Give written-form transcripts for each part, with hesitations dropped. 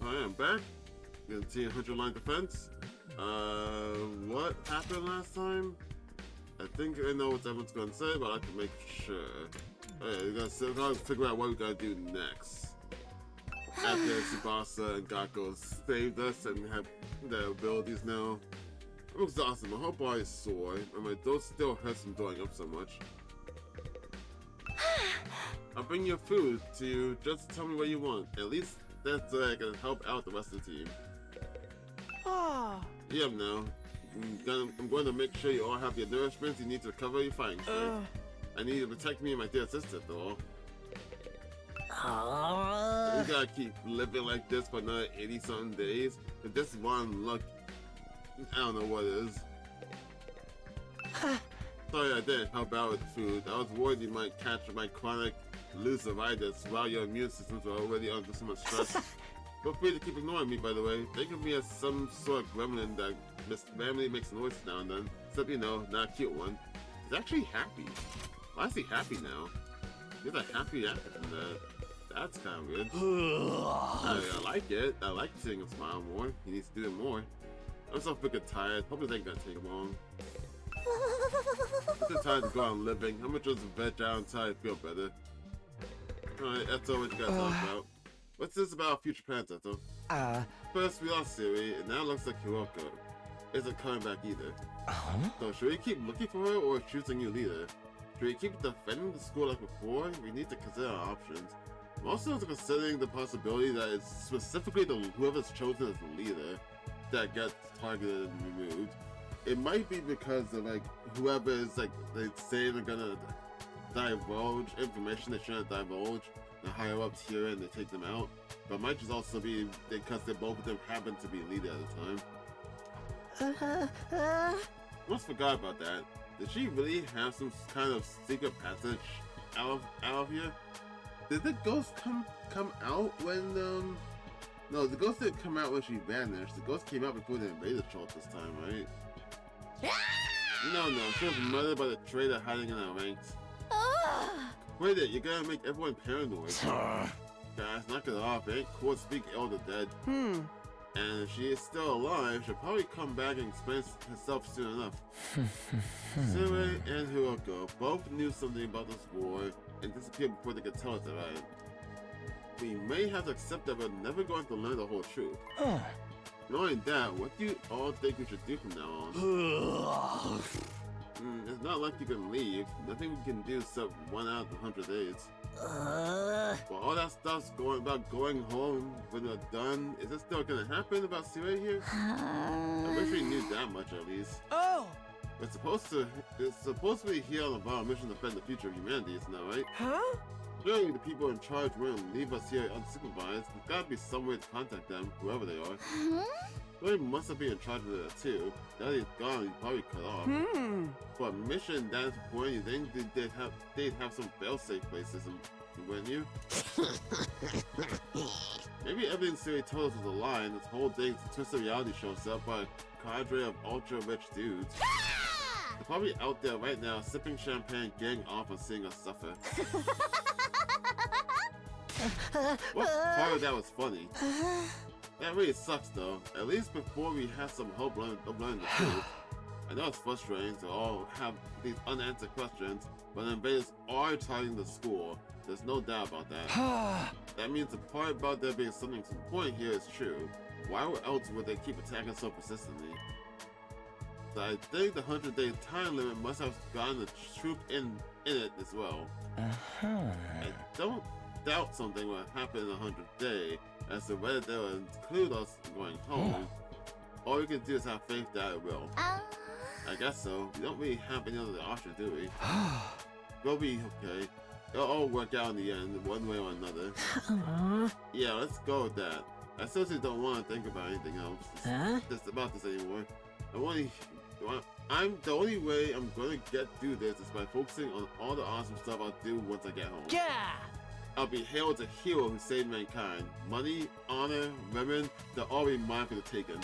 Hi, I'm back. You can see 100 line defense. What happened last time? I think I know what everyone's gonna say, but I can make sure. Okay, we gotta figure out what we gotta do next. After Tsubasa and Gakko saved us and have their abilities now. I'm exhausted, my whole body is sore, and my throat still hurts from throwing up so much. I'll bring your food to you, just tell me what you want. At least that's so I can help out the rest of the team. Yeah, now. I'm going to make sure you all have the nourishment you need to recover your fighting strength. I need you to protect me and my dear sister, though. We gotta keep living like this for another 80-something days. If this one luck, I don't know what it is. Sorry I didn't help out with the food. I was worried you might catch my chronic leuceritis while your immune systems were already under so much stress. Feel free to keep ignoring me, by the way. Think of me as some sort of gremlin that randomly makes noise now and then. Except, you know, not a cute one. He's actually happy. Why is he happy now? He's a happy actor from that. That's kind of weird. I like it. I like seeing him smile more. He needs to do it more. I'm so freaking tired. Hope this ain't gonna take long. I'm too tired to go on living. I'm gonna just veg out until I feel better. Alright, that's all what you gotta talk about. What's this about future plans, Eto? First we lost Siri, and now it looks like Hiroko isn't coming back either. So should we keep looking for her or choose a new leader? Should we keep defending the school like before? We need to consider our options. I'm also considering the possibility that it's specifically whoever's chosen as the leader that gets targeted and removed. It might be because of like whoever is like they say they're gonna divulge information they shouldn't divulge. The higher ups hear it and they take them out. But it might just also be because they both of them happen to be leader at the time. Almost forgot about that. Did she really have some kind of secret passage out of here? Did the ghost come out when No, the ghost didn't come out when she vanished. The ghost came out before the invaders showed up this time, right? No, she was murdered by the traitor hiding in our ranks. Quit it, you're gonna make everyone paranoid. Guys, knock it off, it ain't cool to speak ill of the dead. And if she is still alive, she'll probably come back and explain herself soon enough. Siri and Hiroko both knew something about this war and disappeared before they could tell us about it. We may have to accept that we're never going to learn the whole truth. Knowing that, what do you all think we should do from now on? It's not like you can leave. Nothing we can do except 1 out of the 100 days. Well, all that stuff's going home when we're done. Is it still gonna happen about Siri here? I wish we knew that much at least. It's supposed to be here on the bottom mission to defend the future of humanity, isn't that right? Surely the people in charge wouldn't leave us here unsupervised. There's gotta be some way to contact them, whoever they are. They must have been in charge of that too. Now that he's gone, he's probably cut off. For a mission that important, you think they'd have some fail-safe places, wouldn't you? Maybe everything Siri told us was a lie, and this whole thing's a twisted reality show set up by a cadre of ultra-rich dudes. They're probably out there right now, sipping champagne, getting off and seeing us suffer. What part of that was funny? That really sucks though. At least before we have some hope of learning the truth. I know it's frustrating to all have these unanswered questions, but the invaders are targeting the school. There's no doubt about that. That means the part about there being something important here is true. Why else would they keep attacking so persistently? So I think the 100-day time limit must have gotten the truth in it as well. I don't doubt something will happen in the 100th day, as to whether they will include us going home. All we can do is have faith that it will. I guess so. We don't really have any other option, do we? We'll be okay. It'll all work out in the end, one way or another. Yeah, let's go with that. I seriously don't want to think about anything else. Just about this anymore. The only way I'm going to get through this is by focusing on all the awesome stuff I'll do once I get home. I'll be hailed as a hero who saved mankind. Money, honor, women, they'll all be mine for the taking.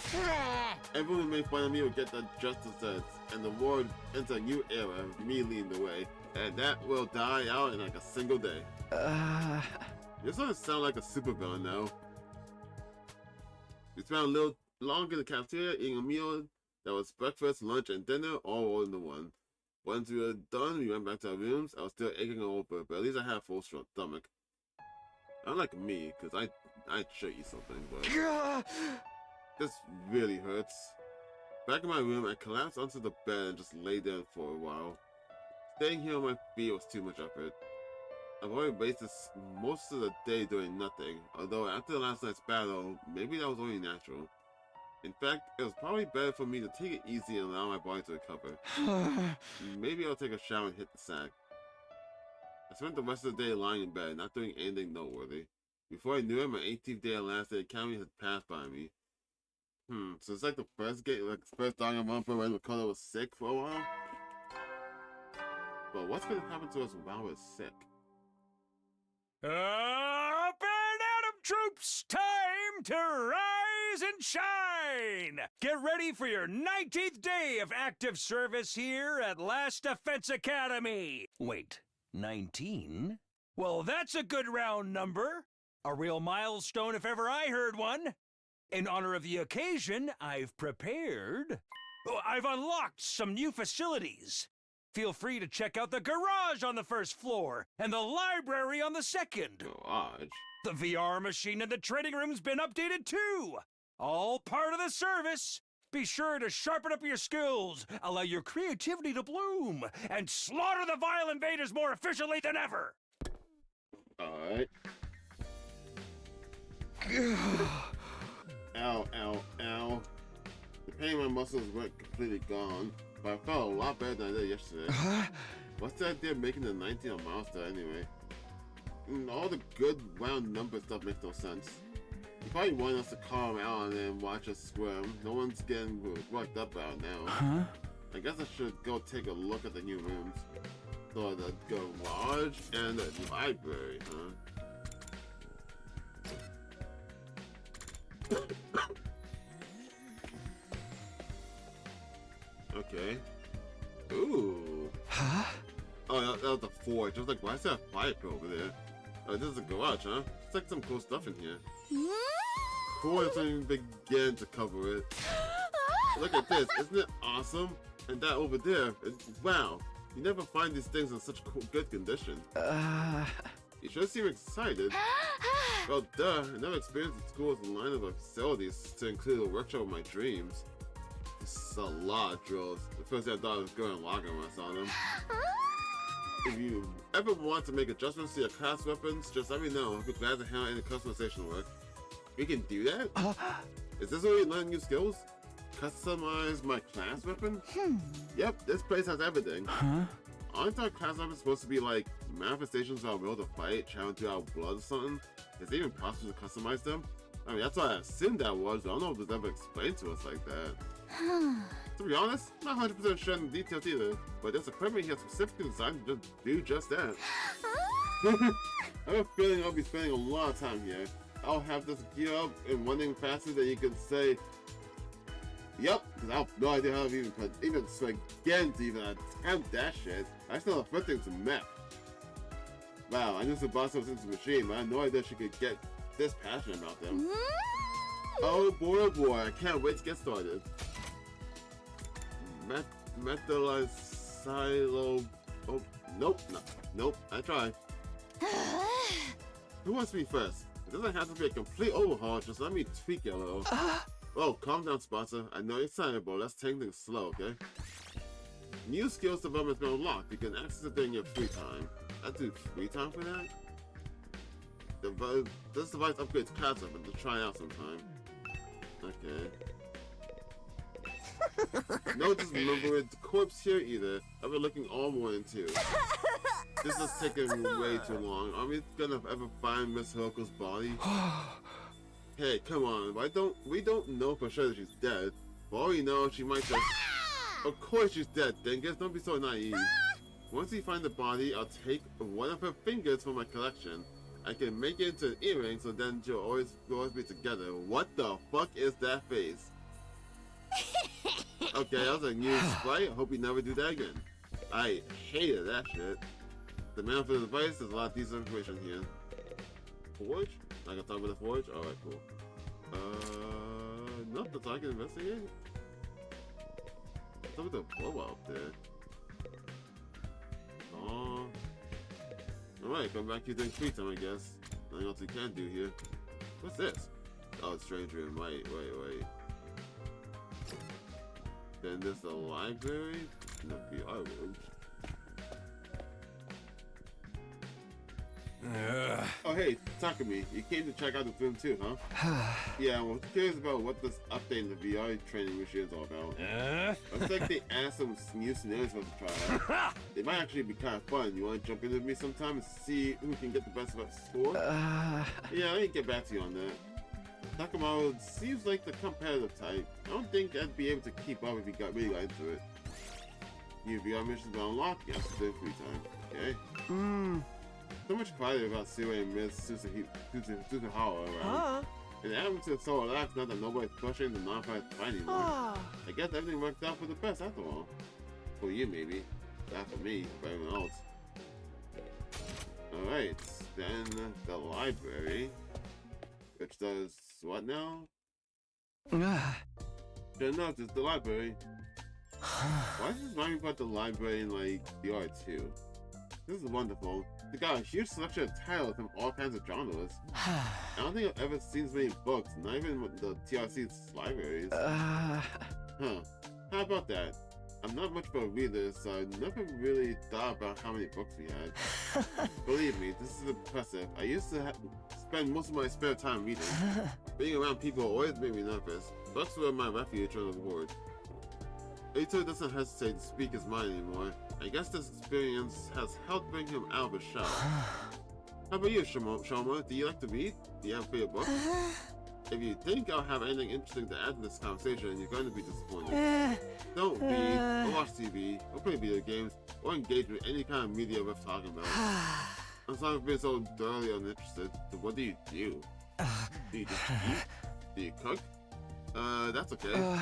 Everyone who made fun of me will get the justice deserves, and the world enter a new era with me leading the way. And that will die out in like a single day. You're starting to sound like a supervillain now. We spent a little longer in the cafeteria eating a meal that was breakfast, lunch, and dinner all rolled into one. Once we were done, we went back to our rooms. I was still aching over, but at least I had a full stomach. Unlike me, because I'd show you something, but this really hurts. Back in my room, I collapsed onto the bed and just lay there for a while. Staying here on my feet was too much effort. I've already wasted most of the day doing nothing, although after last night's battle, maybe that was only natural. In fact, it was probably better for me to take it easy and allow my body to recover. Maybe I'll take a shower and hit the sack. I spent the rest of the day lying in bed, not doing anything noteworthy. Before I knew it, my 18th day of last day at academy had passed by me. So it's like the first Danganronpa when Makoto was sick for a while? But what's gonna happen to us while we're sick? Up and Atom troops! Time to rise and shine! Get ready for your 19th day of active service here at Last Defense Academy! Wait, 19? Well, that's a good round number. A real milestone if ever I heard one. In honor of the occasion, I've unlocked some new facilities. Feel free to check out the garage on the first floor and the library on the second. Garage? The VR machine in the training room's been updated too. All part of the service. Be sure to sharpen up your skills, allow your creativity to bloom, and slaughter the vile invaders more efficiently than ever. Alright. Ow, ow, ow. The pain in my muscles weren't completely gone, but I felt a lot better than I did yesterday. What's the idea of making the 19 a milestone anyway? All the good round number stuff makes no sense. You probably want us to calm out and watch us squirm. No one's getting worked up out now. I guess I should go take a look at the new rooms. So the garage and the library, Okay. Ooh. Oh, that was the forge. I was like, why is there a fire pit over there? Oh, this is a garage, huh? It's like some cool stuff in here. Cool, doesn't even begin to cover it. Look at this. Isn't it awesome? And that over there. Wow. You never find these things in such good condition. You sure seem excited. Well, duh. I never experienced the school's line of facilities to include a workshop of my dreams. This is a lot of drills. The first thing I thought I was going to lock them when I saw them. If you ever want to make adjustments to your class weapons, just let me know. I'll be glad to handle any customization work. We can do that? Is this where you learn new skills? Customize my class weapon? Yep, this place has everything. Aren't our class weapons supposed to be like manifestations of our will to fight, channeling through our blood or something? Is it even possible to customize them? I mean, that's what I assumed that was, but I don't know if it's ever explained to us like that. To be honest, I'm not 100% sure in the details either, but this equipment here specifically designed to do just that. I have a feeling I'll be spending a lot of time here. I'll have this gear up in one thing faster than you can say, yep, because I have no idea how to even begin to even attempt that shit. I still have first things to map. Wow, I knew Tsubasa was into the machine, but I had no idea she could get this passionate about them. Oh boy, I can't wait to get started. Metallized silo. Oh, nope, nope, I tried. Who wants to be first? It doesn't have to be a complete overhaul, just let me tweak it a little. Oh, calm down, Sponsor. I know you're excited, but let's take things slow, okay? New skills development has been unlocked. You can access it during your free time. I do free time for that? This device upgrades class weapon to try out sometime. Okay. No, just remember the corpse here either. I've been looking all morning too. This is taking way too long. Are we gonna ever find Miss Hiroko's body? Hey, come on. We don't know for sure that she's dead. For all we know, she might just... Of course she's dead, Dingus. Don't be so naive. Once we find the body, I'll take one of her fingers from my collection. I can make it into an earring, so then she'll always be together. What the fuck is that face? Okay, that was a new sprite. I hope you never do that again. I hated that shit. The manual for the device, there's a lot of decent information here. Forge? I can talk about the forge? Alright, cool. so I can investigate? What's up with the blow up there? Oh. Alright, come back here during free time, I guess. Nothing else we can do here. What's this? Oh, strange room. Wait. Then there's the library and the VR room. Oh, hey, Takumi, you came to check out the film too, huh? Yeah, I was curious about what this update in the VR training machine is all about. Looks like they asked some new scenarios for us to try out. They might actually be kind of fun. You want to jump in with me sometime and see who can get the best of our score? Yeah, let me get back to you on that. Takuma seems like the competitive type. I don't think I'd be able to keep up if you really got into it. New VR missions are unlocked, yes, during free time. Okay? So much quieter about Sue and Miss Suzuhawa around. And the atmosphere is so relaxed now that nobody's pushing the non-fight fight anymore. I guess everything worked out for the best after all. For you, maybe. Not for me, for everyone else. Alright, then the library. Which does what now? Sure enough, it's the library. Why does this remind me about the library in, like, VR 2? This is wonderful. They got a huge selection of titles from all kinds of genres. I don't think I've ever seen so many books, not even with the TRC's libraries. Huh. How about that? I'm not much of a reader, so I never really thought about how many books we had. Believe me, this is impressive. I used to spend most of my spare time reading. Being around people always made me nervous. Books were my refuge on the board. Ito doesn't hesitate to speak his mind anymore. I guess this experience has helped bring him out of his shell. How about you, Shoma? Do you like to read? Do you have favorite books? If you think I'll have anything interesting to add to this conversation, you're going to be disappointed. Don't read, or watch TV, or play video games, or engage with any kind of media worth talking about. I'm sorry for being so thoroughly uninterested. So what do you do? Do you just eat? Do you cook? That's okay.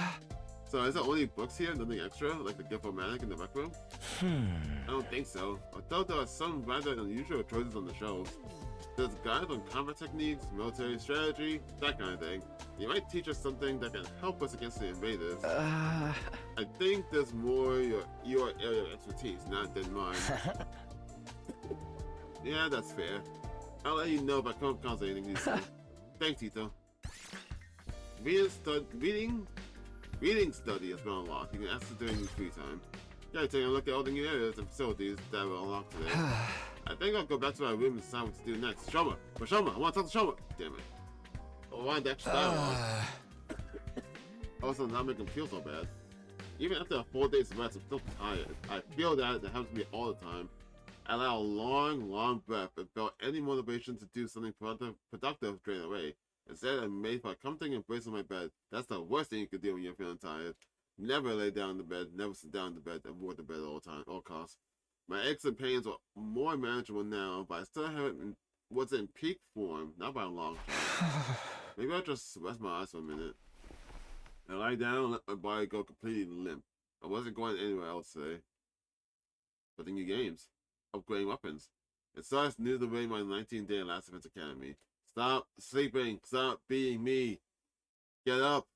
So is there only books here, nothing extra, like the Gift-O-Matic in the rec room? I don't think so. Although there are some rather unusual choices on the shelves. There's guides on combat techniques, military strategy, that kind of thing. You might teach us something that can help us against the invaders. I think there's more your area of expertise, not than mine. Yeah, that's fair. I'll let you know if I come across anything useful. Thanks, Tito. Reading study has been unlocked. You can access it during your free time. Yeah, taking a look at all the new areas and facilities that were unlocked today. I think I'll go back to my room and decide what to do next. Shoma! I want to talk to Shoma! Damn it. I wanted the extra dialogue. Also, not make him feel so bad. Even after a 4 days rest, I'm still tired. I feel that happens to me all the time. I allow a long breath and felt any motivation to do something productive drain away. Instead, I'm made for a comforting embrace on my bed. That's the worst thing you can do when you're feeling tired. Never lay down in the bed, never sit down in the bed, avoid the bed all costs. My aches and pains are more manageable now, but I still haven't was in peak form, not by a long shot. Maybe I'll just rest my eyes for a minute. I lie down and let my body go completely limp. I wasn't going anywhere else today. But the new games. Upgrading weapons. It starts near the way my 19th day in Last Defense Academy. Stop sleeping. Stop being me. Get up.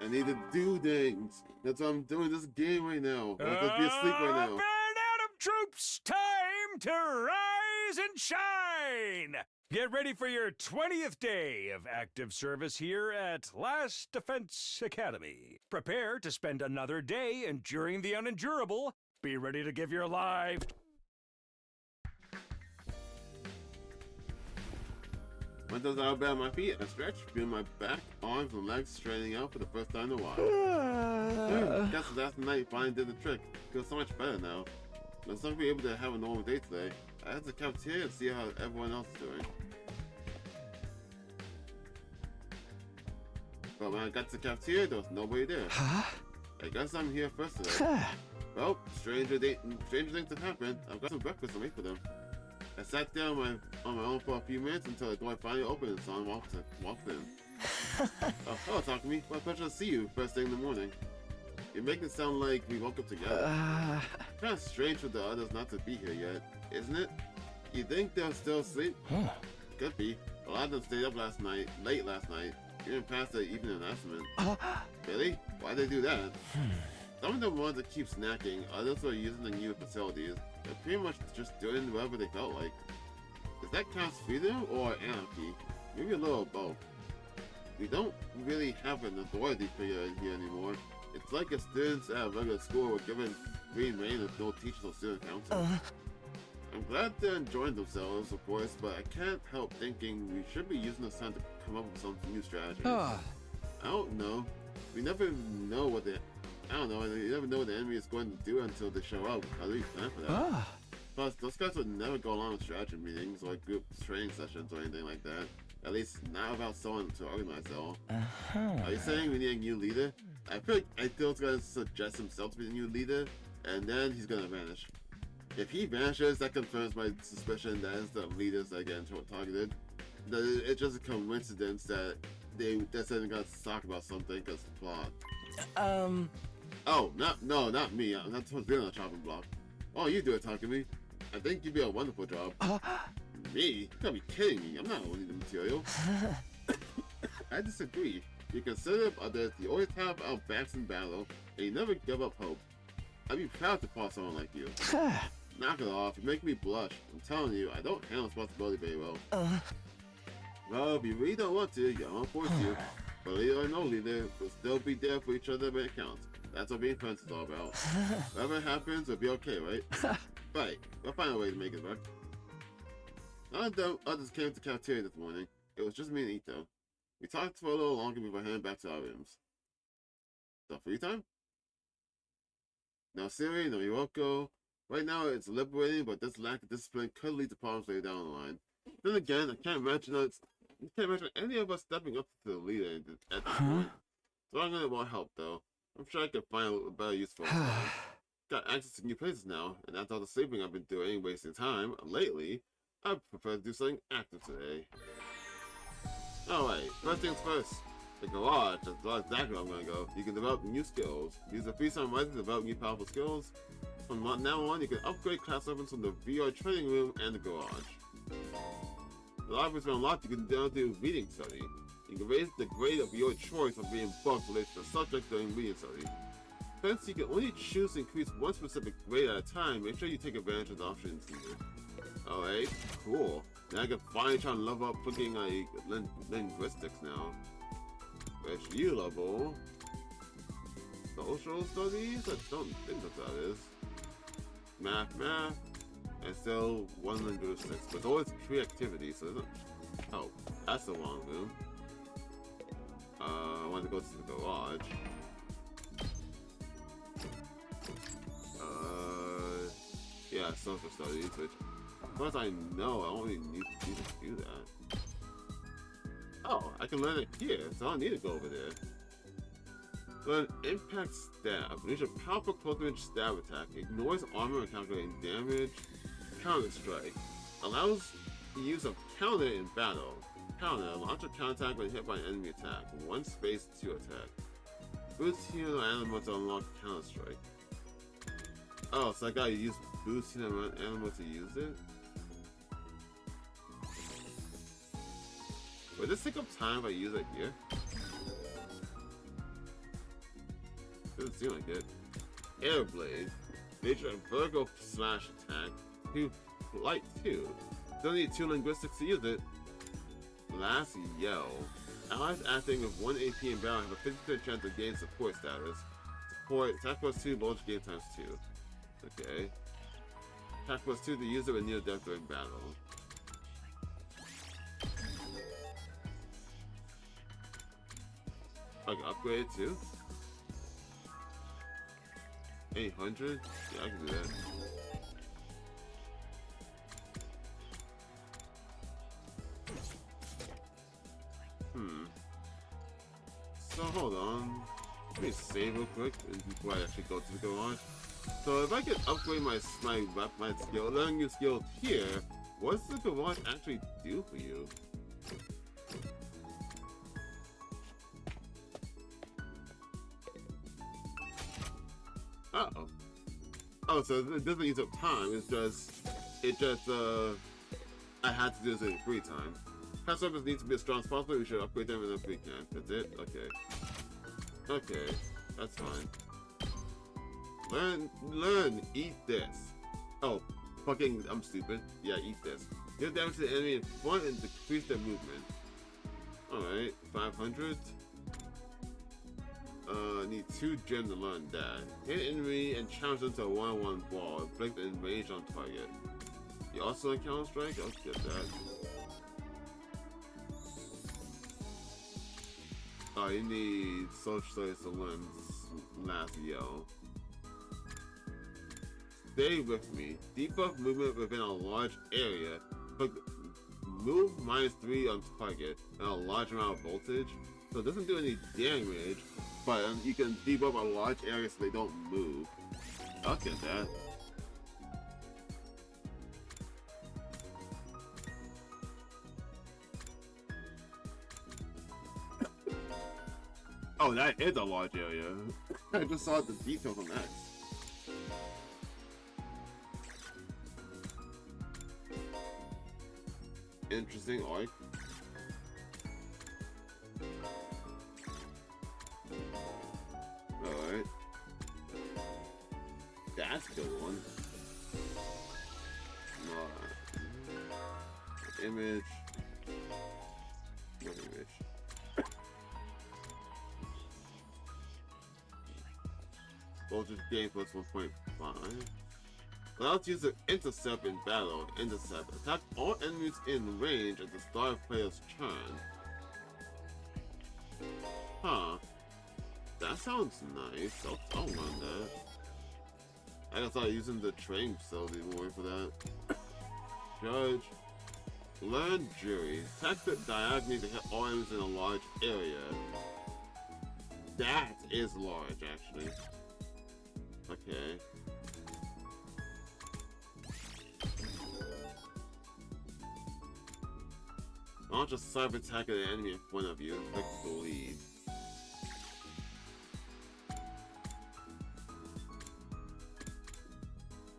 I need to do things. That's what I'm doing this game right now. I'm supposed to be asleep right now. Burn Atom troops, time to rise and shine! Get ready for your 20th day of active service here at Last Defense Academy. Prepare to spend another day enduring the unendurable. Be ready to give your life. When does I bow my feet? I stretch, feel my back, arms, and legs straightening out for the first time in a while. Guess that's the night finally did the trick. Feels so much better now. Looks like we're able to have a normal day today. I had to the cafeteria and see how everyone else is doing. But when I got to the cafeteria, there was nobody there. I guess I'm here first today. Well, stranger things have happened. I've got some breakfast to make for them. I sat down on my own for a few minutes until the door finally opened and someone walked in. Oh, hello, Takumi. My pleasure to see you first thing in the morning. You make it sound like we woke up together. Kind of strange for the others not to be here yet, isn't it? You think they're still asleep? Could be. But lot of them stayed up late last night, even past the evening announcement. Really? Why'd they do that? Some of them wanted to keep snacking, others were using the new facilities. They're pretty much just doing whatever they felt like. Does that count as freedom or anarchy? Maybe a little of both. We don't really have an authority figure here anymore. It's like if students at a regular school were given free reign with no teacher or student council. I'm glad they're enjoying themselves, of course, but I can't help thinking we should be using this time to come up with some new strategies. I don't know. We never know what the... I don't know, you never know what the enemy is going to do until they show up. How do we plan for that? Plus, those guys would never go along with strategy meetings or group training sessions or anything like that. At least not without someone to organize it all. Are you saying we need a new leader? I feel like Aito's gonna suggest himself to be the new leader, and then he's gonna vanish. If he vanishes, that confirms my suspicion that it's the leaders that get targeted. It's just a coincidence that they said they got to talk about something because of the plot. Oh, not me. I'm not supposed to be on a chopping block. Oh, you do it, Takumi. I think you'd be a wonderful job. Me? You gotta be kidding me. I'm not only the material. I disagree. You consider others, you always have our backs in battle, and you never give up hope. I'd be proud to pass someone like you. Knock it off, you make me blush. I'm telling you, I don't handle responsibility very well. Well, if you really don't want to, I won't force you. But leader or no leader, we'll still be there for each other when it counts. That's what being friends is all about. Whatever happens, we'll be okay, right? Right, we'll find a way to make it work. None of them others came to the cafeteria this morning. It was just me and Ito. We talked for a little longer before heading back to our rooms. So, free time? No Siri, no Yoko. Right now it's liberating, but this lack of discipline could lead to problems later down the line. Then again, I can't imagine any of us stepping up to the leader at this point. So I'm gonna want help though. I'm sure I can find a better use for it. Got access to new places now, and after all the sleeping I've been doing, wasting time lately, I prefer to do something active today. Alright, first things first. The garage, that's exactly where I'm gonna go. You can develop new skills. Use the free time to develop new powerful skills. From now on, you can upgrade class weapons from the VR training room and the garage. The library's been unlocked, you can now do reading study. You can raise the grade of your choice of being buffed related to the subject during reading study. Since you can only choose to increase one specific grade at a time, make sure you take advantage of the options here. Alright, cool. Now I can finally try and level up cooking like linguistics now. Which you level social studies? I don't think that is. Math, and still one linguistics, but always creativity, so it's not... Oh, that's the wrong room. I want to go to the garage. Yeah, social studies, which, as far as I know, I only need to do that. Oh, I can learn it here, so I don't need to go over there. Learn impact stab. Unleash a powerful close-range stab attack. Ignores armor and calculating damage. Counter strike. Allows the use of counter in battle. Counter. Launch a counterattack when hit by an enemy attack. 1 space 2 attack. Boost heal animal to unlock counter strike. Oh, so I gotta use boost heal animal to use it? Would this take up time if I use it here? Doesn't seem like it. Airblade. Nature of vertical slash attack. 2 flight 2. Don't need 2 linguistics to use it. Last yell. Allies acting with 1 AP in battle have a 50% chance of gaining support status. Support attack plus 2, launch game times 2. Okay. Attack plus 2 to use it with near death during battle. I can upgrade it too? 800? Yeah, I can do that. So hold on. Let me save real quick before I actually go to the garage. So if I can upgrade my skill, learning new skills here, what does the garage actually do for you? Uh-oh. Oh, so it doesn't use up time, I had to do this in free time. Past weapons need to be as strong as possible. We should upgrade them enough we can. That's it? Okay. Okay. That's fine. Learn. Eat this. Oh, fucking, I'm stupid. Yeah, eat this. Deal damage to the enemy in front and decrease their movement. Alright, 500. Need 2 gems to learn that. Hit an enemy and challenge them to a 1-on-1 ball. Inflict and range on target. You also like Counter Strike? I'll get that. Oh, you need social studies to learn last yell. Stay with me. Debuff movement within a large area. But move -3 on target and a large amount of voltage. So it doesn't do any damage, but you can debuff a large area so they don't move. I'll get that. Oh, that is a large area. I just saw the details on that. Interesting arc. Alright. That's a good one. Image. What image? Voltage gain plus 1.5. Allows you to intercept in battle. Intercept. Attack all enemies in range at the start of player's turn. Huh. That sounds nice. I'll learn that. I gotta start using the training facility more for that. Judge. Learn Jury. Attack the diagonally to hit all enemies in a large area. That is large, actually. Okay. Launch a cyber attack at an enemy in front of you. Click the lead.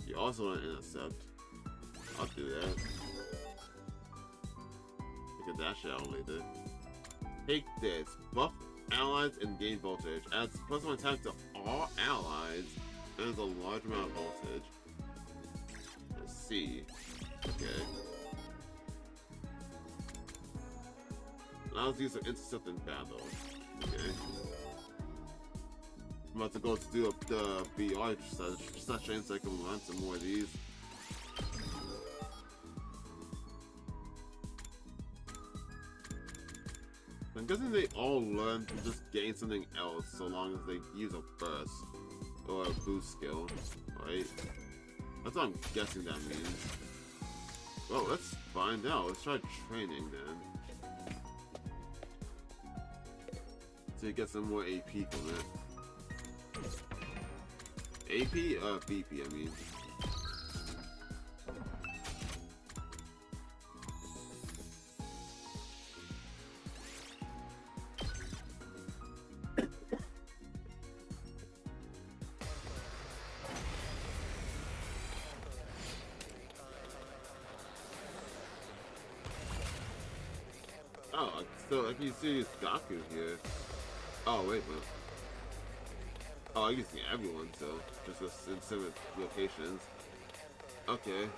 You also want to intercept. I'll do that. Look at that shit out later. Take this. Buff allies and gain voltage. Adds +1 attack to all allies. And there's a large amount of voltage. Let's see. Okay. Allows you to intercept in battle. Okay. I'm about to go to do up the VR session so I can run some more of these. I'm guessing they all learn to just gain something else so long as they use a burst or a boost skill, right? That's what I'm guessing that means. Well, let's find out. Let's try training then. So you get some more AP from it. AP? BP, I mean. Oh, so I can see Gaku here. Oh, wait a minute. Oh, I can see everyone, so just in similar locations. Okay.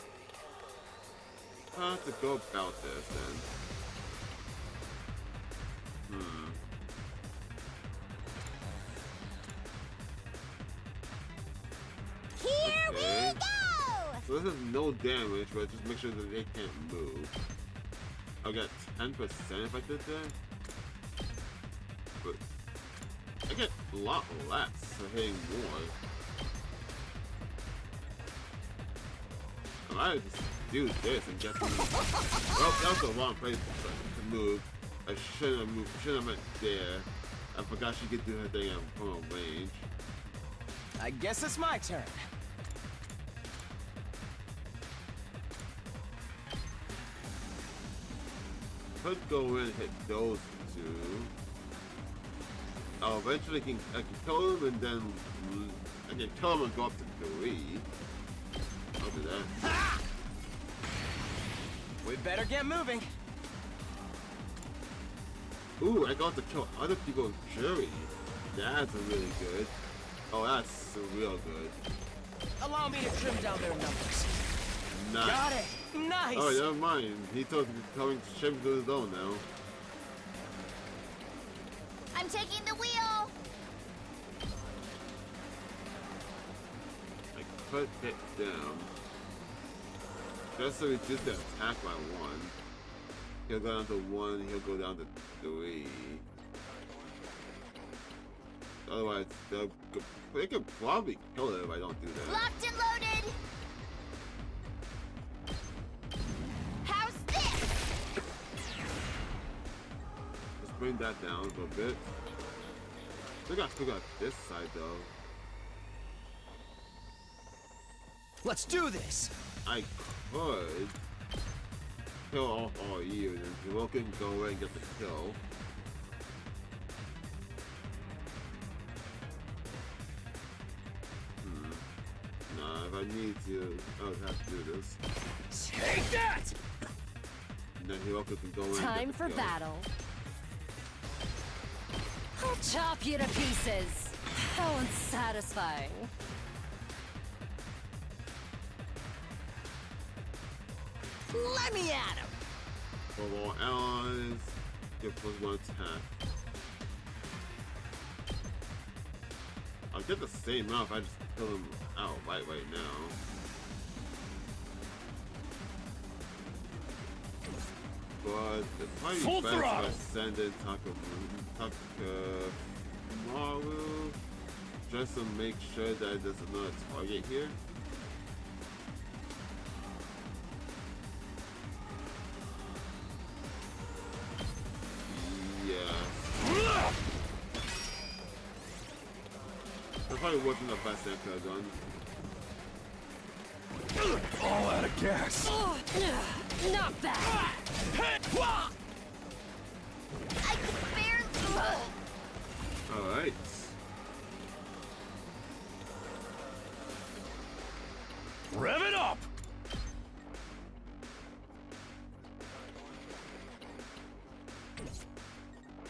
How to go about this then? Here Okay. we go! So this is no damage, but just make sure that they can't move. I got 10% if I did that. But I get a lot less for hitting more. I might just do this and get them. Well, that was the wrong place to move. I shouldn't have moved. Shouldn't have went there. I forgot she could do her thing from a range. I guess it's my turn. Could go in and hit those two. Oh, eventually I can kill him and then I can kill him and go up to 3. I'll do that. We better get moving. Ooh, I got to kill other people's jury. That's really good. Oh, that's real good. Allow me to trim down their numbers. Nice. Got it. Nice. Oh, never mind. He told me coming to ship to his own now. I'm taking the wheel. I put it down. Just to reduce the attack by 1. He'll go down to 1, he'll go down to 3. Otherwise, they could probably kill it if I don't do that. Locked and loaded. How's this? Let's bring that down a little bit. Still got this side though. Let's do this. I could kill off all you, and then Joel can go away and get the kill. Nah, if I need to, I would have to do this. Take that! And then Hiroka can go in and Time get the for kill. battle. I'll chop you to pieces. How unsatisfying. Let me at him. For all allies, get +1 attack. I'll get the same amount if I just kill him outright right now. But it's probably Full best throttle. if I send in Takamaru just to make sure that there's another target here. Yeah. That probably wasn't the best thing I could have done. All out of gas. Not bad. I could barely. Alright. Rev it up.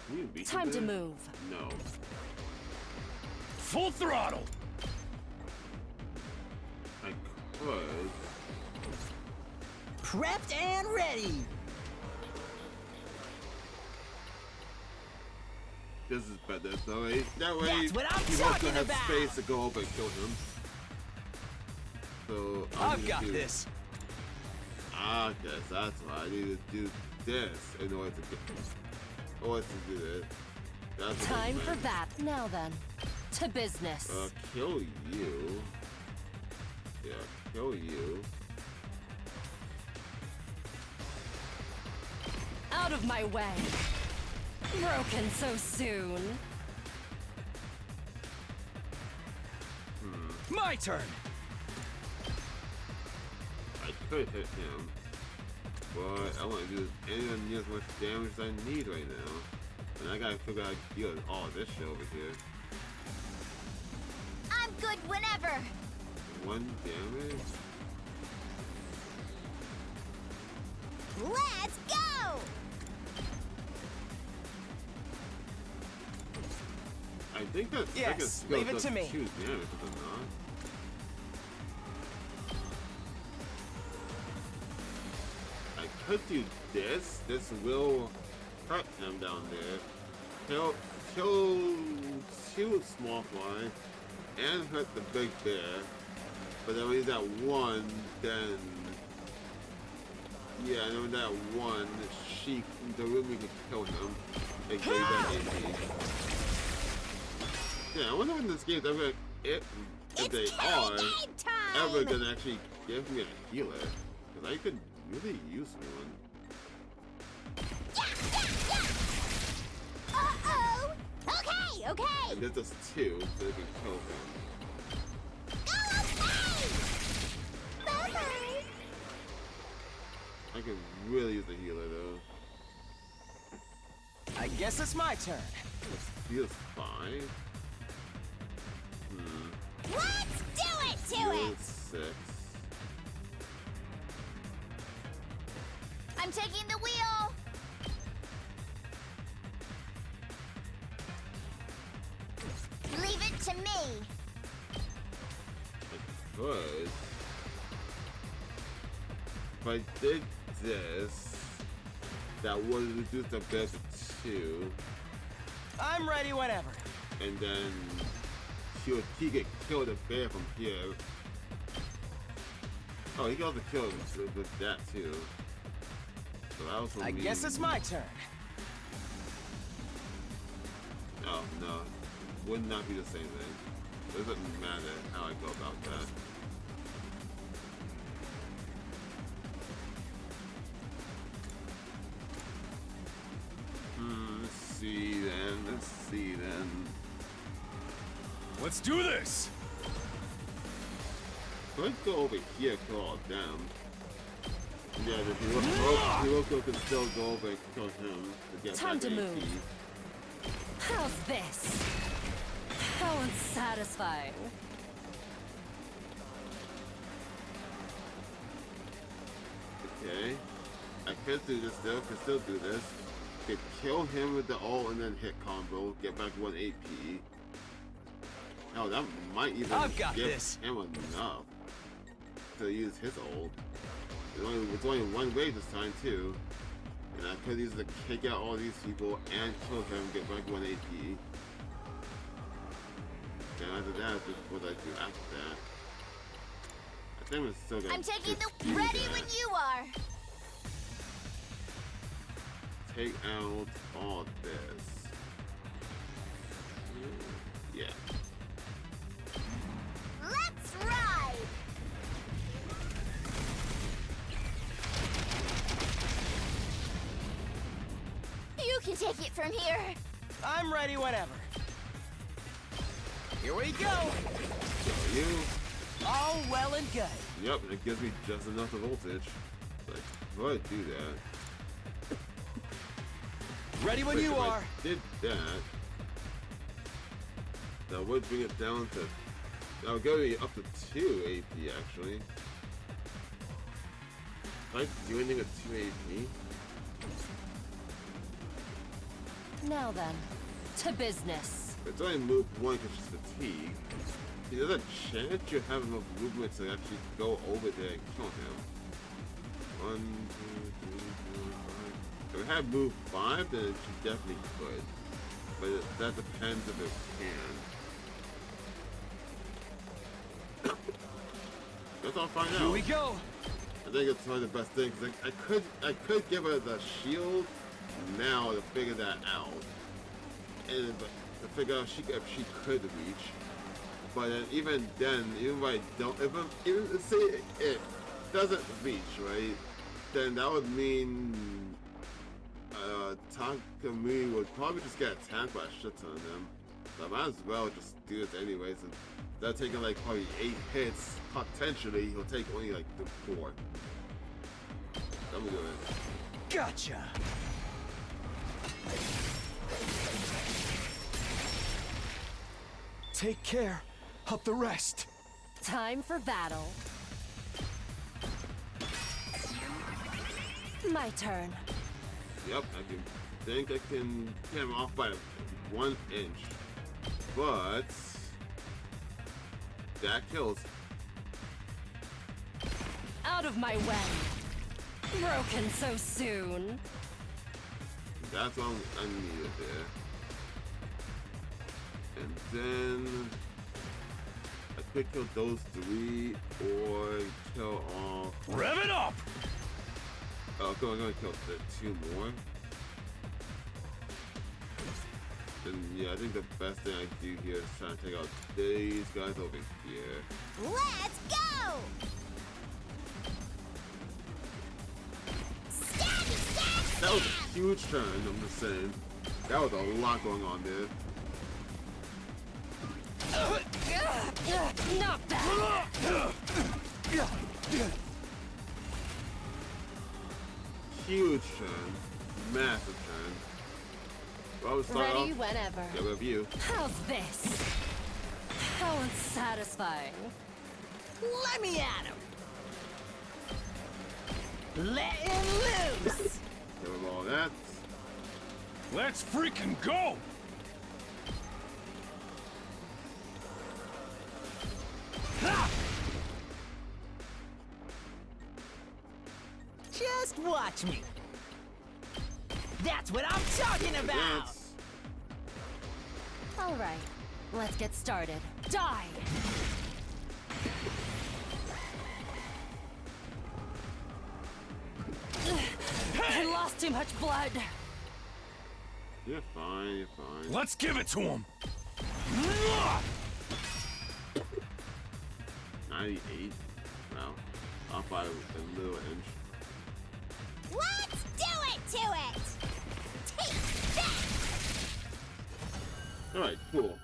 Can you beat Time to him? move. No. Full throttle. I could. Prepped and ready. This is better. That way That's what I'm he won't talking have about. space to go over and kill him. So I've got this. I guess that's why I need to do this in order to get do this. That's what I Time for meant. that. Now then, to business. Kill you. Yeah, kill you. Out of my way. Broken so soon. My turn. I could hit him, but I want to do anyone near as much damage as I need right now. And I gotta figure out how to deal with all this shit over here. I'm good whenever. 1 damage? Let's go. I think that Yes, second skill leave it does to me. 2 damage, does it not? I could do this. This will hurt him down there. He'll kill small fly and hurt the big bear. But then when he's at 1, then yeah, and then when that 1, the Rumi can kill him and gain that HP. Yeah, I wonder when this game's ever, if they are Game time. ever gonna actually give me a healer, because I could really use one. Uh-oh. Okay, okay. And there's just 2, so they can kill him. Okay. Bye-bye. I could really use a healer though. I guess it's my turn. Heals 5. Let's do it to Heals it. 6. I'm taking the wheel. to me. Good. If I did this, that would reduce the bear to 2, I'm ready whenever. and then he get killed a bear from here. Oh, he got to kill him with that too. So that also I guess it's my turn. Oh no, would not be the same thing. Doesn't matter how I go about that. Let's see then. Let's see then. Let's do this! Let's go over here, kill all them. Yeah, the Hiroko can still go over and kill him to get Time back to AP. move. How's this? How unsatisfying. Okay. I could do this still, could still do this. Could kill him with the ult and then hit combo, get back 1 AP. Oh, that might even I've got give this. him enough to use his ult. It's only one way this time too. And I could use to kick out all these people and kill him, get back 1 AP. And after that, what I do after that? I think I'm still gonna I'm taking just the do ready that. when you are. Take out all this. Yeah. Let's ride. You can take it from here. I'm ready whenever. Here we go. So you. All well and good. Yep, it gives me just enough of voltage. Like, go ahead do that. Ready when Wait, you if I are. did that. That would bring it down to. That would go me up to 2 AP actually. If I do anything with 2 AP. Now then, to business. It's only move 1 because it's fatigue. See, there's a chance you have enough movement to actually go over there and kill him. 1, 2, 3, 4, 5. If I had move 5, then she definitely could. But that depends if it can. Let's all find out. Here we go. I think it's probably the best thing because I could give her the shield now to figure that out, and to figure out if she could reach. But even then, even if I don't, even say it doesn't reach, right? Then that would mean Takamui would probably just get attacked by a shit ton of them. So I might as well just do this anyways. And they're taking like probably 8 hits. Potentially, he'll take only like the 4. I'm gonna do it. Gotcha. Take care of the rest. Time for battle. My turn. Yep, I think I can get him off by 1 inch. But that kills. Out of my way. Broken so soon. That's what I needed there. And then I could kill those 3 or kill all. Rev it up! Oh, I'm gonna kill the 2 more. And yeah, I think the best thing I do here is try to take out these guys over here. Let's go. That was a huge turn, I'm just saying. That was a lot going on there. Not bad. Huge turn. Massive turn. Well, we'll start Ready off. whenever. Yeah, with you. How's this? How unsatisfying. Let me at him. Let him loose. Give him all that. Let's freaking go! Just watch me. That's what I'm talking about! Yes. All right, let's get started. Die! I lost too much blood. You're fine, you're fine. Let's give it to him. 98. Wow. Off by a little inch. Let's do it to it! Take that! Alright, cool.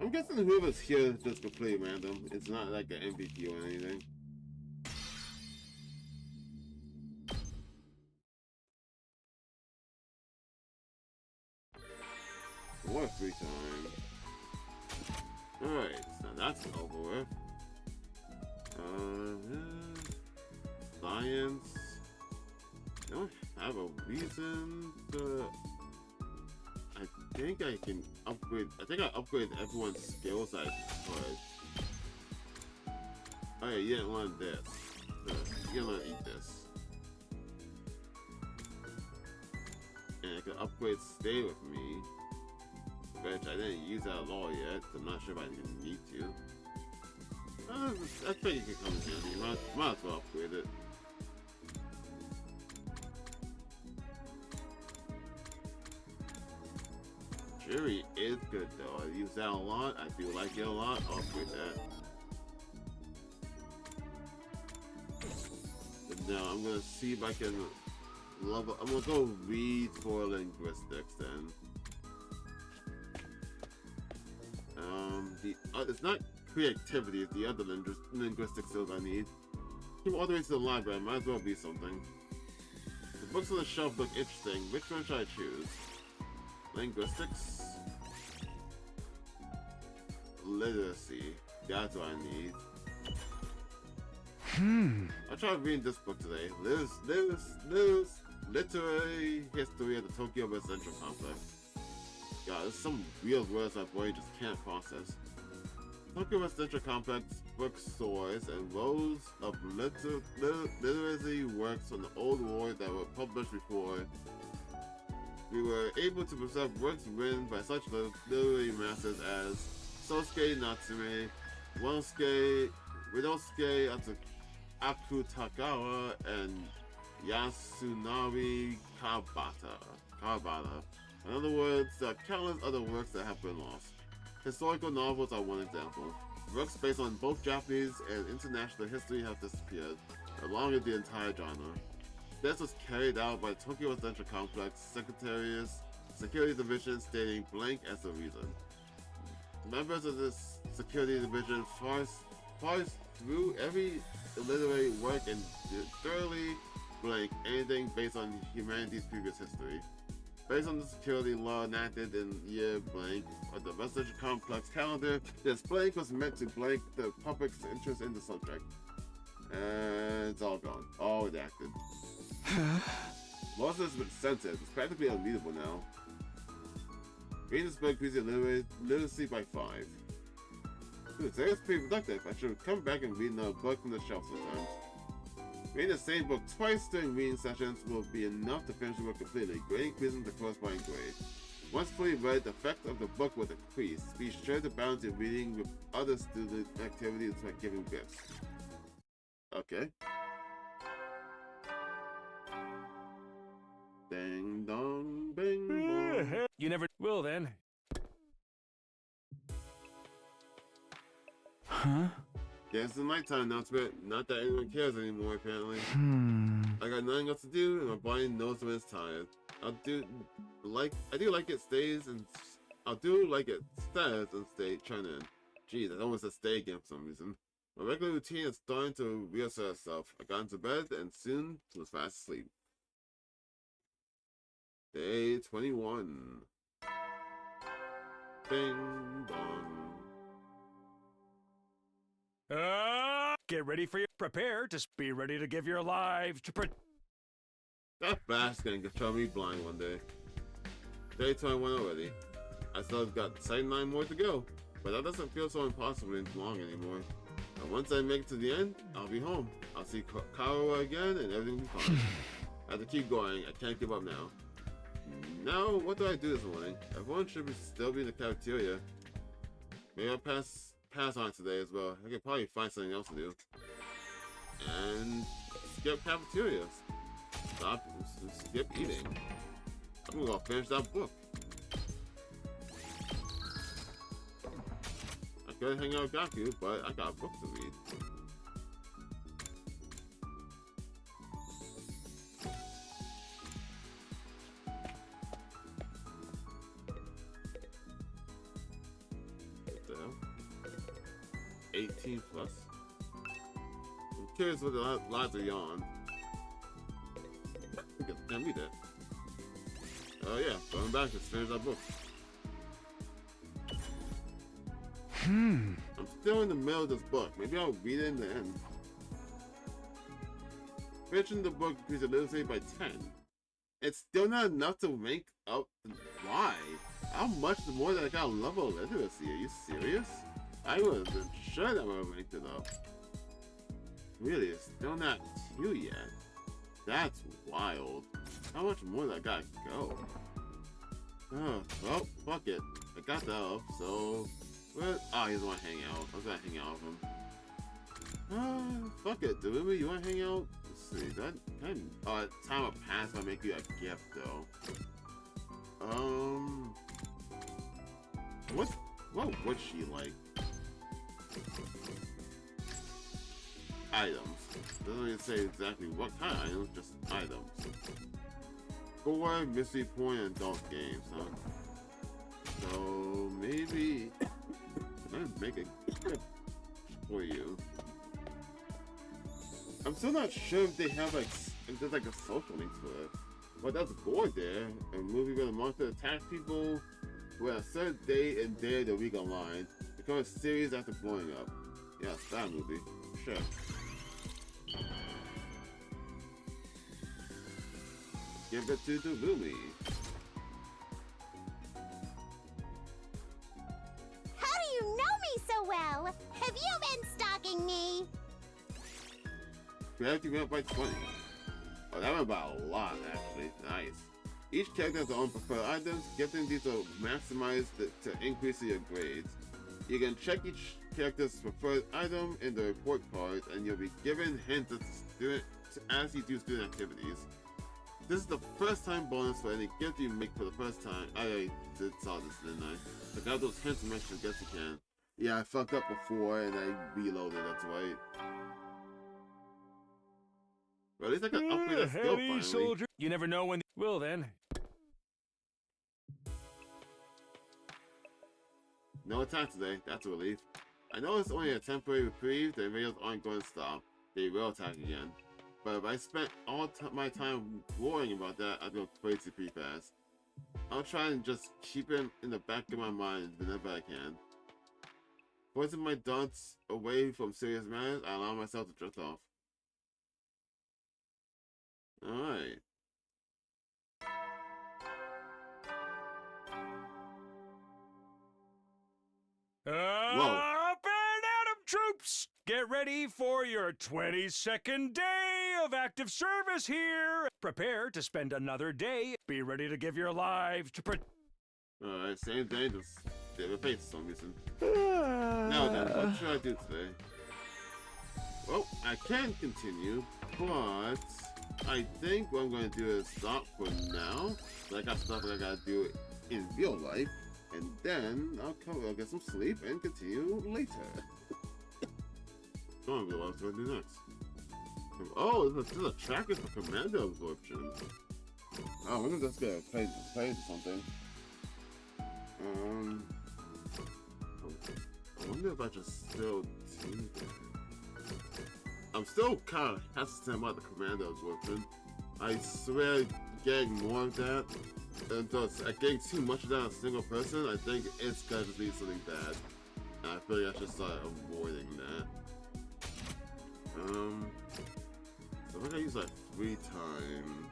I'm guessing whoever's here is just completely random. It's not like an MVP or anything. What a free time. Alright, so that's over with. Science. Don't have a reason to. I think I can upgrade. I think I upgraded everyone's skills I could. Oh yeah, you didn't want this. You didn't want to eat this. And I can upgrade Stay With Me, which I didn't use that at all yet. So I'm not sure if I even need to. I think it could come in handy. Might as well upgrade it. Jury is good though. I use that a lot. I do like it a lot. I'll upgrade that. But now I'm gonna see if I can level. I'm gonna go read for linguistics then. It's not creativity, it's the other linguistic skills I need. Keep all the way to the library, might as well be something. The books on the shelf look interesting. Which one should I choose? Linguistics? Literacy. That's what I need. I tried reading this book today. Literary History of the Tokyo Residential Complex. God, there's some weird words my brain just can't process. Tokyo Residential Complex bookstores and rows of literary works from the old war that were published before. We were able to preserve works written by such literary masters as Sosuke Natsume, Ryunosuke Akutagawa, and Yasunari Kawabata. In other words, there are countless other works that have been lost. Historical novels are one example. Works based on both Japanese and international history have disappeared, along with the entire genre. This was carried out by Tokyo Residential Complex Security Division, stating blank as the reason. Members of this security division parsed through every literary work and thoroughly blank anything based on humanity's previous history. Based on the security law enacted in year blank of the residential complex calendar, this blank was meant to blank the public's interest in the subject. And it's all gone. All redacted. Most of this has been censored. It's practically unreadable now. Reading this book increases literacy by 5. Dude, today's pretty productive. I should come back and read another book from the shelf sometimes. Reading the same book twice during reading sessions will be enough to finish the book completely, greatly increasing the corresponding grade. Once fully read, the effect of the book will decrease. Be sure to balance your reading with other student activities like giving gifts. Okay. Ding dong, bing bong. You never will then. Huh? Yeah, it's the nighttime announcement. Not that anyone cares anymore, apparently. I got nothing else to do, and my body knows when it's tired. I do like it stays and I'll do like it says and stay trying to. Jeez, I almost said stay again for some reason. My regular routine is starting to reassert itself. I got into bed and soon was fast asleep. Day 21. Bing bong. Get ready for your prepare to be ready to give your lives to That bass gonna control me blind one day. Day 21 already. I still got 79 more to go, but that doesn't feel so impossible and long anymore. And once I make it to the end, I'll be home. I'll see Kaoru again and everything will be fine. I have to keep going. I can't give up now. Now, what do I do this morning? Everyone should still be in the cafeteria. Maybe I'll pass on today as well. I could probably find something else to do. And skip cafeterias. Skip eating. I'm gonna go finish that book. I could hang out with Gaku, but I got a book to read. What the hell? 18 plus. I'm curious what the lives are on. I guess I can't read that. Oh yeah, going back to finish that book. I'm still in the middle of this book. Maybe I'll read it in the end. Finishing the book increases literacy by 10. It's still not enough to rank up. Why? How much more than I got level of literacy? Are you serious? I would have been sure that I would have ranked it up. Really, it's still not 2 yet. That's wild. How much more did I gotta go? Well, fuck it. I got that up, so... What? Oh, he doesn't want to hang out. I was gonna hang out with him. Fuck it. Delivery, you wanna hang out? Let's see. That kind of... time will pass if I make you a gift, though. What would she like? Items. Doesn't even say exactly what kind of items, just items. 4 mystery point and adult games, huh? So maybe I'll make a gift for you. I'm still not sure if they have like if there's like a social link for it. But that's bored there. A movie where the monster attacks people who have a certain day and day of the week online. Become a series after blowing up. Yeah, it's that movie. Sure. Give it to the movie. How do you know me so well? Have you been stalking me? Gravity went up by 20. Oh, that went by a lot, actually. Nice. Each character has their own preferred items. Getting these will maximize to increase your grades. You can check each character's preferred item in the report cards, and you'll be given hints as you do student activities. This is the first time bonus for any gift you make for the first time. I saw this, didn't I? I got those hints to make sure guess you can. Yeah, I fucked up before and I reloaded, that's right. But at least I can upgrade that skill finally. Soldier. You never know when... Well then. No attack today, that's a relief. I know it's only a temporary reprieve, the invaders aren't going to stop. They will attack again. But if I spent all my time worrying about that, I'd go crazy pretty fast. I'll try and just keep it in the back of my mind whenever I can. Forcing my thoughts away from serious matters, I allow myself to drift off. Alright. Up and Atom troops! Get ready for your 22nd day of active service here! Prepare to spend another day. Be ready to give your lives to Alright, same day, just different face for some reason. Now then, what should I do today? Well, I can continue, but I think what I'm going to do is stop for now. So I got stuff that I got to do in real life, and then I'll get some sleep and continue later. I don't know what else I'm going to do next. Oh, this is a tracker for commando absorption. Oh, I'm just going to play something. I wonder if I just still do that. I'm still kind of hesitant about the commando absorption. I swear getting more of that, and getting too much of that on a single person, I think it's gonna just be something bad. And I feel like I should start avoiding that. So I think I use like free time.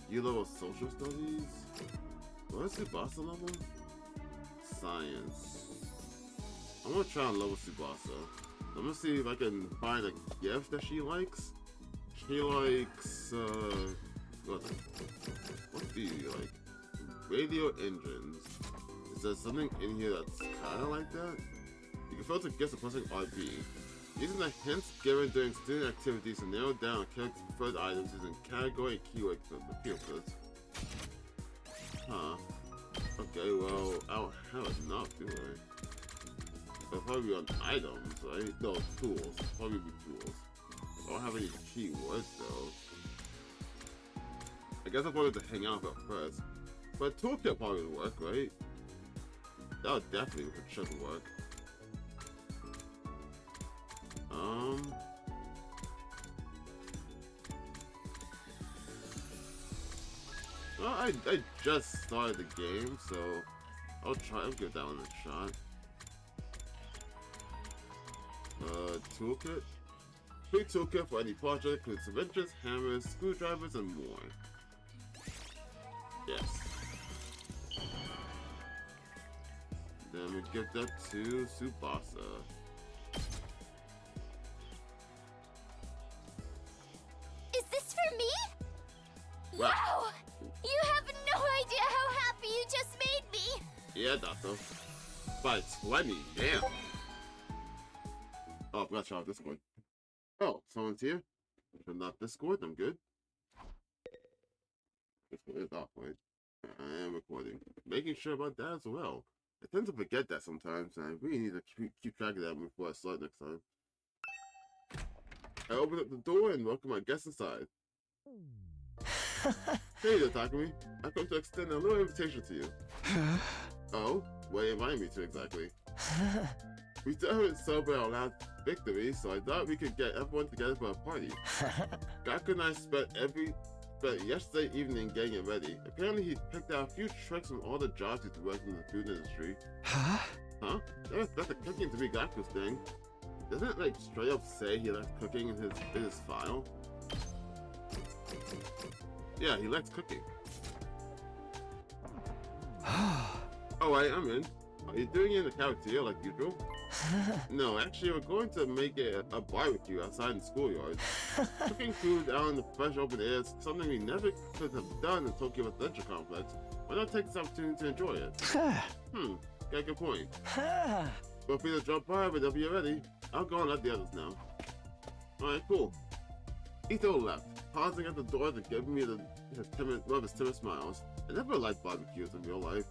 U-level social studies? What's Tsubasa level? Science. I'm gonna try and level Tsubasa. I'm gonna see if I can find a gift that she likes. She likes, what do you like? Radio engines. Is there something in here that's kinda like that? You can filter gifts of pressing RB. Using the hints given during student activities to narrow down a character's preferred items using category and keyword filters. Huh. Okay, well, I don't have enough, do I? It'll probably be on items, right? No, tools. Probably be tools. I don't have any keywords, though. I guess I wanted to hang out at first. But toolkit probably would work, right? That would definitely should work. Well, I just started the game, so I'll give that one a shot. Toolkit. Free toolkit for any project includes wrenches, hammers, screwdrivers, and more. Yes. Then we give that to Tsubasa. Is this for me? Wow. Wow! You have no idea how happy you just made me! Yeah, Doctor. By 20, damn. Oh, I forgot to turn off Discord. Oh, someone's here. Turn off Discord, I'm good. Discord is off, wait. I am recording. Making sure about that as well. I tend to forget that sometimes, and I really need to keep track of that before I start next time. I open up the door and welcome my guests inside. Hey there, Takumi. I've come to extend a little invitation to you. Oh? What are you inviting me to exactly? We definitely celebrate our last victory, so I thought we could get everyone together for a party. Gaku and I spent yesterday evening getting it ready. Apparently he picked out a few tricks from all the jobs he's worked in the food industry. Huh? That's the cooking to be Gaku's thing. Doesn't it like straight up say he likes cooking in his file? Yeah, he likes cooking. Alright, I'm in. Are you doing it in the cafeteria like usual? No, actually we're going to make a barbecue outside in the schoolyard. Cooking food out in the fresh open air is something we never could have done in Tokyo Residential Complex. Why not take this opportunity to enjoy it? Got a good point. Feel free to drop by whenever you're ready. I'll go and let the others know. Alright, cool. Ito left, pausing at the door to give me one of his timid smiles. I never liked barbecues in real life.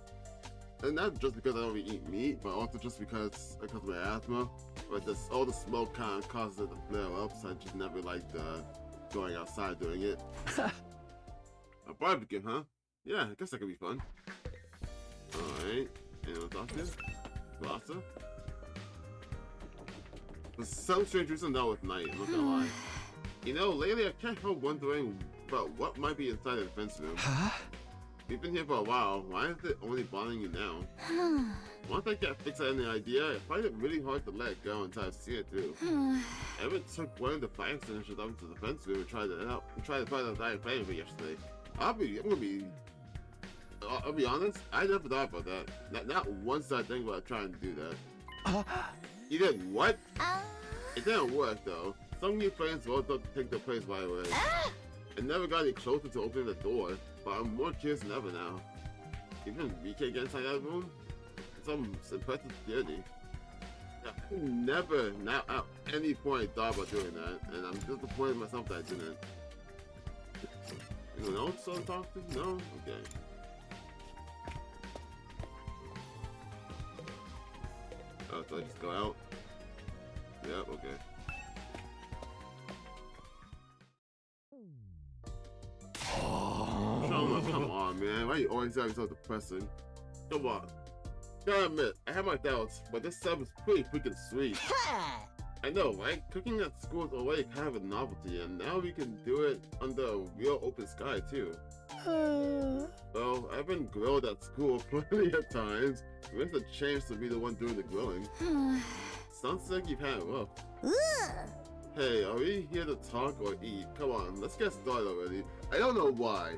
And not just because I don't really eat meat, but also just because of my asthma. Or all the smoke kind of causes it to flare up, so I just never liked going outside doing it. A barbecue, huh? Yeah, I guess that could be fun. Alright, anyone talk to? Glassa? For some strange reason, that was night, I'm not gonna lie. You know, lately I can't help wondering about what might be inside the defense room. We've been here for a while. Why is it only bothering you now? Once I get fixed on the idea, I find it really hard to let it go until I see it through. I even took one of the fire extinguishers up to the defense room and tried to find out dying flame for yesterday. I'll be honest, I never thought about that. Not once did I think about trying to do that. You did what? It didn't work though. Some new flames will take their place right away. I never got any closer to opening the door, but I'm more curious than ever now. Even we can't get inside that room? Some impressive security. I never, not at any point, thought about doing that, and I'm disappointed in myself that I didn't. Anyone else to talk to? No? Okay. Oh, so I just go out? Yep, okay. Come on, man. Why you always have so depressing? Come on. Gotta admit, I have my doubts, but this sub is pretty freaking sweet. I know, right? Cooking at school is already kind of a novelty, and now we can do it under a real open sky, too. Well, I've been grilled at school plenty of times. It makes a change to be the one doing the grilling. Sounds like you've had it rough. Hey, are we here to talk or eat? Come on, let's get started already. I don't know why.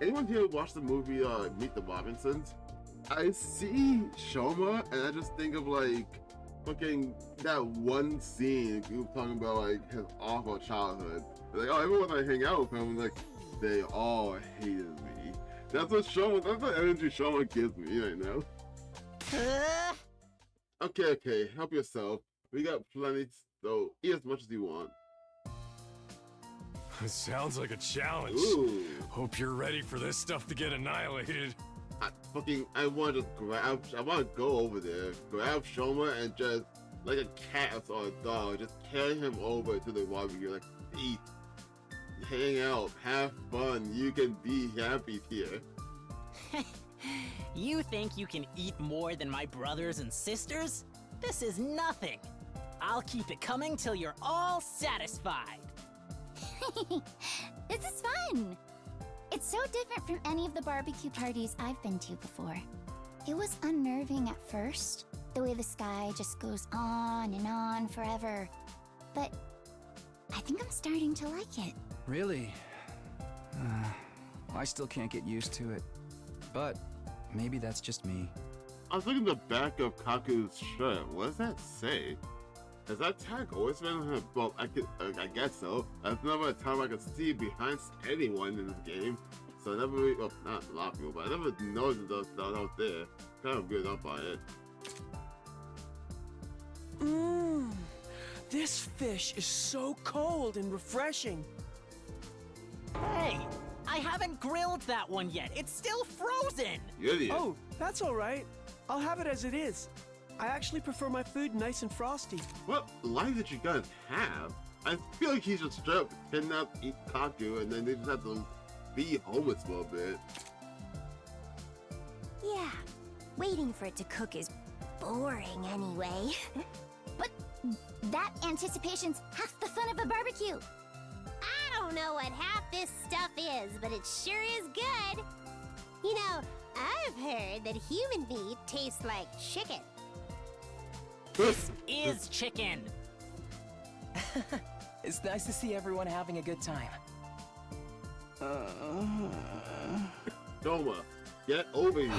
anyone here watch the movie Meet the Robinsons? I see Shoma and I just think of like fucking that one scene you were talking about like his awful childhood. Like, oh, everyone I hang out with him, like, they all hated me. That's what energy Shoma gives me right now. Okay, help yourself. We got plenty, so eat as much as you want. Sounds like a challenge. Ooh. Hope you're ready for this stuff to get annihilated. I want to go over there, grab Shoma, and just, like a cat or a dog, just carry him over to the barbecue, like, eat, hang out, have fun, you can be happy here. You think you can eat more than my brothers and sisters? This is nothing. I'll keep it coming till you're all satisfied. This is fun. It's so different from any of the barbecue parties I've been to before. It was unnerving at first, the way the sky just goes on and on forever. But I think I'm starting to like it. Really? I still can't get used to it. But maybe that's just me. I was looking at the back of Kaku's shirt. What does that say? Has that tag always been on her? Well, I guess so. That's never a time I could see behind anyone in this game. So I never really, well, not a lot of people, but I never noticed those out there. Kind of good up by it. Mmm. This fish is so cold and refreshing. Hey, I haven't grilled that one yet. It's still frozen. You idiot. Oh, that's all right. I'll have it as it is. I actually prefer my food nice and frosty. What life did you guys have? I feel like he just straight up kidnapped eat Kaku and then they just have to be homeless for a bit. Yeah, waiting for it to cook is boring anyway. But that anticipation's half the fun of a barbecue. I don't know what half this stuff is, but it sure is good. You know, I've heard that human meat tastes like chicken. This is chicken. It's nice to see everyone having a good time. Shoma, get over here.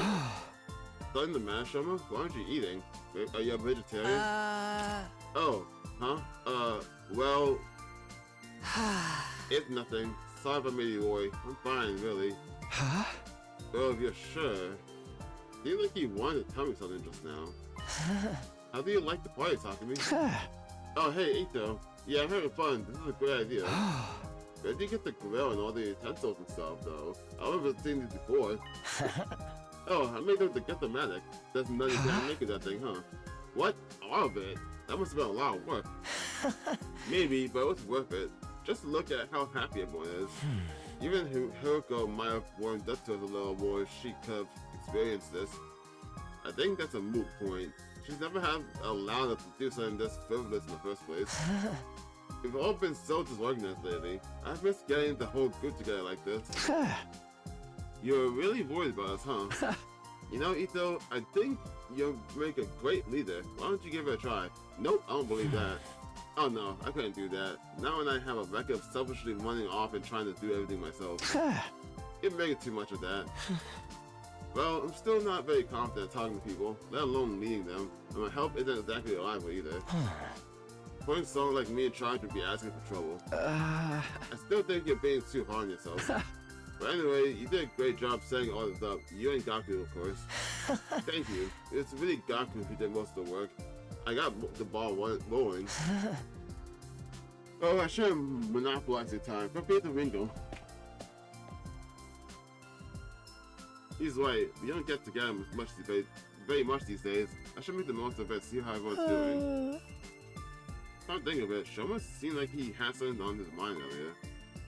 Starting the mash, Shoma? Why aren't you eating? Are you a vegetarian? Oh, huh? Well... It's nothing. Sorry if I made you worry. I'm fine, really. Huh? Well, if you're sure. Seems like you wanted to tell me something just now. How do you like the party, Takumi? Oh, hey, Ito. Yeah, I'm having fun. This is a great idea. Where did you get the grill and all the utensils and stuff, though? I've never seen these before. Oh, I made them to get the medic. There's nothing down making that thing, huh? What? All of it? That must have been a lot of work. Maybe, but it was worth it. Just look at how happy everyone is. Even Hiroko might have warmed up to us a little more if she could have experienced this. I think that's a moot point. She's never allowed us to do something this frivolous in the first place. We've all been so disorganized lately. I've missed getting the whole group together like this. You're really worried about us, huh? You know, Ito, I think you'll make a great leader. Why don't you give it a try? Nope, I don't believe that. Oh no, I couldn't do that. Now when I have a record of selfishly running off and trying to do everything myself. You're making too much of that. Well, I'm still not very confident talking to people, let alone leading them, and my help isn't exactly reliable either. Putting someone like me in charge would be asking for trouble. I still think you're being too hard on yourself. But anyway, you did a great job setting all this up. You and Gaku, of course. Thank you. It's really Gaku who did most of the work. I got the ball rolling. Oh, I should have monopolized your time. Come pay the Ringo. He's right. We don't get together very much these days. I should make the most of it, see how everyone's doing. Come think of it, Shoma seemed like he had something on his mind earlier.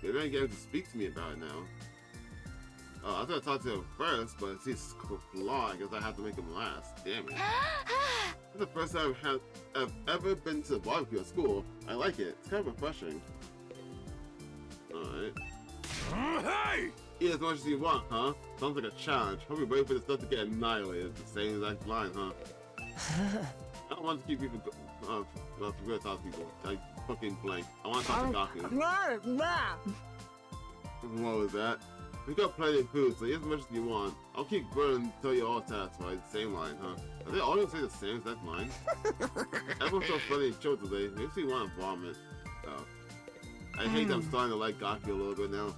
Maybe I can get him to speak to me about it now. I was gonna talk to him first, but he's flawed, I guess I have to make him last. Damn it. This is the first time I've ever been to the barbecue at school. I like it. It's kind of refreshing. Alright. Hey! Eat as much as you want, huh? Sounds like a challenge. Hope you're ready for this stuff to get annihilated. The same exact line, huh? I don't want to keep people forget to talk to people. I fucking blank. I want to talk to Gaku. What was that? We got plenty of food, so eat as much as you want. I'll keep burning until you're all satisfied. Same line, huh? Are they all gonna say the same exact line? Everyone's so funny and chill today. Makes me want to vomit. Oh. I hate that I'm starting to like Gaki a little bit now.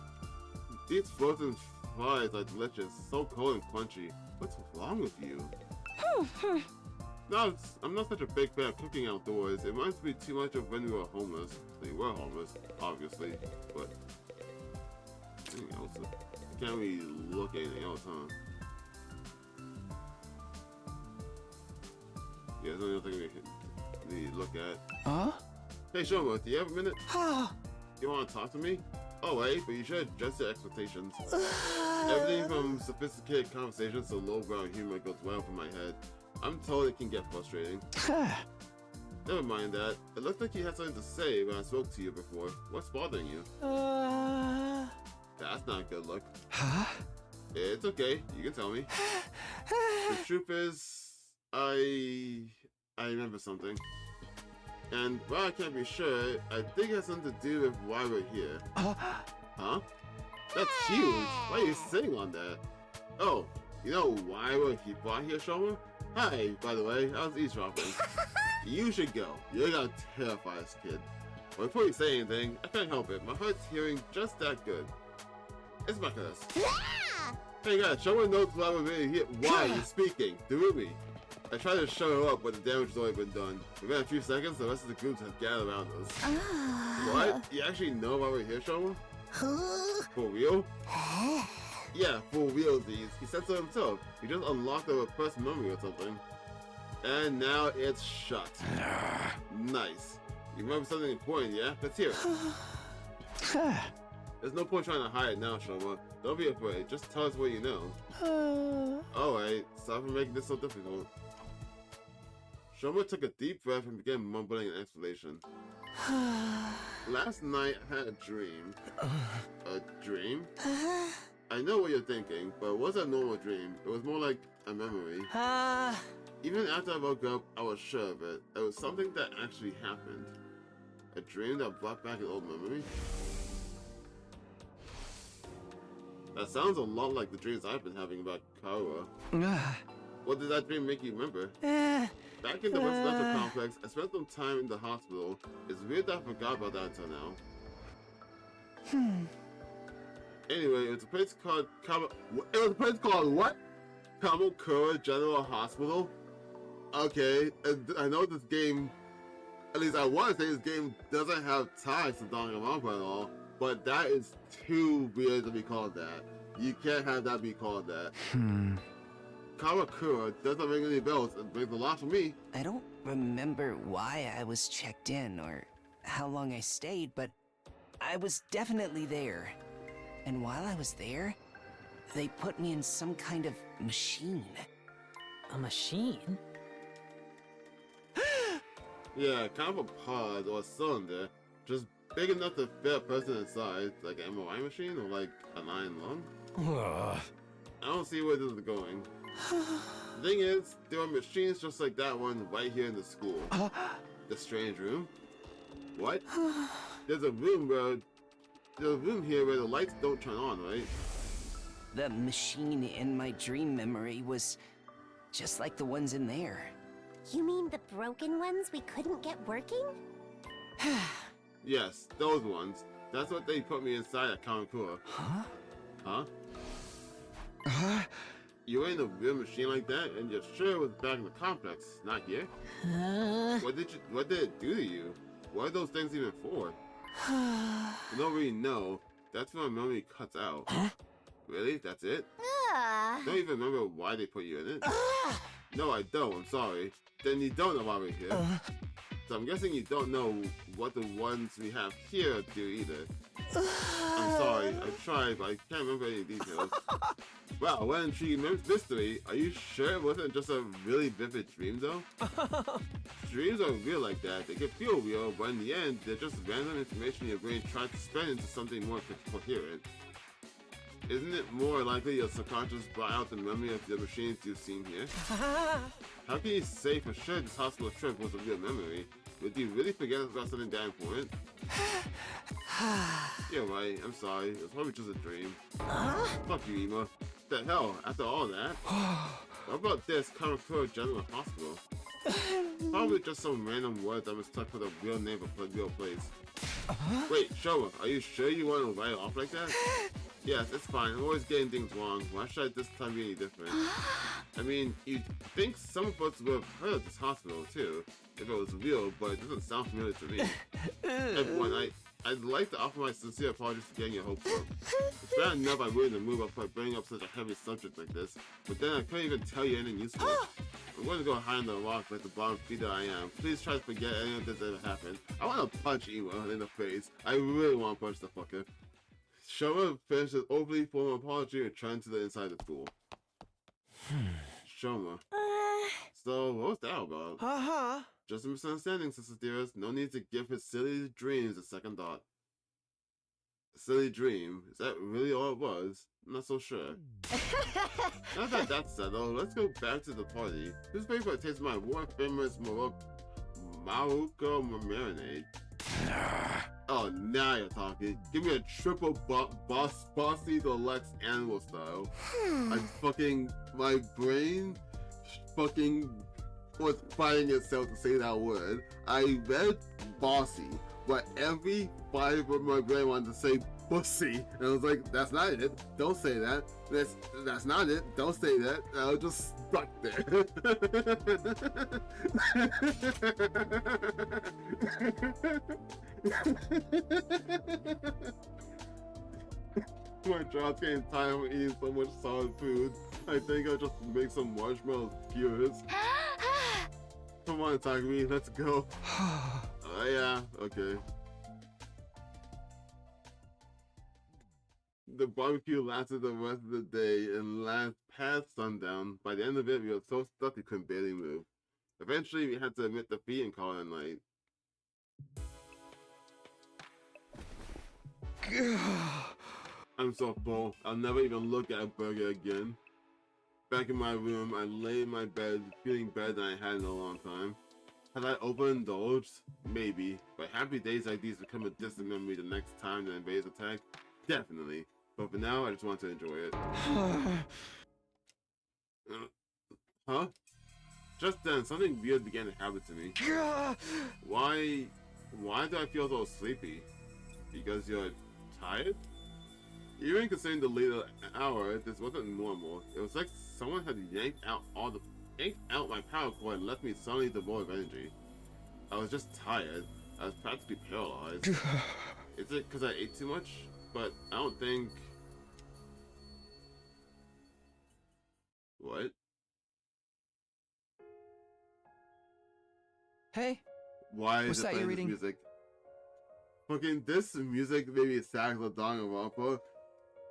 These frozen fries are delicious, so cold and crunchy. What's wrong with you? No, I'm not such a big fan of cooking outdoors. It reminds me too much of when we were homeless. We were homeless, obviously, but anything else? I can't really look at anything else, huh? Yeah, there's only other thing we look at. Huh? Hey, Shoma, do you have a minute? You want to talk to me? Oh, wait, but you should adjust your expectations. Everything from sophisticated conversations to low-brow humor goes well over my head. I'm told it can get frustrating. Never mind that. It looked like you had something to say when I spoke to you before. What's bothering you? That's not a good look. Huh? It's okay. You can tell me. The truth is, I remember something. And while I can't be sure, I think it has something to do with why we're here. Huh? That's huge. Why are you sitting on that? Oh, you know why we're here, Shoma? Hi, by the way, I was eavesdropping. You should go. You're gonna terrify this kid. But before you say anything, I can't help it. My heart's hearing just that good. It's my curse. Hey guys, Shoma knows why we're really here. Why you're speaking through me. I tried to show her up, but the damage has already been done. Within a few seconds, the rest of the group has gathered around us. What? You actually know why we're here, Shoma? For real? Yeah, for realsies. He said so himself. He just unlocked a repressed memory or something. And now it's shut. Nice. You remember something important, yeah? Let's hear it. There's no point trying to hide it now, Shoma. Don't be afraid. Just tell us what you know. Alright, sorry for making this so difficult. Shoma took a deep breath and began mumbling an explanation. Last night I had a dream. A dream? I know what you're thinking, but it wasn't a normal dream. It was more like a memory. Even after I woke up, I was sure of it. It was something that actually happened. A dream that brought back an old memory. That sounds a lot like the dreams I've been having about Kawa. What did that dream make you remember? Back in the residential complex, I spent some time in the hospital. It's weird that I forgot about that until now. Anyway, it was a place called what? Kamakura General Hospital? Okay, I know this game, at least I want to say this game doesn't have ties to Danganronpa at all, but that is too weird to be called that. You can't have that be called that. Kamakura doesn't ring any bells and brings a lot for me. I don't remember why I was checked in or how long I stayed, but I was definitely there. And while I was there, they put me in some kind of machine. A machine? Yeah, kind of a pod or a cylinder, just big enough to fit a person inside, like an MRI machine or like an iron lung. I don't see where this is going. The thing is, there are machines just like that one right here in the school. The strange room? What? There's a room here where the lights don't turn on, right? The machine in my dream memory was just like the ones in there. You mean the broken ones we couldn't get working? Yes, those ones. That's what they put me inside at Kamakura. Huh? You were in a real machine like that, and you're sure it was back in the complex, not here? What did it do to you? What are those things even for? You don't really know. That's when my memory cuts out. Really? That's it? Don't even remember why they put you in it? No, I don't. I'm sorry. Then you don't know why we're here. So I'm guessing you don't know what the ones we have here do either. I'm sorry. I tried, but I can't remember any details. Wow, what an intriguing mystery. Are you sure it wasn't just a really vivid dream, though? Dreams are real like that. They can feel real, but in the end, they're just random information your brain tries to spin into something more coherent. Isn't it more likely your subconscious brought out the memory of the machines you've seen here? How can you say for sure this hospital trip was a real memory? Would you really forget about something that important? You're right, I'm sorry. It was probably just a dream. Fuck you, Ema. The hell, after all that? What about this Kamakura General Hospital? Probably just some random word that was stuck with a real name of a real place. Wait, Showa, are you sure you want to write it off like that? Yes, it's fine. I'm always getting things wrong. Why should I this time be any different? I mean, you'd think some of us would have heard of this hospital, too, if it was real, but it doesn't sound familiar to me. Everyone, I'd like to offer my sincere apologies for getting your hopes up. It's bad enough I ruined the move up by bringing up such a heavy subject like this, but then I couldn't even tell you anything useful. I'm going to go hide on the rock like the bottom feeder I am. Please try to forget any of this ever happened. I want to punch Ema in the face. I really want to punch the fucker. Showa finished his overly formal apology and returned to the inside of the school. Shoma. So, what was that about? Just a misunderstanding, Sister Dearest. No need to give his silly dreams a second thought. Silly dream? Is that really all it was? I'm not so sure. Now that that's settled, let's go back to the party. Who's paying for a taste of my world-famous Maruka marinade? Oh, now you're talking. Give me a triple bossy deluxe animal style. My brain fucking was fighting itself to say that word. I read bossy, but every fiber of my brain wanted to say pussy. And I was like, that's not it. Don't say that. That's not it. Don't say that. And I was just stuck there. My jaw's getting tired of eating so much solid food. I think I'll just make some marshmallow skewers. Come on, Takumi, let's go. Yeah, okay. The barbecue lasted the rest of the day and past sundown. By the end of it, we were so stuck we couldn't barely move. Eventually, we had to admit defeat and call it a night. I'm so full. I'll never even look at a burger again. Back in my room, I lay in my bed, feeling better than I had in a long time. Had I overindulged? Maybe. But happy days like these become a distant memory the next time the invaders attack? Definitely. But for now, I just want to enjoy it. Huh? Just then, something weird began to happen to me. Why do I feel so sleepy? Because you're tired? Even considering the later hour, this wasn't normal. It was like someone had yanked out my power cord and left me suddenly devoid of energy. I was just tired. I was practically paralyzed. Is it because I ate too much? But I don't think... What? Hey. Why is it that playing you're this reading? music? Fucking this music made me sad for Danganronpa,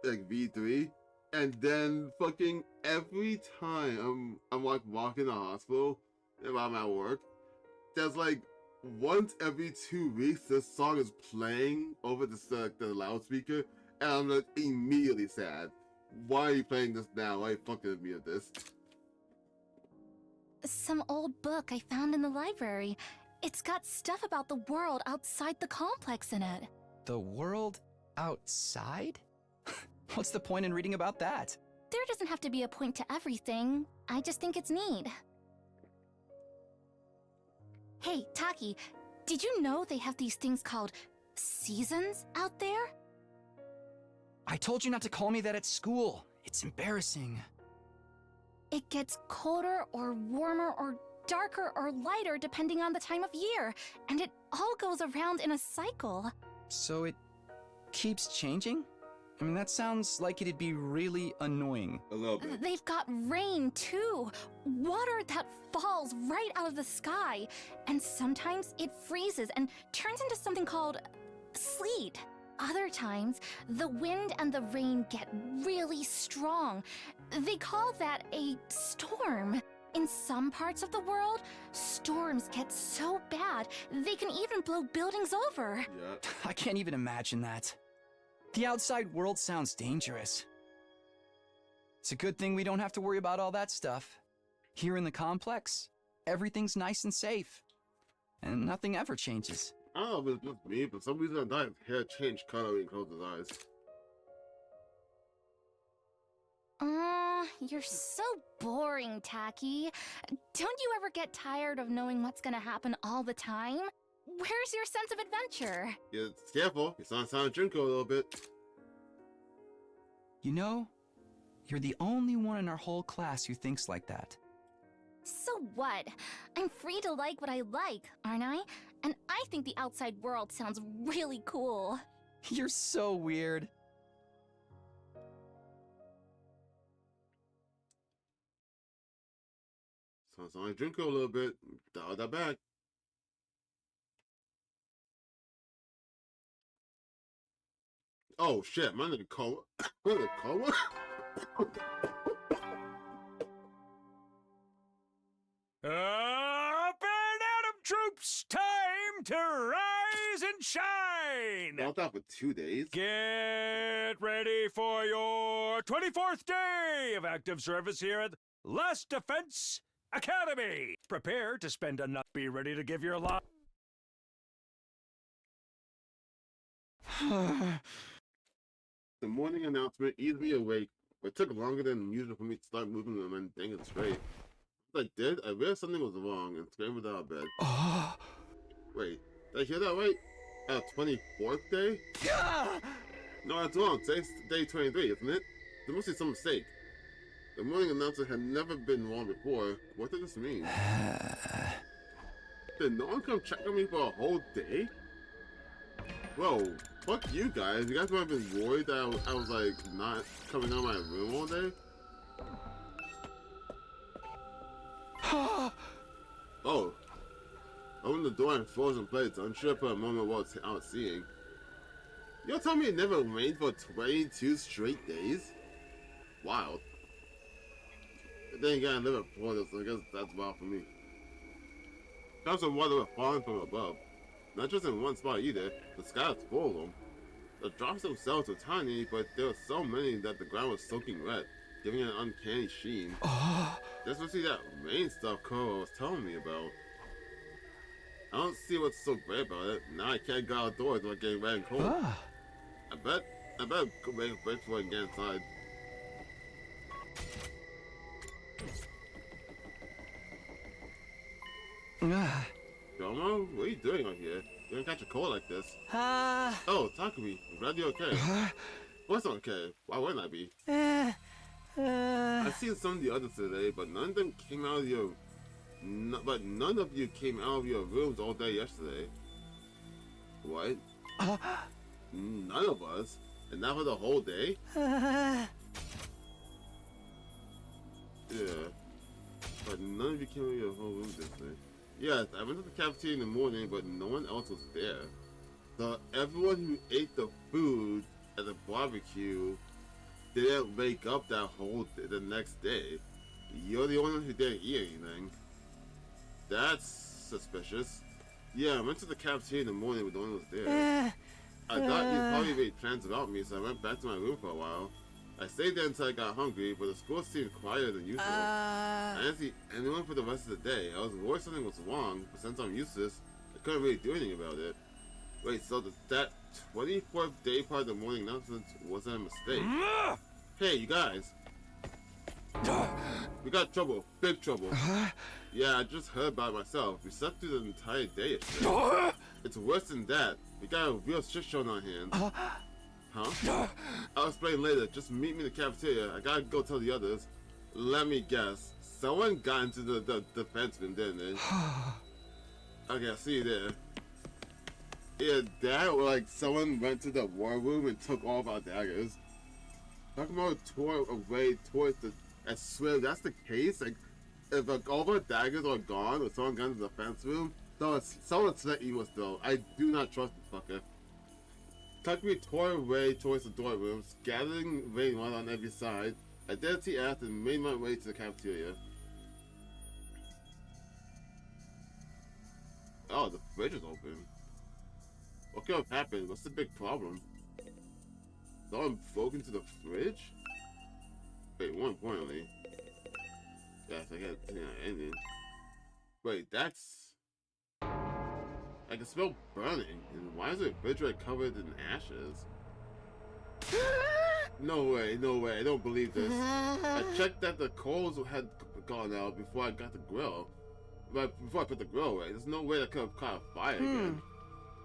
like V3, and then fucking every time I'm like walking the hospital if I'm at work, there's like once every 2 weeks this song is playing over the loudspeaker, and I'm like immediately sad. Why are you playing this now? Why are you fucking with me with this? Some old book I found in the library. It's got stuff about the world outside the complex in it. The world outside? What's the point in reading about that? There doesn't have to be a point to everything. I just think it's neat. Hey, Taki, did you know they have these things called seasons out there? I told you not to call me that at school. It's embarrassing. It gets colder or warmer or darker or lighter depending on the time of year, and it all goes around in a cycle. So it keeps changing? I mean, that sounds like it'd be really annoying. A little bit. They've got rain, too. Water that falls right out of the sky. And sometimes it freezes and turns into something called sleet. Other times, the wind and the rain get really strong. They call that a storm. In some parts of the world, storms get so bad, they can even blow buildings over. Yeah. I can't even imagine that. The outside world sounds dangerous. It's a good thing we don't have to worry about all that stuff. Here in the complex, everything's nice and safe. And nothing ever changes. I don't know if it's just me, but for some reason I thought his hair changed color when he closed his eyes. You're so boring, Tacky. Don't you ever get tired of knowing what's gonna happen all the time? Where's your sense of adventure? Yeah, careful. It's on Silent Junko a little bit. You know, you're the only one in our whole class who thinks like that. So what? I'm free to like what I like, aren't I? And I think the outside world sounds really cool. You're so weird. So it's on Junko a little bit. Dial that back. Oh shit, my nigga Koa. My nigga Koa? Up and Atom troops, time to rise and shine! Bought out for 2 days. Get ready for your 24th day of active service here at Last Defense Academy. Prepare to spend a night. Be ready to give your life. The morning announcement eased me awake, but it took longer than usual for me to start moving them and thinking straight. Once I did, I realized something was wrong and scrambled out of bed. Wait, did I hear that right? Our 24th day? No, that's wrong. Today's day 23, isn't it? There must be some mistake. The morning announcement had never been wrong before. What did this mean? Did no one come check on me for a whole day? Whoa, fuck you guys. You guys might have been worried that I was like not coming out of my room all day? Oh. I opened the door and froze in place, unsure for a moment what I was seeing. You're telling me it never rained for 22 straight days? Wild. But then again, I live in Florida, so I guess that's wild for me. Clouds of water were falling from above. Not just in one spot either, the sky was full of them. The drops themselves were tiny, but there were so many that the ground was soaking wet, giving it an uncanny sheen. That's what that rain stuff Koro was telling me about. I don't see what's so great about it. Now I can't go outdoors without getting wet and cold. I bet go make a break for it and get inside. Domo, what are you doing out here? You don't catch a cold like this. Oh, Takumi, I'm glad you're okay. What's okay? Why wouldn't I be? I've seen some of the others today, but none of them came out of your... but none of you came out of your rooms all day yesterday. What? None of us? And not for the whole day? Yeah. But none of you came out of your whole room this day. Yes, I went to the cafeteria in the morning, but no one else was there. So everyone who ate the food at the barbecue didn't wake up that whole day, the next day. You're the only one who didn't eat anything. That's suspicious. Yeah, I went to the cafeteria in the morning, but no one was there. I thought you probably made plans about me, so I went back to my room for a while. I stayed there until I got hungry, but the school seemed quieter than usual. I didn't see anyone for the rest of the day. I was worried something was wrong, but since I'm useless, I couldn't really do anything about it. Wait, so that 24th day part of the morning announcement wasn't a mistake? Hey, you guys. We got trouble. Big trouble. Yeah, I just heard about it myself. We slept through the entire day yesterday. It's worse than that. We got a real shit show on our hands. Huh? I'll explain later. Just meet me in the cafeteria. I gotta go tell the others. Let me guess. Someone got into the defenseman, didn't they? Okay, I'll see you there. Yeah, that or like someone went to the war room and took all of our daggers. Talking about tore away towards the... I swear, if that's the case. Like, if all of our daggers are gone or someone got into the defense room, someone's not evil still. I do not trust this fucker. Takumi tore away towards the door rooms, gathering rainwater on every side. I dared to ask and made my way to the cafeteria. Oh, the fridge is open. What could have happened? What's the big problem? Someone broke into the fridge? Wait, more importantly. Yes, I got ending. Wait, that's... I can smell burning. And why is the refrigerator covered in ashes? No way, no way. I don't believe this. I checked that the coals had gone out before I got the grill. But before I put the grill away, there's no way that could have caught a fire again.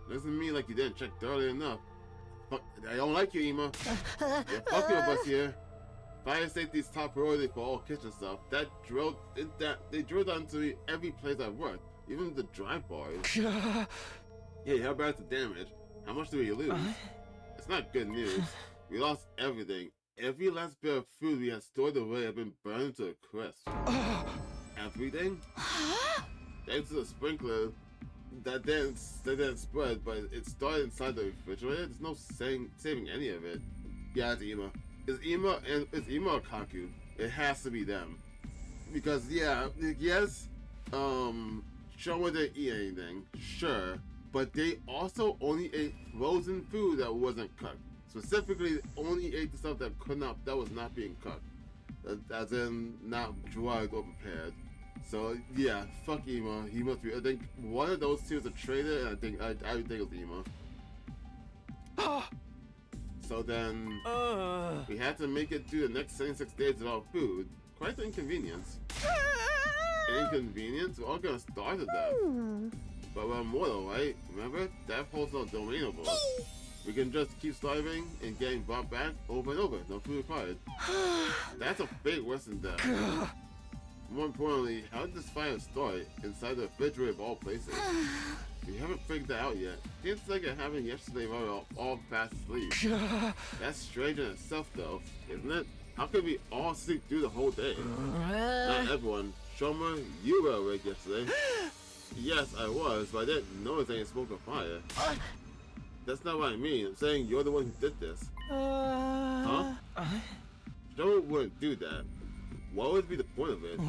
Doesn't mean like you didn't check thoroughly enough. Fuck, I don't like you, Ema. Yeah, fuck you, us here. Fire safety is top priority for all kitchen stuff. They drilled onto every place I worked, even the dry bars. Hey, how bad's the damage? How much do we lose? It's not good news. We lost everything. Every last bit of food we had stored away had been burned to a crisp. Everything? Thanks to the sprinkler, that didn't spread, but it started inside the refrigerator. There's no saving any of it. Yeah, it's Ema. It's Ema or Kaku. It has to be them. Because yes, Shoma didn't eat anything, sure, but they also only ate frozen food that wasn't cooked. Specifically, only ate the stuff that was not being cooked, as in not drugged or prepared. So yeah, fuck Ema. He must be. I think one of those two is a traitor, and I think it was Ema. So then we had to make it through the next 76 days without food. Quite an inconvenience. Inconvenience? We're all gonna starve to death. But we're immortal, right? Remember? Death holds no domain over us. We can just keep starving and getting brought back over and over. No food required. That's a fate worse than death. More importantly, how did this fire start inside the refrigerator of all places? We haven't figured that out yet. Seems like it happened yesterday while we were all fast asleep. That's strange in itself though, isn't it? How could we all sleep through the whole day? Not everyone. Shoma, you were awake yesterday. Yes, I was, but I didn't notice any smoke or fire. That's not what I mean. I'm saying you're the one who did this. Huh? Shoma wouldn't do that. What would be the point of it?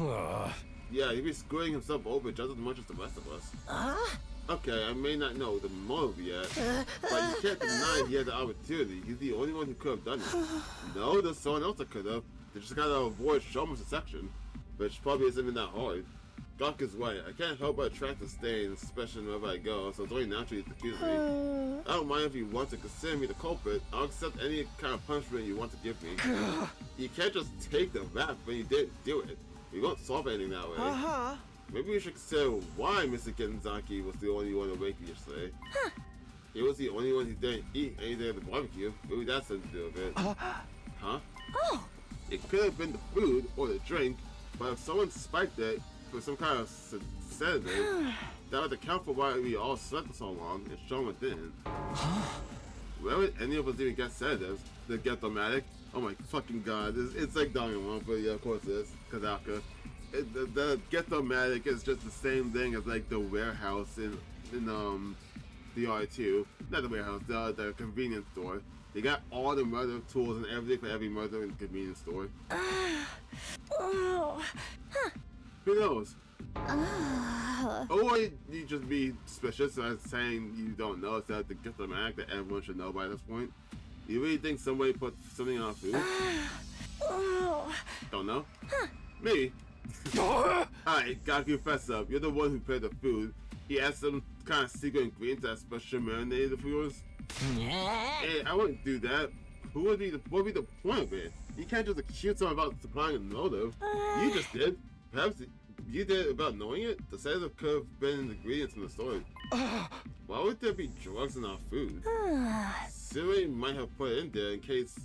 Yeah, he'd be screwing himself over just as much as the rest of us. Okay, I may not know the motive yet, but you can't deny he had the opportunity. He's the only one who could have done it. No, there's someone else that could have. They just gotta avoid Shoma's section, which probably isn't even that hard. Gawk is right. I can't help but attract the stains, especially wherever I go, so it's only natural to accuse me. I don't mind if you want to consider me the culprit. I'll accept any kind of punishment you want to give me. You can't just take the rap when you didn't do it. We won't solve anything that way. Maybe we should consider why Mr. Genzaki was the only one awake yesterday. He was the only one who didn't eat anything at the barbecue. Maybe that's something to do with it. Huh? It could have been the food or the drink, but if someone spiked it for some kind of sedative, that would account for why we all slept for so long and Shoma didn't. Where would any of us even get sedatives? The Get-O-Matic? Oh my fucking god, it's like Danganronpa, but yeah, of course it is. Kazaka. The Get-O-Matic is just the same thing as like the warehouse in the R2. Not the warehouse, the convenience store. They got all the murder tools and everything for every murder in the convenience store. Who knows? Or you just be suspicious as saying you don't know it's that the Get-O-Matic that everyone should know by this point. You really think somebody put something on food? Don't know? Maybe. Alright, Gaku, fess up. You're the one who prepared the food. He had some kind of secret ingredient that special marinated the food. Hey, I wouldn't do that. What would be the point of it? You can't just accuse someone about supplying a motive. You just did. Perhaps you did about knowing it? The sedative could have been in the ingredients in the store. Why would there be drugs in our food? Siri might have put it in there in case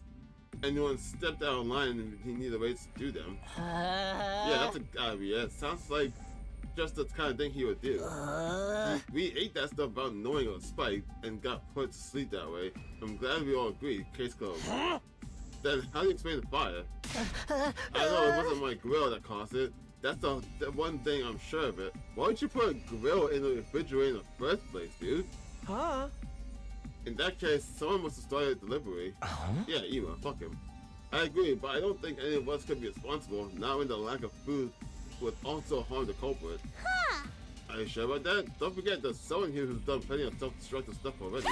anyone stepped out of line and he needed ways to do them. Yeah, that's a good idea. It sounds like just the kind of thing he would do. We ate that stuff without knowing it was spiked and got put to sleep that way. I'm glad we all agreed. Case closed. Then how do you explain the fire? I know it wasn't my grill that caused it. That's the one thing I'm sure of it. Why would you put a grill in the refrigerator in the first place, dude? In that case, someone must have started delivery. Yeah, Ema, fuck him. I agree, but I don't think any of us could be responsible, not when the lack of food would also harm the culprit. Are you sure about that? Don't forget there's someone here who's done plenty of self-destructive stuff already.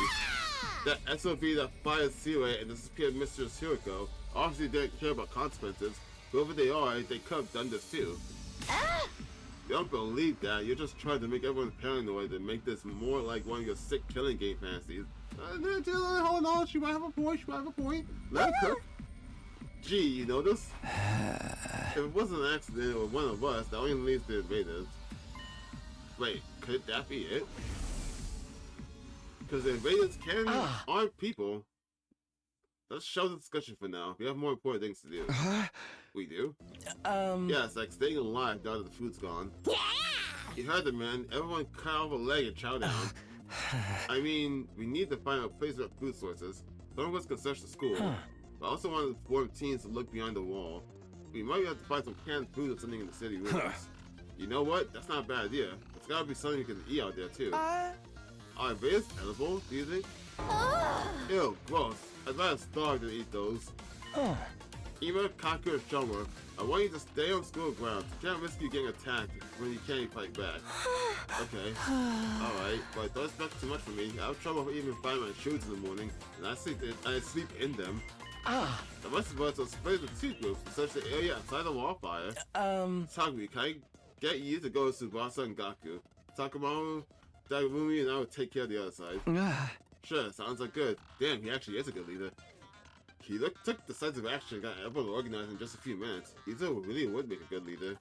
That SOB that fired Seaway and disappeared Mistress Hiroko obviously didn't care about consequences. Whoever they are, they could have done this too. You don't believe that. You're just trying to make everyone paranoid and make this more like one of your sick killing game fantasies. Hold on, she might have a point. Let her cook. Gee, you notice? If it wasn't an accident or one of us, that only leads to invaders. Wait, could that be it? Because the invaders aren't people. Let's shelve the discussion for now. We have more important things to do. We do? Yes, like staying alive now that the food's gone. Yeah! You heard the man. Everyone cut off a leg and chow down. I mean, we need to find a place for food sources. Some of us can search the school. But I also want to form teams to look behind the wall. We might have to find some canned food or something in the city ruins. You know what? That's not a bad idea. There's gotta be something you can eat out there too. Are invaders edible, do you think? Ew, gross. I'd rather starve than eat those. Ema, Kaku, or Shomer, I want you to stay on school grounds. You can't risk you getting attacked when you can't fight back. Okay. Alright, but don't expect too much from me. I have trouble even finding my shoes in the morning, and I sleep in them. The rest of us are split into two groups to search the area outside the wall fire. Takumi, can I get you to go to Tsubasa and Gaku? Takamaru, Dagumi, and I will take care of the other side. Sure, sounds like good. Damn, he actually is a good leader. He took decisive action and got everyone organized in just a few minutes. He really would make a good leader.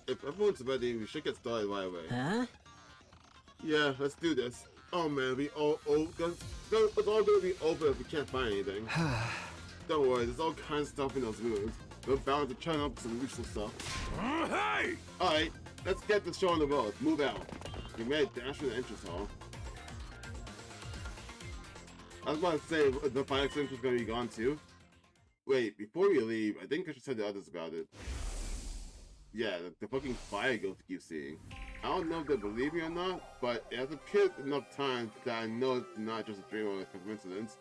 If everyone's ready, we should get started right away. Yeah, let's do this. Oh man, it's all gonna be open if we can't find anything. Don't worry, there's all kinds of stuff in those rooms. We're bound to turn up some useful stuff. Hey! Alright, let's get this show on the road. Move out. We made a dash from the entrance hall. I was about to say the fire extinguisher was gonna be gone too. Wait, before we leave, I think I should tell the others about it. Yeah, the fucking fire ghost we keep seeing. I don't know if they believe me or not, but it has appeared enough times that I know it's not just a dream or a coincidence.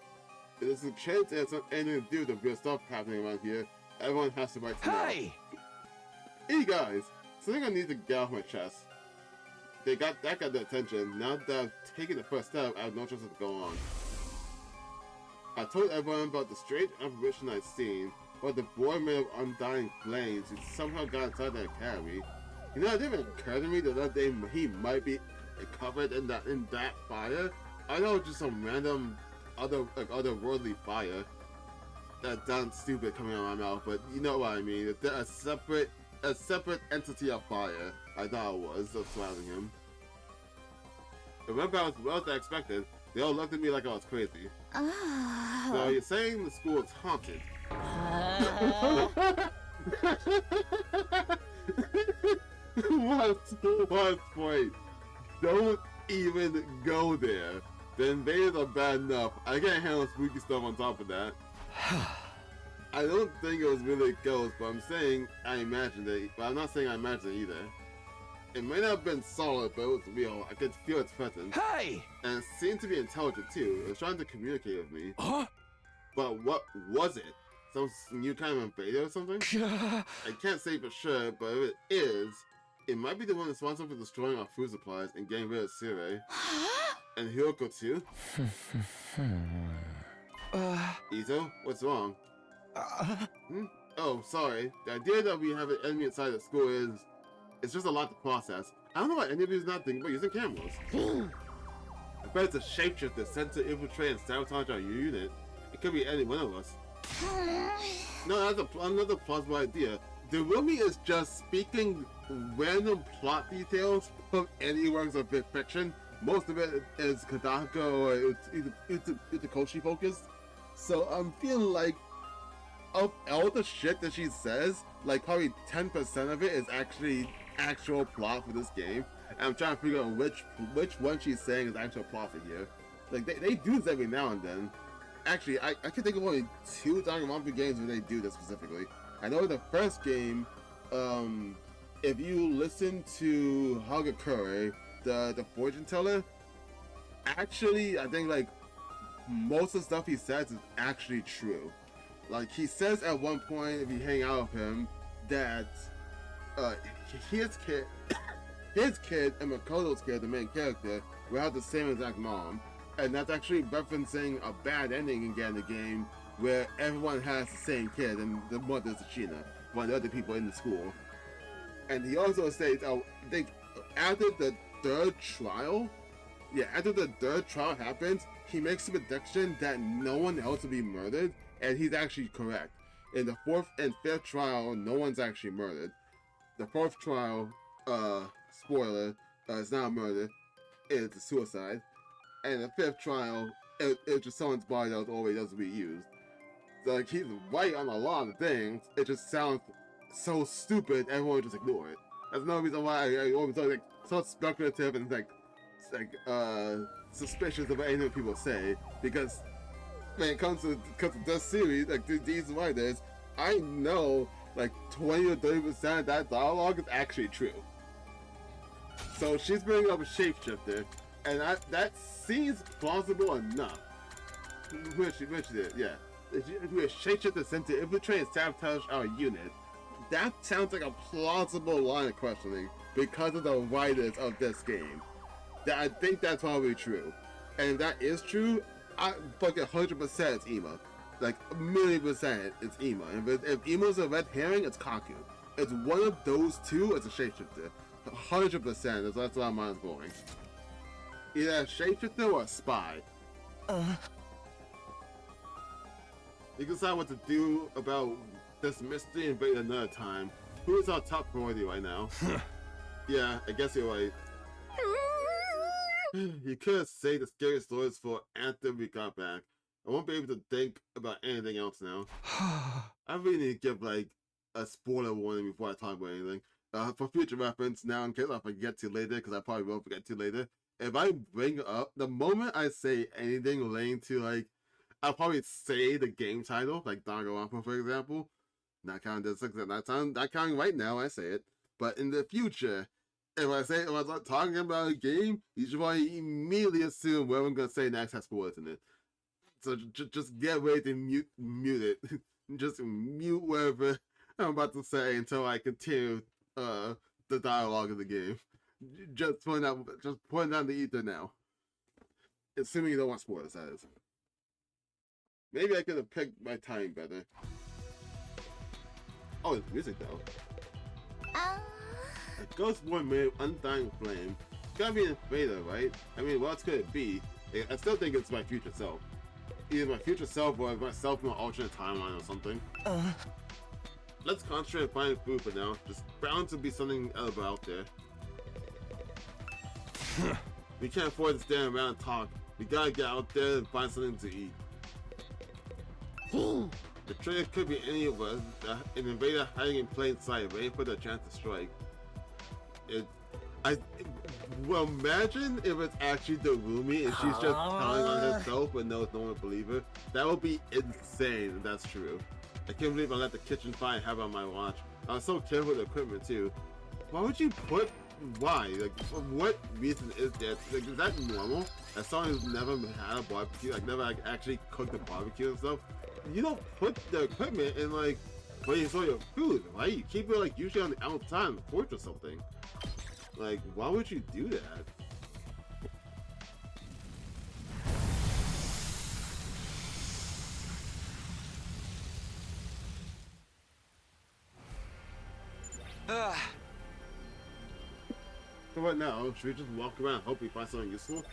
There's a chance it has anything to do with the real stuff happening around here. Everyone has the right to know. Hey guys, something I need to get off my chest. That got their attention. Now that I've taken the first step, I have no choice to go on. I told everyone about the strange apparition I'd seen, about the boy made of undying flames who somehow got inside the academy. You know, it didn't even occur to me that he might be covered in that fire. I know it's just some random otherworldly fire. That sounds stupid coming out of my mouth, but you know what I mean. A separate entity of fire. I thought it was surrounding him. It went about as well as I expected. They all looked at me like I was crazy. So you're saying the school is haunted? What point? Don't even go there. The invaders are bad enough. I can't handle spooky stuff on top of that. I don't think it was really a ghost, but I'm saying I imagined it. But I'm not saying I imagined it either. It might not have been solid, but it was real. I could feel its presence. Hey! And it seemed to be intelligent too. It was trying to communicate with me. But what was it? Some new kind of invader or something? I can't say for sure, but if it is, it might be the one responsible for destroying our food supplies and getting rid of Sire. And Hiroko too. Ito, what's wrong? Oh, sorry. The idea that we have an enemy inside the school it's just a lot to process. I don't know why any of you is not thinking about using cameras. I bet it's a shapeshifter sent to infiltrate and sabotage our unit. It could be any one of us. No, that's another plausible idea. The Rumi is just speaking random plot details from any works of fiction. Most of it is Kadako or Itakoshi focused. So I'm feeling like of all the shit that she says, like probably 10% of it is actual plot for this game. And I'm trying to figure out which one she's saying is actual plot for here. Like they do this every now and then. Actually, I can think of only 2 Danganronpa games where they do this specifically. I know the first game, if you listen to Hagakure, the fortune teller, actually I think like most of the stuff he says is actually true. Like he says at one point, if you hang out with him, that his kid and Makoto's kid, the main character, will have the same exact mom. And that's actually referencing a bad ending again in the game where everyone has the same kid and the mother's China, one of the other people in the school. And he also says, I think after the third trial, after the third trial happens, he makes a prediction that no one else will be murdered, and he's actually correct. In the fourth and fifth trial, no one's actually murdered. The fourth trial, spoiler, it's not a murder, it's a suicide. And the fifth trial, it's just someone's body that was already doesn't be used. So like, he's right on a lot of things, it just sounds so stupid, everyone would just ignore it. That's no reason why I always like so speculative and like suspicious of anything people say, because when it comes to this series, like these writers, I know like 20 or 30% of that dialogue is actually true. So she's bringing up a shapeshifter, and that seems plausible enough. Which did, yeah. If we shapeshifter sent to infiltrate and sabotage our unit, that sounds like a plausible line of questioning because of the writers of this game. That I think that's probably true. And if that is true, I fucking 100% it's Ima. Like, a million percent it's Ima. If Ima's a red herring, it's Kaku. It's one of those two, it's a shapeshifter. 100%, that's why mine's going. Either a shapeshifter or a spy. You can decide what to do about this mystery invade another time. Who is our top priority right now? Yeah, I guess you're right. You could have saved the scary stories for after we got back. I won't be able to think about anything else now. I really need to give like a spoiler warning before I talk about anything. For future reference, now in case I forget to later, because I probably will forget to later. If I bring up, the moment I say anything relating to like, I'll probably say the game title, like Danganronpa for example. Not counting this, not counting right now, I say it. But in the future, if I'm not talking about a game, you should probably immediately assume what I'm going to say next has spoilers in it. So just get ready to mute it. Just mute whatever I'm about to say until I continue the dialogue of the game. Just point out the ether now. Assuming you don't want spoilers, that is. Maybe I could have picked my time better. Oh, it's music though. A ghost born made Undying Flame. It's gotta be an invader, right? I mean, what else could it be? I still think it's my future self. Either my future self or myself from an alternate timeline or something. Let's concentrate on finding food for now. There's bound to be something edible out there. We can't afford to stand around and talk. We gotta get out there and find something to eat. The traitor could be any of us, an invader hiding in plain sight, waiting for the chance to strike. Well, imagine if it's actually the Rumi and she's just telling on herself but no one would believe her. That would be insane if that's true. I can't believe I let the kitchen fire have on my watch. I was so careful with the equipment too. Why would you put, why? Like, for what reason is that? Like, is that normal? As someone who's never had a barbecue, like never actually cooked a barbecue and stuff, you don't put the equipment in like where you store your food, right? You keep it like usually on the outside on the porch or something. Like, why would you do that? So what now? Should we just walk around and hope we find something useful?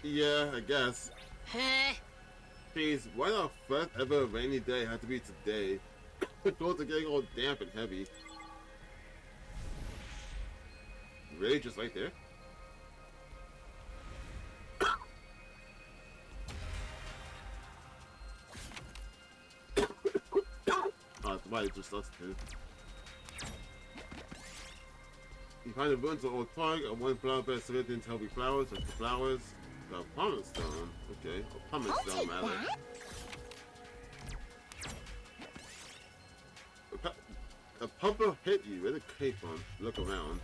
Yeah, I guess. Jeez, why the first ever rainy day had to be today? The clothes are getting all damp and heavy. Really, just right there? Oh, it's why it's just us two. You find the ruins of old park, and one flower bed surrounded into healthy flowers, like the flowers. The pumice stone, okay. A pumice stone, rather. A pumper hit you with a cape on. Look around.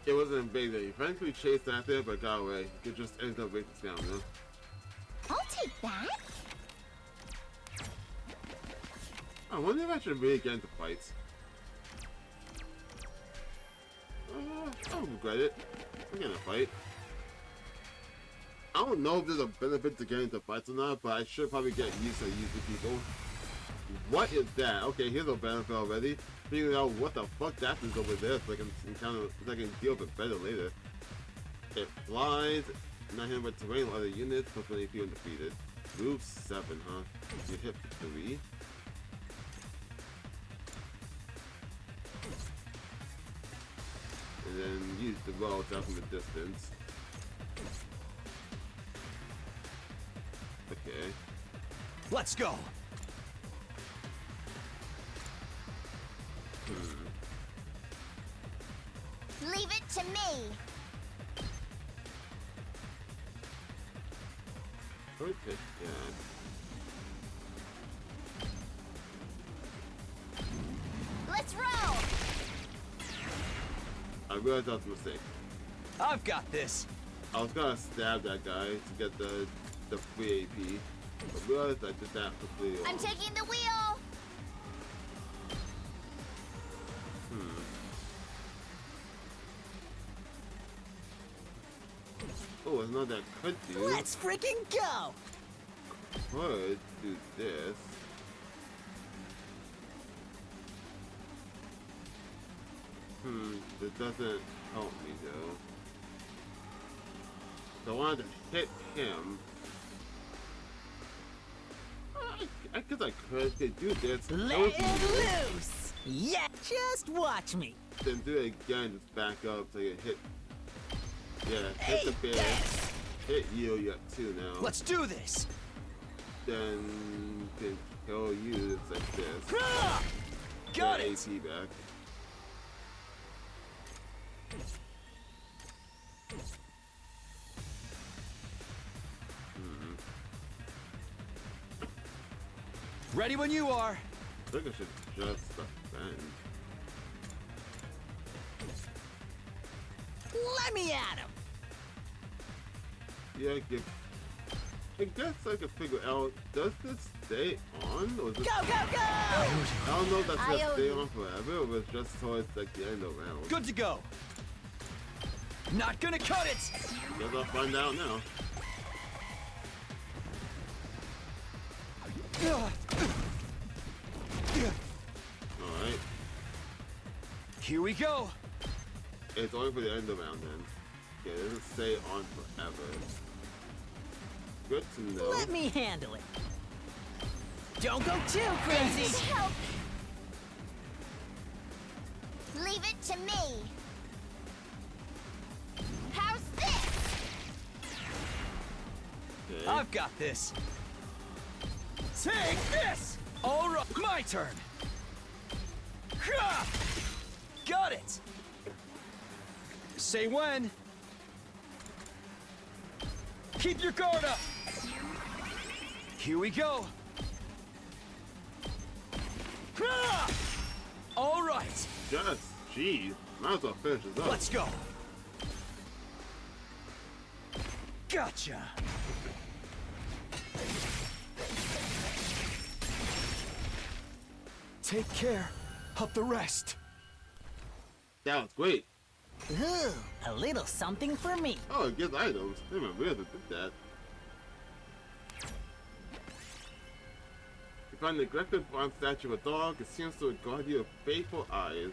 It was an invader. He frankly chased after it, but got away. He just ended up with his stamina. I'll take that. I wonder if I should really get into fights. I don't regret it. I'm gonna fight. I don't know if there's a benefit to getting into fights or not, but I should probably get used to using people. What is that? Okay, here's a benefit already. Figuring out what the fuck that is over there so I can deal with it better later. It flies, not hit by terrain or other units, plus when you feel defeated. Move 7, huh? You hit 3. And then use the roll down from the distance. Okay. Let's go. Leave it to me. Okay, yeah. Let's roll. I realized that was a mistake. I've got this. I was gonna stab that guy to get the free AP, but I realized I did that completely wrong. I'm taking the wheel. Oh, it's not that could do. Let's freaking go! Could do this. That doesn't help me though. So I wanted to hit him. I guess I could do this. Let it loose! Yeah, just watch me. Then do it again, just back up so you hit. Yeah, hit the bear. Hit you got 2 now. Let's do this. Then can kill you it's like this. Got Get it. AP back. Ready when you are. I think I should just defend. Let me at him! Yeah, I guess I can figure out, does this stay on? Or is Go, it, go, go! I don't know if that's gonna stay on forever, or it's just towards like the end of the round. Good to go. Not gonna cut it. Guess I'll find out now. Alright. Here we go. It's only for the end of the round then. Okay, it doesn't stay on forever. Good to know. Let me handle it. Don't go too crazy! Help. Leave it to me. How's this? Okay. I've got this. Take this. All right, my turn. Ha! Got it. Say when. Keep your guard up. Here we go. Ha! All right. Just, jeez. Might as well finish this up. Let's go. Gotcha. Take care of the rest. That was great. Ooh, a little something for me. Oh, it gives items. I didn't realize it did that. You find a neglected bronze statue of a dog. It seems to regard you with faithful eyes.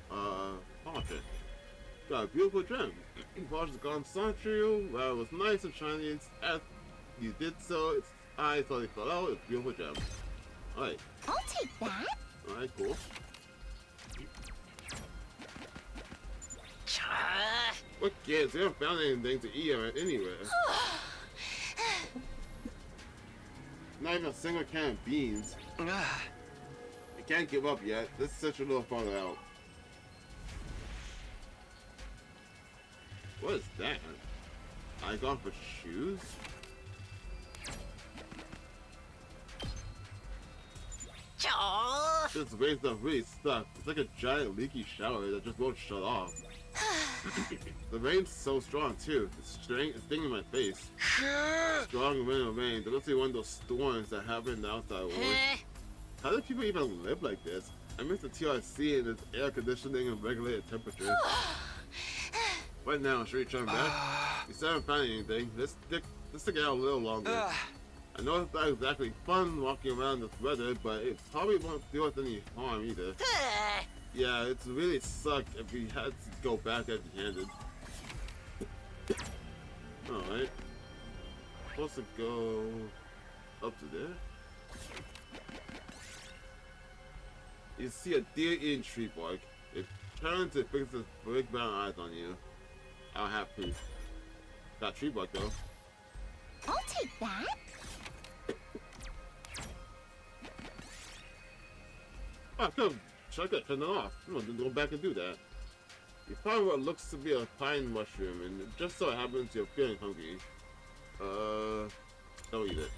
Polish it. Got a beautiful gem. Polish has gone sun to you. Well, it was nice and shiny. As you did so, its eyes slowly fell out. It's a beautiful gem. Alright. I'll take that. Alright, cool. What kids? We haven't found anything to eat anywhere. Not even a single can of beans. You can't give up yet. This is such a little farther out. What is that? Icon for shoes? This rain's not really stuck. It's like a giant leaky shower that just won't shut off. The rain's so strong too. It's stinging my face. Strong wind and rain. There must be one of those storms that happen in the outside world. How do people even live like this? I miss the TRC and its air conditioning and regulated temperatures. Right now, should we turn back? We still haven't found anything. Let's stick it out a little longer. I know it's not exactly fun walking around this weather, but it probably won't do us any harm either. Yeah, it's really sucked if we had to go back empty-handed. Alright. Supposed to go up to there. You see a deer eating tree bark. It turns and fixes big brown eyes on you. I don't have proof. Got tree bark though. I'll take that. Oh, come. Check it, turn it off. I'm gonna go back and do that. You find what looks to be a pine mushroom, and it just so happens you're feeling hungry. Don't eat it.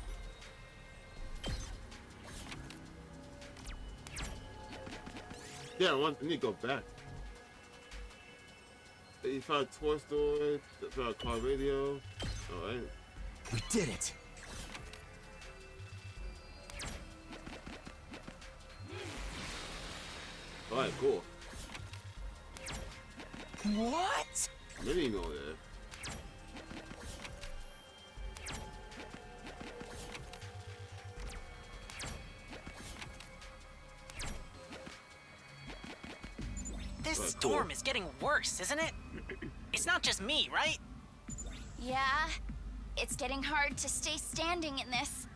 Yeah, I need to go back. You found a toy store, found a car radio. Alright. We did it. Alright, cool. What? Mini go there. This Alright, storm cool. is getting worse, isn't it? It's not just me, right? Yeah, it's getting hard to stay standing in this.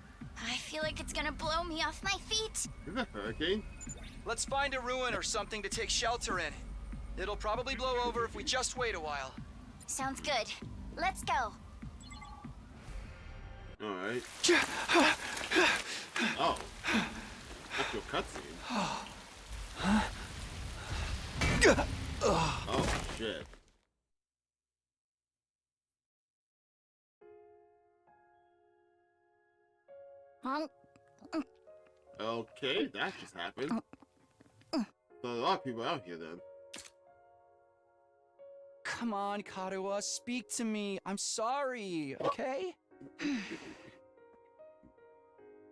I feel like it's gonna blow me off my feet. Is that a hurricane? Let's find a ruin or something to take shelter in. It'll probably blow over if we just wait a while. Sounds good. Let's go. Alright. Oh. That's your cutscene. Oh, shit. Okay, that just happened. So a lot of people out here then. Come on, Karuha, speak to me. I'm sorry, okay?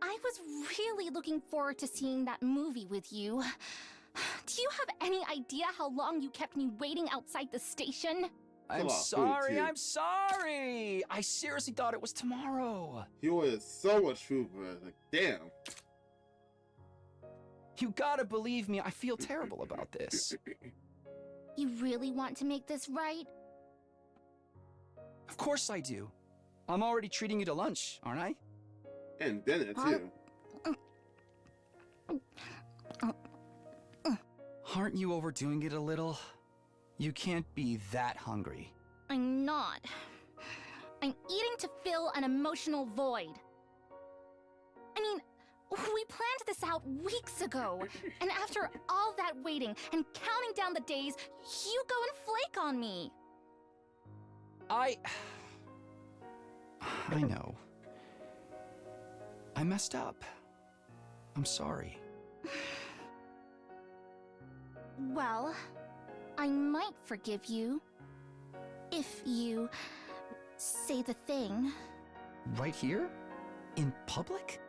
I was really looking forward to seeing that movie with you. Do you have any idea how long you kept me waiting outside the station? I'm lot of food, sorry, too. I'm sorry. I seriously thought it was tomorrow. He ordered so much food for us. Like, damn. You gotta believe me, I feel terrible about this. You really want to make this right? Of course I do. I'm already treating you to lunch, aren't I? And dinner too. Aren't you overdoing it a little? You can't be that hungry. I'm not. I'm eating to fill an emotional void. I mean, we planned this out weeks ago, and after all that waiting and counting down the days, you go and flake on me. I know. I messed up. I'm sorry. Well, I might forgive you if you say the thing. Right here? In public?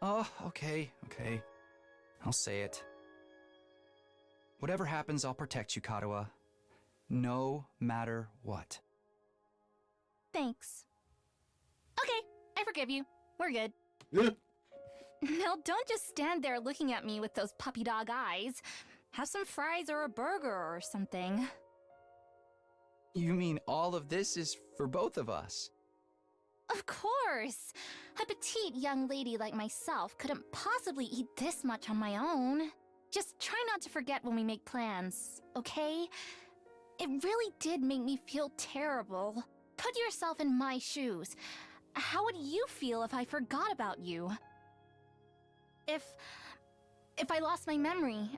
Oh, okay. I'll say it. Whatever happens, I'll protect you, Karuha. No matter what. Thanks. Okay, I forgive you. We're good. Yeah. Now don't just stand there looking at me with those puppy dog eyes. Have some fries or a burger or something. You mean all of this is for both of us? Of course! A petite young lady like myself couldn't possibly eat this much on my own. Just try not to forget when we make plans, okay? It really did make me feel terrible. Put yourself in my shoes. How would you feel if I forgot about you? If I lost my memory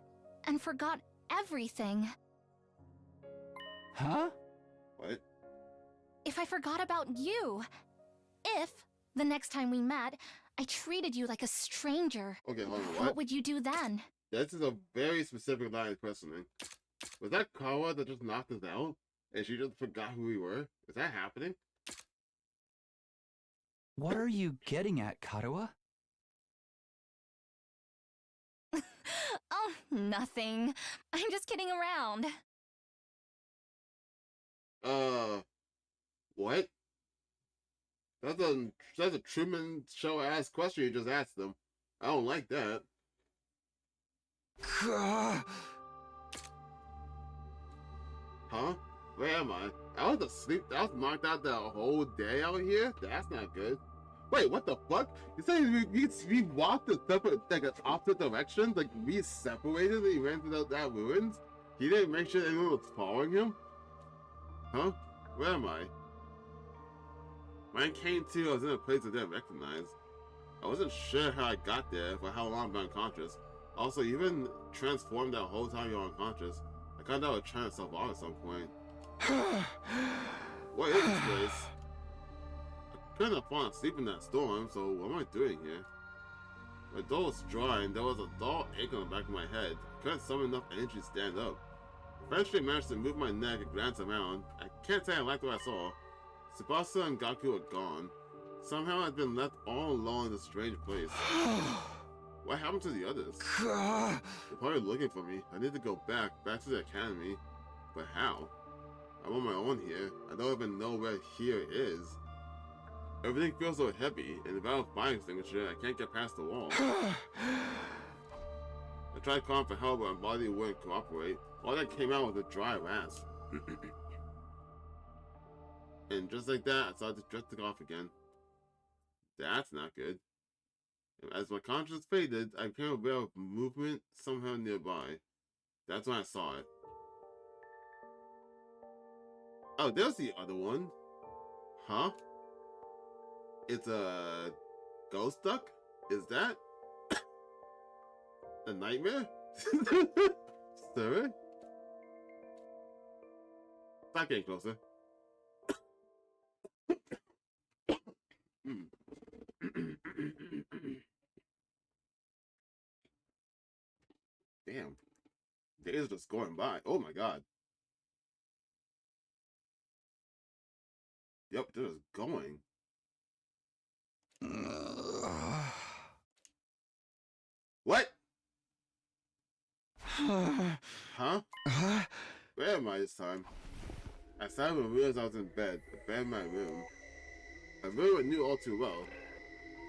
and forgot everything. Huh? What? If I forgot about you. If, the next time we met, I treated you like a stranger. Okay, hold on, What what? would you do then? This is a very specific line of questioning. Was that Kawa that just knocked us out? And she just forgot who we were? Is that happening? What are you getting at, Karuha? Oh, nothing. I'm just kidding around. What? That's a Truman Show ass question you just asked them. I don't like that. Huh? Where am I? I was asleep. I was knocked out the whole day out here? That's not good. Wait, what the fuck? You saying we walked in separate, like, opposite directions? Like, we separated and he ran through that ruins? He didn't make sure anyone was following him? Huh? Where am I? When I came to, I was in a place I didn't recognize. I wasn't sure how I got there, for how long I've been unconscious. Also, you've been transformed that whole time you're unconscious. I kind of was trying to self-out at some point. What is this place? I couldn't have fallen asleep in that storm, so what am I doing here? My door was dry and there was a dull ache on the back of my head. I couldn't summon enough energy to stand up. Eventually managed to move my neck and glance around. I can't say I liked what I saw. Tsubasa and Gaku were gone. Somehow I'd been left all alone in this strange place. What happened to the others? They're probably looking for me. I need to go back to the academy. But how? I'm on my own here. I don't even know where here is. Everything feels so heavy, and without a fire extinguisher, I can't get past the wall. I tried calling for help, but my body wouldn't cooperate. All that came out was a dry rasp. And just like that, I started drifting off again. That's not good. As my consciousness faded, I became aware of movement somehow nearby. That's when I saw it. Oh, there's the other one. Huh? It's a ghost duck? Is that a nightmare? Sir? Stop getting closer. Damn. Days are just going by. Oh my god. Yep, they're just going. What? Huh? Where am I this time? I sat up and realized I was in bed, the bed in my room. I really knew all too well.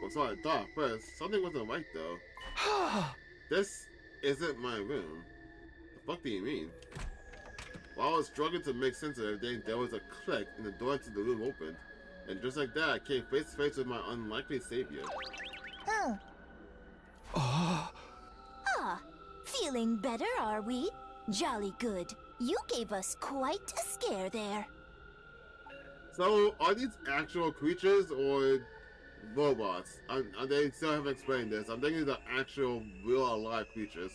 Well, so I thought first, something wasn't right though. This isn't my room. The fuck do you mean? While I was struggling to make sense of everything, there was a click and the door to the room opened. And just like that, I came face to face with my unlikely savior. Feeling better, are we? Jolly good. You gave us quite a scare there. So, are these actual creatures or robots? They still haven't explained this. I'm thinking these are actual, real, alive creatures.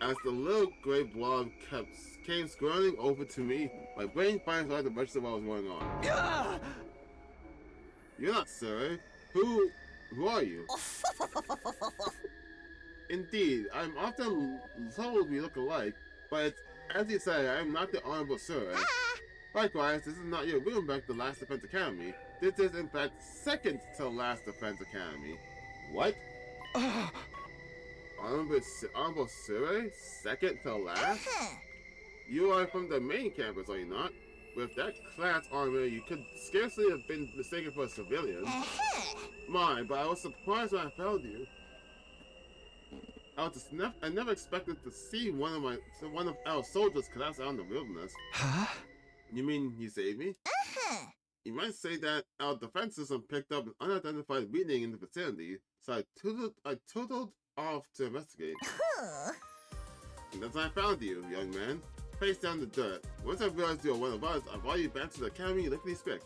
As the little gray blob came scurrying over to me, my brain finally started to register what was going on. You're not Suri. Who are you? Indeed, I'm often told we look alike, but as you say, I am not the Honorable Suri. Likewise, this is not your room back at the Last Defense Academy. This is, in fact, second to Last Defense Academy. What? Honorable Suri? Second to last? You are from the main campus, are you not? With that class armor, you could scarcely have been mistaken for a civilian. My, but I was surprised when I found you. I never expected to see one of our soldiers collapse out in the wilderness. Huh? You mean you saved me? You might say that our defense system picked up an unidentified reading in the vicinity, so I totaled off to investigate. And that's when I found you, young man. Face down the dirt. Once I realized you were one of us, I brought you back to the academy lickety spec.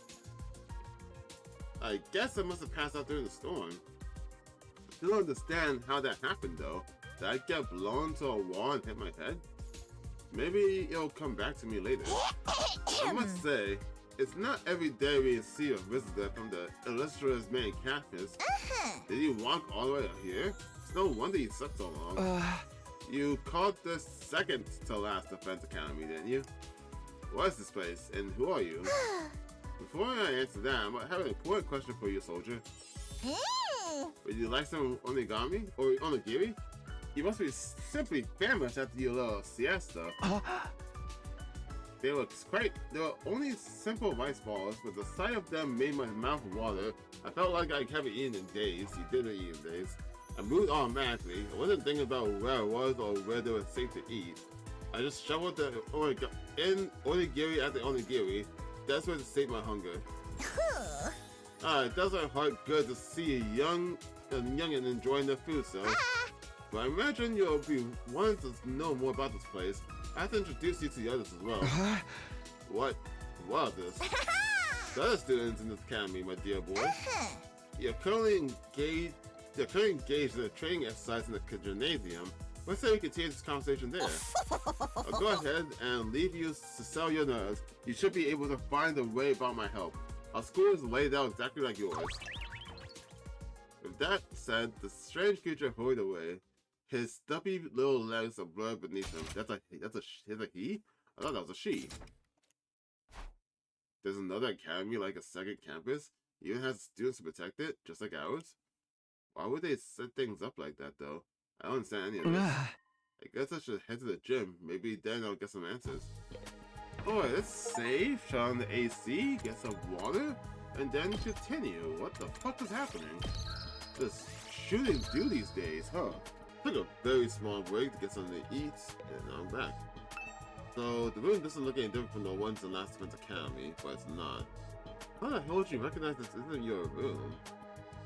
I guess I must have passed out during the storm. I still don't understand how that happened though. Did I get blown to a wall and hit my head? Maybe it'll come back to me later. I must say, it's not every day we see a visitor from the illustrious main campus. Did you walk all the way out here? It's no wonder you slept so long. You called this second to last Defense Academy, didn't you? What is this place, and who are you? Before I answer that, I have an important question for you, soldier. Would you like some onigami or onigiri? You must be simply famished after your little siesta. They were only simple rice balls, but the sight of them made my mouth water. I felt like I haven't eaten in days. You didn't eat in days. I moved automatically. I wasn't thinking about where I was or where they were safe to eat. I just shoveled the onigiri at the onigiri. That's where to save my hunger. It does my heart good to see a youngin enjoying their food, so. But I imagine you'll be wanting to know more about this place. I have to introduce you to the others as well. What are this? The other students in this academy, my dear boy. You're currently engaged in a training exercise in the gymnasium. Let's say we continue this conversation there. I'll go ahead and leave you to sell your nerves. You should be able to find a way about my help. Our school is laid out exactly like yours. With that said, the strange creature hurried away. His stubby little legs are blurred beneath him. That's a he? I thought that was a she. There's another academy like a second campus. It even has students to protect it, just like ours. Why would they set things up like that, though? I don't understand any of this. I guess I should head to the gym. Maybe then I'll get some answers. Alright, let's save, shut on the AC, get some water, and then continue. What the fuck is happening? This shooting do these days, huh? Took a very small break to get something to eat, and now I'm back. So, the room doesn't look any different from the ones in Last Defense Academy, but it's not. How the hell would you recognize this isn't your room?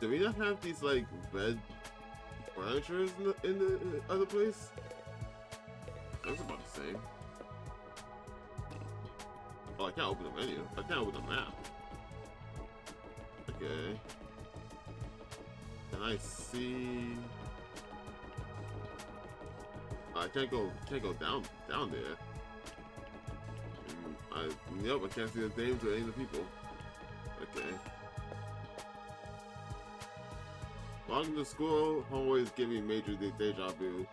Do we not have these, like, red furniture in the other place? That's about the same. Oh, I can't open the menu. I can't open the map. Okay. Can I see? I can't go down there. Nope, I can't see the names of any of the people. Okay. Walking to school, always give me major deja vu.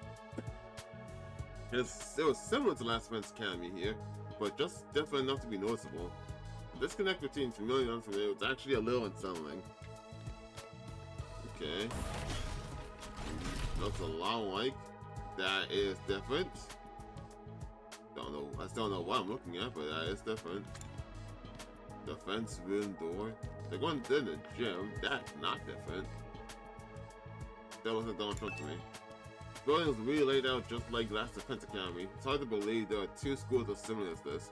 It was similar to Last Defense Academy here, but just different enough to be noticeable. The disconnect between familiar and unfamiliar was actually a little unsettling. Okay. Looks a lot like. That is different. I still don't know what I'm looking at, but that is different. The fence, wooden door. They're going to the gym. That's not different. That wasn't done in front of me. The building was really laid out just like Last Defense Academy. It's hard to believe there are two schools as similar as this.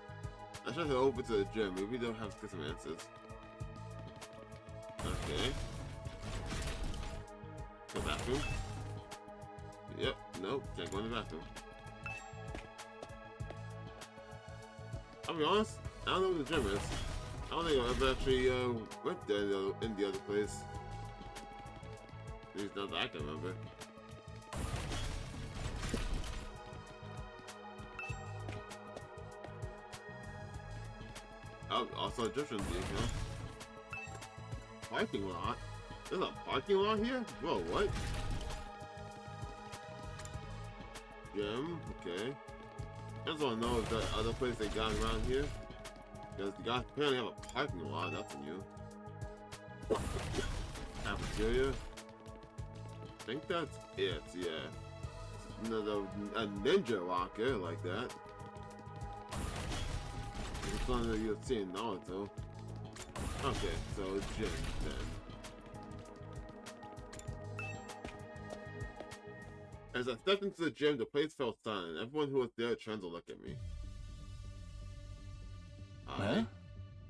I should head over to the gym. Maybe they'll have to get some answers. Okay. The bathroom. Yep, nope, can't go in the bathroom. I'll be honest, I don't know where the gym is. I don't think I've ever actually went there in the other place. At least not that I can remember. Oh, also Egyptian thing, huh? Parking lot? There's a parking lot here? Whoa, what? Gym, okay. I just want to know if the other place they got around here. Because you guys apparently have a parking lot, that's new. Cafeteria. I think that's it, yeah. A ninja locker like that. It's something that you'll see in Naruto. Okay, so gym then. As I stepped into the gym, the place felt silent. Everyone who was there turned to look at me. Huh?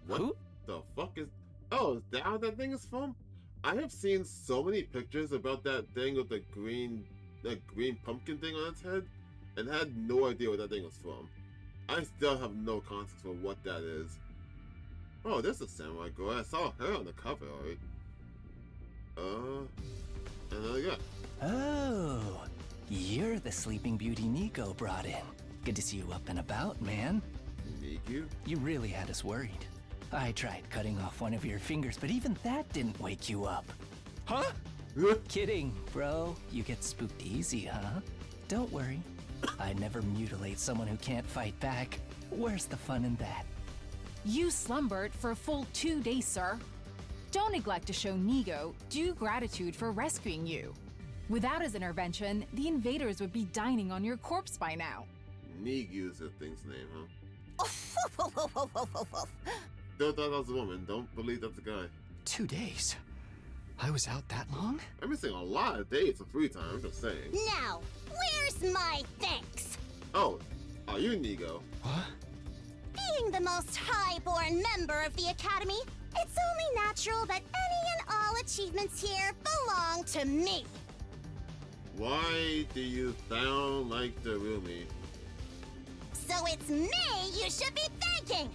What the fuck is... Oh, is that how that thing is from? I have seen so many pictures about that thing with the green pumpkin thing on its head, and had no idea what that thing was from. I still have no context for what that is. Oh, there's a samurai girl. I saw her on the cover, alright. Another guy. Oh, you're the Sleeping Beauty Nico brought in. Good to see you up and about, man. Nico? You really had us worried. I tried cutting off one of your fingers, but even that didn't wake you up. Huh? Kidding, bro. You get spooked easy, huh? Don't worry. I never mutilate someone who can't fight back. Where's the fun in that? You slumbered for a full 2 days, sir. Don't neglect to show Nigo due gratitude for rescuing you. Without his intervention, the invaders would be dining on your corpse by now. Nigu's the thing's name, huh? Still thought that was a woman. Don't believe that's a guy. 2 days? I was out that long? I'm missing a lot of days of free time, I'm just saying. Now, where's my thanks? Oh, are you Nigo? What? Being the most high-born member of the Academy, it's only natural that any and all achievements here belong to me. Why do you sound like Darumi? So it's me you should be thanking.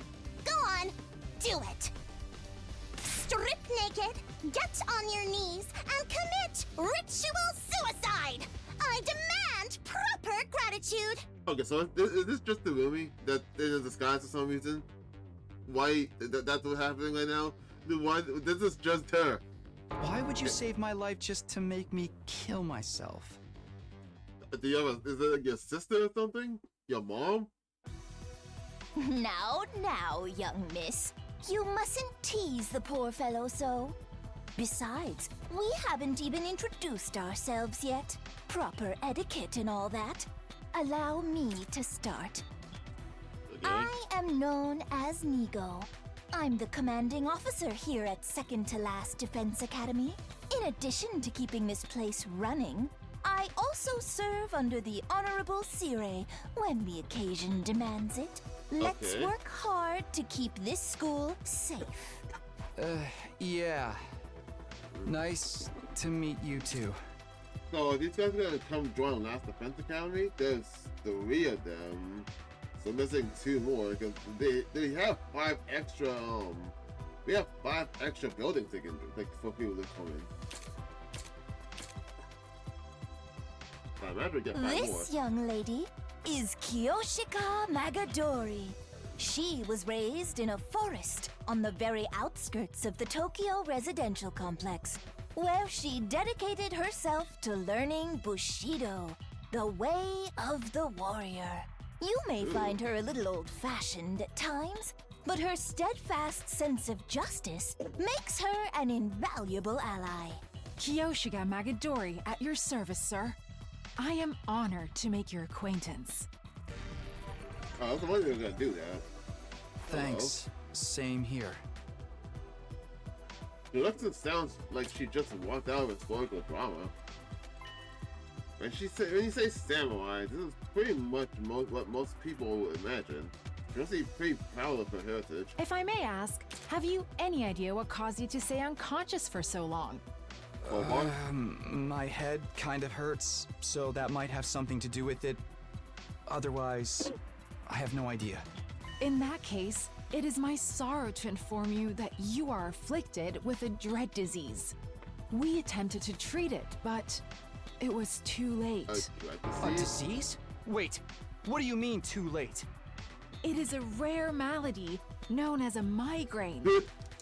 Go on, do it. Strip naked, get on your knees, and commit ritual suicide. I demand proper gratitude. Okay, so is this just Darumi that in a disguise for some reason? Why that's what's happening right now? Why this is just her? Why would you save my life just to make me kill myself? Do you have is it like your sister or something? Your mom? Now, young miss. You mustn't tease the poor fellow so. Besides, we haven't even introduced ourselves yet. Proper etiquette and all that. Allow me to start. Okay. I am known as Nigo. I'm the commanding officer here at Second to Last Defense Academy. In addition to keeping this place running, I also serve under the Honorable Sire when the occasion demands it. Let's Okay. work hard to keep this school safe. Yeah. Nice to meet you too. So if these guys are gonna come join Last Defense Academy, there's 3 of them. So missing 2 more because they have 5 extra we have 5 extra buildings they can like for people to come in. So I imagine we get 5 more. This young lady is Kiyoshika Magadori. She was raised in a forest on the very outskirts of the Tokyo residential complex, where she dedicated herself to learning Bushido, the way of the warrior. You may find her a little old-fashioned at times, but her steadfast sense of justice makes her an invaluable ally. Kiyoshika Magadori at your service, sir. I am honored to make your acquaintance. Oh, I was wondering they were gonna do that. Thanks. Same here. Alexa sounds like she just walked out of historical drama. When you say samurai, this is pretty much what most people would imagine. She's actually pretty proud of her heritage. If I may ask, have you any idea what caused you to stay unconscious for so long? Well, what? My head kind of hurts, so that might have something to do with it. Otherwise, I have no idea. In that case, it is my sorrow to inform you that you are afflicted with a dread disease. We attempted to treat it, but it was too late. A disease? Wait, what do you mean too late? It is a rare malady known as a migraine.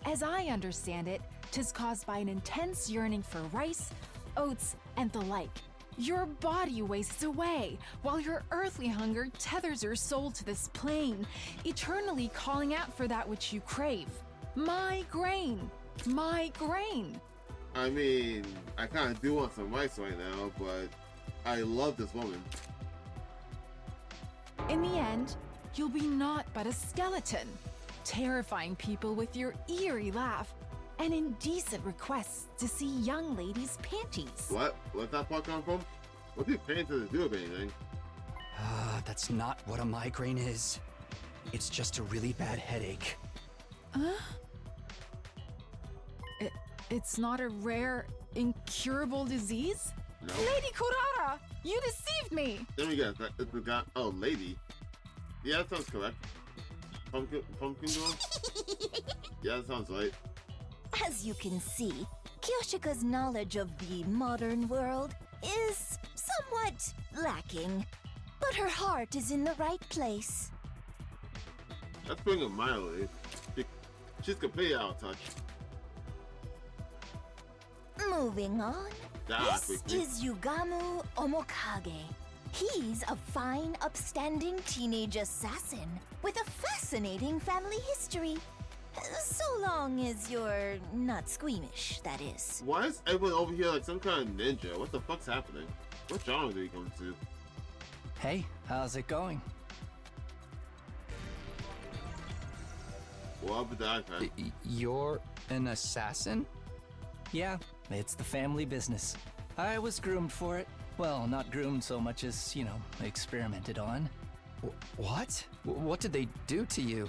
As I understand it, 'tis caused by an intense yearning for rice, oats, and the like. Your body wastes away, while your earthly hunger tethers your soul to this plane, eternally calling out for that which you crave. Migraine! Migraine! I mean, I kind of do want some rice right now, but I love this woman. In the end, you'll be naught but a skeleton, terrifying people with your eerie laugh and indecent requests to see young ladies' panties. What? Where's that part come from? What do panties do with anything? That's not what a migraine is. It's just a really bad headache. It's not a rare, incurable disease? No. Lady Kurara, you deceived me! Then we got that. It's the guy. Oh, lady. Yeah, that sounds correct. Pumpkin girl. Yeah, that sounds right. As you can see, Kiyoshika's knowledge of the modern world is somewhat lacking, but her heart is in the right place. Let's bring her mildly. She's completely out of touch. Moving on, this quickly. is Yugamu Omokage. He's a fine, upstanding teenage assassin with a fascinating family history. So long as you're not squeamish, that is. Why is everyone over here like some kind of ninja? What the fuck's happening? What genre do you come to? Hey, how's it going? What up with that, man? You're an assassin? Yeah, it's the family business. I was groomed for it. Well, not groomed so much as, you know, experimented on. What? What did they do to you?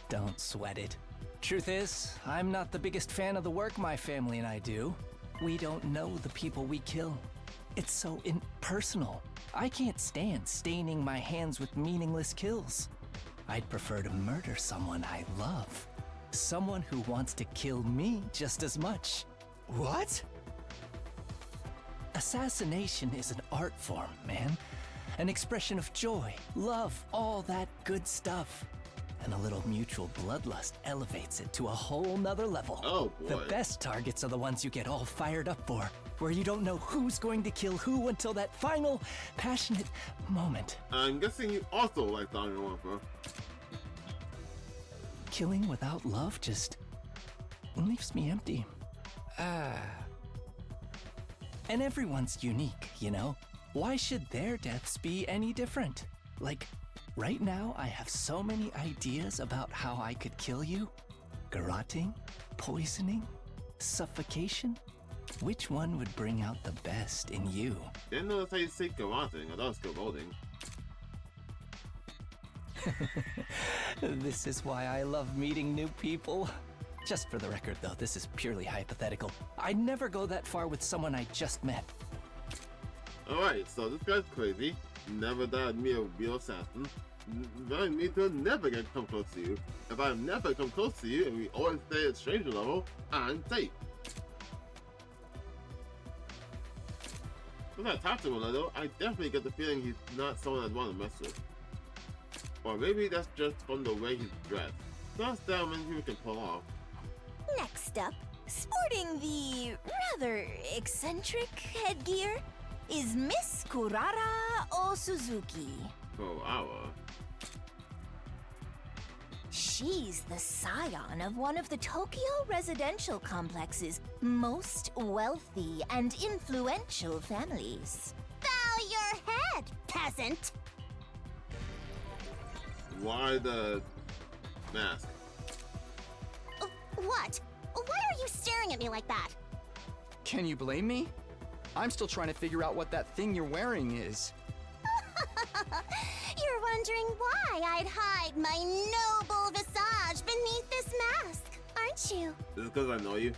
Don't sweat it. Truth is, I'm not the biggest fan of the work my family and I do. We don't know the people we kill. It's so impersonal. I can't stand staining my hands with meaningless kills. I'd prefer to murder someone I love. Someone who wants to kill me just as much. What? Assassination is an art form, man. An expression of joy, love, all that good stuff. And a little mutual bloodlust elevates it to a whole nother level. Oh, boy. The best targets are the ones you get all fired up for, where you don't know who's going to kill who until that final, passionate moment. I'm guessing you also like Danganronpa. Killing without love just leaves me empty. And everyone's unique, you know? Why should their deaths be any different? Like, right now I have so many ideas about how I could kill you. Garroting, poisoning, suffocation. Which one would bring out the best in you? Didn't know that's how you say garroting. I thought it was garroting. This is why I love meeting new people. Just for the record, though, this is purely hypothetical. I'd never go that far with someone I just met. Alright, so this guy's crazy. Never died me a real assassin. That means he'll never get come close to you. If I never come close to you and we always stay at stranger level, I'm safe. When I talk to him, though, I definitely get the feeling he's not someone I'd want to mess with. Or maybe that's just from the way he's dressed. That's that many people can pull off. Next up, sporting the rather eccentric headgear, is Miss Kurara Osuzuki. For our. She's the scion of one of the Tokyo residential complex's most wealthy and influential families. Bow your head, peasant! Why the mask? What? Why are you staring at me like that? Can you blame me? I'm still trying to figure out what that thing you're wearing is. You're wondering why I'd hide my noble visage beneath this mask, aren't you? Is it because I know you?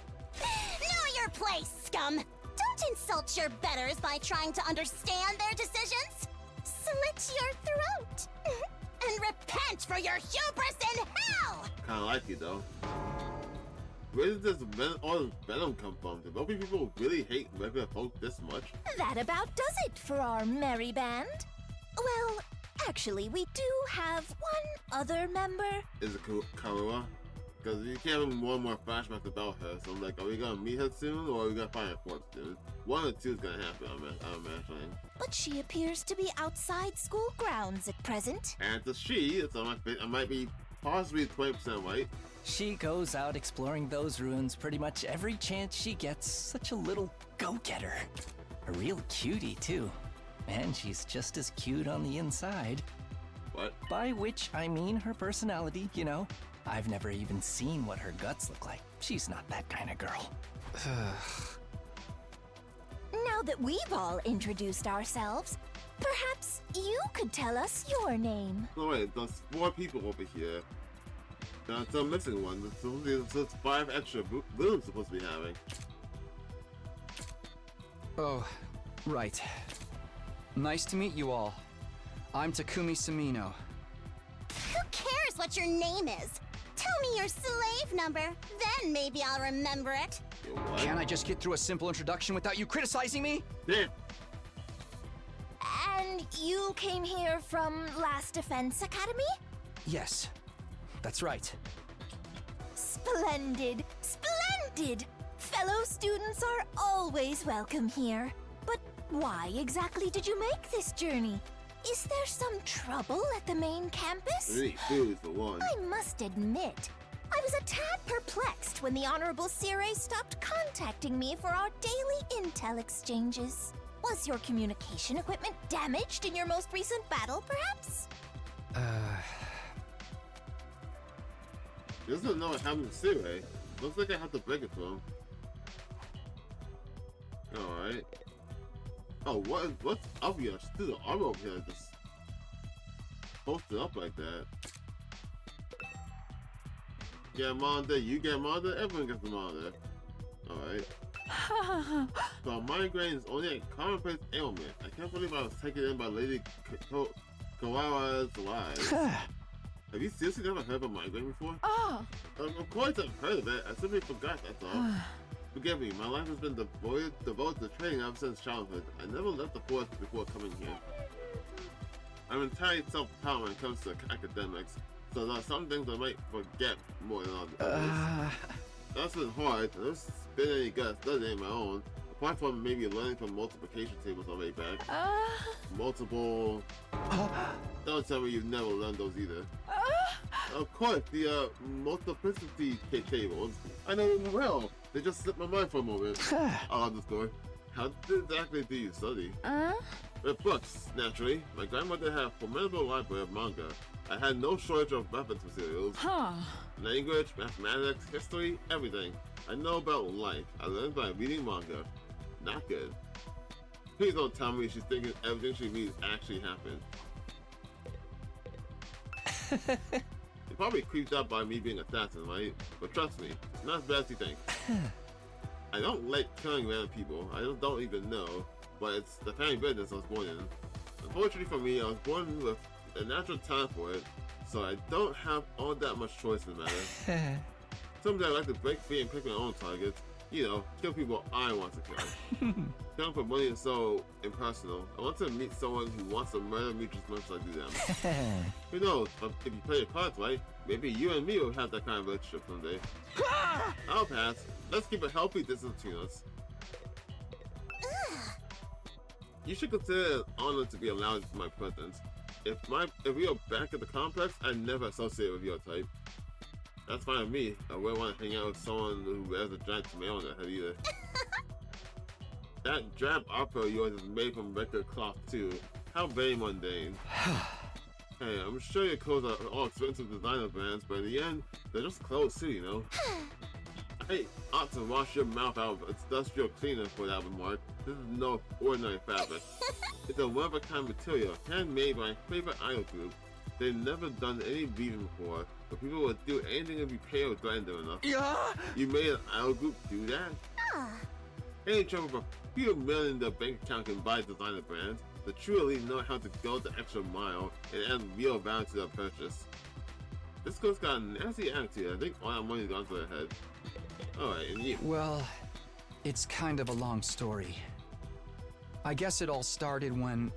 Know your place, scum! Don't insult your betters by trying to understand their decisions! Slit your throat! And repent for your hubris in hell! Kinda like you though. Where did this all this venom come from? Did local people really hate regular folk this much? That about does it for our merry band. Well, actually, we do have one other member. Is it Karuha? Because you can't have one more flashback about her, so I'm like, are we gonna meet her soon or are we gonna find her corpse soon? One or two is gonna happen, I'm imagining. But she appears to be outside school grounds at present. And it's a she, so I might be possibly 20% right. She goes out exploring those ruins pretty much every chance she gets. Such a little go-getter. A real cutie, too. And she's just as cute on the inside. What? By which I mean her personality, you know. I've never even seen what her guts look like. She's not that kind of girl. Now that we've all introduced ourselves, perhaps you could tell us your name. No wait, there's 4 people over here. Now I'm missing one. There's 5 extra rooms supposed to be having. Oh, right. Nice to meet you all. I'm Takumi Samino. Who cares what your name is? Tell me your slave number, then maybe I'll remember it. Can't I just get through a simple introduction without you criticizing me? Yeah. And you came here from Last Defense Academy? Yes, that's right. Splendid! Splendid! Fellow students are always welcome here. But why exactly did you make this journey? Is there some trouble at the main campus? We need food for one. I must admit, I was a tad perplexed when the Honorable Circe stopped contacting me for our daily intel exchanges. Was your communication equipment damaged in your most recent battle, perhaps? He doesn't know what happened to Sirei. Looks like I have to break it to him. Alright. Oh, what's up here? Still the armor over here just posted up like that. Get monitor, you get monitor, everyone gets the monitor. Alright. So migraine is only a commonplace ailment. I can't believe I was taken in by Lady Kawawa's lies. Have you seriously never heard of a migraine before? Oh. Of course I've heard of it. I simply forgot, that's all. Forgive me, my life has been devoted to training ever since childhood. I never left the forest before coming here. I'm entirely self-taught when it comes to academics, so there are some things I might forget more than others. That's been hard. There's been any good studying my own, apart from maybe learning from multiplication tables on my way back. Multiple... Don't tell me you've never learned those either. Of course, the multiplicity tables. I know them well. They just slipped my mind for a moment. I'll have the story. How exactly do you study? With books, naturally. My grandmother had a formidable library of manga. I had no shortage of reference materials. Language, mathematics, history, everything. I know about life. I learned by reading manga. Not good. Please don't tell me she's thinking everything she reads actually happened. You're probably creeped out by me being an assassin, right? But trust me, it's not as bad as you think. I don't like killing random people. I just don't even know. But it's the family business I was born in. Unfortunately for me, I was born with a natural talent for it, so I don't have all that much choice in the matter. Sometimes I like to break free and pick my own targets. You know, kill people I want to kill. Killing for money is so impersonal. I want to meet someone who wants to murder me just as much as I do them. Who knows, if you play your cards right, maybe you and me will have that kind of relationship someday. I'll pass. Let's keep a healthy distance between us. You should consider it an honor to be allowed into my presence. If we are back at the complex, I never associate with your type. That's fine with me. I wouldn't want to hang out with someone who wears a giant tomato on their head either. That drab opera of yours is made from regular cloth too. How very mundane. Hey, I'm sure your clothes are all expensive designer brands, but in the end, they're just clothes too, you know? I ought to wash your mouth out with industrial cleaner for that remark. This is no ordinary fabric. It's a one-of-a-kind material, handmade by my favorite idol group. They've never done any weaving before, but people would do anything if you pay or threaten them enough. You made an idol group do that? Any trouble for a few million in their bank account can buy designer brands. The true elite know how to go the extra mile and add real value to their purchase. This girl's got a nasty attitude. I think all that money's gone to her head. Alright, and you? Well, it's kind of a long story. I guess it all started when...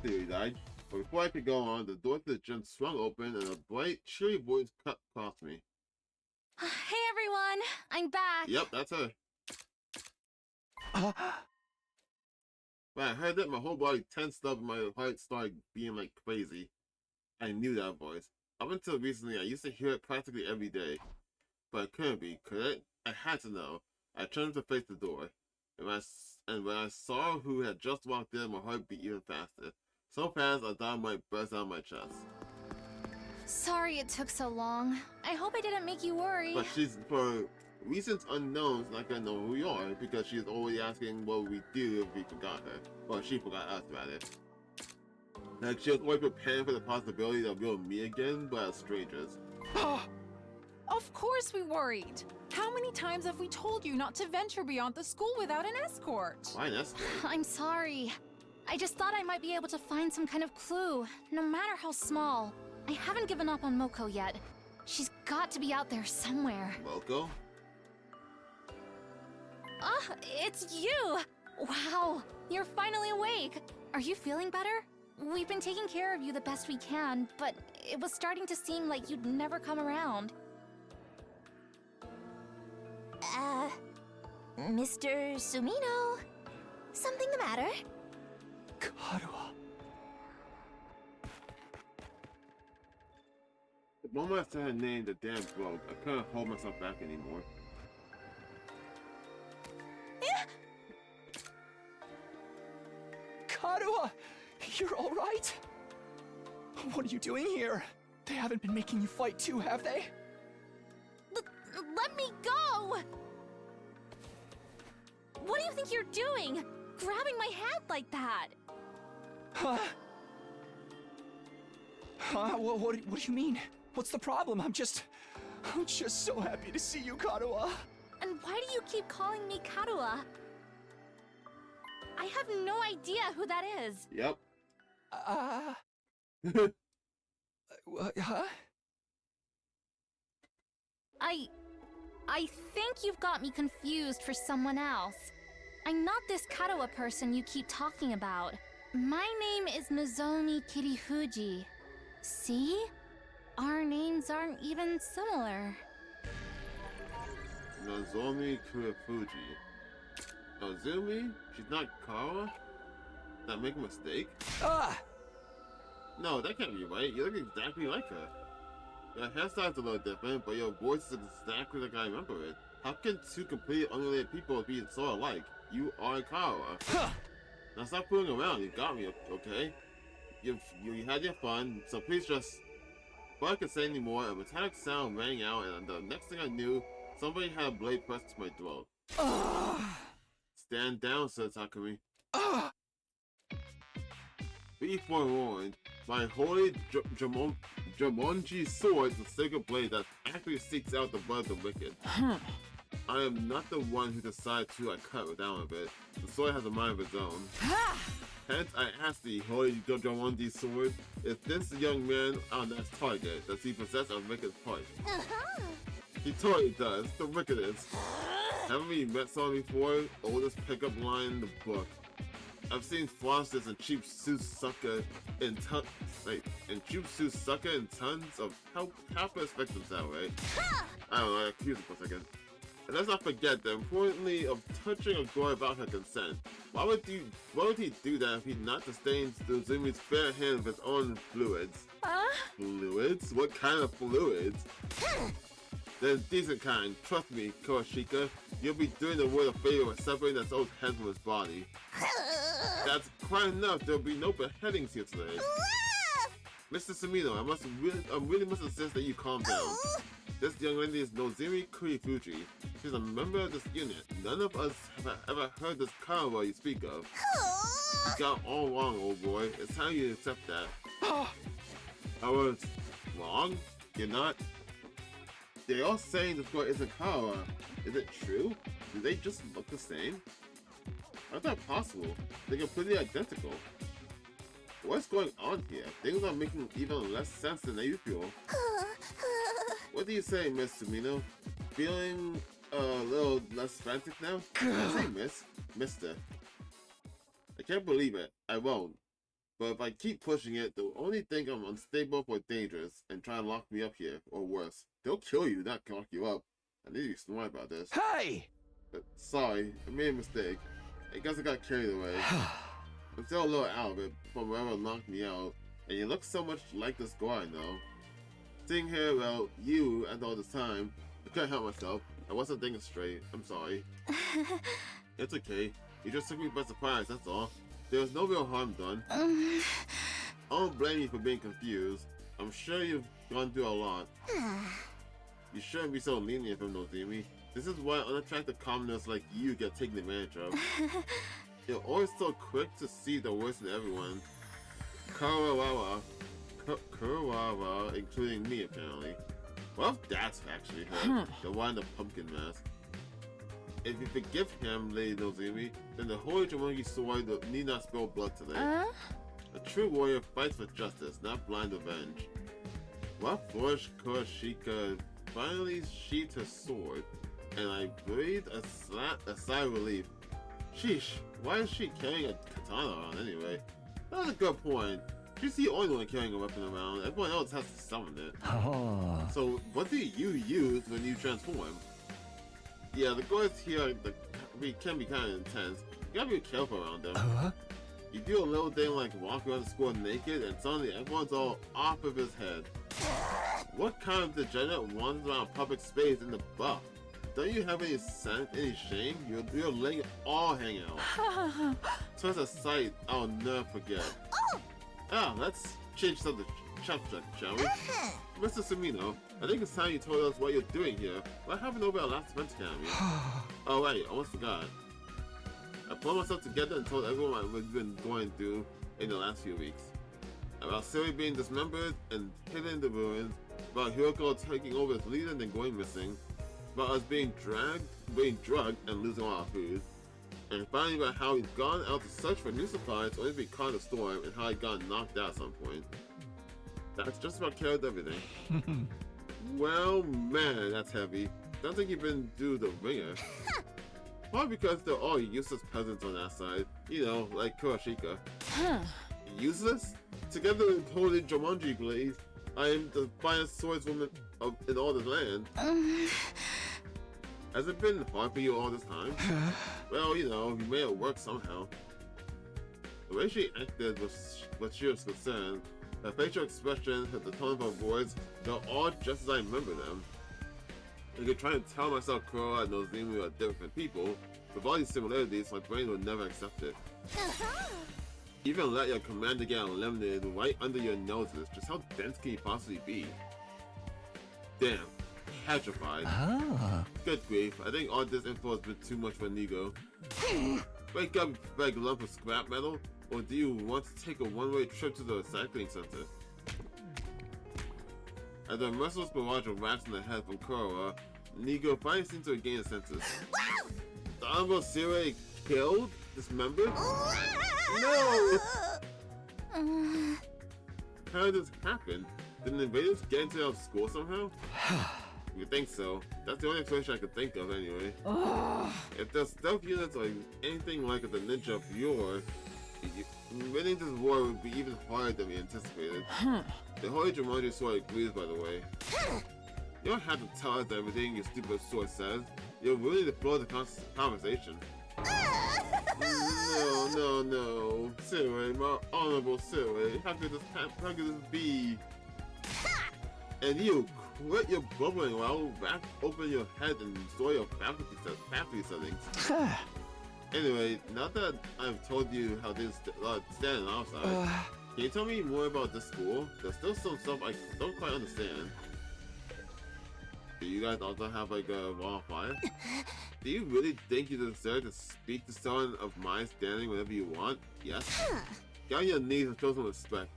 Theory died. But before I could go on, the door to the gym swung open and a bright, cheery voice cut across me. Hey everyone, I'm back. Yep, that's her. When I heard that, my whole body tensed up and my heart started beating like crazy. I knew that voice. Up until recently, I used to hear it practically every day. But it couldn't be, could it? I had to know. I turned to face the door. And when I saw who had just walked in, my heart beat even faster. So fast, I thought I might burst out of my chest. Sorry it took so long. I hope I didn't make you worry. But she's, for reasons unknown, not gonna know who you are, because she's always asking what we do if we forgot her. Well, she forgot us, rather. Like, she was always preparing for the possibility that we'll meet again, but as strangers. Of course we worried. How many times have we told you not to venture beyond the school without an escort? Why an escort? I'm sorry. I just thought I might be able to find some kind of clue, no matter how small. I haven't given up on Moko yet. She's got to be out there somewhere. Moko? It's you! Wow, you're finally awake. Are you feeling better? We've been taking care of you the best we can, but it was starting to seem like you'd never come around. Mr. Sumino? Something the matter? Karuha. The moment I said her name, the dam broke. I couldn't hold myself back anymore. Karuha! You're alright? What are you doing here? They haven't been making you fight too, have they? Let me go! What do you think you're doing? Grabbing my hand like that? Huh? What do you mean? What's the problem? I'm just so happy to see you, Karuha. And why do you keep calling me Karuha? I have no idea who that is. Yep. Huh? I think you've got me confused for someone else. I'm not this Karuha person you keep talking about. My name is Nozomi Kirifuji. See? Our names aren't even similar. Nozomi Kirifuji. Nozomi? She's not Karuha? Did I make a mistake? No, that can't be right. You look exactly like her. Your hairstyle's a little different, but your voice is exactly like I remember it. How can two completely unrelated people be so alike? You are Karuha. Now stop fooling around. You got me, okay? You had your fun, so please just... Before I could say anymore, a metallic sound rang out, and the next thing I knew, somebody had a blade pressed to my throat. Stand down, said Takumi. Be forewarned, my holy Jumonji sword is a sacred blade that actually seeks out the blood of the wicked. I am not the one who decides who I cut down a bit. The sword has a mind of its own. Hence, I ask the holy Jumonji sword, if this young man on that target, does he possess a wicked part? He totally does, the wickedest. Haven't we met someone before? Oldest pickup line in the book. I've seen flosses and cheap suits sucker in tons of helpless victims that way. I don't know, I confused it for a second. And let's not forget the importance of touching a girl without her consent. Why would he do that if he not sustains Nozomi's fair hand with his own fluids? Fluids? What kind of fluids? They're decent kind. Trust me, Kurashika. You'll be doing the world a favor by separating that old head from his body. That's quite enough. There'll be no beheadings here today. Mr. Sumino, I really must insist that you calm down. This young lady is Nozomi Kirifuji. She's a member of this unit. None of us have ever heard this Karuha you speak of. You got all wrong, old boy. It's time you accept that. I was wrong? You're not? They're all saying this girl isn't Karuha. Is it true? Do they just look the same? How's that possible? They're completely identical. What's going on here? Things are making even less sense than usual. What do you say, Miss Sumino? Feeling a little less frantic now? I say miss. Mister. I can't believe it. I won't. But if I keep pushing it, they'll only think I'm unstable or dangerous and try and lock me up here, or worse. They'll kill you, not lock you up. I need to be smart about this. Hey! Sorry, I made a mistake. I guess I got carried away. I'm still a little out of it from whoever knocked me out, and you look so much like this girl I know. Sitting here, well, you, and all this time, I couldn't help myself. I wasn't thinking straight. I'm sorry. It's okay. You just took me by surprise, that's all. There was no real harm done. I don't blame you for being confused. I'm sure you've gone through a lot. You shouldn't be so lenient from Nozomi. This is why unattractive commoners like you get taken advantage of. You're always so quick to see the worst in everyone. Karuha, including me apparently. Well, if that's actually her, the one in the pumpkin mask. If you forgive him, Lady Nozomi, then the Holy Jumonji sword need not spill blood today. A true warrior fights for justice, not blind revenge. What flourish Kurashika finally sheathed her sword, and I breathed a sigh of relief. Sheesh, why is she carrying a katana around anyway? That was a good point. She's the only one carrying a weapon around, everyone else has to summon it. So, what do you use when you transform? Yeah, the guards here can be kind of intense. You gotta be careful around them. You do a little thing like walk around the school naked, and suddenly everyone's all off of his head. What kind of degenerate wanders around public space in the buff? Don't you have any sense, any shame? You're letting it all hang out. Such a sight I'll never forget. Let's change chop check, shall we? Mr. Sumino, I think it's time you told us what you're doing here. What happened over at last Defense Academy? Oh right, I almost forgot. I pulled myself together and told everyone what we've been going through in the last few weeks. About Siri being dismembered and hidden in the ruins, about Hiroko taking over as leader and then going missing, about us being drugged and losing all our food, and finally about how he's gone out to search for new supplies only to be caught in a storm and how he got knocked out at some point. That's just about carried everything. Well, man, that's heavy. Don't think you've been through the ringer. Probably because they're all useless peasants on that side. You know, like Kurashika. Useless? Together in holy Jumanji Blaze, I am the finest swordswoman in all this land. Has it been hard for you all this time? Well, you know, you made it work somehow. The way she acted was she was concerned. Her facial expression, the tone of her words, they're all just as I remember them. I could try and tell myself Kuro and Nozomu are different people, but with all these similarities, my brain would never accept it. Even let your commander get eliminated right under your noses, just how dense can you possibly be? Damn, petrified. Good grief, I think all this info has been too much for Nigo. Wake up, big lump of scrap metal, or do you want to take a one-way trip to the recycling center? As a merciless barrage of rats in the head from Kuroa, Nigo finally seems to regain his senses. The Honorable Siri killed? Dismembered? No! How did this happen? Did the invaders get into our school somehow? You think so? That's the only explanation I could think of anyway. If the stealth units are anything like the ninja of yore, winning this war would be even harder than we anticipated. The Holy Jumanji sword agrees, by the way. You don't have to tell us everything your stupid sword says. You're willing to blow the conversation. No. Siri, my honorable Siri, how could this be? And you quit your bubbling while back open your head and restore your faculty settings. Anyway, now that I've told you how things stand on our side, can you tell me more about this school? There's still some stuff I don't quite understand. Do you guys also have like a wall of fire? Do you really think you deserve to speak to someone of my standing whenever you want? Yes? Get on your knees and show some respect.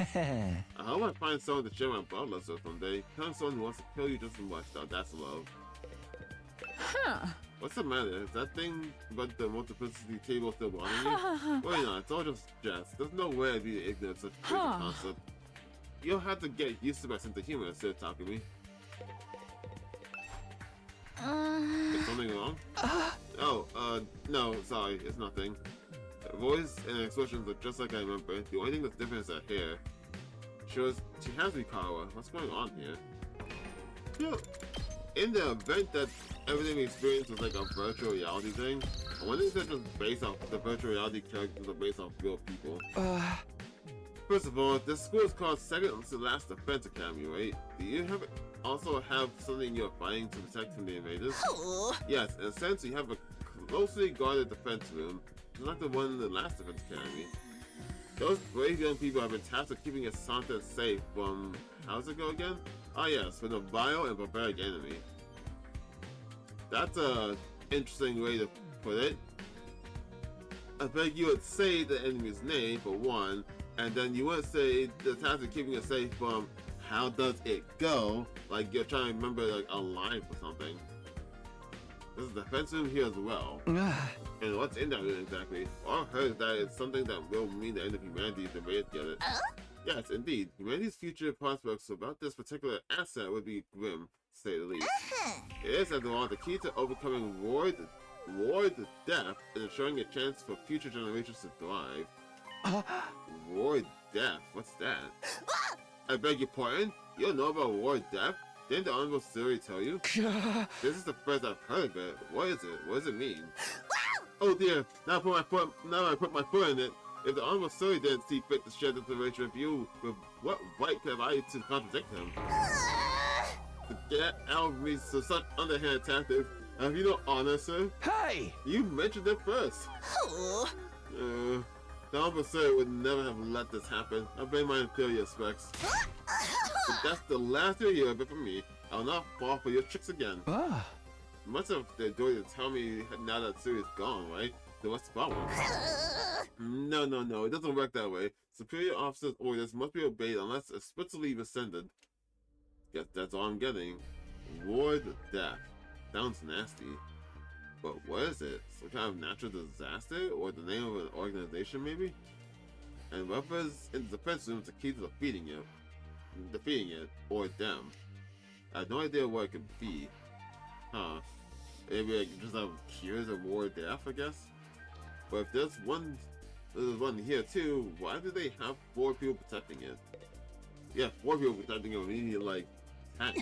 I hope I find someone to share my bloodlust with someday. Kind of someone who wants to kill you just as much. Now that's love. What's the matter? Is that thing about the multiplicity table still bothering you? Wait, no, it's all just jest. There's no way I'd be ignorant of such a crazy concept. You'll have to get used to my sense of humor instead of talking to me. Is something wrong? No, sorry, it's nothing. Her voice and expressions are just like I remember. The only thing that's different is her hair. She has Mikawa. What's going on here? You know, in the event that everything we experienced was like a virtual reality thing, I wonder if that's just based off the virtual reality characters are based off real people. First of all, this school is called Second to Last Defense Academy, right? Do you also have something you're fighting to protect from the invaders? Yes, in a sense, you have a closely guarded defense room, just like the one in the last Defense Academy. Those brave young people have been tasked with keeping Asanta safe from, how's it go again? Oh yes, from a vile and barbaric enemy. That's a interesting way to put it. I bet you would say the enemy's name for one, and then you wouldn't say the task of keeping it safe from how does it go, like you're trying to remember like a line for something. There's a defense room here as well. And what's in that room exactly? All I heard is that it's something that will mean the end of humanity if the invaders get it. Yes, indeed. Humanity's future prospects about this particular asset would be grim, to say the least. It is, after all, the key to overcoming war to death and ensuring a chance for future generations to thrive. War death? What's that? I beg your pardon? You don't know about war death? Didn't the Honorable Siri tell you? This is the first I've heard of it. What is it? What does it mean? Oh dear, now I put my foot in it. If the Honorable Siri didn't see fit to share this information with you, with what right could have I to contradict him? To get out of me to such underhand tactics, have you no honor, sir? Hey! You mentioned it first. The officer would never have let this happen. I blame my inferior specs. But that's the last you hear of it from me. I'll not fall for your tricks again. Much of they're doing to tell me now that Suri's gone, right? So what's the problem? No, it doesn't work that way. Superior officer's orders must be obeyed unless explicitly rescinded. Guess that's all I'm getting. Ward death. Sounds nasty. But what is it? Some kind of natural disaster? Or the name of an organization, maybe? And weapons in the defense room is the key to defeating it, or them. I have no idea what it could be. Huh. Maybe like just have cures of war death, I guess? But if there's one here too, why do they have 4 people protecting it? Yeah, 4 people protecting it, we need like 10.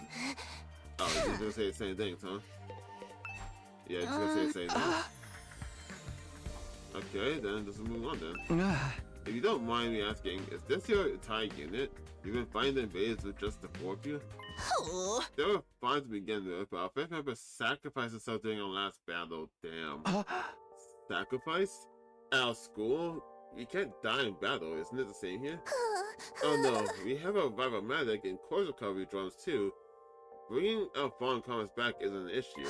Oh, he's gonna say the same thing, huh? Yeah, he's gonna say the same thing. Okay, then let's move on then. If you don't mind me asking, is this your entire unit? You've been fighting the invaders with just the 4 of you? They were fine to begin with, but our fifth member sacrificed himself during our last battle. Damn. Sacrifice? Our school? You can't die in battle, isn't it the same here? Oh no, we have a revival medic and course recovery drums too. Bringing our fallen comrades back isn't an issue.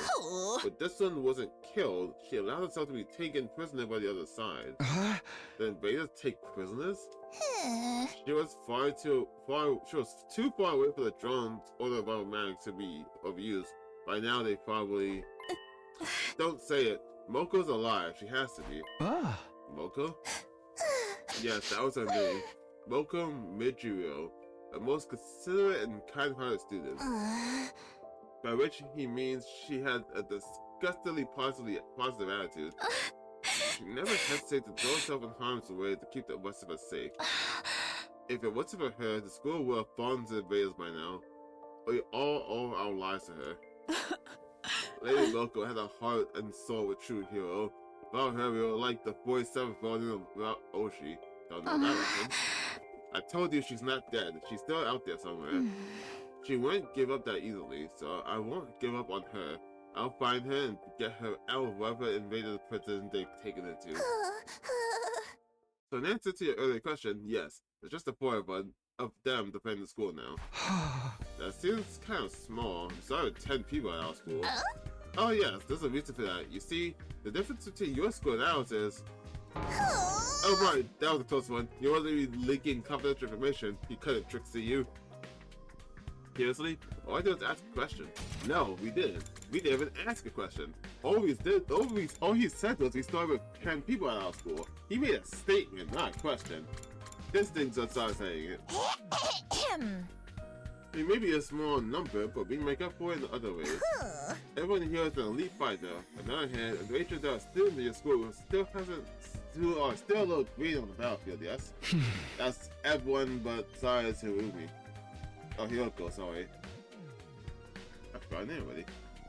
But this one wasn't killed. She allowed herself to be taken prisoner by the other side. The invaders take prisoners? She was too far away for the drones or the revival medics to be of use. By now they probably... Don't say it. Moko's alive. She has to be. Moko? Yes, that was her name. Moko Michiru. A most considerate and kind-hearted student. By which he means she had a disgustingly positive attitude. She never hesitated to throw herself in harm's way to keep the rest of us safe. If it wasn't for her, the school would have fallen to the invaders by now. We all owe our lives to her. Lady Moko had a heart and soul of a true hero. Without her, we were like the 47th volume without Oshi. Don't know that reference. I told you she's not dead. She's still out there somewhere. She wouldn't give up that easily, so I won't give up on her. I'll find her and get her out of whatever invaded prison they've taken her to. So in answer to your earlier question, yes, there's just the 4 of them defending the school now. That seems kind of small. We started 10 people at our school. Oh yes, there's a reason for that. You see, the difference between your school and ours is... Oh right, that was a close one. You wasn't be leaking confidential information. He couldn't trickster you. Seriously? All I did was ask a question. No, we didn't. We didn't even ask a question. All he said was we started with 10 people at our school. He made a statement, not a question. This thing's what started saying it. We may be a small number, but we make up for it in other ways. Everyone here is an elite fighter. On the other hand, the rangers that are still in your school still a little green on the battlefield, yes? That's everyone but Sayas Hirumi. Oh, Hyoko, sorry. I forgot her name already.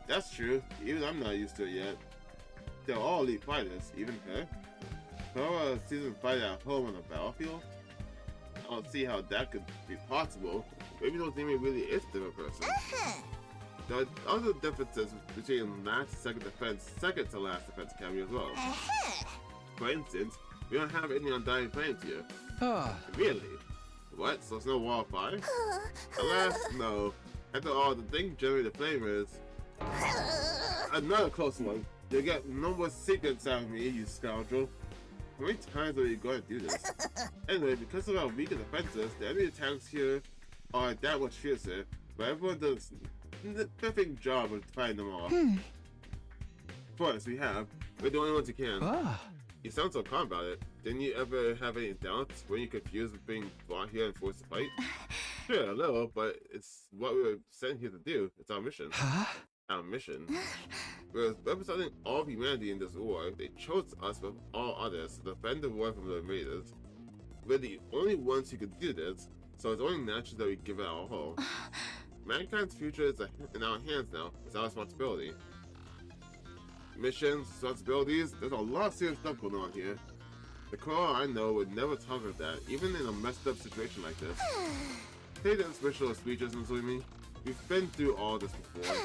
That's true. Even I'm not used to it yet. They're all elite fighters, even her. For a seasoned fighter at home on the battlefield? I don't see how that could be possible. Maybe those Nemi really is a different person. There are other differences between last and second defense, second to last defense academy as well. For instance, we don't have any undying flames here. Really? What? So it's no wall of fire? Alas, no. After all, the thing generating the flame is... Another close one. You'll get no more secrets out of me, you scoundrel. How many times are you going to do this? Anyway, because of our weaker defenses, the enemy attacks here are that much fiercer, but everyone does a perfect job of fighting them off. Of course, we're the only ones who can. You sound so calm about it. Didn't you ever have any doubts? Were you confused with being brought here and forced to fight? Sure, a little, but it's what we were sent here to do. It's our mission. Our mission. We're representing all of humanity in this war. They chose us with all others to defend the war from the invaders. We're the only ones who could do this, so it's only natural that we give it our all. Mankind's future is in our hands now. It's our responsibility. Missions, responsibilities, there's a lot of serious stuff going on here. The Korra I know would never talk of that, even in a messed up situation like this. Take the inspirational speeches, Mizumi. We've been through all this before.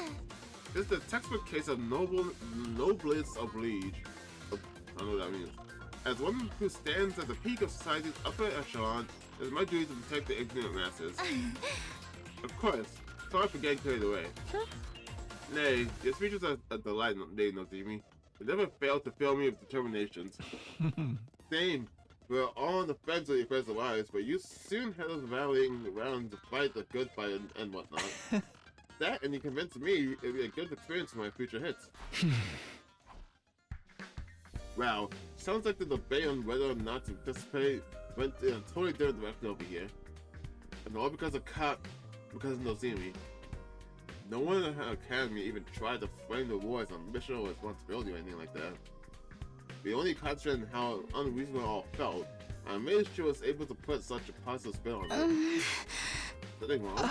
This is the textbook case of noblesse oblige. I don't know what that means. As one who stands at the peak of society's upper echelon, it is my duty to protect the ignorant masses. Of course, sorry for getting carried away. Nay, your speech was a delight, Lady Nozimi. You never failed to fill me with determinations. Same. We're all on the fence of your friends' lives, but you soon had us rallying around to fight the good fight and whatnot. That, and you convinced me it'd be a good experience for my future hits. Wow, sounds like the debate on whether or not to participate went in a totally different direction over here. And all because of because of Nozimi. No one in her academy even tried to frame the war as a mission or responsibility or anything like that. We only concentrated on how unreasonable it all felt. I made sure I was able to put such a positive spin on it. Nothing wrong?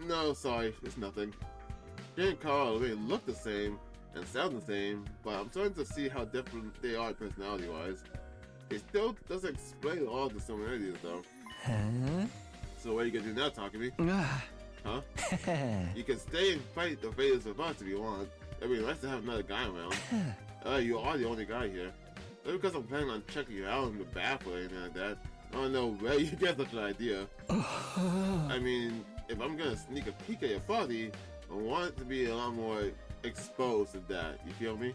No, sorry, it's nothing. Jay and Carl really look the same and sound the same, but I'm starting to see how different they are personality-wise. It still doesn't explain all the similarities, though. Huh? So what are you gonna do now, Takumi? Huh? You can stay and fight the Raiders with us if you want. It'd be nice to have another guy around. You are the only guy here. Not because I'm planning on checking you out in the bath or anything like that. I don't know where you get such an idea. I mean, if I'm gonna sneak a peek at your body, I want it to be a lot more exposed than that. You feel me?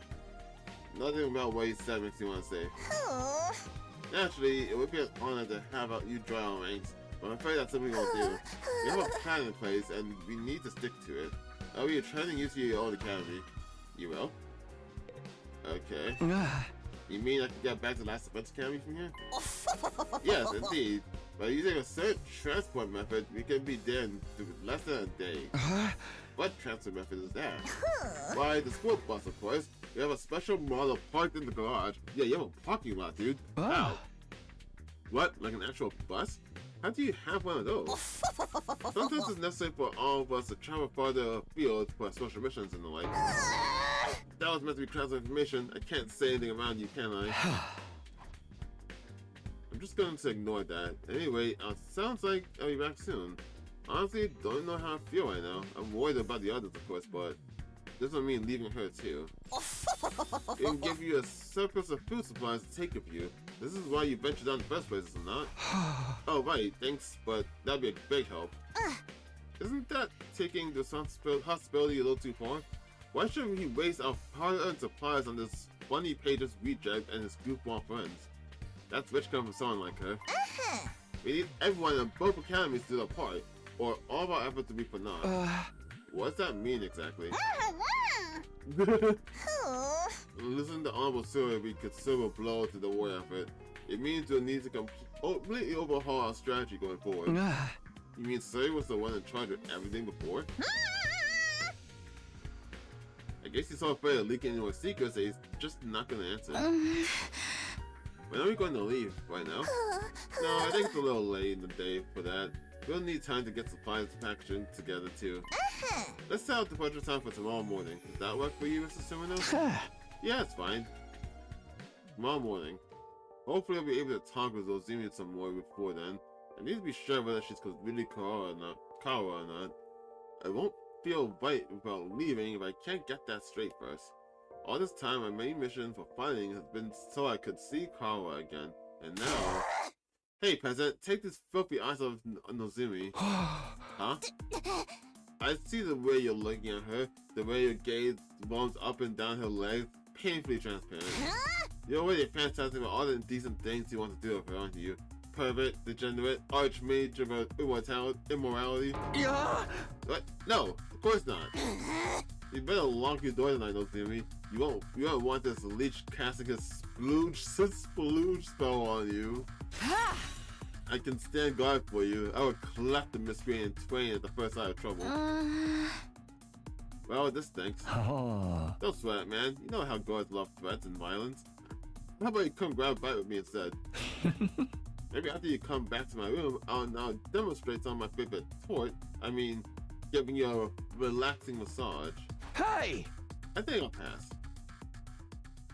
Nothing about what you said makes me want to say. Naturally, it would be an honor to have you dry our ranks, but I'm afraid that's something we won't do. We have a plan in place, and we need to stick to it. I'll be training you to your own academy. You will? Okay. You mean I can get back to Last Defense Academy from here? Yes, indeed. By using a certain transport method, we can be there in less than a day. What transport method is that? Why, the school bus, of course. We have a special model parked in the garage. Yeah, you have a parking lot, dude. Wow. What? Like an actual bus? How do you have one of those? Sometimes it's necessary for all of us to travel farther afield for special missions and the like. That was meant to be translate information. I can't say anything around you, can I? I'm just going to ignore that. Anyway, sounds like I'll be back soon. Honestly, don't know how I feel right now. I'm worried about the others, of course, but this doesn't mean leaving her too. It can give you a surplus of food supplies to take with you. This is why you ventured out in the first place, is it not? Oh, right, thanks, but that'd be a big help. Isn't that taking the hospitality a little too far? Why should we waste our hard-earned supplies on this funny pages reject and his goofball friends? That's rich coming from someone like her. We need everyone in both academies to do their part, or all of our efforts to be for naught. What does that mean exactly? Listen to Honorable Sura, we could serve a blow to the war effort. It means we'll need to completely overhaul our strategy going forward. You mean Sura was the one in charge of everything before? I guess he's so afraid of leaking into our secrets that he's just not gonna answer. When are we going to leave? Right now? No, I think it's a little late in the day for that. We'll need time to get supplies and packaging together too. Let's set out departure time for tomorrow morning. Does that work for you, Mr. Sumino? Yeah, it's fine. Tomorrow morning. Hopefully I'll be able to talk with Nozimi some more before then. I need to be sure whether she's really Kawa or not. I won't feel right about leaving if I can't get that straight first. All this time, my main mission for fighting has been so I could see Kawa again. And now... Hey, peasant, take this filthy eyes off Nozimi. Huh? I see the way you're looking at her, the way your gaze roams up and down her legs, painfully transparent. You're already fantasizing about all the indecent things you want to do with her, aren't you? Pervert, degenerate, archmage of immorality. What? No, of course not. You better lock your door tonight, Nozimi. You won't want this leech casting a splooge spell on you. I can stand guard for you. I would clap the miscreant in twain at the first sign of trouble. Well, this stinks. Don't sweat it, man. You know how guards love threats and violence. How about you come grab a bite with me instead? Maybe after you come back to my room, I'll demonstrate some of my favorite tort. I mean, giving you a relaxing massage. Hey! I think I'll pass.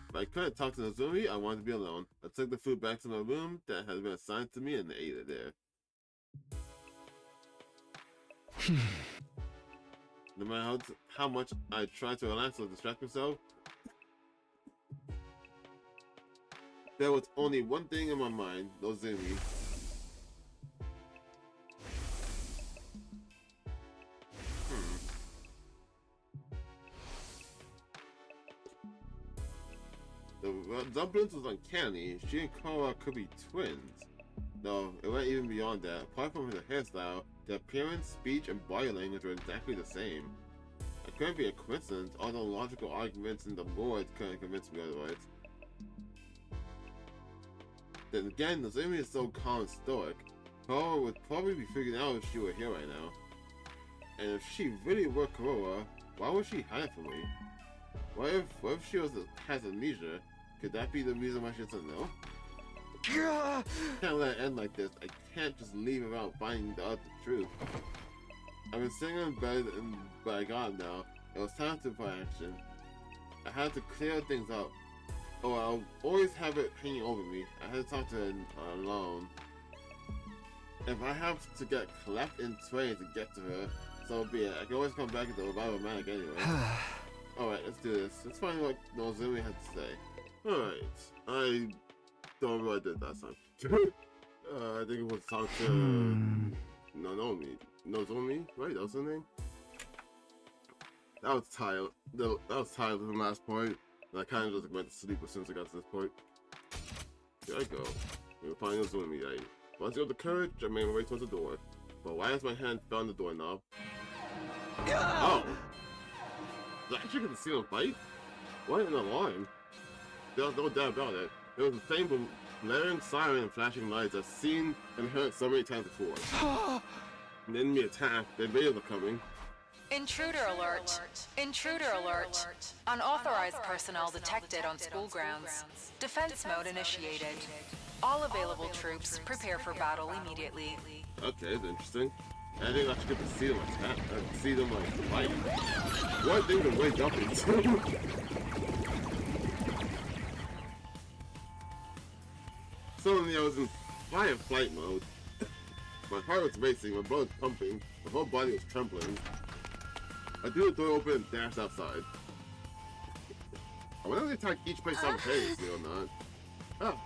If I couldn't talk to Nozumi, I wanted to be alone. I took the food back to my room that had been assigned to me and ate it there. No matter how much I try to relax or distract myself, There was only one thing in my mind, Nozomi. The resemblance was uncanny. She and Korra could be twins. No, it went even beyond that. Apart from the hairstyle, the appearance, speech, and body language were exactly the same. It couldn't be a coincidence, although logical arguments in the boards couldn't convince me otherwise. Then again, Nozomi is so calm and stoic. Korra would probably be figuring out if she were here right now. And if she really were Korra, why would she hide from me? What if she has amnesia? Could that be the reason why she doesn't know? I can't let it end like this. I can't just leave without finding out the truth. I've been sitting in bed, but I got it now. It was time to put action. I had to clear things up. Oh, I'll always have it hanging over me. I had to talk to her alone. If I have to get clapped in twain to get to her, so be it. I can always come back to the revival manic anyway. Alright, let's do this. Let's find what Nozomi had to say. Alright, I don't know what I did last time. I think it was talk to Nozomi, right? That was her name? That was tired. That was tired of the last point. And I kind of just went to sleep as soon as I got to this point. Here I go. We'll find Nozomi, right? Once I got the courage, I made my way towards the door. But why has my hand found the doorknob? Oh! Did I actually get to see them fight? What an alarm! There was no doubt about it. It was the same blaring siren and flashing lights I've seen and heard so many times before. An enemy attack, the invaders are coming. Intruder alert! Intruder alert! Unauthorized personnel detected on school grounds. Defense mode initiated. All available troops prepare for battle immediately. Okay, that's interesting. I didn't actually get to see them attack, see them like fight. One thing to wake up into. Suddenly I was in fire flight mode. My heart was racing, my blood was pumping, my whole body was trembling. I threw the door open and dashed outside. I wonder if they attack each place simultaneously or not. Oh.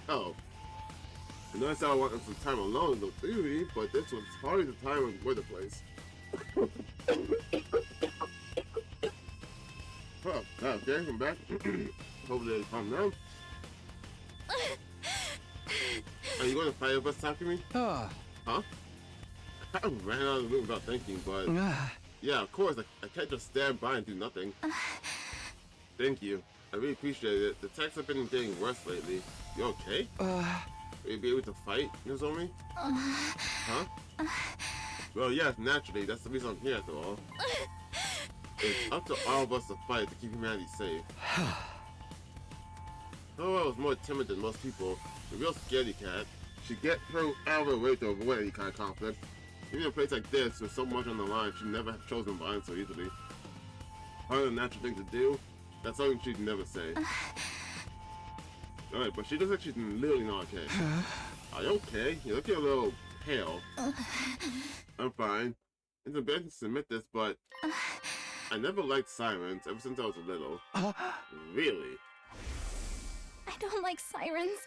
Oh. I noticed I wanted some time alone in the theory, but this was hardly the time and where the place. Oh, okay, I'm back. Hopefully they calm down. Are you going to fight with us talking to me? Huh? I kind of ran out of the room without thinking, but... yeah, of course, I can't just stand by and do nothing. Thank you. I really appreciate it. The texts have been getting worse lately. You okay? Will you be able to fight, Nozomi? Huh? Well, yes, naturally. That's the reason I'm here after all. It's up to all of us to fight to keep humanity safe. Though I was more timid than most people, a real scaredy cat, she'd get her out of her way to avoid any kind of conflict. Even in a place like this, with so much on the line, she'd never have chosen violence so easily. Part of the natural thing to do, that's something she'd never say. Alright, but she looks like she's literally not okay. Are you okay? You're looking a little pale. I'm fine. It's embarrassing to admit this, but I never liked sirens ever since I was little. Really? I don't like sirens.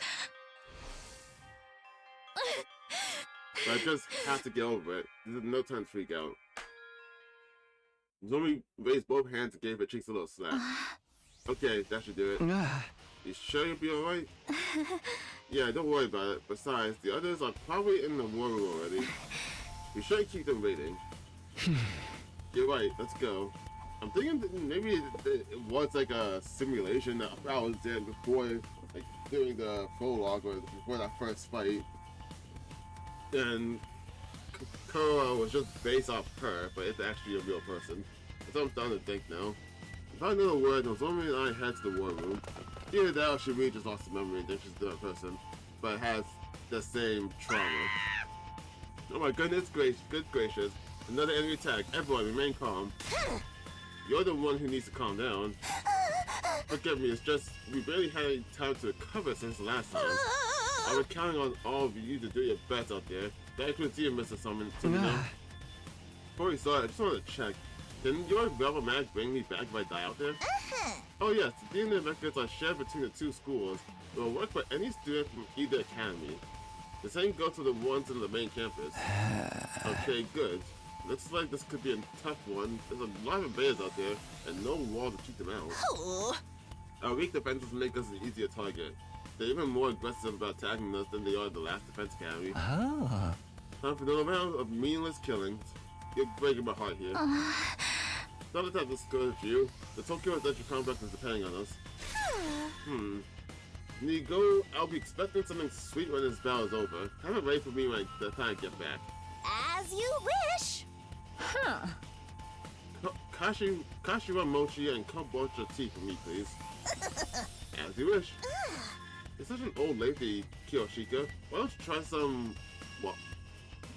But I just have to get over it. There's no time to freak out. Nozomi raised both hands and gave her cheeks a little slap. Okay, that should do it. You sure you'll be alright? Yeah, don't worry about it. Besides, the others are probably in the war room already. We should keep them waiting. You're right, let's go. I'm thinking that maybe it was like a simulation that I was in before, like during the prologue or before that first fight. And Korra was just based off her, but it's actually a real person. That's what I'm starting to think now. If I know the word, Nozomi and I head to the war room. Either that or she really just lost the memory and then she's a different person, but has the same trauma. Oh my goodness good gracious. Another enemy attack. Everyone remain calm. You're the one who needs to calm down. Forgive me, it's just we barely had any time to recover since the last time. I was counting on all of you to do your best out there. That includes you, Mr. Summon. Before we start, I just wanted to check. Can your brother Mac bring me back if I die out there? Oh yes, the DNA records are shared between the two schools. It will work for any student from either academy. The same goes for the ones in the main campus. Okay, good. Looks like this could be a tough one. There's a lot of invaders out there, and no wall to keep them out. Our weak defenses make us an easier target. They're even more aggressive about attacking us than they are the last defense academy. Oh. Time for another round of meaningless killings. You're breaking my heart here. Not that discourage you. The Tokyo Adventure Complex is depending on us. Nigo, I'll be expecting something sweet when this battle is over. Have it ready for me when the time I get back. As you wish. Kashiwa mochi and kombucha tea for me, please. As you wish. You're such an old lady, Kiyoshika. Why don't you try some, what,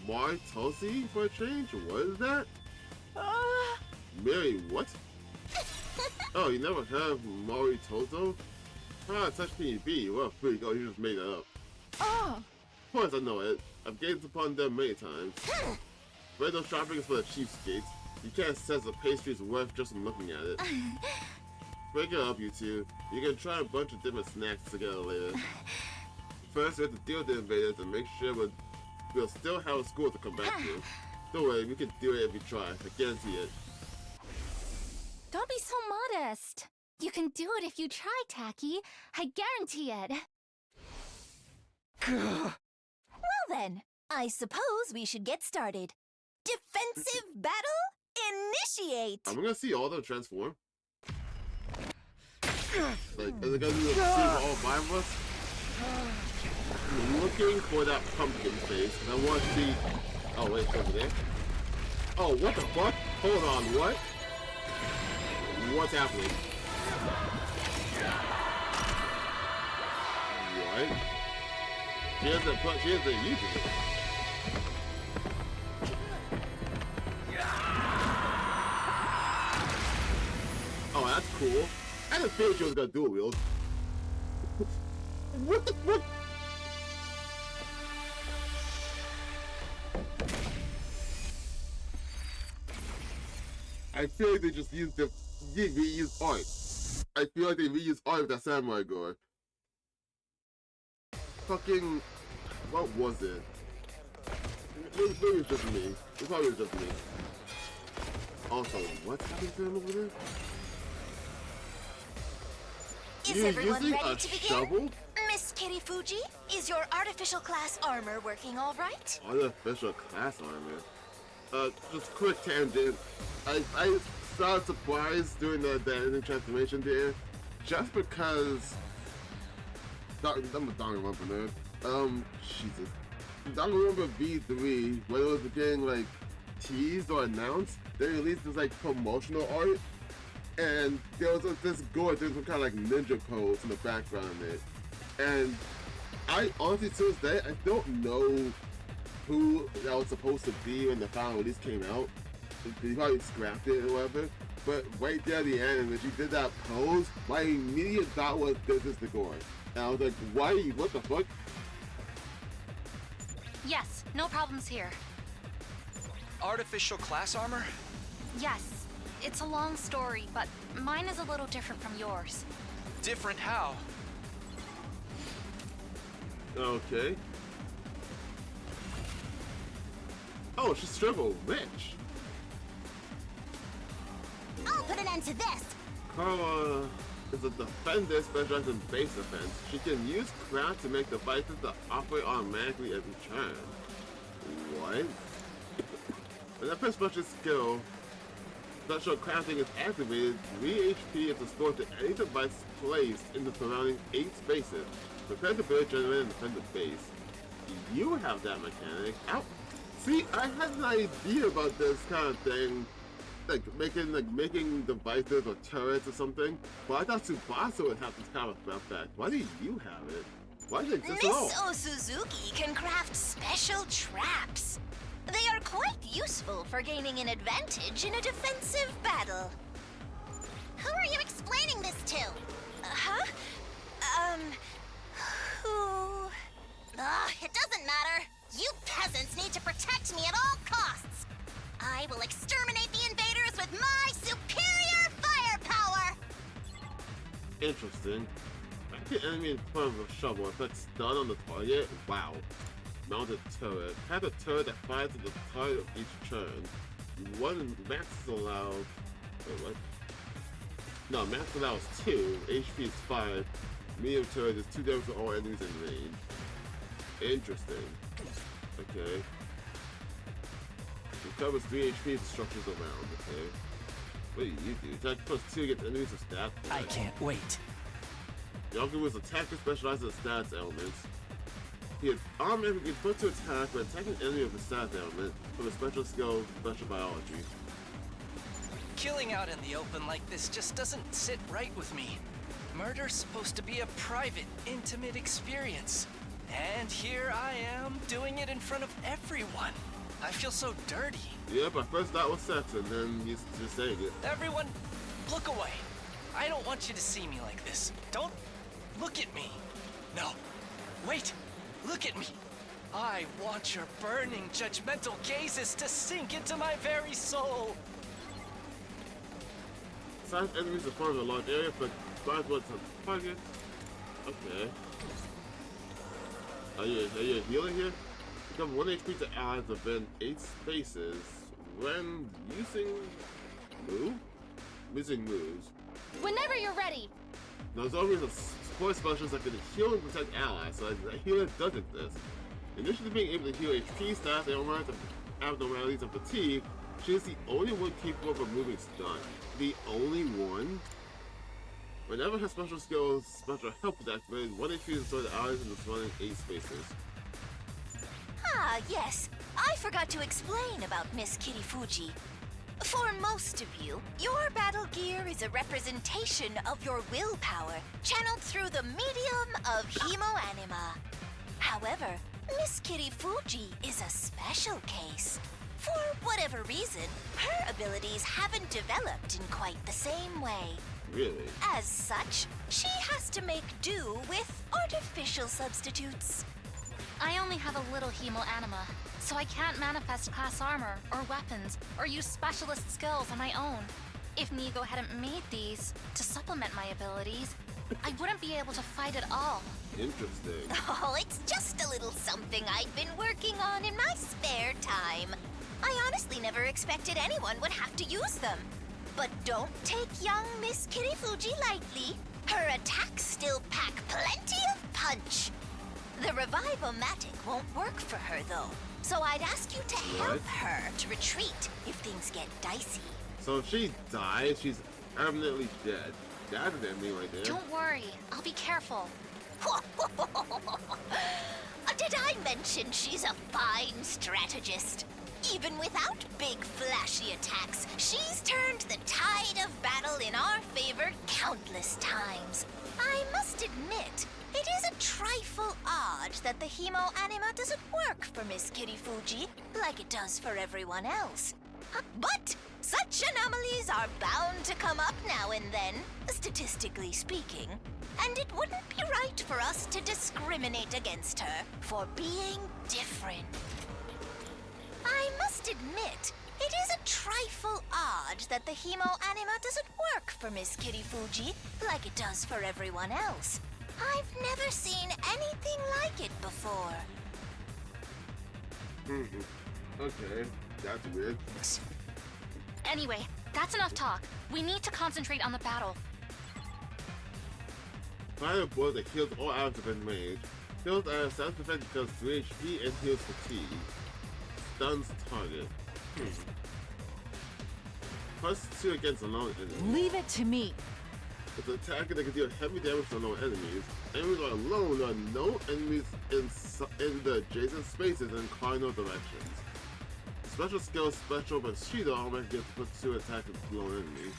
Maritosi for a change? What is that? Mary, what? Oh, you never heard of Moritoto? Ah, such can you be? What a freak. Oh, you just made it up. Of course I know it. I've gazed upon them many times. Window shopping is for the cheapskates. You can't assess a pastry's worth just from looking at it. Break it up, you two. You can try a bunch of different snacks together later. First, we have to deal with the invaders and make sure we'll still have a school to come back to. Don't worry, we can do it if we try. I guarantee it. Don't be so modest. You can do it if you try, Taki. I guarantee it. Well then, I suppose we should get started. Defensive battle? Initiate! I'm gonna see all of them transform. Like, is it gonna do the same for all 5 of us? I'm looking for that pumpkin face, and I want to see... Oh, wait, it's over there. Oh, what the fuck? Hold on, what? What's happening? What? She hasn't used it. Oh, that's cool. I didn't feel she was gonna dual wield. What the fuck? I feel like they just used the reused art. I feel like they reused art with that samurai gore. Fucking, what was it? Maybe it's just me. It probably was just me. Also, what's happening to them over there? Is You're everyone using ready a to begin? shovel? Miss Kirifuji, is your artificial class armor working all right? Artificial class armor? Just quick tangent. I saw surprised doing the ending transformation there, just because I'm a Danganronpa nerd. Jesus. Danganronpa V3, when it was getting like teased or announced, they released this like promotional art, and there was this gore, there's some kind of like ninja pose in the background of it. And I honestly, to this day, I don't know who that was supposed to be when the final release came out. They probably scrapped it or whatever. But right there at the end, when she did that pose, my immediate thought was, this is the gore. And I was like, why? What the fuck? Yes, no problems here. Artificial class armor? Yes, it's a long story, but mine is a little different from yours. Different how? Okay. Oh, she's triple rich. I'll put an end to this. Karma is a defender specialized in base defense. She can use craft to make devices that operate automatically every turn. What? When that special skill, special crafting is activated, 3 HP is restored to any device placed in the surrounding 8 spaces. Prepare the ability to generate and defend the base. You have that mechanic. Ow. See, I had an idea about this kind of thing. Like making devices or turrets or something. But I thought Tsubasa would have this kind of effect. Why do you have it? Why does it exist at all? Miss Osuzuki can craft special traps. They are quite useful for gaining an advantage in a defensive battle. Who are you explaining this to? Huh? Who? It doesn't matter. You peasants need to protect me at all costs. I will exterminate the invaders with my superior firepower! Interesting. Hit enemy in front of a shovel. Effect stun on the target. Wow. Mounted turret. Have a turret that fires at the target of each turn. One max allows. Wait, what? No, max allows 2. HP is 5. Medium turret is 2 damage to all enemies in range. Interesting. Okay. It covers 3 HP to structures around. Okay. What do you do? Attack plus 2 against enemies with stats. I can't wait. Yakuza's attacker specializes in stats elements. He automatically gets put to attack when attacking an enemy with a stat element from a special skill, special biology. Killing out in the open like this just doesn't sit right with me. Murder's supposed to be a private, intimate experience. And here I am, doing it in front of everyone. I feel so dirty. Yeah, but first that was sex, and then he's just saying it. Everyone, look away. I don't want you to see me like this. Don't look at me. No, wait, look at me. I want your burning, judgmental gazes to sink into my very soul. Size enemies in front of a large area, but five bullets on target. Okay. Are you a healer here? Become 1 HP to allies within 8 spaces when using moves. Whenever you're ready. Now, there's always a support specialist that can heal and protect allies, so a healer does exist. In addition to being able to heal HP, stats, abnormalities, and fatigue, she is the only one capable of removing stun. The only one? Whenever her special skills, special help is activated, 1 HP is restored to allies in the surrounding 8 spaces. Ah, yes. I forgot to explain about Miss Kirifuji. For most of you, your battle gear is a representation of your willpower, channeled through the medium of Hemoanima. However, Miss Kirifuji is a special case. For whatever reason, her abilities haven't developed in quite the same way. Really? As such, she has to make do with artificial substitutes. I only have a little hemoanima, so I can't manifest class armor or weapons or use specialist skills on my own. If Nigo hadn't made these to supplement my abilities, I wouldn't be able to fight at all. Interesting. Oh, it's just a little something I've been working on in my spare time. I honestly never expected anyone would have to use them. But don't take young Miss Kirifuji lightly. Her attacks still pack plenty of punch. The Revive-O-Matic won't work for her, though. So I'd ask you to help her to retreat if things get dicey. So if she dies, she's permanently dead. That's an enemy right there. Don't worry, I'll be careful. Did I mention she's a fine strategist? Even without big flashy attacks, she's turned the tide of battle in our favor countless times. I must admit, it is a trifle odd that the Hemoanima doesn't work for Miss Kirifuji like it does for everyone else. But such anomalies are bound to come up now and then, statistically speaking. And it wouldn't be right for us to discriminate against her for being different. I must admit, it is a trifle odd that the Hemoanima doesn't work for Miss Kirifuji like it does for everyone else. I've never seen anything like it before. Okay, that's weird. Anyway, that's enough talk. We need to concentrate on the battle. Fire a bullet that heals all items have been made. Heals at self-defense because 3 HP and heals fatigue. Stuns target. Plus 2 against a lone enemy. Leave it to me. It's an attacker that can deal heavy damage to lone enemies. Enemies are alone. There are no enemies in the adjacent spaces in cardinal directions. Special skill, Special Bushido automatically gets plus 2 attack against lone enemies.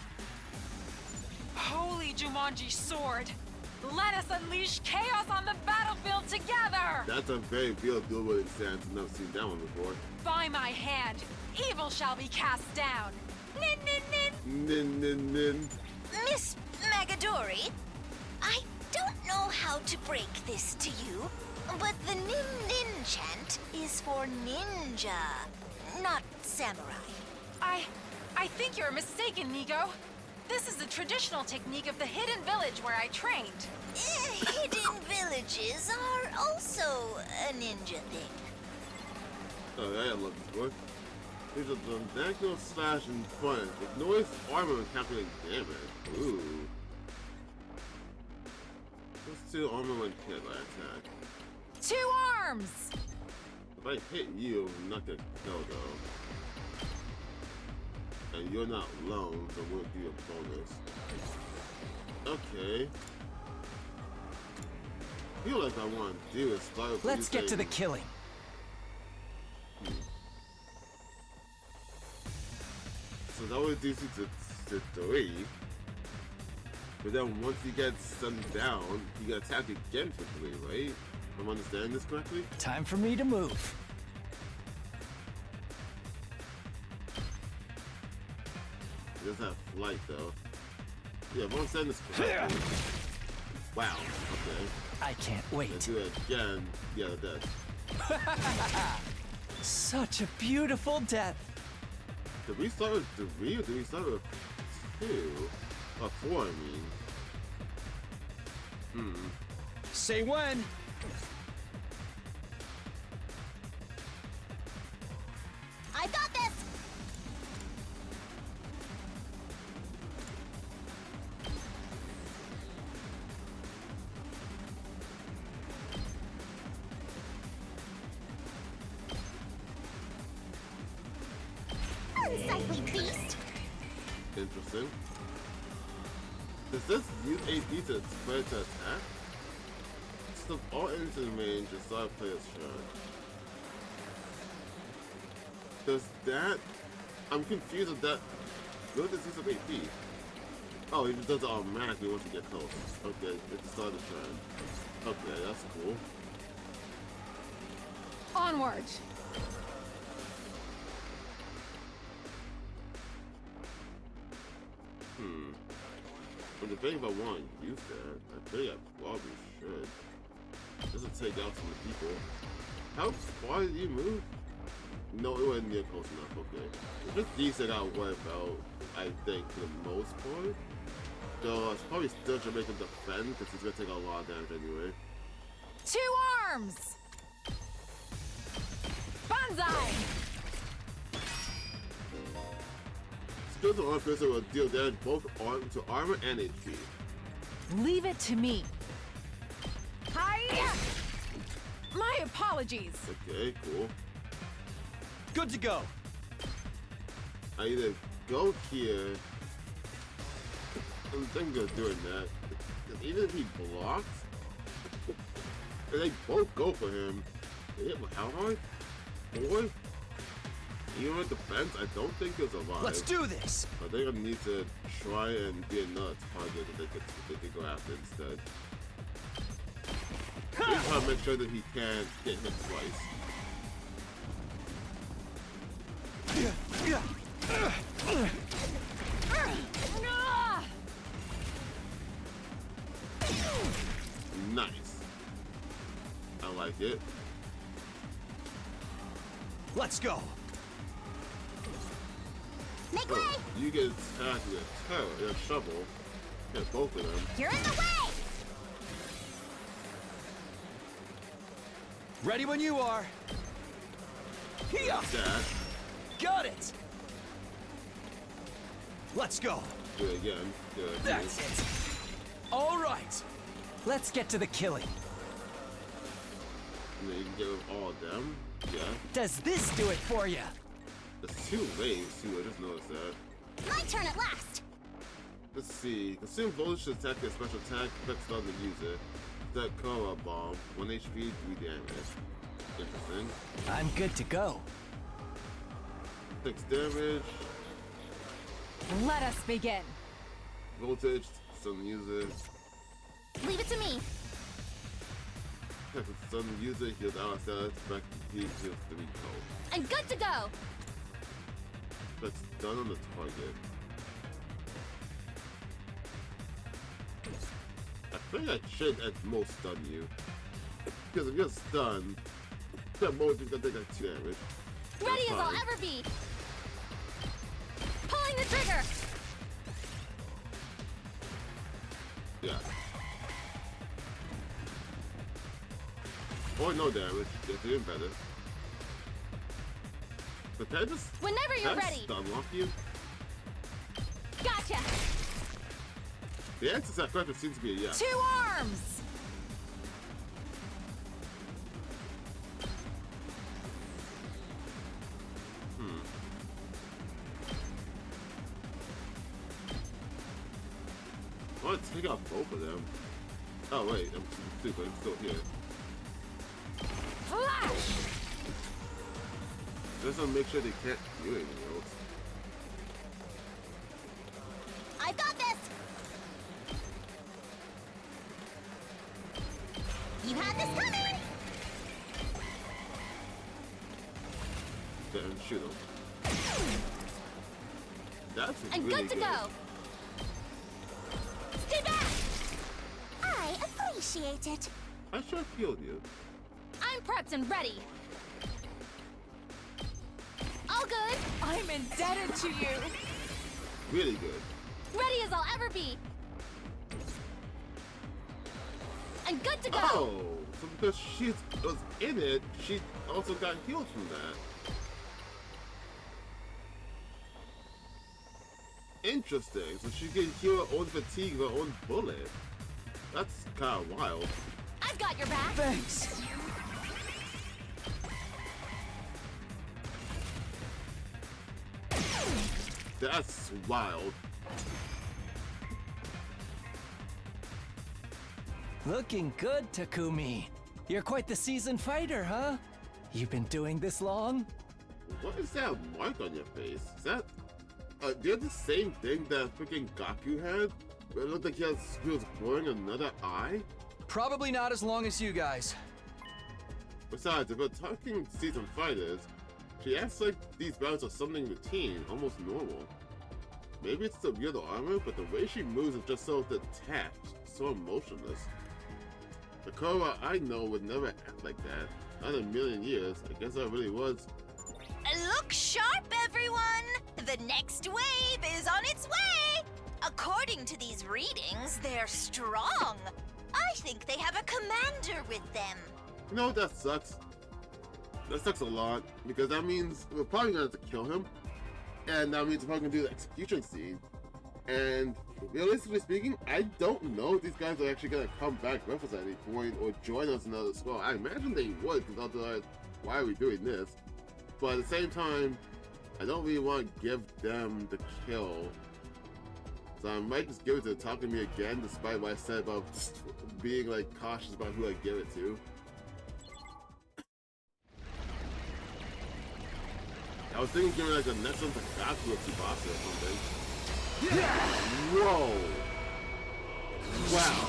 Holy Jumanji sword! Let us unleash chaos on the battlefield together! That's a very real dual-wielding stance. I've never seen that one before. By my hand, evil shall be cast down. Nin nin nin! Nin nin nin. Miss Magadori, I don't know how to break this to you, but the nin nin chant is for ninja, not samurai. I think you're mistaken, Nigo. This is the traditional technique of the hidden village where I trained. Hidden villages are also a ninja thing. Oh, yeah, I love this book. There's a diagonal slash in front. Ignores armor and calculating damage. Ooh. Plus 2 armor when hit by attack. 2 arms! If I hit you, I'm not gonna kill though. And you're not alone, so we'll give you a bonus. Okay. I feel like I want to do is start with Let's get to the killing. So that would reduce you to 3. But then once he gets stunned down, he gets attacked again for 3, right? Am I understanding this correctly? Time for me to move. He doesn't have flight though. Yeah, if I'm understanding this correctly. Wow, okay. I can't wait. Let's do it again. Yeah, dead. Such a beautiful death. Did we start with 3 or did we start with 2? Or 4, I mean. Say when. I got this! Unsightly beast! Interesting. Does this use AP to spread to attack? Stuff all enemies in range and start player's turn. Does that... I'm confused with that... What does use of AP? Oh, he just does it automatically once you get close. Okay, it's the start of the turn. Okay, that's cool. Onward! I'm debating if I want to use that. I think I probably should. Doesn't take out some people. How far did you move? No, it wasn't near close enough. Okay. It's just these that I wipe out, I think, for the most part. Though it's probably still should make him defend because he's gonna take a lot of damage anyway. 2 arms! Banzai! Skills of armor piercer will deal damage both to armor and HP. Leave it to me. Hiya! My apologies. Okay, cool. Good to go. I either go here. I'm thinking of doing that. Because even if he blocks, and they both go for him, they hit with how hard? 4? Even with defense, I don't think he'll survive. Let's do this. I think I need to try and be another target that they could go after instead. Just try to make sure that he can't get hit twice. Nice. I like it. Let's go. Make way! Oh, you get attacked with a tower, a shovel. Get both of them. You're in the way! Ready when you are. Here. Dash. Got it. Let's go. Do it again. Do it again. That's it. All right. Let's get to the killing. And then you can get with all of them. Yeah. Does this do it for you? There's 2 waves too, I just noticed that. My turn at last! Let's see. Consume voltage to attack a special attack, affects on the user. That Kora bomb, 1 HP, 3 damage. Interesting. I'm good to go. 6 damage. Let us begin. Voltage, stun the user. Leave it to me! Attack with stun the user, heals ally status, back to D, heals 3 health. I'm good to go! That's done on the target. I think I should at most stun you. Because if you're stunned, at most you're gonna take like 2 damage. Ready as That's I'll fine. ever be! Pulling Trigger! Yeah. Or no damage. That's even better. But can I just... Whenever you're can I ready. stun lock you? Gotcha! The answer to that question seems to be a yes. 2 arms! I want to take out both of them. Oh wait, I'm stupid. I'm still here. Flash! Just to make sure they can't do anything else. I got this! You had this coming! Then shoot them. That's I'm really good to go! Stay back! I appreciate it. I should have healed you. I'm prepped and ready. All good. I'm indebted to you. Really good. Ready as I'll ever be. I'm good to go. Oh, so because she was in it, she also got healed from that. Interesting. So she can heal her own fatigue with her own bullet. That's kind of wild. I've got your back. Thanks. That's wild. Looking good, Takumi. You're quite the seasoned fighter, huh? You've been doing this long? What is that mark on your face? Is that... do you have the same thing that freaking Gaku had? It looked like he was growing another eye? Probably not as long as you guys. Besides, if we're talking seasoned fighters, she acts like these battles are something routine, almost normal. Maybe it's the weird armor, but the way she moves is just so detached, so emotionless. The Korra I know would never act like that. Not in a million years. I guess I really was. Look sharp, everyone! The next wave is on its way! According to these readings, they're strong. I think they have a commander with them. You know what that sucks? That sucks a lot, because that means we're probably gonna have to kill him. And that means we're probably gonna do the execution scene. And realistically speaking, I don't know if these guys are actually gonna come back with us at any point or join us in another squad. I imagine they would, because otherwise, why are we doing this? But at the same time, I don't really want to give them the kill. So I might just give it to Takumi again, despite what I said about being like cautious about who I give it to. I was thinking giving like the next one to Gaku or Tsubasa or something. Whoa! Wow!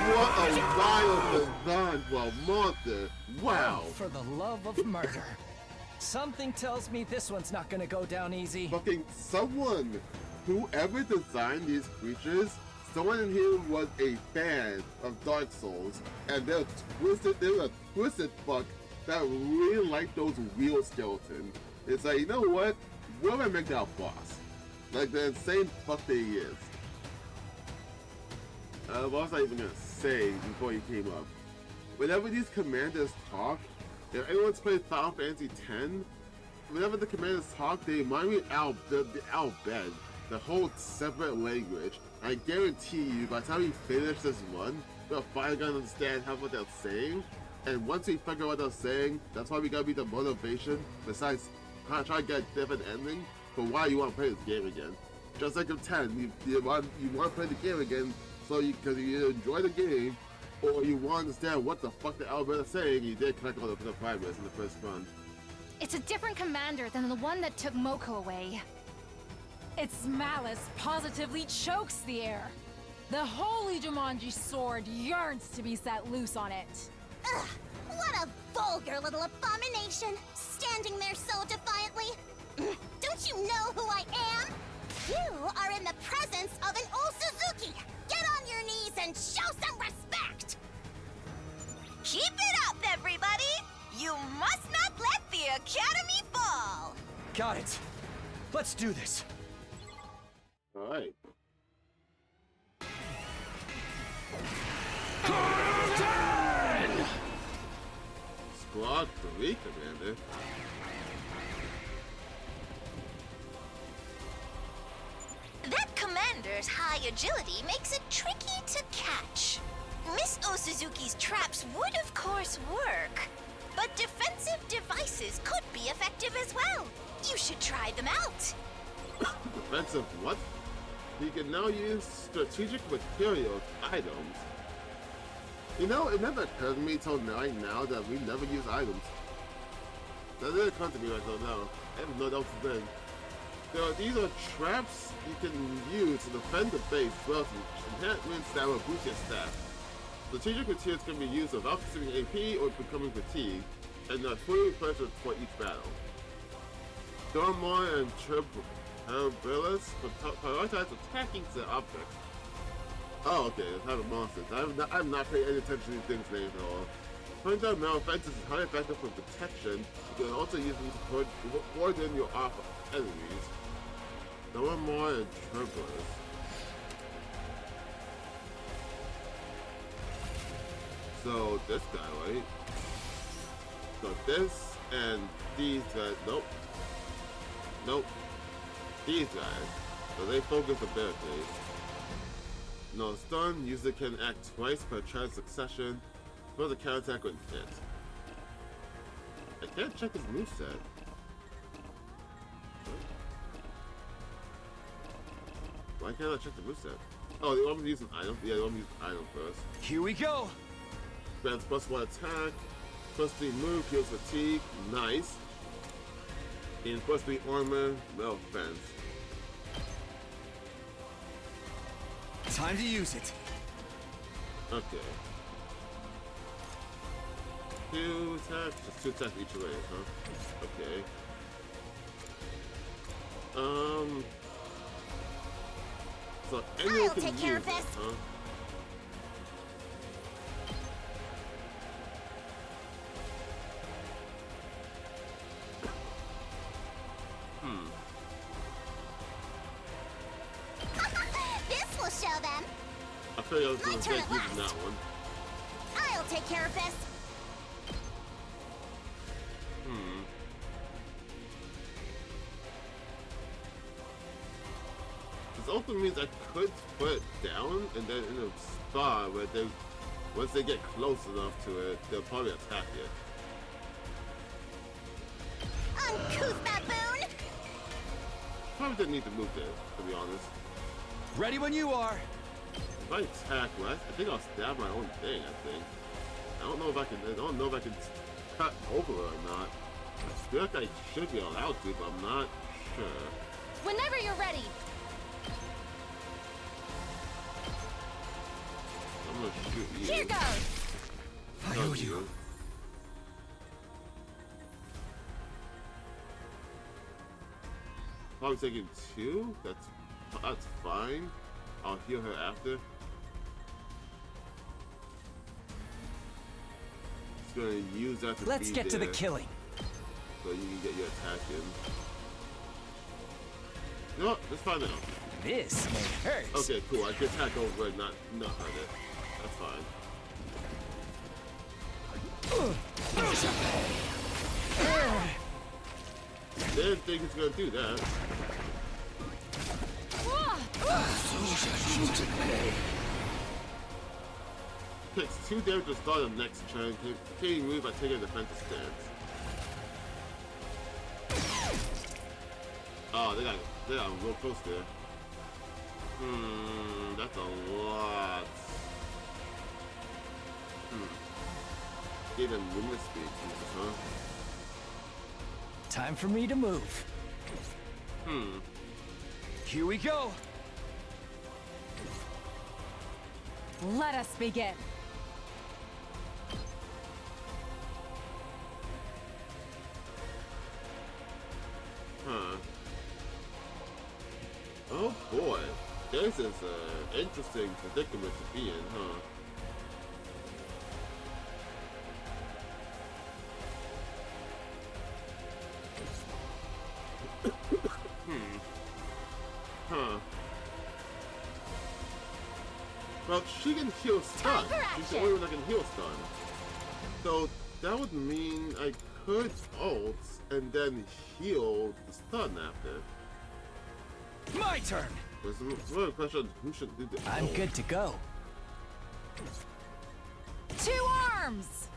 What a wild design for a monster! Wow! Oh, for the love of murder. Something tells me this one's not gonna go down easy. Fucking someone, whoever designed these creatures, someone in here was a fan of Dark Souls, and they're a twisted fuck that really like those wheel skeletons. It's like, you know what? We're gonna make that boss. Like the insane fuck that he is. What was I even gonna say before he came up? Whenever these commanders talk, if anyone's played Final Fantasy X, whenever the commanders talk, they remind me of the Al-Bhed, the whole separate language. I guarantee you, by the time we finish this run, we're finally gonna understand half what they're saying. And once we figure out what they're saying, that's why we gotta be the motivation, besides trying to get a different ending, for why you want to play this game again. Just like in 10, you want to play the game again, so because you either enjoy the game, or you want to understand what the fuck the Al-Bhed is saying. You did collect all the progress in the first run. It's a different commander than the one that took Moko away. Its malice positively chokes the air. The holy Jumanji sword yearns to be set loose on it. Ugh, what a vulgar little abomination, standing there so defiantly. Don't you know who I am? You are in the presence of an Osuzuki! Get on your knees and show some respect! Keep it up, everybody! You must not let the Academy fall! Got it. Let's do this. All right. Squad 3, Commander. That commander's high agility makes it tricky to catch. Miss Osuzuki's traps would of course work, but defensive devices could be effective as well. You should try them out. Defensive what? He can now use strategic materials items. You know, it never occurred to me till right now that we never use items. That didn't occur to me right now. I have no doubt then. These are traps you can use to defend the base, well, enhancements that will boost your stats. Strategic materials can be used without consuming AP or becoming fatigued, and are fully replenished for each battle. Dormoy and Turbillis prioritize attacking the objects. Oh, okay, it's not a monster. I'm not paying any attention to these things' names at all. Point-out Malefactors is highly effective for protection. You can also use them to coordinate your off enemies. Dormoy and Turbillis. So this guy, right? So this and these guys, nope. Nope. These guys. So they focus ability. No stun, user can act twice per turn succession. For the counterattack with hit. I can't check his moveset. Why can't I check the moveset? Oh, they want me to use an item? Yeah, they want me to use an item first. Here we go! Grants +1 attack, +3 move, heals fatigue, nice. And +3 armor, metal fence. Time to use it. Okay. 2 attacks? Just 2 attacks each way, huh? Okay. So anyone can take care of use this. it, huh? This will show them. I figured I was My gonna turn take at using last. that one. I'll take care of this. This also means I could put it down and then in a spot where they, once they get close enough to it, they'll probably attack it. Uncouth baboon! Probably didn't need to move there, to be honest. Ready when you are. If I attack, well, I think I'll stab my own thing, I think. I don't know if I can cut over it or not. I feel like I should be allowed to, but I'm not sure. Whenever you're ready. I'm gonna shoot you. Here goes. I owe you. Probably taking 2. That's fine. I'll heal her after. Just gonna use that to Let's be get to the there killing. so you can get your attack in. You know what? Let's find out. This may hurt. Okay, cool. I can attack over it, not hurt it. That's fine. Didn't think it's gonna do that. Takes 2 damage to start the next turn. Can you move by taking a defensive stance? Oh, they got real close there. That's a lot. Gave them movement speed, Jesus, huh? Time for me to move. Here we go. Let us begin. Huh. This is an interesting predicament to be in, huh? Huh. Well, she can heal stun. She's the only one that can heal stun. So that would mean I could ult and then heal the stun after. My turn. There's a question: who should do the I'm ult? good to go. 2 arms!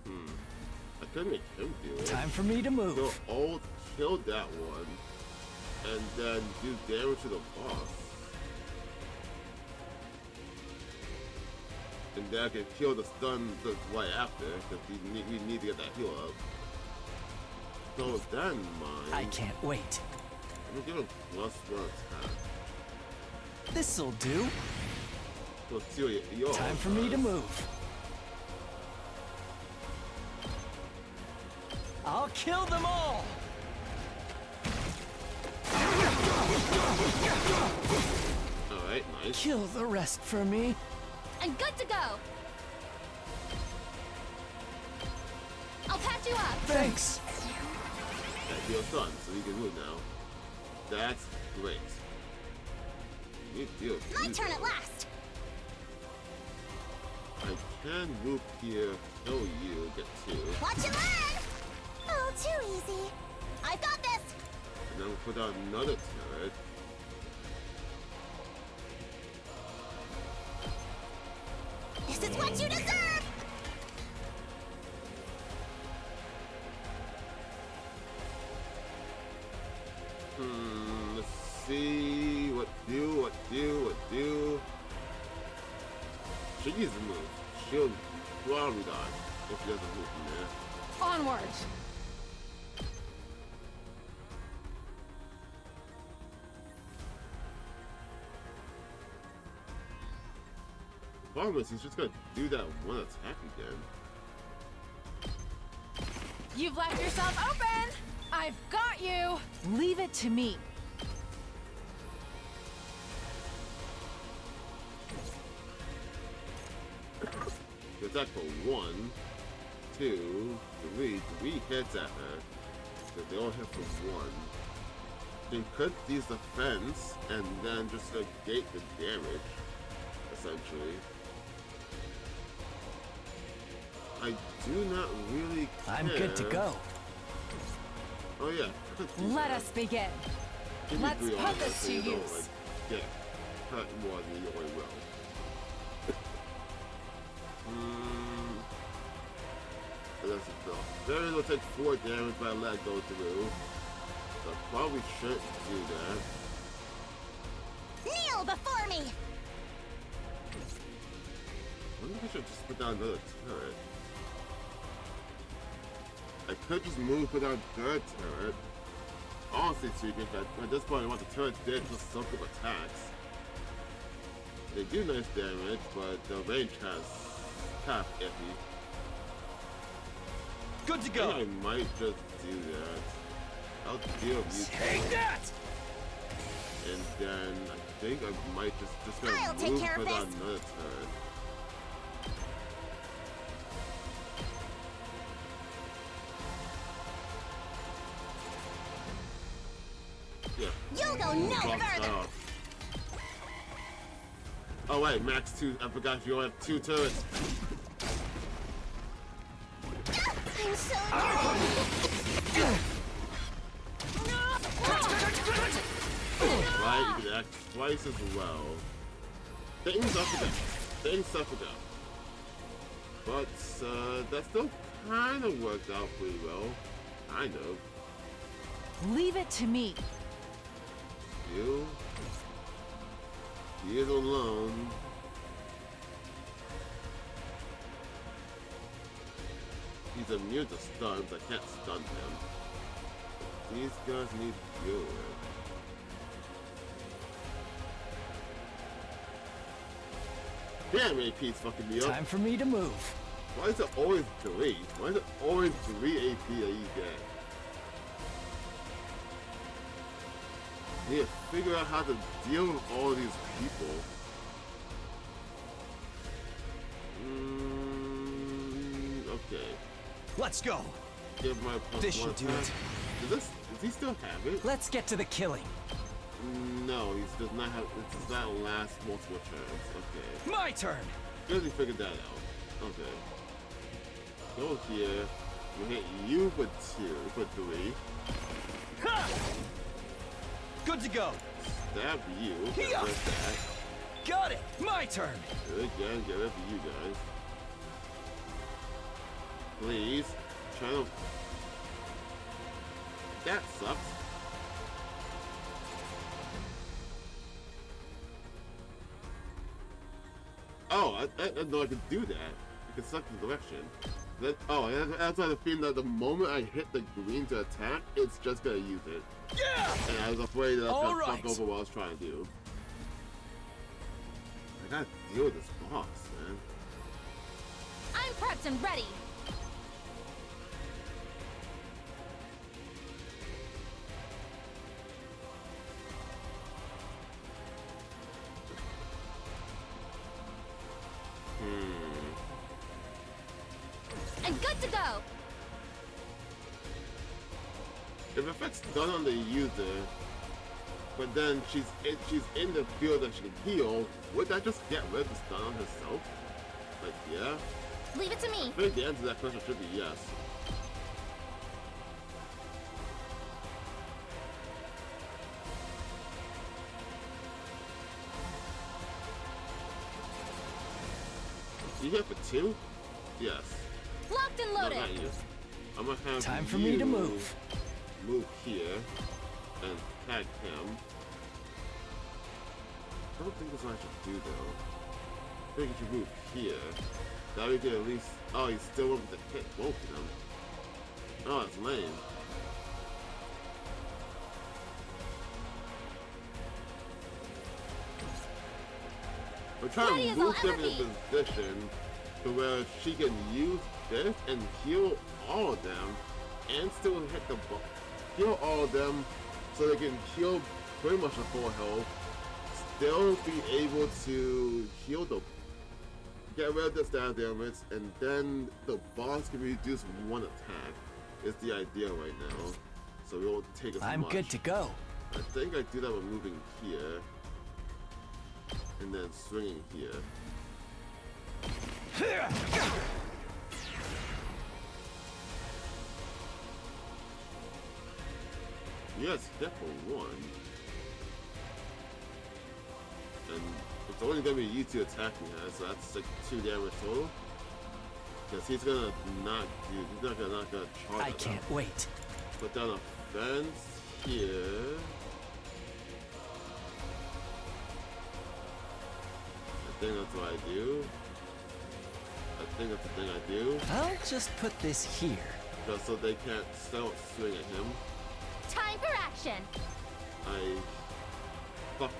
I could make him do it. Time for me to move. So ult, kill that one, and then do damage to the boss. And then I can kill the stun right after, because we need to get that heal up. So with that in mind, I can't wait. I'm gonna give him +1 attack. This'll do. So see what your Time for me to move. I'll kill them all. Alright, nice. Kill the rest for me. I'm good to go. I'll patch you up. Thanks. That heal stun, so you can move now. That's great. You feel My turn at last. I can move here, kill you, get 2. Watch it land. Oh, too easy. I've got this. And then we'll put down another turret. This is what you deserve. Let's see. What do? She needs to move. She'll probably die if she doesn't move from there. Onward! The problem is he's just gonna do that one attack again. You've left yourself open! I've got you! Leave it to me. You attack for 1, 2, 3. 3 hits at her. So they all hit for 1. You could use the fence and then just negate the damage, essentially. I do not really care. I'm good to go. Oh yeah. Let us begin. Let's put this to use. Yeah, cut more than you already will. That's it though. There will take 4 damage by let it go through. So I probably shouldn't do that. Kneel before me. I wonder if I should just put down another turret. I could just move, put down a 3rd turret. Honestly speaking, at this point I want the turrets dead to soak up attacks. They do nice damage, but the range has half iffy. Good to go. I think I might just do that. I'll deal with you. Take that! And then I think I might just gonna I'll take move, care of put down this. another turret. Yeah. You'll go no Box that further. off. Oh wait, max 2. I forgot you only have 2 turrets. I'm so Right, you can act twice as well. Things I forgot. But that still kind of worked out pretty well. Kind of. Leave it to me. He is alone. He's immune to stuns. I can't stun him. These guys need healing. Damn, AP's fucking me up. Time for me to move. Why is it always 3? Why is it always 3 AP that you get? I need to figure out how to deal with all these people. Okay. Let's go. Give my This should do it. Does he still have it? Let's get to the killing. No, he does not have. It does not last multiple turns. Okay. My turn. Good, he figured that out. Okay. Go here. We hit you for 2, for 3. Ha! Good to go. Stab you. Get rid of that. Got it. My turn. Good, again, get rid of you guys. Please. Try to. That sucks. Oh, I didn't know I could do that. I could select the direction. That's why the feeling that the moment I hit the green to attack, it's just gonna use it. Yeah! And I was afraid that I was gonna fuck over what I was trying to do. I gotta deal with this boss, man. I'm prepped and ready. I'm good to go. If effect's done on the user, but then she's in the field that she can heal, would that just get rid of the stun on herself? Like, yeah? Leave it to me. I think the answer to that question should be yes. You hit for 2? Yes. Locked and loaded. No, not you. I'm gonna have time for me to move. Move here and tag him. I don't think that's what I should do though. I think you should move here. That way we can at least. Oh, he's still able to hit both of them. Oh, that's lame. We're trying to move them in a position to where she can use this and heal all of them and still hit the ball. Heal all of them so they can heal pretty much a full health. Still be able to heal the. Get rid of the stat damage, and then the boss can reduce 1 attack. Is the idea right now. So it won't take as much. I'm good to go. I think I do that by moving here. And then swinging here. Yes, hit for 1. And it's only gonna be you 2 attacking her, so that's like 2 damage total. Because he's not gonna charge. I can't wait. Put down a fence here. I think that's what I do. I think that's the thing I do. I'll just put this here. Just so they can't still swing at him. Time for action. I fucked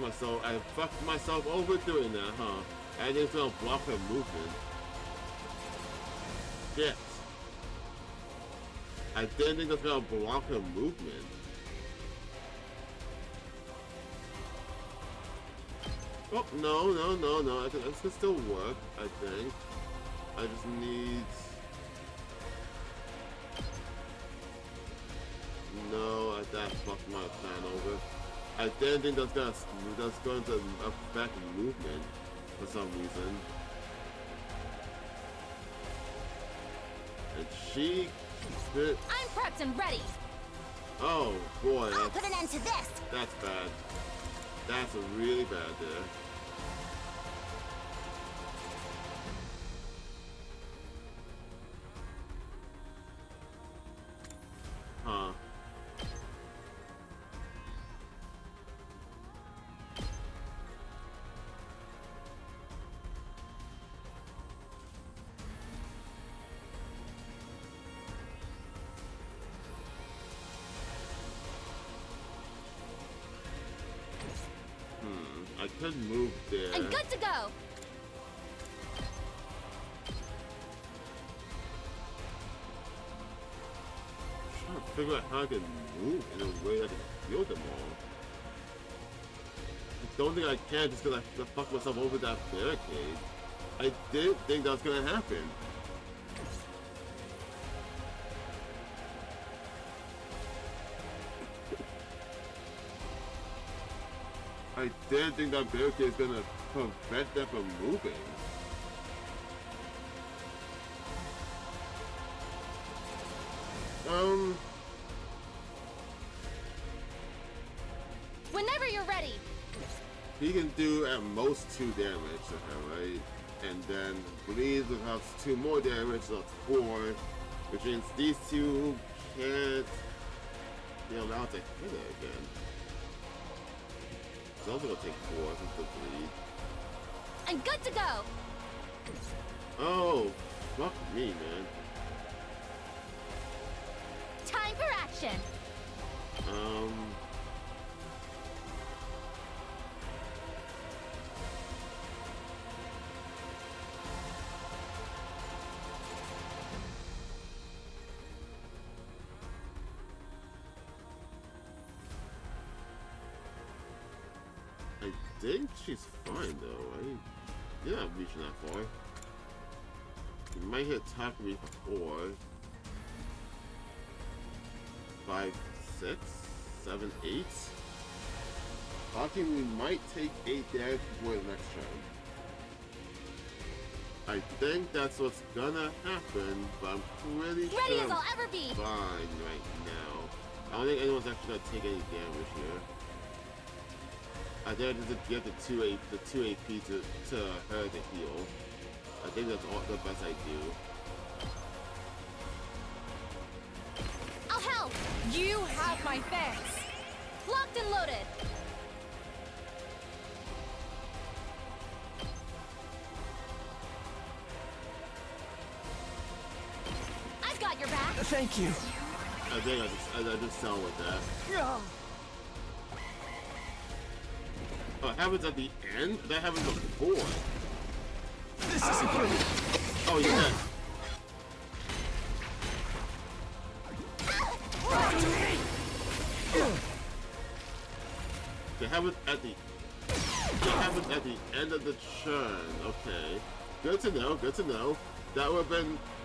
myself over doing that, huh? I just gonna block her movement. Shit. I didn't think that's gonna block her movement. Oh, no. This can still work, I think. I just need... No, that fucked my plan over. I didn't think that's going to affect movement for some reason. And she... I'm prepped and ready. Oh, boy. I'll put an end to this. That's bad. That's really bad there. Huh. I could move there. I'm good to go. Trying to figure out how I can move in a way that I can heal them all. don't think I can just because I fucked myself over that barricade. I didn't think that was gonna happen. I didn't think that barricade is gonna prevent them from moving. Whenever you're ready. He can do at most 2 damage to her, right? And then Bleed will have 2 more damage, so that's 4. Which means these 2 can't be allowed to hit it again. It's also gonna take 4 since the Bleed. I'm good to go. Oh, fuck me, man. Time for action. I think she's fine though, right? You're not reaching that far. You might hit top me for 4, 5, 6, 7, 8. Talking, we might take 8 damage before the next turn. I think that's what's gonna happen, but I'm pretty sure Ready as I'll ever be. Fine right now. I don't think anyone's actually gonna take any damage here. I think I just give the 2 AP to her to heal. I think that's all the best I do. I'll help. You have my thanks. Locked and loaded. I've got your back. Thank you. I think I just sell with that. Oh, it happens at the end? That happens before. This isn't good. Oh, yeah. It happens at the end of the churn. Okay. Good to know, good to know. That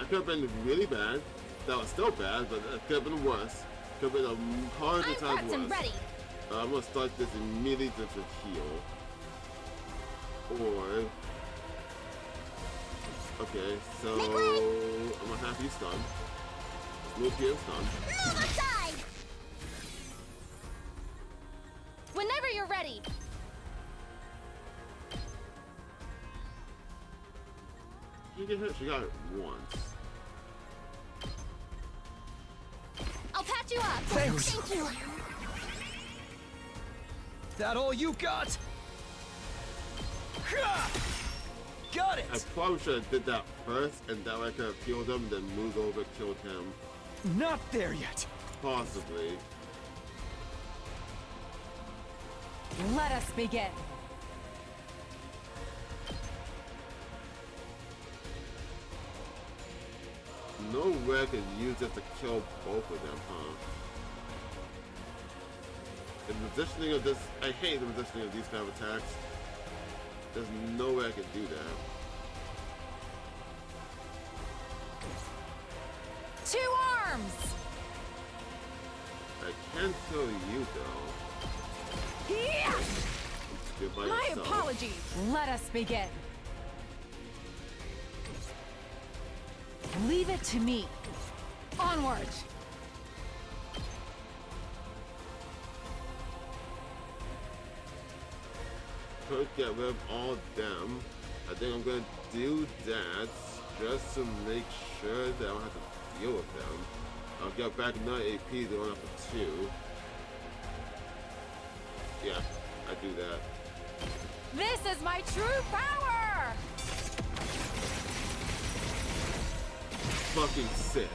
could have been really bad. That was still bad, but it could have been worse. Could have been 100 times worse. Ready. I'm gonna start this immediately to heal. Or... Okay, so... I'm gonna have you stun. Move here, stun. Move aside! Whenever you're ready. She get hit, she got it once. I'll patch you up. Thanks. Thank you. That all you got? Got it! I probably should have did that first, and that way I could have killed him, then moved over, killed him. Not there yet. Possibly. Let us begin. No way I could use it to kill both of them, huh? The positioning of this, I hate the positioning of these kind of attacks. There's no way I can do that. 2 arms! I can kill you though. Yeah! You're by My yourself. apologies. Let us begin. Leave it to me. Onward! Could get rid of all them. I think I'm gonna do that just to make sure that I don't have to deal with them. I'll get back another AP going up to 2. Yeah, I do that. This is my true power! Fucking sick.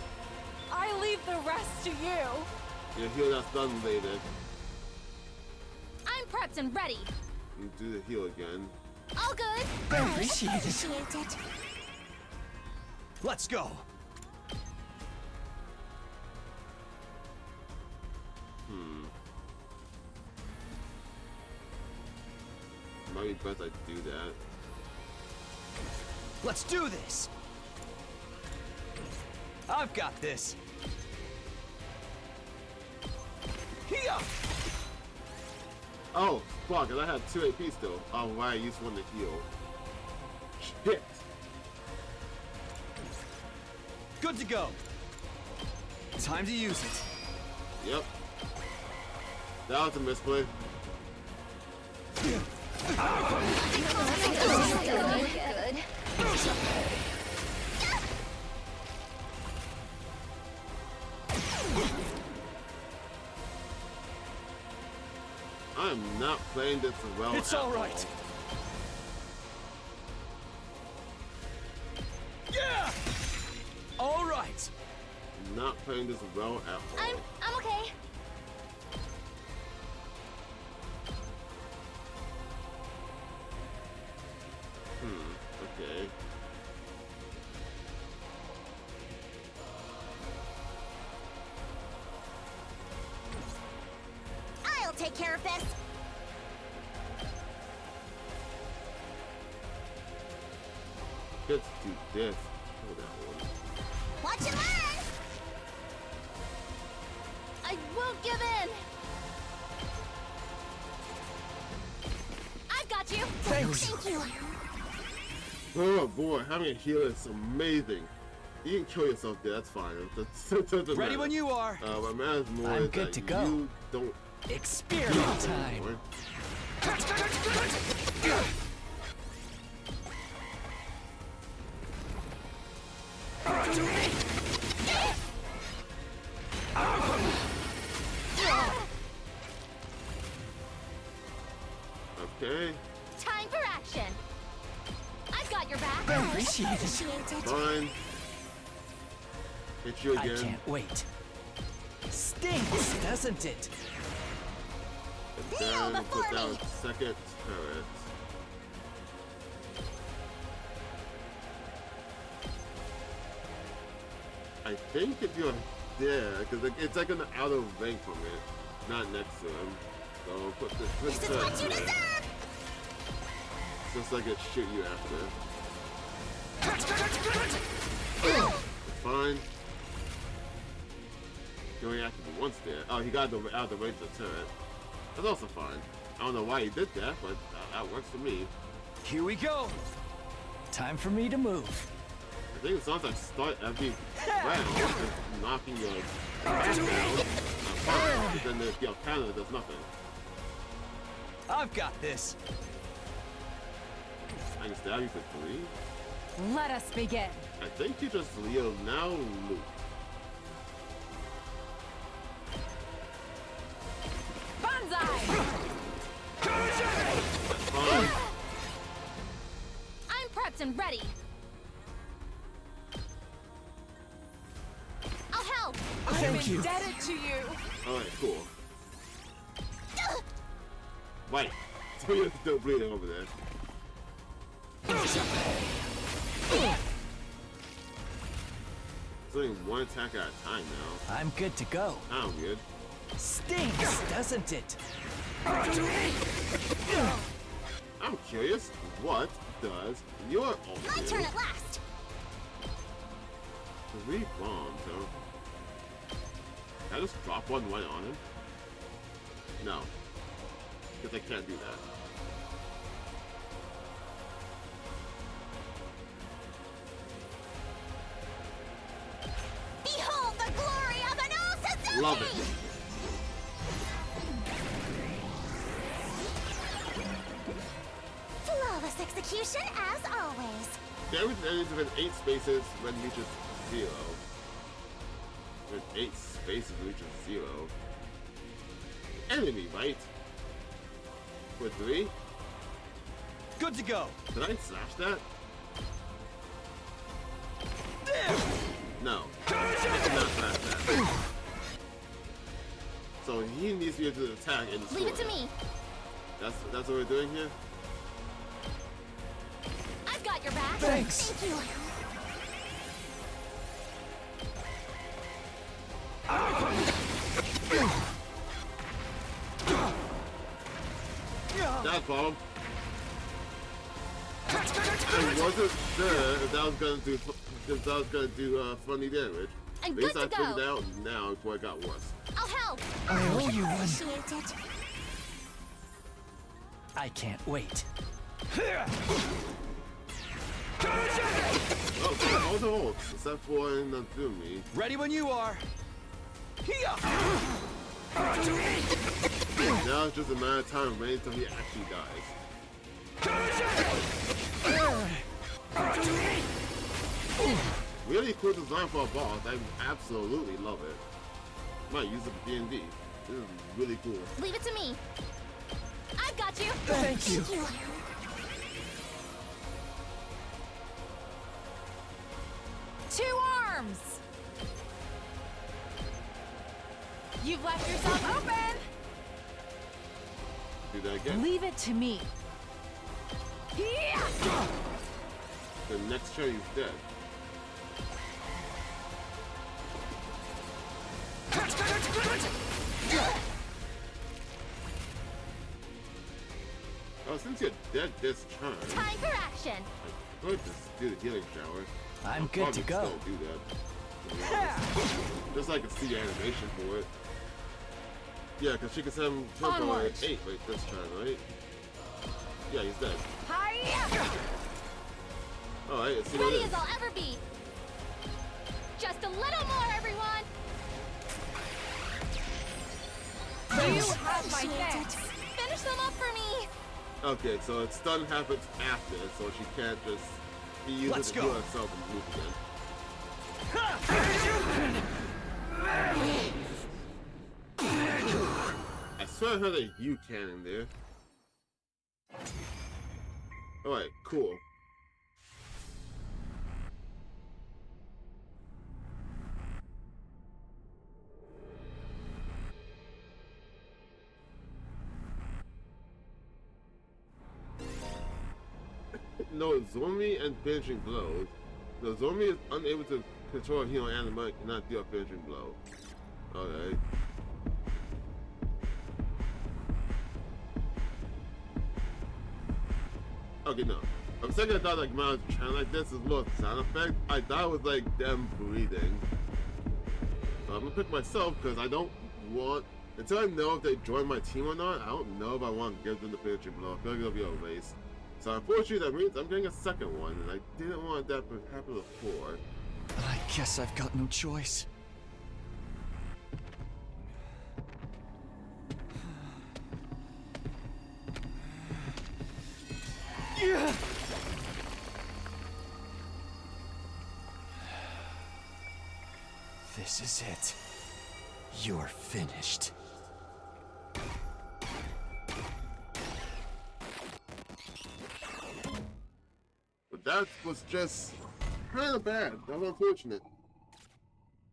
I leave the rest to you. You'll heal that stun later. I'm prepped and ready. And do the heal again. All good. Appreciate it. Appreciate it. Let's go. probably best I do that. Let's do this! I've got this! Here! Oh, fuck, and I had 2 AP still. Oh, right, I used one to heal. Shit! Good to go! Time to use it! Yep. That was a misplay. Good. I am not playing this well. It's all right. Yeah. All right. Not playing this well at all. I'm okay. Okay. I'll take care of this. Let's do this. Oh, that one. Watch and learn. I won't give in. I've got you. Thanks. Thank you. Oh boy, having a healer is amazing. You can kill yourself there, that's fine. That doesn't Ready matter. when you are. What matters more I'm is good that to go. you don't Experiment time. anymore. Okay, Time for action. I've got your back. Appreciate it. fine. Hit you I again. can't wait. Stinks, doesn't it? And Heal then before put down me. second turret. I think if you're there, because it's like an out of range from it, not next to him. So put the This is turret what you there. deserve. Just like it shoot you after. Fine. He only acted once there. Oh, he got out of the range of the turret. That's also fine. I don't know why he did that, but that works for me. Here we go. Time for me to move. I think it sounds like start every round with knocking your back down. But then the counter does nothing. I've got this. I can stab you for 3. Let us begin. I think you just Leo now Luke. Banzai! Fine. I'm prepped and ready. I'll help. Thank you. Indebted to you. Alright, cool. Wait. So you're still bleeding over there. It's only one attack at a time now. I'm good to go. Sound weird. Stinks, doesn't it? I'm curious, what does your ult My do? turn at last. 3 bombs, huh? Can I just drop one right on him? No. Because I can't do that. Behold the glory of an Osazuki! Love it. Flawless execution as always. Damage enemies within 8 spaces when reaches 0. When 8 spaces reaches 0. Enemy, right? For 3? Good to go. Did I slash that? There. No. I did not slash that. So he needs to be able to attack and destroy. Leave it to me. That's what we're doing here? I've got your back. Thanks. Thank you. That problem. I wasn't sure if that was gonna do funny damage. I'm At least good I to figured go. it out now before it got worse. I'll help. I owe you one. Appreciate it. I can't wait. Oh, all the ults, except for Nazumi. Ready when you are. Now it's just a matter of time waiting until he actually dies. Really cool design for a boss. I absolutely love it. Might use it for D&D. This is really cool. Leave it to me. I've got you. Thank you. Two arms! You've left yourself open! Do that again. Leave it to me. The next turn he's dead. Oh, since you're dead this turn, Time for action. I could just do the healing shower. I'm I'll good to probably go. still do that. To be honest. Just so I can see the animation for it. Yeah, because she can send him to Onward. 8 right this turn, right? Yeah, he's dead. Hiya! Alright, let's see what Ready it as is. I'll ever be. Just a little more, everyone. You have my Appreciate thanks. it. Finish them up for me. Okay, so its stun happens after, so she can't just use Let's it to go. heal herself and move again. I swear I heard a U cannon there. Alright, cool. No, Zombie and finishing blows. The Zombie is unable to control a healing animal and cannot deal a finishing blow. Okay. Okay, no. For a second I thought like when I was trying like this, this little sound effect, I thought it was like them breathing. I'm gonna pick myself because I don't want, until I know if they join my team or not, I don't know if I want to give them the finishing blow. I feel like it'll be a waste. So unfortunately that means I'm getting a second one, and I didn't want that to happen before. I guess I've got no choice. This is it. You're finished. But that was just kind of bad. That was unfortunate.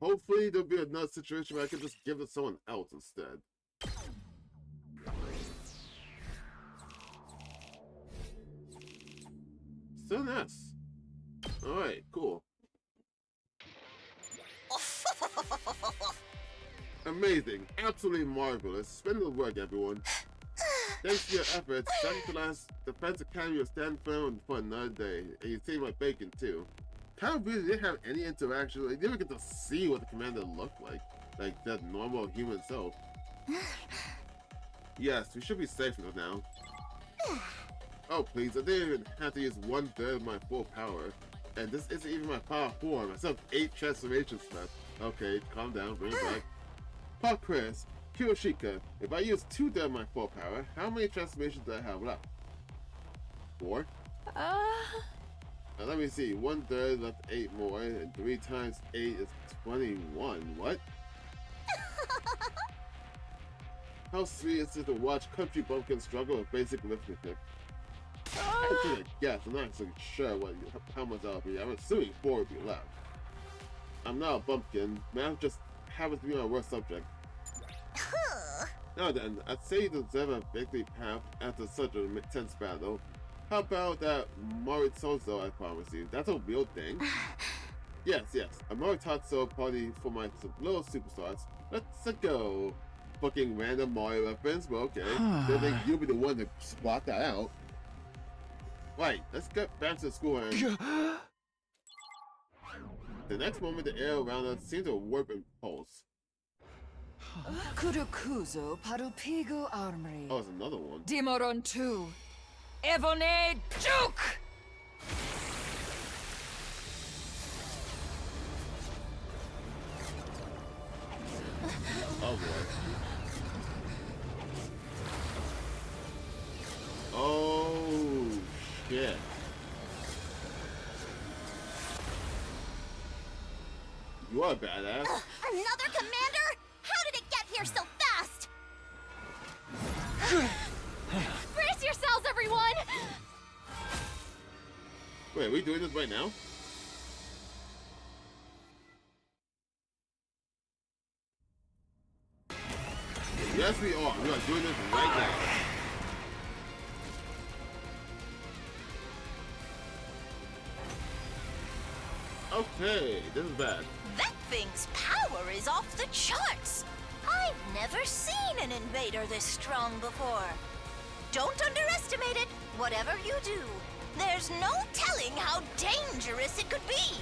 Hopefully there'll be another situation where I can just give it to someone else instead. So nice. Alright, cool. Amazing. Absolutely marvelous. Splendid work, everyone. Thanks to your efforts, Second Class Defense Academy will stand firm for another day. And you see my bacon, too. Kind of weird, they didn't have any interaction. Like, they didn't get to see what the commander looked like that normal human self. Yes, we should be safe now. Oh, please, I didn't even have to use 1/3 of my full power. And this isn't even my power form. I still have 8 transformations left. Okay, calm down, bring it back. Pop Chris, Kiyoshika, if I use 2/3 of my full power, how many transformations do I have left? 4? Now let me see, 1/3 left 8 more, and 3 times 8 is 21. What? How sweet is it to watch country bumpkins struggle with basic arithmetic? I take a guess, I'm not actually sure how much that'll be. I'm assuming 4 would be left. I'm not a bumpkin, math just happens to be my worst subject. Now then, I'd say you deserve a victory path after such an intense battle. How about that Moritozo I promised you? That's a real thing? Yes, a Moritozo party for my little superstars. Let's go. Fucking random Mario reference, but okay. Don't think you'll be the one to spot that out. Right, let's get back to school and... The next moment, the air around us seems to warp and pulse. Kurukuzo Parupigu Armory. Oh, it's another one. Dimoron 2. Evone Juke! Oh boy. Oh shit. You are a badass. Another commander? How did it get here so fast? Brace yourselves, everyone! Wait, are we doing this right now? Yes, we are. We are doing this right now. Okay, this is bad. That thing's power is off the charts. I've never seen an invader this strong before. Don't underestimate it, whatever you do. There's no telling how dangerous it could be.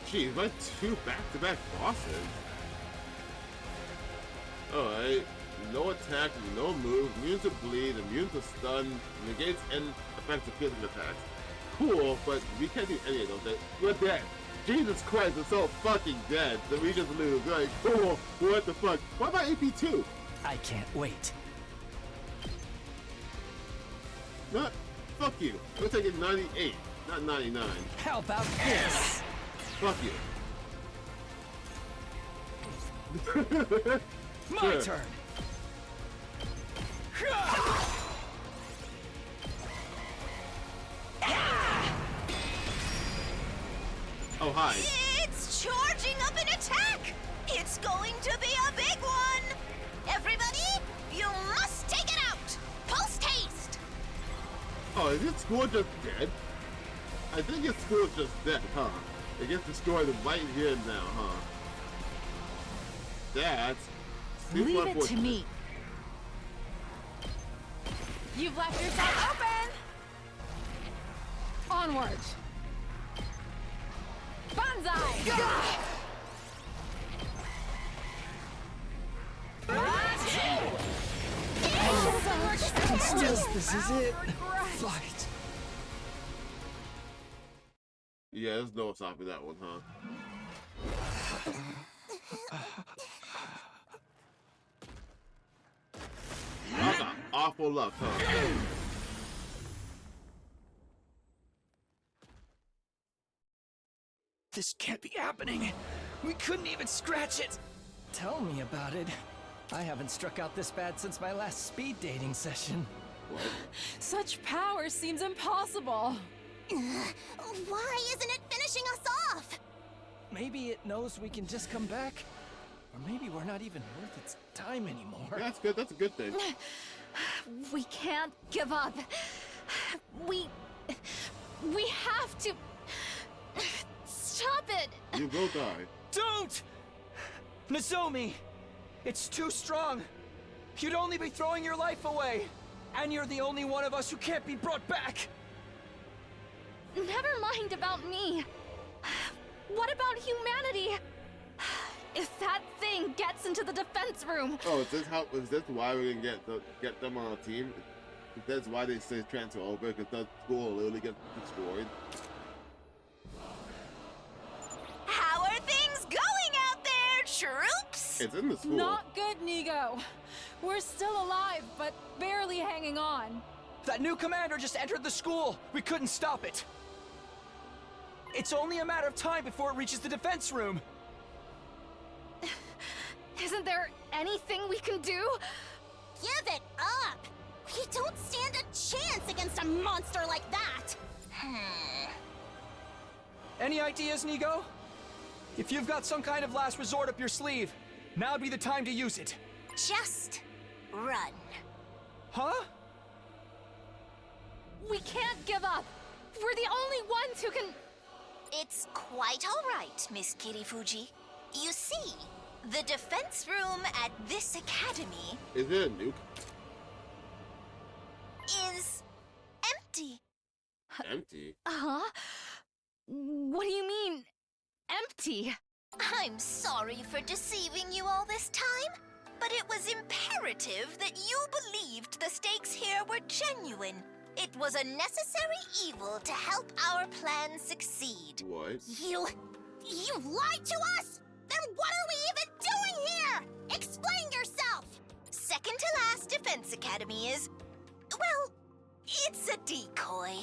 Jeez, my 2 back-to-back bosses. Alright, no attack, no move, immune to bleed, immune to stun, negates and effects of physical attacks. Cool, but we can't do any of those things. We're dead. Jesus Christ, we're so fucking dead that we just lose. Like, cool, what the fuck? What about AP2? I can't wait. Not, fuck you. We're taking 98, not 99. How about this? Fuck you. My Sure. turn. Oh, hi. It's charging up an attack. It's going to be a big one. Everybody, you must take it out. Post haste. Oh, is this school just dead? I think this school's just dead, huh? It gets destroyed right here and now, huh? That's super Leave it to unfortunate. me. You've left yourself open! Onward! Banzai! It's just, this is it. Fight. Yeah, there's no stopping that one, huh? That's an awful luck, huh? This can't be happening. We couldn't even scratch it. Tell me about it. I haven't struck out this bad since my last speed dating session. What? Such power seems impossible. Why isn't it finishing us off? Maybe it knows we can just come back. Or maybe we're not even worth its time anymore. Yeah, that's good. That's a good thing. We can't give up. We have to stop it. You will die. Don't! Nozomi! It's too strong. You'd only be throwing your life away. And you're the only one of us who can't be brought back. Never mind about me. What about humanity? If that thing gets into the defense room. Oh, is this why we didn't get them on our team? That's why they say transfer over, because the school will literally get destroyed. How are things going out there, troops? It's in the school. Not good, Nigo. We're still alive, but barely hanging on. That new commander just entered the school. We couldn't stop it. It's only a matter of time before it reaches the defense room. Isn't there anything we can do? Give it up! We don't stand a chance against a monster like that! Any ideas, Nigo? If you've got some kind of last resort up your sleeve, now'd be the time to use it. Just run. Huh? We can't give up. We're the only ones who can... It's quite all right, Miss Kirifuji. You see, the defense room at this academy... Is it a nuke? Huh? What do you mean, empty? I'm sorry for deceiving you all this time, but it was imperative that you believed the stakes here were genuine. It was a necessary evil to help our plan succeed. What? You lied to us? Then what are we even doing here? Explain yourself! Second to last Defense Academy is, well, it's a decoy.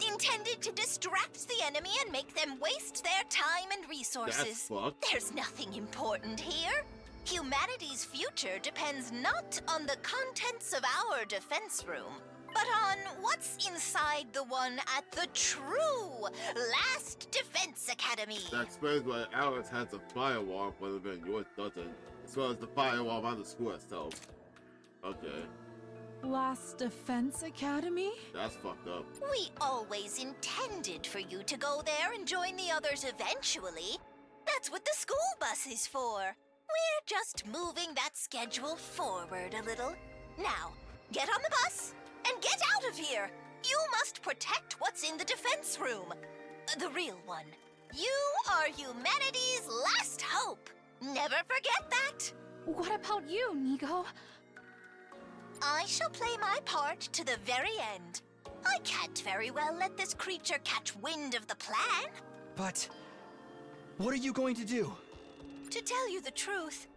Intended to distract the enemy and make them waste their time and resources. That's fucked. There's nothing important here. Humanity's future depends not on the contents of our defense room, but on what's inside the one at the true Last Defense Academy. That explains why ours has a firewall in front of it and yours doesn't, as well as the firewall around the school itself. Okay. Last Defense Academy? That's fucked up. We always intended for you to go there and join the others eventually. That's what the school bus is for. We're just moving that schedule forward a little. Now, get on the bus and get out of here. You must protect what's in the defense room. The real one. You are humanity's last hope. Never forget that. What about you, Nigo? I shall play my part to the very end. I can't very well let this creature catch wind of the plan. But what are you going to do? To tell you the truth,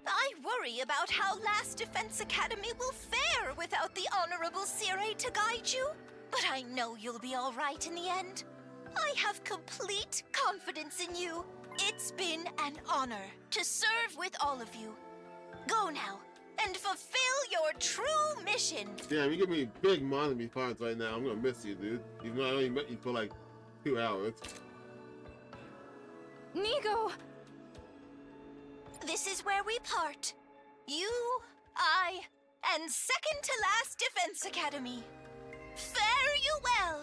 I worry about how Last Defense Academy will fare without the Honorable Circe to guide you. But I know you'll be all right in the end. I have complete confidence in you. It's been an honor to serve with all of you. Go now and fulfill your true mission. Damn, you give me big money funds right now. I'm gonna miss you, dude. Even though I only met you for like 2 hours. Nigo! This is where we part. You, I, and second to last Defense Academy. Fare you well.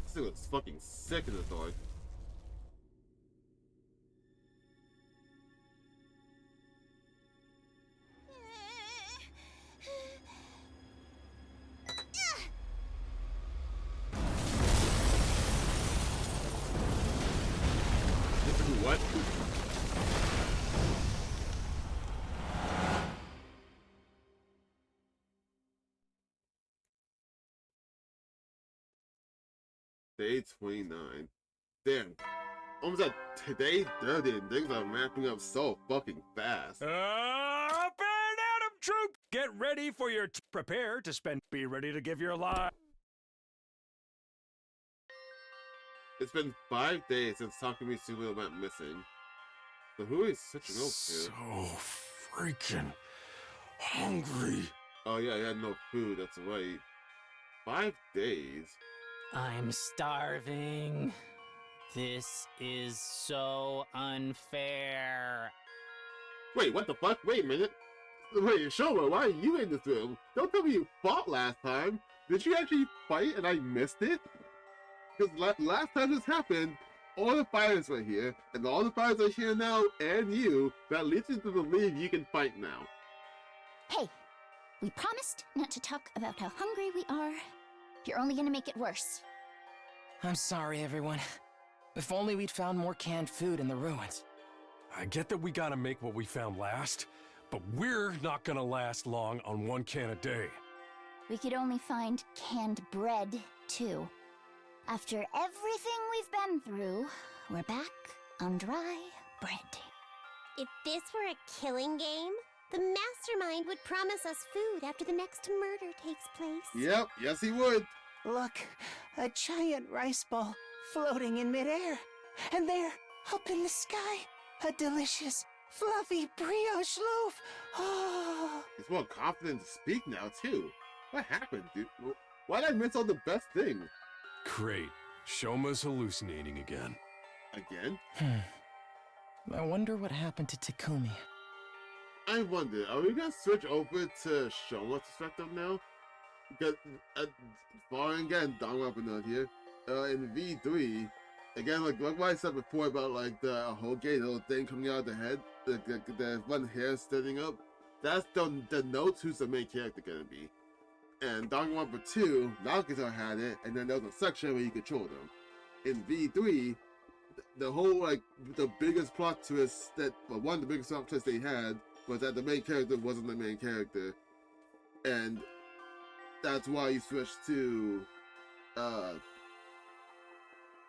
This thing looks fucking sick in the dark. What? Day 29. Damn. Almost at today 30 and things are ramping up so fucking fast. Up and at 'em, troops! Get ready for your prepare to spend. Be ready to give your life. It's been 5 days since Takumi Sulu went missing. So who is such an old kid? So freaking hungry. Oh yeah, he had no food, that's right. 5 days? I'm starving. This is so unfair. Wait, what the fuck? Wait a minute. Wait, Shoma, why are you in this room? Don't tell me you fought last time. Did you actually fight and I missed it? Because last time this happened, all the fighters were here, and all the fighters are here now, and you. That leads you to believe you can fight now. Hey, we promised not to talk about how hungry we are. You're only gonna make it worse. I'm sorry, everyone. If only we'd found more canned food in the ruins. I get that we gotta make what we found last, but we're not gonna last long on 1 can a day. We could only find canned bread, too. After everything we've been through, we're back on dry bread. If this were a killing game, the mastermind would promise us food after the next murder takes place. Yep, yes he would. Look, a giant rice ball floating in midair. And there, up in the sky, a delicious, fluffy brioche loaf. Oh. He's more confident to speak now, too. What happened, dude? Why did I miss all the best things? Great. Shoma's hallucinating again. Again? I wonder what happened to Takumi. I wonder, are we gonna switch over to Shoma's perspective now? Because, following again, Don up another here, in V3, again, like what I said before about, like, the whole gay little thing coming out of the head, the one hair standing up, that's the notes who's the main character gonna be. And Danganronpa 2, Nagato had it, and then there was a section where you controlled them. In V3, the whole, like, the biggest plot twist that, well, one of the biggest plot twists they had was that the main character wasn't the main character. And that's why you switched to,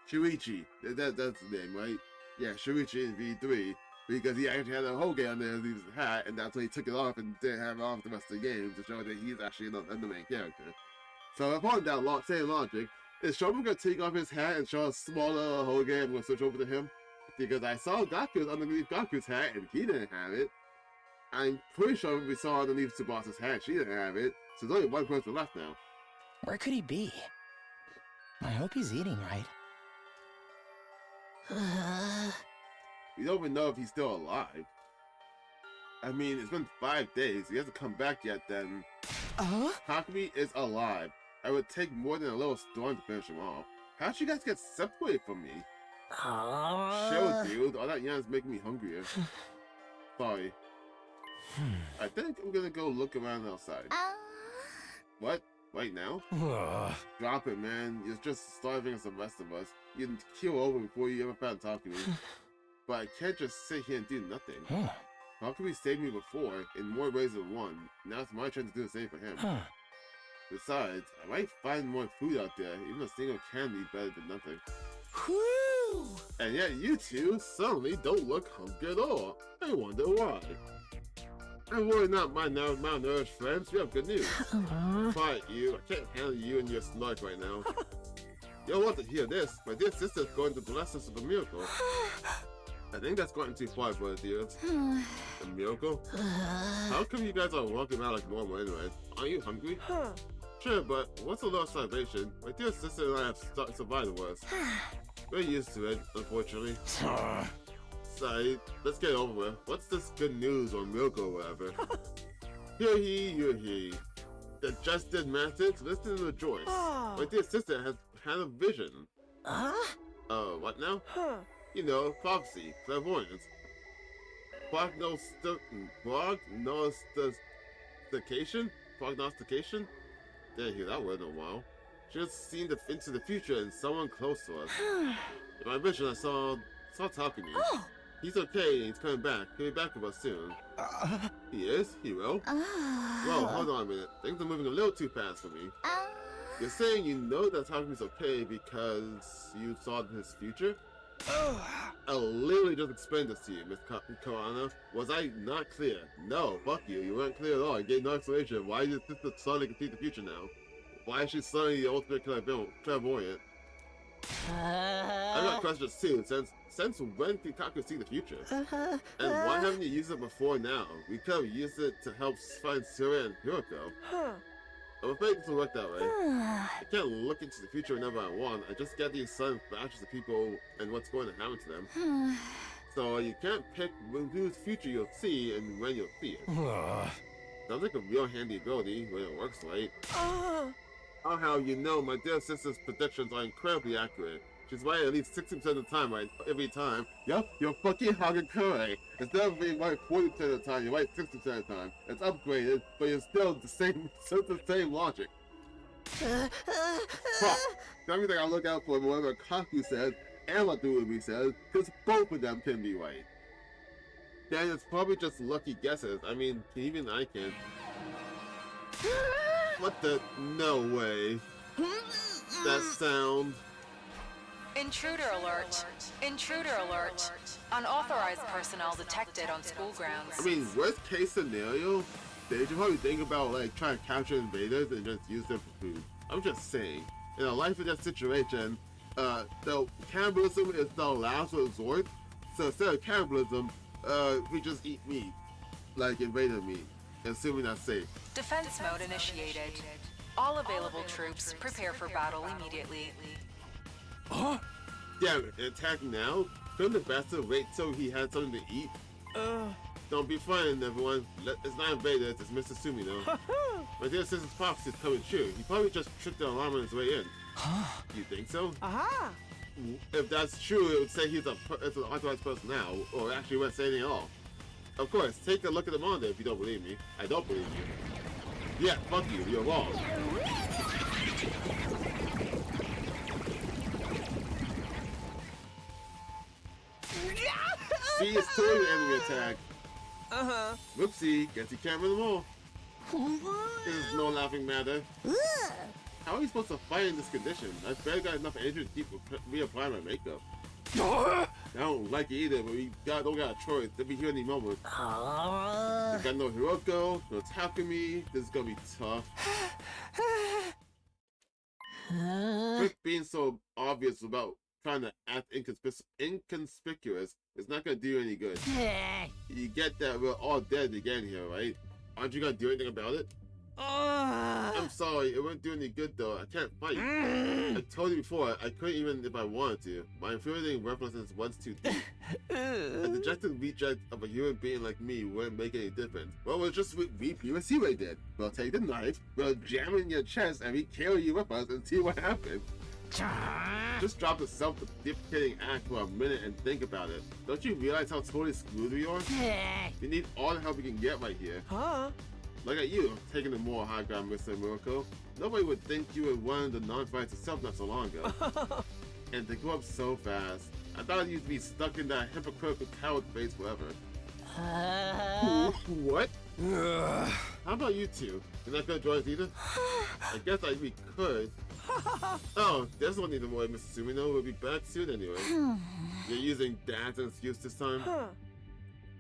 Shuichi. That's the name, right? Yeah, Shuichi in V3. Because he actually had a Hoge on there, his hat, and that's why he took it off and didn't have it off the rest of the game to show that he's actually the main character. So upon that same logic, is Shogun gonna take off his hat and show a smaller Hoge and we'll switch over to him? Because I saw Gaku's underneath Gaku's hat and he didn't have it. I'm pretty sure we saw underneath Tsubasa's hat, she didn't have it. So there's only one person left now. Where could he be? I hope he's eating right. We don't even know if he's still alive. I mean, it's been 5 days. He hasn't come back yet, then. Takumi is alive. I would take more than a little storm to finish him off. How'd you guys get separated from me? Chill, dude. All that yarn's making me hungrier. Sorry. I think I'm gonna go look around outside. What? Right now? Drop it, man. You're just starving as the rest of us. You'd keel over before you ever found Takumi. But I can't just sit here and do nothing. Takumi saved me before, in more ways than one. Now it's my turn to do the same for him. Besides, I might find more food out there. Even a single candy better than nothing. Whew! And yet you two suddenly don't look hungry at all. I wonder why. I'm really not my malnourished friends. We have good news. Quiet, you. I can't handle you and your snark right now. You'll want to hear this. My dear sister's going to bless us with a miracle. I think that's gotten too far, brother dears. A miracle? How come you guys are walking around like normal anyway? Aren't you hungry? Sure, but what's a little starvation? My dear sister and I have survived the worst. We're used to it, unfortunately. Sorry, let's get over with. What's this good news or miracle or whatever? Hear ye, hear ye. The just did message, listen to rejoice. My dear sister has had a vision. What now? You know, prophecy, clairvoyance. Prognostication? Didn't hear that word in a while. Just seen into the future and someone close to us. In my vision, I saw Takumi. He's okay and he's coming back. He'll be back with us soon. He is? He will? Whoa, hold on a minute. Things are moving a little too fast for me. You're saying you know that Takumi's okay because you saw his future? I literally just explained this to you, Miss Karana. Was I not clear? No, fuck you. You weren't clear at all. I gave no explanation. Why is your sister suddenly can see the future now? Why is she suddenly the ultimate clairvoyant? I've got questions too. Since when can Kaku see the future? And why haven't you used it before now? We could have used it to help find Sura and Hiroko. I'm afraid this will work that way. I can't look into the future whenever I want. I just get these sudden flashes of people and what's going to happen to them. So you can't pick whose future you'll see and when you'll see it. Sounds like a real handy ability when it works right. How you know my dear sister's predictions are incredibly accurate. She's right at least 60% of the time, right? Every time. Yup, you're fucking correct. Instead of being right 40% of the time, you're right 60% of the time. It's upgraded, but you're still the same logic. Fuck. Everything I look out for whatever Kaku says and what Urumi says, because both of them can be right. Then it's probably just lucky guesses. I mean, even I can. What the? No way. That sound. Intruder alert. Intruder alert. Unauthorized personnel detected on school grounds. I mean, worst case scenario, they should probably think about like trying to capture invaders and just use them for food. I'm just saying, in a life or death situation, the cannibalism is the last resort. So instead of cannibalism, we just eat meat, like invader meat, assuming that's safe. Defense mode initiated. All available troops prepare for battle immediately. Huh? Damn it, attack now? Couldn't the bastard wait till he had something to eat? Don't be frightened, everyone. It's not invaders, it's Mr. Sumino. My dear sister's prophecy is coming true. He probably just tricked the alarm on his way in. You think so? If that's true, it would say he's an authorized person now, or actually wouldn't say anything at all. Of course, take a look at the monitor if you don't believe me. I don't believe you. Yeah, fuck you. You're wrong. See, it's totally an enemy attack. Uh-huh. Whoopsie, guess you can't win them all. This is no laughing matter. How are you supposed to fight in this condition? I barely got enough energy to keep reapplying my makeup. I don't like it either, but we don't got a choice. They'll be here any moment. We got no Hiroko, no Takumi. This is gonna be tough. Quit being so obvious about trying to act inconspicuous. It's not gonna do you any good. You get that we're all dead again here, right? Aren't you gonna do anything about it? I'm sorry, it won't do any good though. I can't fight. I told you before, I couldn't even if I wanted to. My infuriating worthlessness runs too deep. A dejected reject of a human being like me wouldn't make any difference. Well, it's just what we PUSUA did. We'll take the knife, we'll jam it in your chest, and we kill you with us and see what happens. Just drop the self-deprecating act for a minute and think about it. Don't you realize how totally screwed we are? You need all the help you can get right here. Look at you, taking the moral high ground, Mr. Miracle. Nobody would think you were one of the non-fights yourself not so long ago. And to grow up so fast. I thought you'd be stuck in that hypocritical coward phase forever. What? How about you two? You're not gonna join us either? I guess we could. Oh, there's one even more, Mr. Sumino. We'll be back soon anyway. You're using Dad's excuse this time?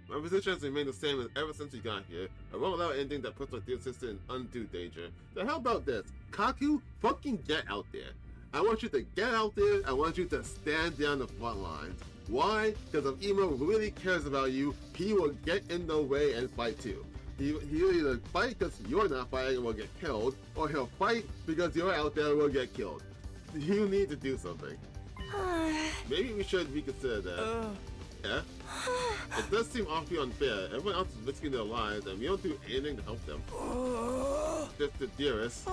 My position has remained the same as ever since we got here. I won't allow anything that puts my dear sister in undue danger. So how about this? Kaku, fucking get out there. I want you to get out there. I want you to stand down the front lines. Why? Because if Emo really cares about you, he will get in the way and fight too. He'll either fight because you're not fighting and will get killed, or he'll fight because you're out there and will get killed. You need to do something. Maybe we should reconsider that. Yeah? It does seem awfully unfair. Everyone else is risking their lives and we don't do anything to help them. Just the dearest.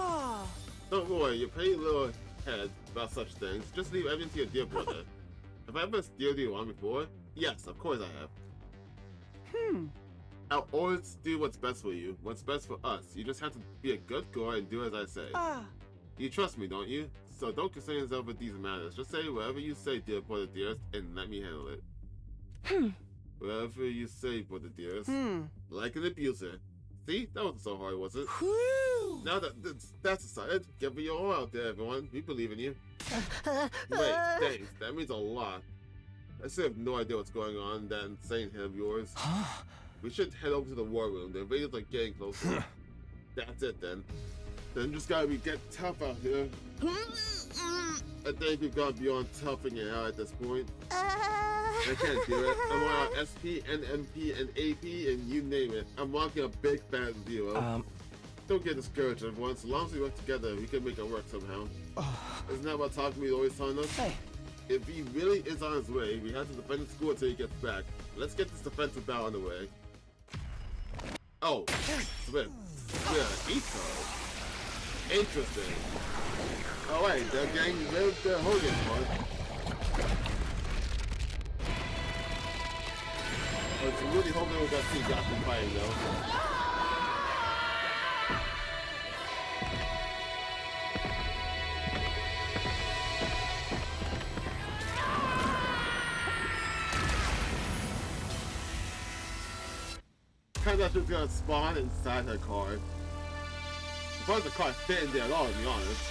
Don't worry, your pretty little head about such things. Just leave everything to your dear brother. Have I ever steered you on before? Yes, of course I have. I'll always do what's best for you, what's best for us. You just have to be a good girl and do as I say. You trust me, don't you? So don't concern yourself with these matters. Just say whatever you say, dear brother dearest, and let me handle it. Whatever you say, brother dearest. Like an abuser. See? That wasn't so hard, was it? Now that's decided, give me your all out there, everyone. We believe in you. Wait, thanks. That means a lot. I still have no idea what's going on in that insane head of yours. We should head over to the war room. The invaders are getting closer. That's it then. Then just gotta get tough out here. I think we've gone beyond toughing it out at this point. I can't do it. I'm on SP, NMP, and AP, and you name it. I'm walking a big fat zero. Don't get discouraged, everyone. So long as we work together, we can make it work somehow. Isn't that what Takumi always telling us? If he really is on his way, we have to defend the school until he gets back. Let's get this defensive battle underway. Oh, Swift. Yeah, Ito. Interesting. Alright, the gang lived the Hogan one. I was really hoping we got to see Gotham fighting though. Turns out she was gonna spawn inside her car. As far as the car fit in there at all, to be honest.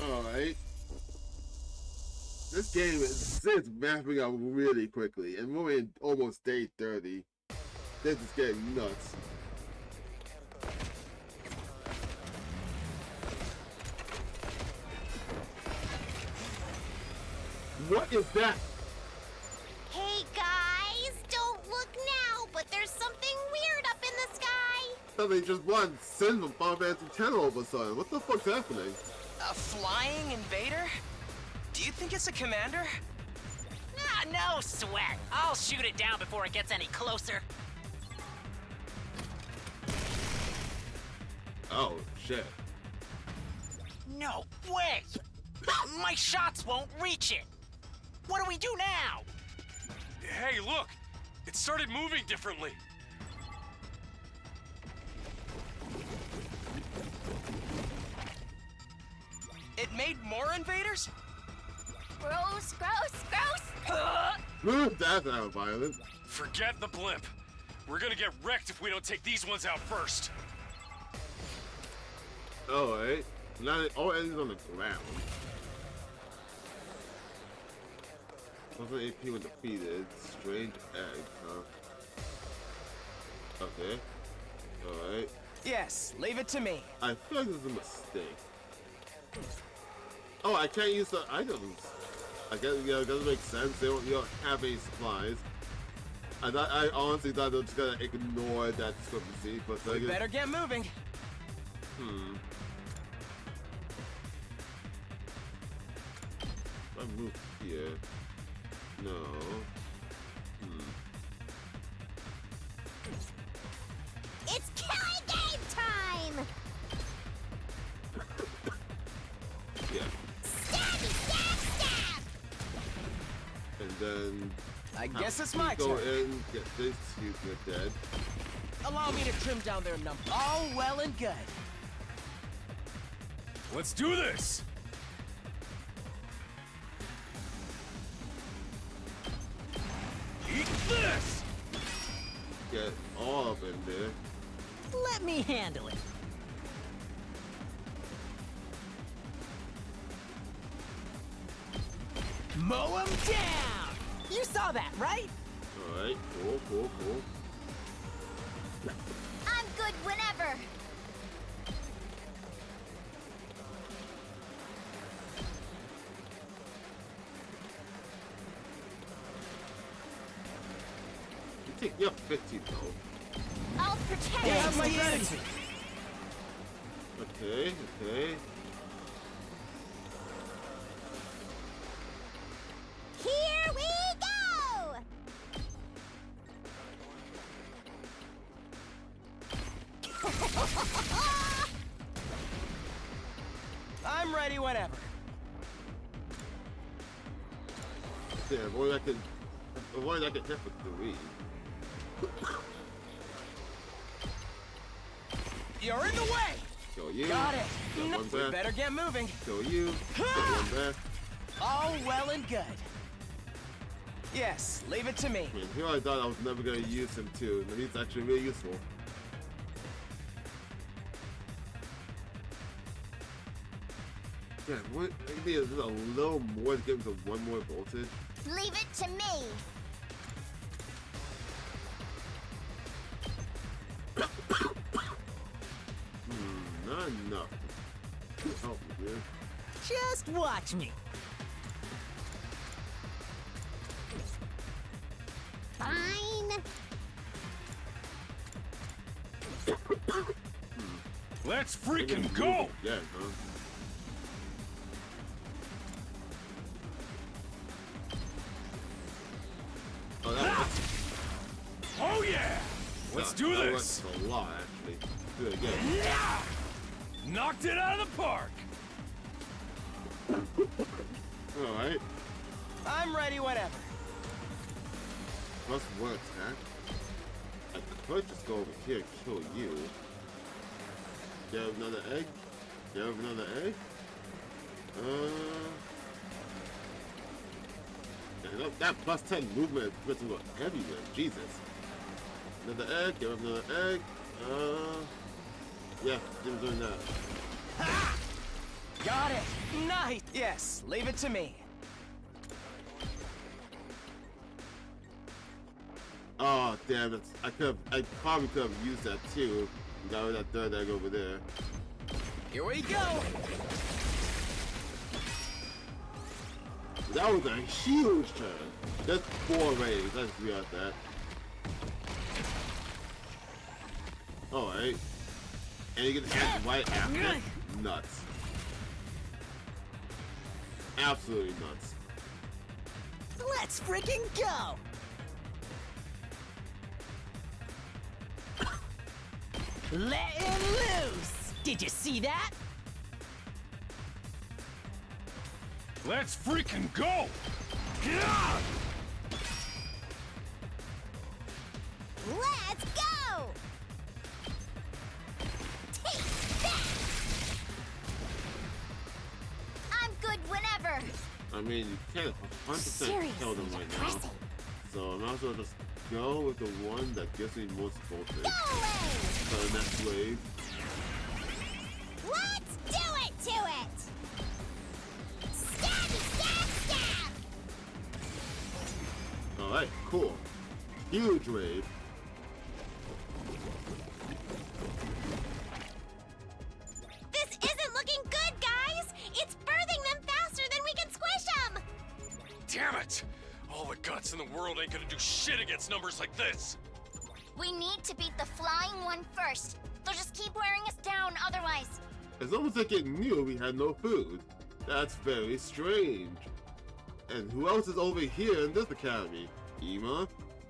Alright. This game is mapping out really quickly, and we're in almost day 30. This is getting nuts. What is that? Hey guys, don't look now, but there's something weird up in the sky. Something just one send from Final Fantasy X all of a sudden. What the fuck's happening? A flying invader? Do you think it's a commander? Ah, no sweat. I'll shoot it down before it gets any closer. Oh, shit. No way! My shots won't reach it! What do we do now? Hey, look! It started moving differently. It made more invaders? Gross, gross, gross! That's not violent. Forget the blimp. We're gonna get wrecked if we don't take these ones out first. Alright. Now all enemies on the ground. Something AP when defeated. Strange egg, huh? Okay. Alright. Yes, leave it to me. I feel like this is a mistake. Oh, I can't use the items. I guess, yeah, it doesn't make sense. You don't have any supplies. I honestly thought they were just gonna ignore that discrepancy, but We better get moving. If I move here. No. It's killing game time! Yeah. Stabby, stab, stab! And then I guess it's my go turn. in, get this, you get dead. Allow me to trim down their number. All well and good. Let's do this! Eat this! Get all up in there. Let me handle it. Mow 'em down! You saw that, right? Alright, cool, cool, cool. I'm good whenever! You take you have 15 though. I'll protect You you! have my gratitude. Okay, okay. Here we go! I'm ready whenever. Yeah, avoid that hit for 3. You're in the way! Kill you. Got it. Got one We back. better get moving. Kill you. Get one back. All well and good. Yes, leave it to me. Man, here I thought I was never gonna use him too, but he's actually really useful. Yeah, what? I need a little more to get him to 1 more voltage. Leave it to me! Not enough. Help me here. Just watch me. Fine. Let's freaking go! Yeah, huh? Oh, that's Oh yeah! Let's do this! That's a lot, actually. Do it again. Knocked it out of the park! Alright. I'm ready whenever. Plus 1 attack. I could just go over here and kill you. You have another egg? You have another egg? Yeah, that plus 10 movement puts him everywhere. Jesus. Another egg, you have another egg. Yeah, Jim's doing that. Got it. Nice. Yes, leave it to me. Oh, damn it. I probably could have used that too. Got rid of that 3rd egg over there. Here we go. That was a huge turn. That's 4 rays. Let's be at that. Alright. And you can add right after. Nuts. Absolutely nuts. Let's freaking go! Let him loose! Did you see that? Let's freaking go! Yeah! Let's go! Take that! I mean, you can't 100% kill them right now. So I might as well just go with the one that gives me most voltage. For the next wave. Let's do it to it! Stab, stab, stab! Alright, cool. Huge wave. This isn't looking good, guys! It's birthing them faster than we can squish them! Damn it! All the guts in the world ain't gonna do shit against numbers like this! We need to beat the flying one first. They'll just keep wearing us down otherwise. It's almost like it knew we had no food. That's very strange. And who else is over here in this academy? Ema?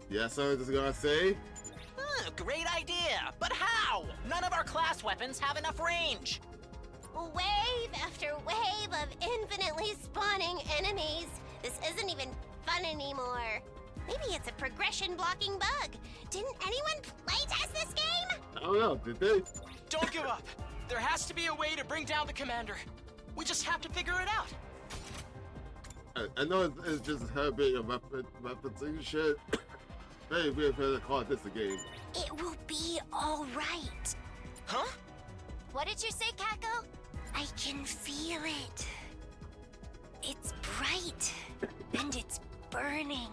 Yes, I was just gonna say. Great idea, but how? None of our class weapons have enough range. Wave after wave of infinitely spawning enemies. This isn't even fun anymore. Maybe it's a progression blocking bug. Didn't anyone playtest this game? I don't know, did they? Don't give up. There has to be a way to bring down the commander. We just have to figure it out. I know it's just her being a referencing shit. Very weird for her to call this a game. It will be all right. Huh? What did you say, Kako? I can feel it. It's bright and it's burning.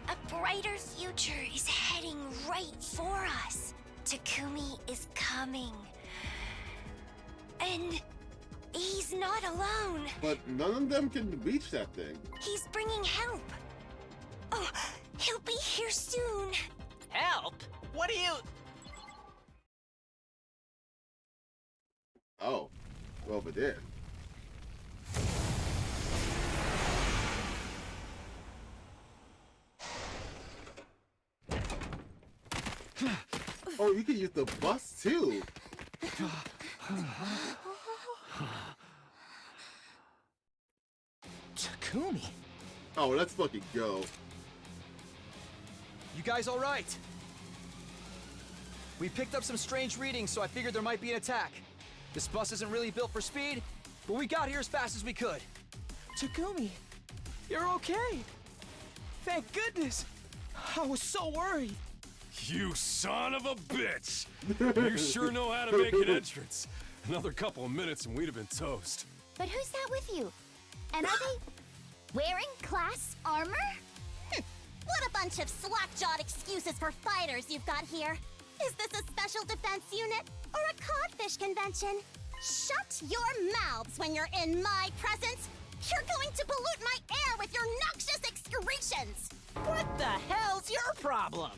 A brighter future is heading right for us. Takumi is coming. And he's not alone. But none of them can reach that thing. He's bringing help. Oh, he'll be here soon. Help? What do you... Oh, well, over there. Oh, you can use the bus too. Takumi. Oh, let's fucking go. You guys all right? We picked up some strange readings, so I figured there might be an attack. This bus isn't really built for speed, but we got here as fast as we could. Takumi, you're okay. Thank goodness. I was so worried. You son of a bitch! You sure know how to make an entrance. Another couple of minutes and we'd have been toast. But who's that with you? And are they wearing class armor? What a bunch of slack-jawed excuses for fighters you've got here. Is this a special defense unit or a codfish convention? Shut your mouths when you're in my presence. You're going to pollute my air with your noxious excretions. What the hell's your problem?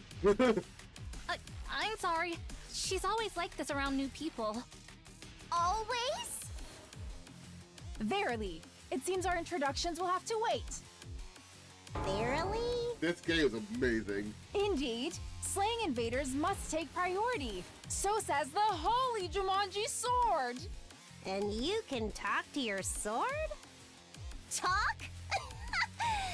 I'm sorry. She's always like this around new people. Always? Verily, it seems our introductions will have to wait. Verily? This game is amazing. Indeed. Slaying invaders must take priority. So says the holy Jumanji sword. And you can talk to your sword? Talk?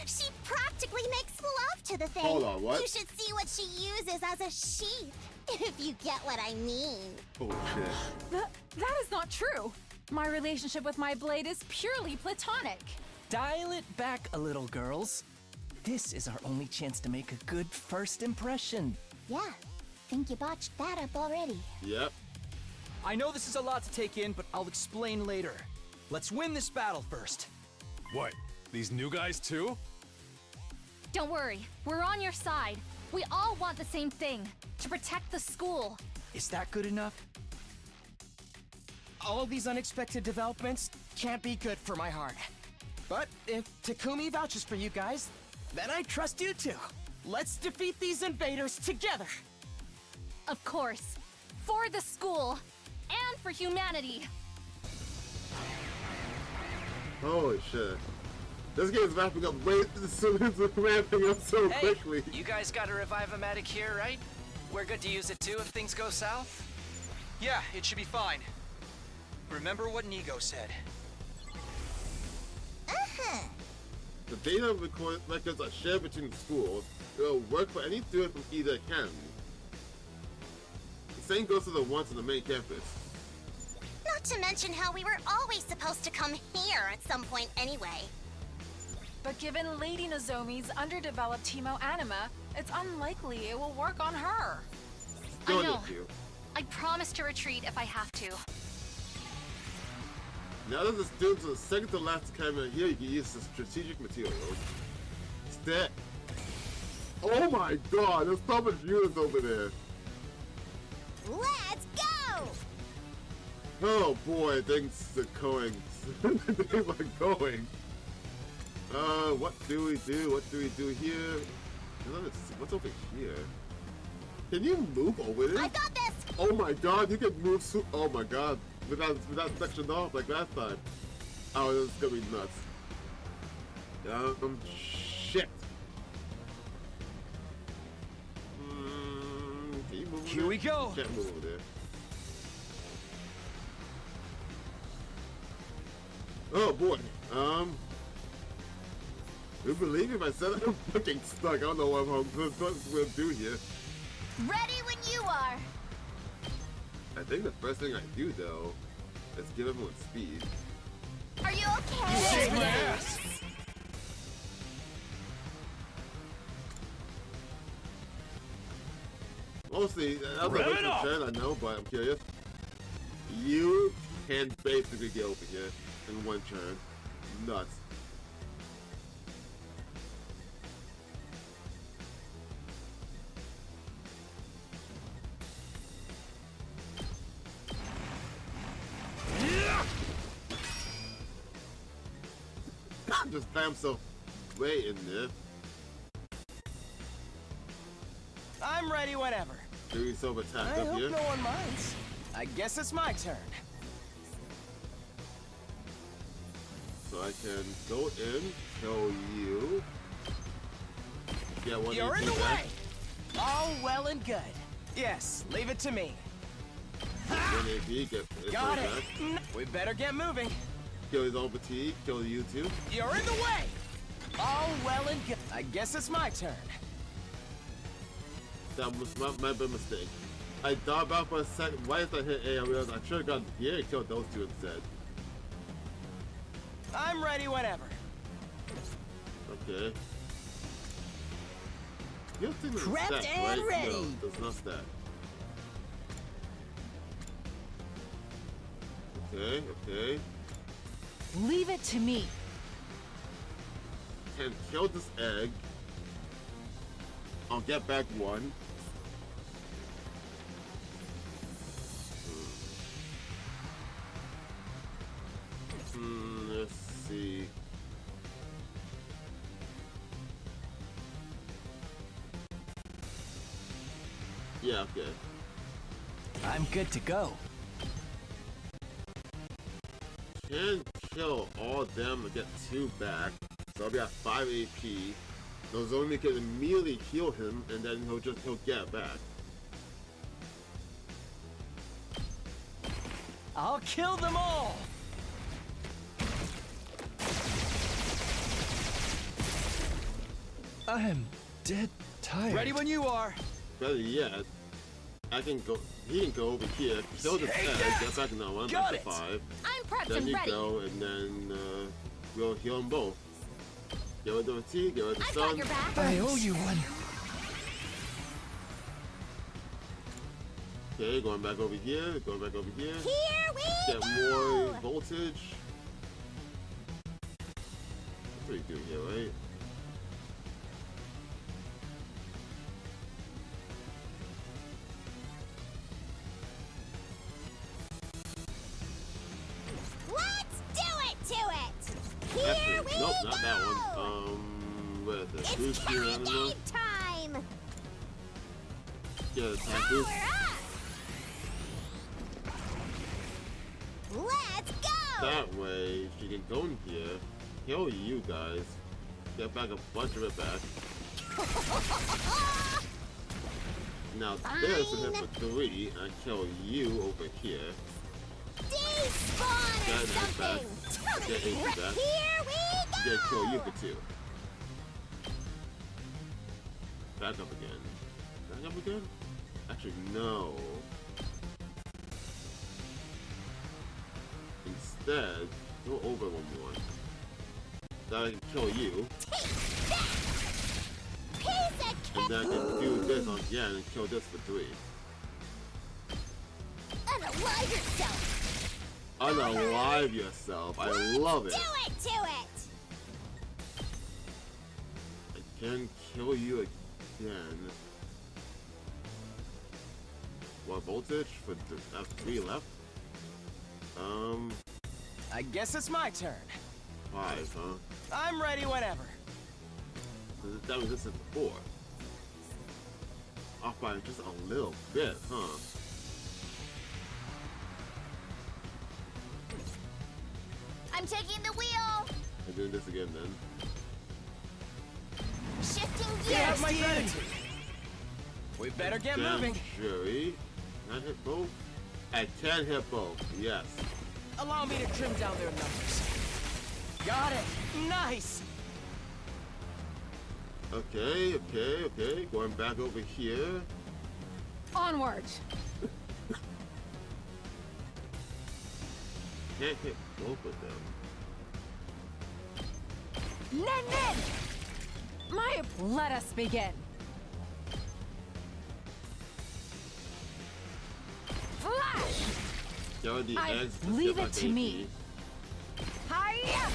She practically makes love to the thing. Hold on, what? You should see what she uses as a sheath, if you get what I mean. Oh shit. That is not true. My relationship with my blade is purely platonic. Dial it back a little, girls. This is our only chance to make a good first impression. Yeah, think you botched that up already. Yep. I know this is a lot to take in, but I'll explain later. Let's win this battle first. What? These new guys too? Don't worry, we're on your side. We all want the same thing, to protect the school. Is that good enough? All these unexpected developments can't be good for my heart. But if Takumi vouches for you guys, then I trust you too. Let's defeat these invaders together. Of course, for the school, and for humanity. Holy shit. This game's wrapping up way so it's ramping up so quickly. You guys got a Revive-O-Matic here, right? We're good to use it too if things go south? Yeah, it should be fine. Remember what Nigo said. The data records are shared between the schools. It will work for any student from either academy. The same goes to the ones on the main campus. Not to mention how we were always supposed to come here at some point anyway. But given Lady Nozomi's underdeveloped hemoanima, it's unlikely it will work on her. I know. I promise to retreat if I have to. Now that the students are the second to last camera here, you can use the strategic materials. Stat. Oh my god, there's so much units over there. Let's go! Oh boy, things are going. Things are going. What do we do? What do we do here? What's over here? Can you move over there? I got this! Oh my god, you can move oh my god. Without section off like last time. Oh, this is gonna be nuts. Shit. Can you move Here we go. Can't move over there. Oh boy. You believe if I said I'm fucking stuck. I don't know what I'm supposed to do here. Ready when you are. I think the first thing I do though is give everyone speed. Are you okay? You saved my ass. Mostly, that's a concern, I know, but I'm curious. You can basically get over here in one turn. Nuts. Just cram so way in there. I'm ready whenever. Do we still attack I up hope here? no one minds. I guess it's my turn. So I can go in, kill you. Get one You're in the back. way! All well and good. Yes, leave it to me. One AP, get Got it. back. We better get moving. Kill his own fatigue, kill you too. You're in the way! All well and good. I guess it's my turn. That was my bad mistake. I thought about for a second, why did I hit A? I realized I should have gone here and killed those two instead. I'm ready whenever. Okay. You don't think there's a Prepped stack, and right? ready. No, there's no stack. Okay, okay. Leave it to me. Can kill this egg. I'll get back one. Let's see. Yeah, okay. I'm good to go. Can kill all of them and get 2 back. So I'll be at 5 AP. Nozomi can immediately heal him and then he'll get it back. I'll kill them all! I'm dead tired. Ready when you are. Better yet, I can go. He can go over here, kill the egg, get back now 1 back to 5. I'm prepped Then and you ready. go, and then we'll heal them both. Get rid of the tea, get rid of the I've sun. got your back. I owe you one. Okay, going back over here, going back over here. Here we Get go! more voltage. That's what you do here, right? Let's do it to it! Here Actually, we nope, go! not that one. What is this? It's Boost your carry animal. game time! Yeah, attack Power boost. up! Let's go! That way, she can go in here, kill you guys, get back a bunch of it back. Now this is hit for 3, and I kill you over here. Despawn Get or it back. something! Get 80 back. Here we Get kill you go! for 2. Back up again. Back up again? Actually, no. Instead, go over one more. that I can kill you. Take that! Piece of cake! And then I can do this again and kill this for 3. Unalive yourself! Unalive yourself. I love it. Do it to it! I can kill you again. What voltage for the F3 left? I guess it's my turn. 5, huh? I'm ready whenever. That was this is 4. Off by just a little bit, huh? I'm taking the wheel! I'm doing this again then. Shifting You gears! have my gratitude. We better get moving. Jury. Can I hit both? I can hit both, yes. Allow me to trim down their numbers. Got it. Nice. Okay. Going back over here. Onward. Can't hit both of them. Nen! Let us begin. Flash! There are the eggs. Leave it to me. Hiya!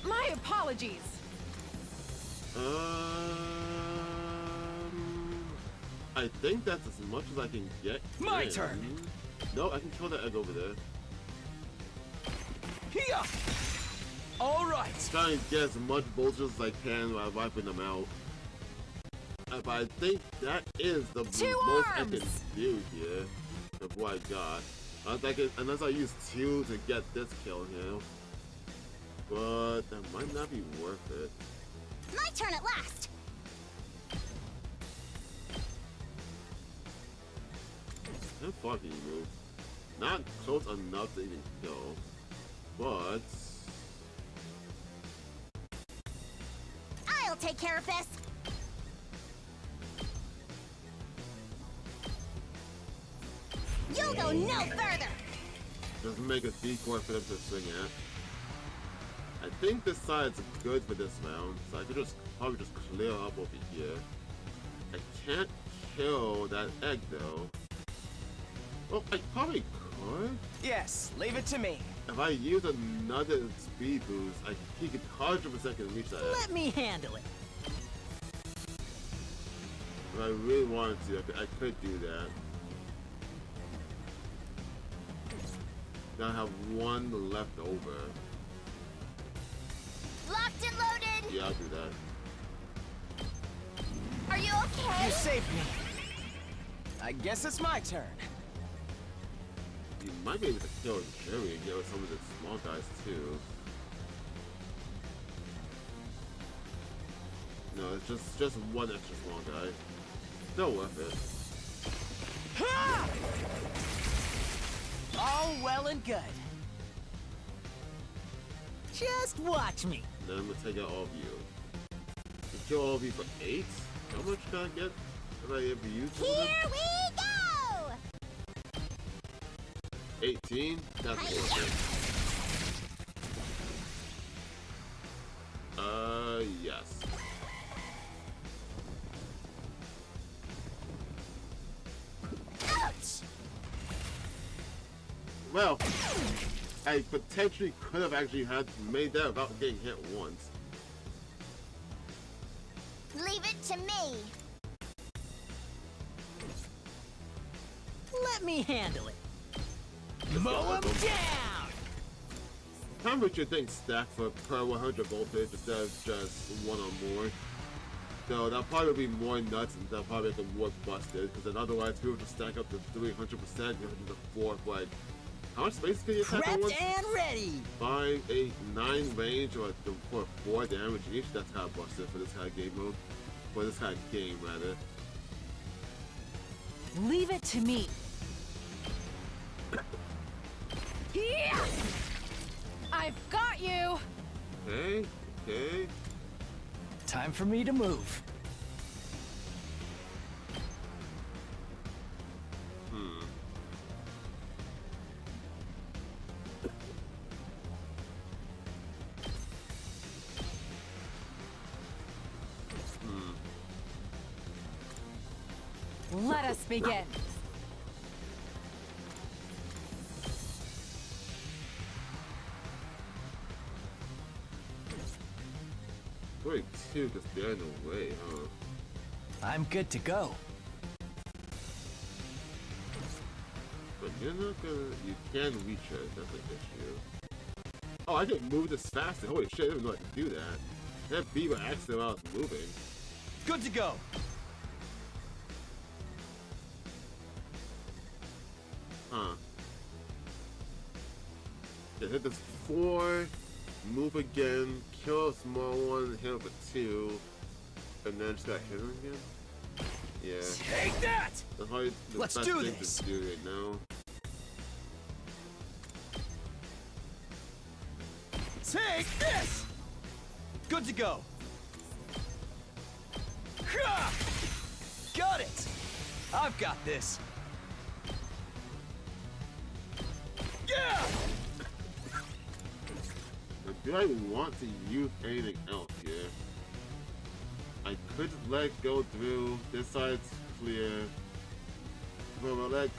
My apologies. I think that's as much as I can get. My turn. No, I can kill the egg over there. Here. All right. Trying to get as much bolsters as I can while wiping them out. But I think that is the most I can do here. Of what I got. Unless I use 2 to get this kill here. But that might not be worth it. My turn at last! How far can you move? Not close enough to even kill. But... I'll take care of this! You'll go no further! Just make a decoy for them to swing at. I think this side's good for this round, so I could just probably just clear up over here. I can't kill that egg though. Well, I probably could. Yes, leave it to me. If I use another speed boost, he could 100% reach that egg. Let me handle it. If I really wanted to, I could do that. Now I have 1 left over. Locked and loaded! Yeah, I'll do that. Are you okay? You saved me. I guess it's my turn. You might be able to kill Jerry and get with some of the small guys too. No, it's just 1 extra small guy. Still worth it. Ha! All well and good. Just watch me. Then I'm gonna take out all of you. You kill all of you for 8? How much can I get if I ever use them? Here we go! 18? That's worth it. Yes. Ouch! Well, I potentially could have actually made that without getting hit once. Leave it to me! Let me handle it. Mow him down! How much you think stack for per 100 voltage instead of just 1 or more? So that'll probably be more nuts and that'll probably make them more busted, because then otherwise people just stack up to 300%, you have to do the 4 for like, how much space can you attack at once? Prepped and ready! 5, 8, 9 range or for 4 damage each. That's kind of busted for this kind of game mode. For this kind of game, rather. Leave it to me. Yeah! I've got you! Okay, okay. Time for me to move. Let us begin. Wait, two, because they're in the way, huh? I'm good to go. But you're not gonna. You can reach her, that's an issue. Oh, I didn't move this faster. Holy shit, I didn't know I could do that. That beat by accident while I was moving. Good to go. Huh. Yeah, hit this 4, move again, kill a small one, hit him for 2, and then just got hit him again? Yeah. Take that! That's probably the Let's best do thing this. to do right now. Take this! Good to go. Ha! Got it! I've got this. Yeah! Do I want to use anything else here? I could let go through. This side's clear. If I let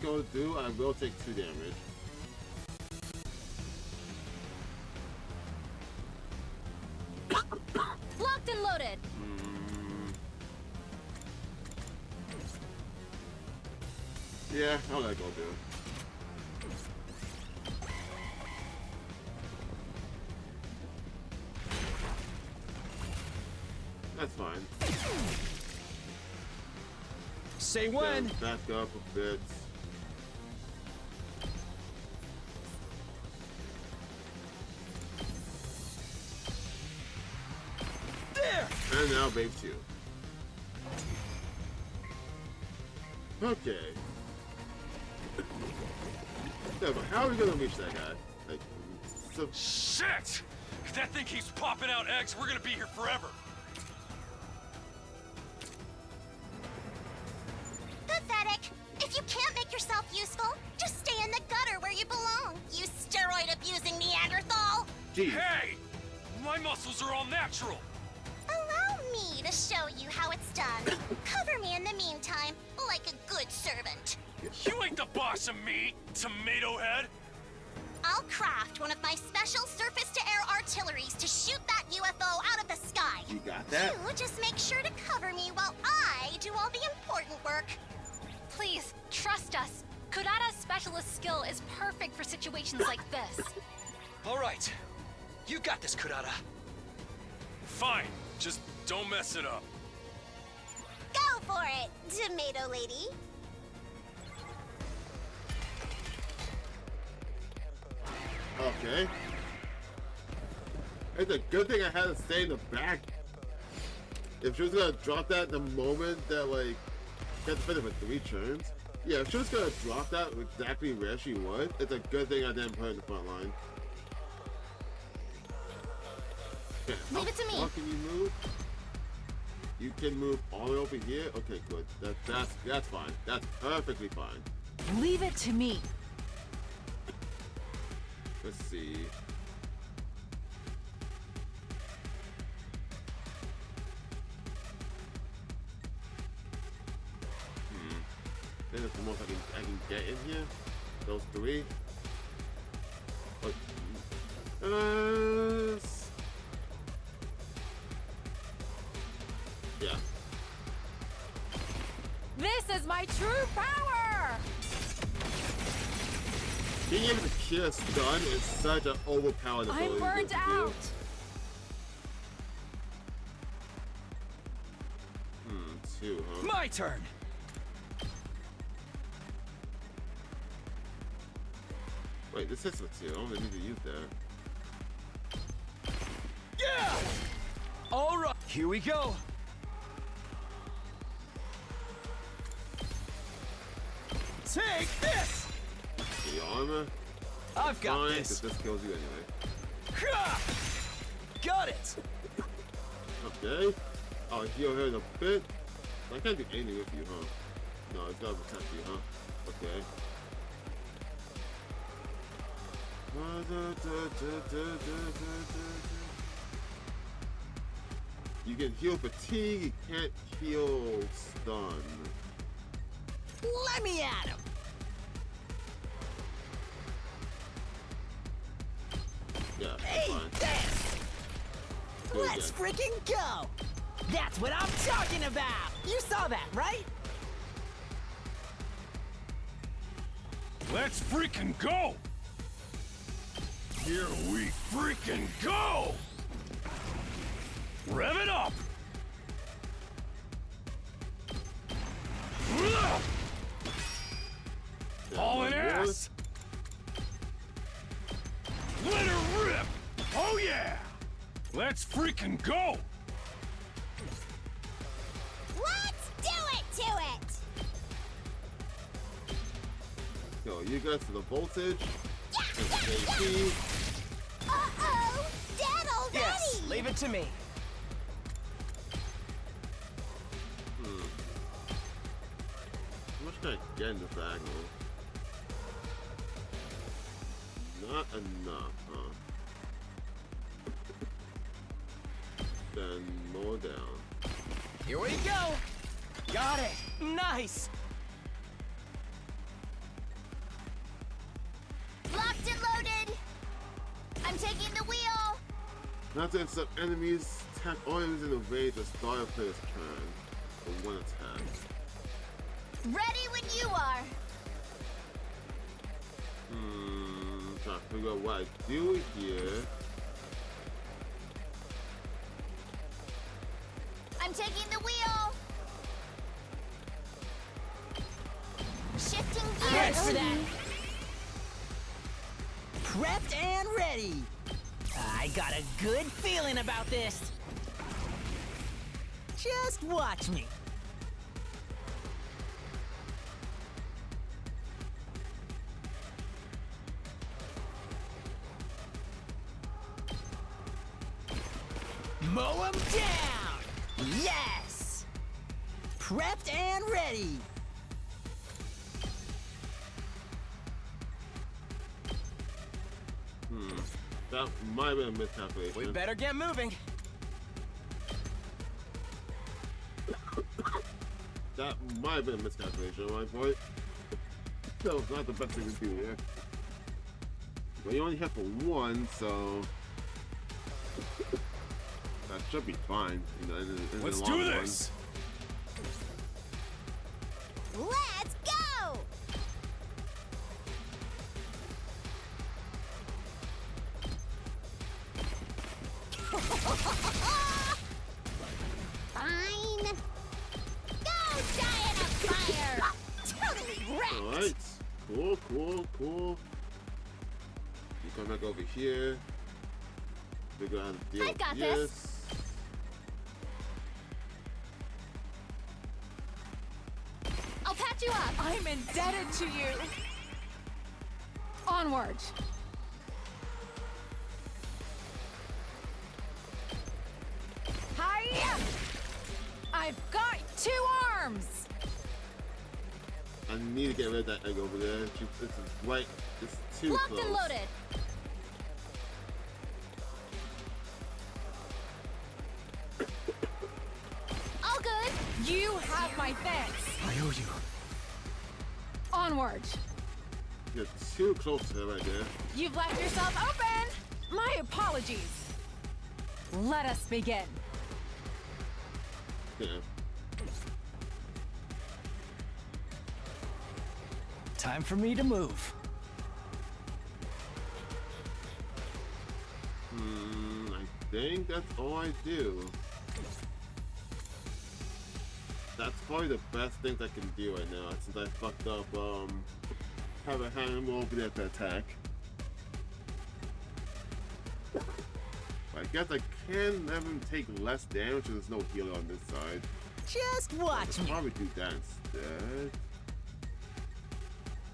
go through, I will take 2 damage. Locked and loaded. Yeah, I'll let go through. That's fine. Say when. Back up a bit. There! And now Babe 2. Okay. Yeah, but how are we gonna reach that guy? Like, so... Shit! If that thing keeps popping out eggs, we're gonna be here forever. Pathetic. If you can't make yourself useful, just stay in the gutter where you belong, you steroid-abusing Neanderthal. Jeez. Hey! My muscles are all natural. Allow me to show you how it's done. Cover me in the meantime, like a good servant. You ain't the boss of me, tomato head. I'll craft one of my special surface-to-air artilleries to shoot that UFO out of the sky. You got that? You just make sure to cover me while I do all the important work. Please, trust us. Kurata's specialist skill is perfect for situations like this. All right. You got this, Kurata. Fine, just don't mess it up. Go for it, tomato lady. Okay. It's a good thing I had to stay in the back. If she was gonna drop that the moment that, like, she had to finish with 3 turns. Yeah, if she was gonna drop that exactly where she was, it's a good thing I didn't put her in the front line. Okay, Leave it to me. How can you move? You can move all the way over here? Okay, good. That's fine. That's perfectly fine. Leave it to me. Let's see. I think that's the most I can get in here. Those 3. Yeah. This is my true power! Being able to kill a stun is such an overpowered ability. I'm burnt to out! do. 2, huh? My turn! Wait, this hits for 2. I don't really need to use that. Yeah! All right, here we go. Take this! The armor? I've got Fine, this. 'cause this kills you anyway. Ha! Got it! Okay. I'll heal her in a bit. I can't do anything with you, huh? No, it's gotta protect you, huh? Okay. You can heal fatigue, you can't heal stun. Let me at him! Yeah, Hey, fine. this! Let's freaking go! That's what I'm talking about! You saw that, right? Let's freaking go! Here we freaking go! Rev it up! All in ass! Let her rip! Oh yeah! Let's freaking go! Let's do it to it! Yo, you guys to the voltage. Uh-oh! Dead already! Yes, leave it to me. How much can I get in this angle? Not enough, huh? Then more down. Here we go! Got it! Nice! Locked and loaded! I'm taking the wheel! Not to intercept enemies, attack all enemies in the range of start a player's turn for one attack. Ready when you are! Trying to figure out what I do here. I'm taking the wheel! Shifting gears! Thanks for that! Prepped and ready! I got a good feeling about this! Just watch me! Mow 'em down! Yes! Prepped and ready! That might have been a miscalculation. We better get moving. That might have been a miscalculation on my point. That was not the best thing to do here. But you only hit for one, so that should be fine. You know, in Let's the long do run. this! Let's go! Fine. Go, giant of fire! Totally wrecked! Alright. Cool, cool, cool. You come back over here. Figure out how to deal I've with got this. this. I'll patch you up! I'm indebted to you. Onward. Hiya! I've got 2 arms. I need to get rid of that egg over there. It's right. It's too Locked close. and loaded! All good! You have my thanks. I owe you. Onward. You're too close to her right there. You've left yourself open. My apologies. Let us begin. Yeah. Time for me to move. I think that's all I do. That's probably the best things I can do right now since I fucked up having him over there to attack. I guess I can let him take less damage because there's no healer on this side. Just watch me. Probably do that instead.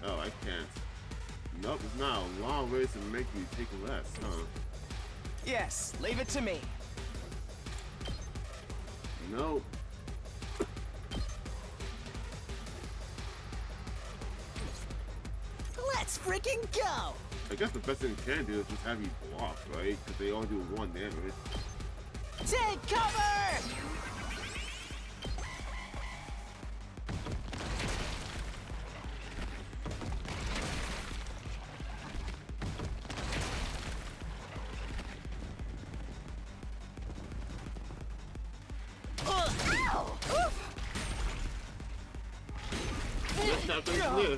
Oh, I can't. Nope, it's not a long way to make me take less, huh? Yes, leave it to me. Nope. Let's freaking go! I guess the best thing you can do is just have you block, right? Because they all do 1 damage. Take cover! Yes, Captain Engineer.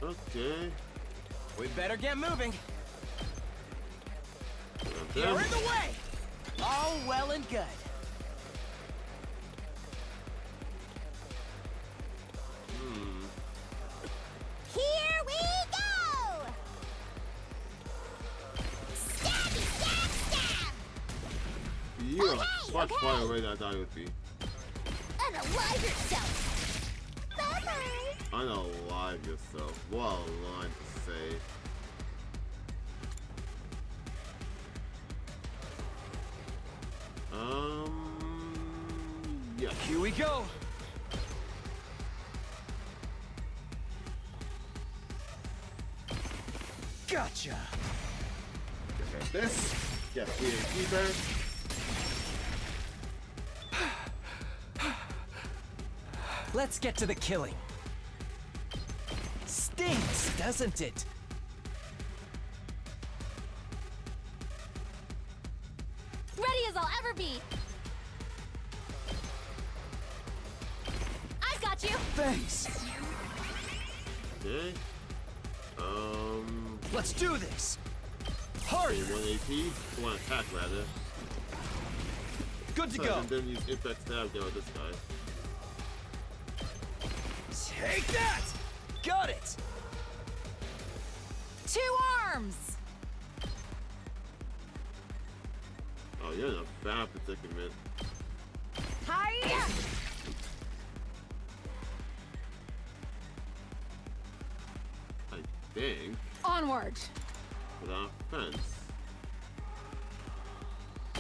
Okay. We better get moving. Okay. You're in the way! All well and good. Here we go! Stabby, stab, stab! Yeah, much far away than I thought it would be. Unalive yourself! Bye-bye! Unalive yourself. What a line to say. Yeah. Here we go. Gotcha. Like this. Get PhD back. Let's get to the killing. Stinks, doesn't it? Ready as I'll ever be. I've got you. Thanks. Okay. Let's do this. Hard. 1 AP. 1 attack rather. Good to go. And then use impact stab down with this guy. Take that! Got it! 2 arms! Oh, you're in a bad predicament. Hiya! I think. Onward! Without fence.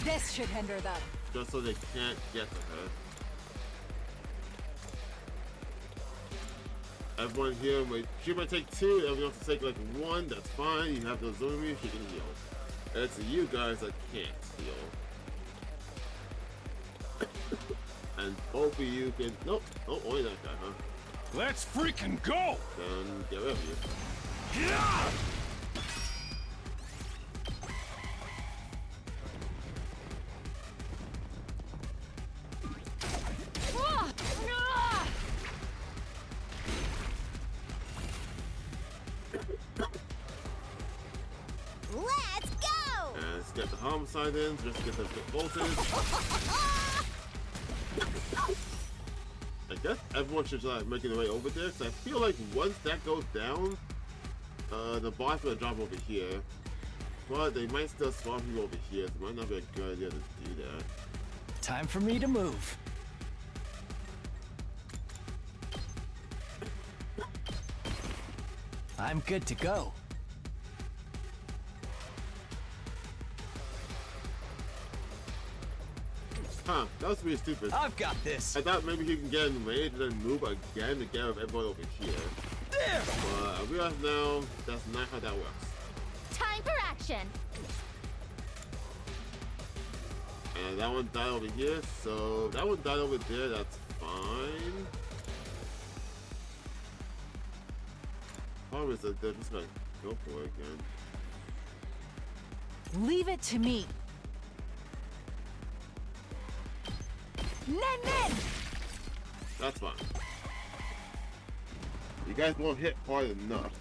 This should hinder them. Just so they can't get to her. Everyone here, she might take 2, everyone else to take like 1, that's fine. You have those zombie, she can heal. It's you guys that can't heal. And both of you can, nope, oh, only that guy, huh? Let's freaking go! Then get rid of you. Yeah! Let's go! And let's get the homicide in, just get the voltage. I guess everyone should like making their way over there, because I feel like once that goes down, the boss will drop over here. But they might still spawn people over here, so it might not be a good idea to do that. Time for me to move. I'm good to go. Huh, that was really stupid. I've got this. I thought maybe he can get in the range and then move again to get rid of everyone over here. There! But I realize now that's not how that works. Time for action. And that one died over here, so that one died over there, that's fine. Problem is that they're just gonna go for it again. Leave it to me. Nen! That's fine. You guys won't hit hard enough.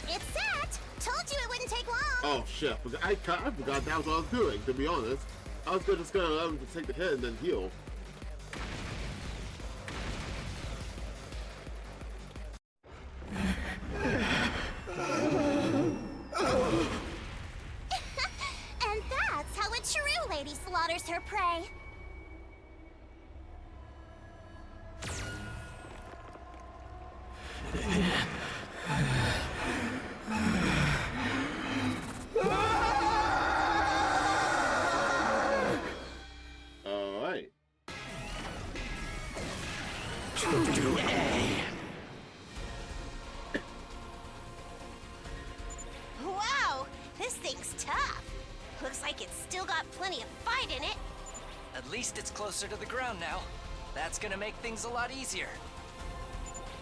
It's set! Told you it wouldn't take long! Oh shit, I forgot that was what I was doing, to be honest. I was just gonna let him take the hit and then heal. And that's how a true lady slaughters her prey. Alright. Wow, this thing's tough. Looks like it's still got plenty of fight in it. At least it's closer to the ground now. That's gonna make things a lot easier.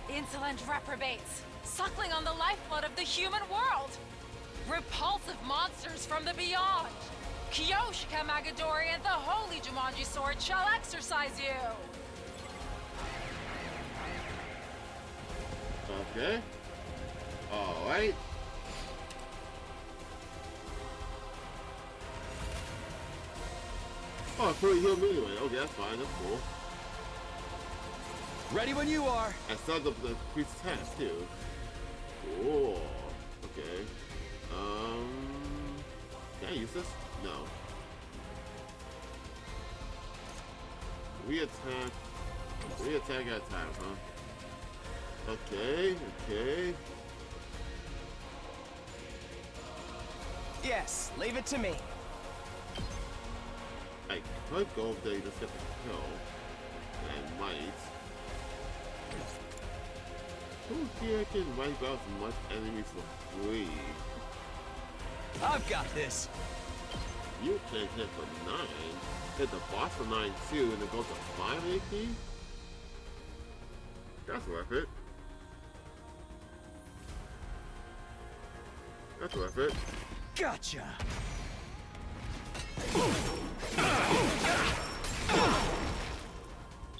Insolent reprobates, suckling on the lifeblood of the human world. Repulsive monsters from the beyond. Kyoshika Magadori and the Holy Jumanji Sword shall exercise you! Okay. Alright. Oh, it's pretty healed me anyway. Okay, that's fine. That's cool. Ready when you are. I started up the increased attack too. Cool. Okay. Can I use this? No. Re-attack. Re-attack at a time, huh? Okay, okay. Yes, leave it to me. I could go over there, just get the kill. I might. Who here can wipe out as much enemies for free? I've got this. You can hit for 9. Hit the boss for 9 too, and then go to 5 AP? That's worth it. That's worth it. Gotcha.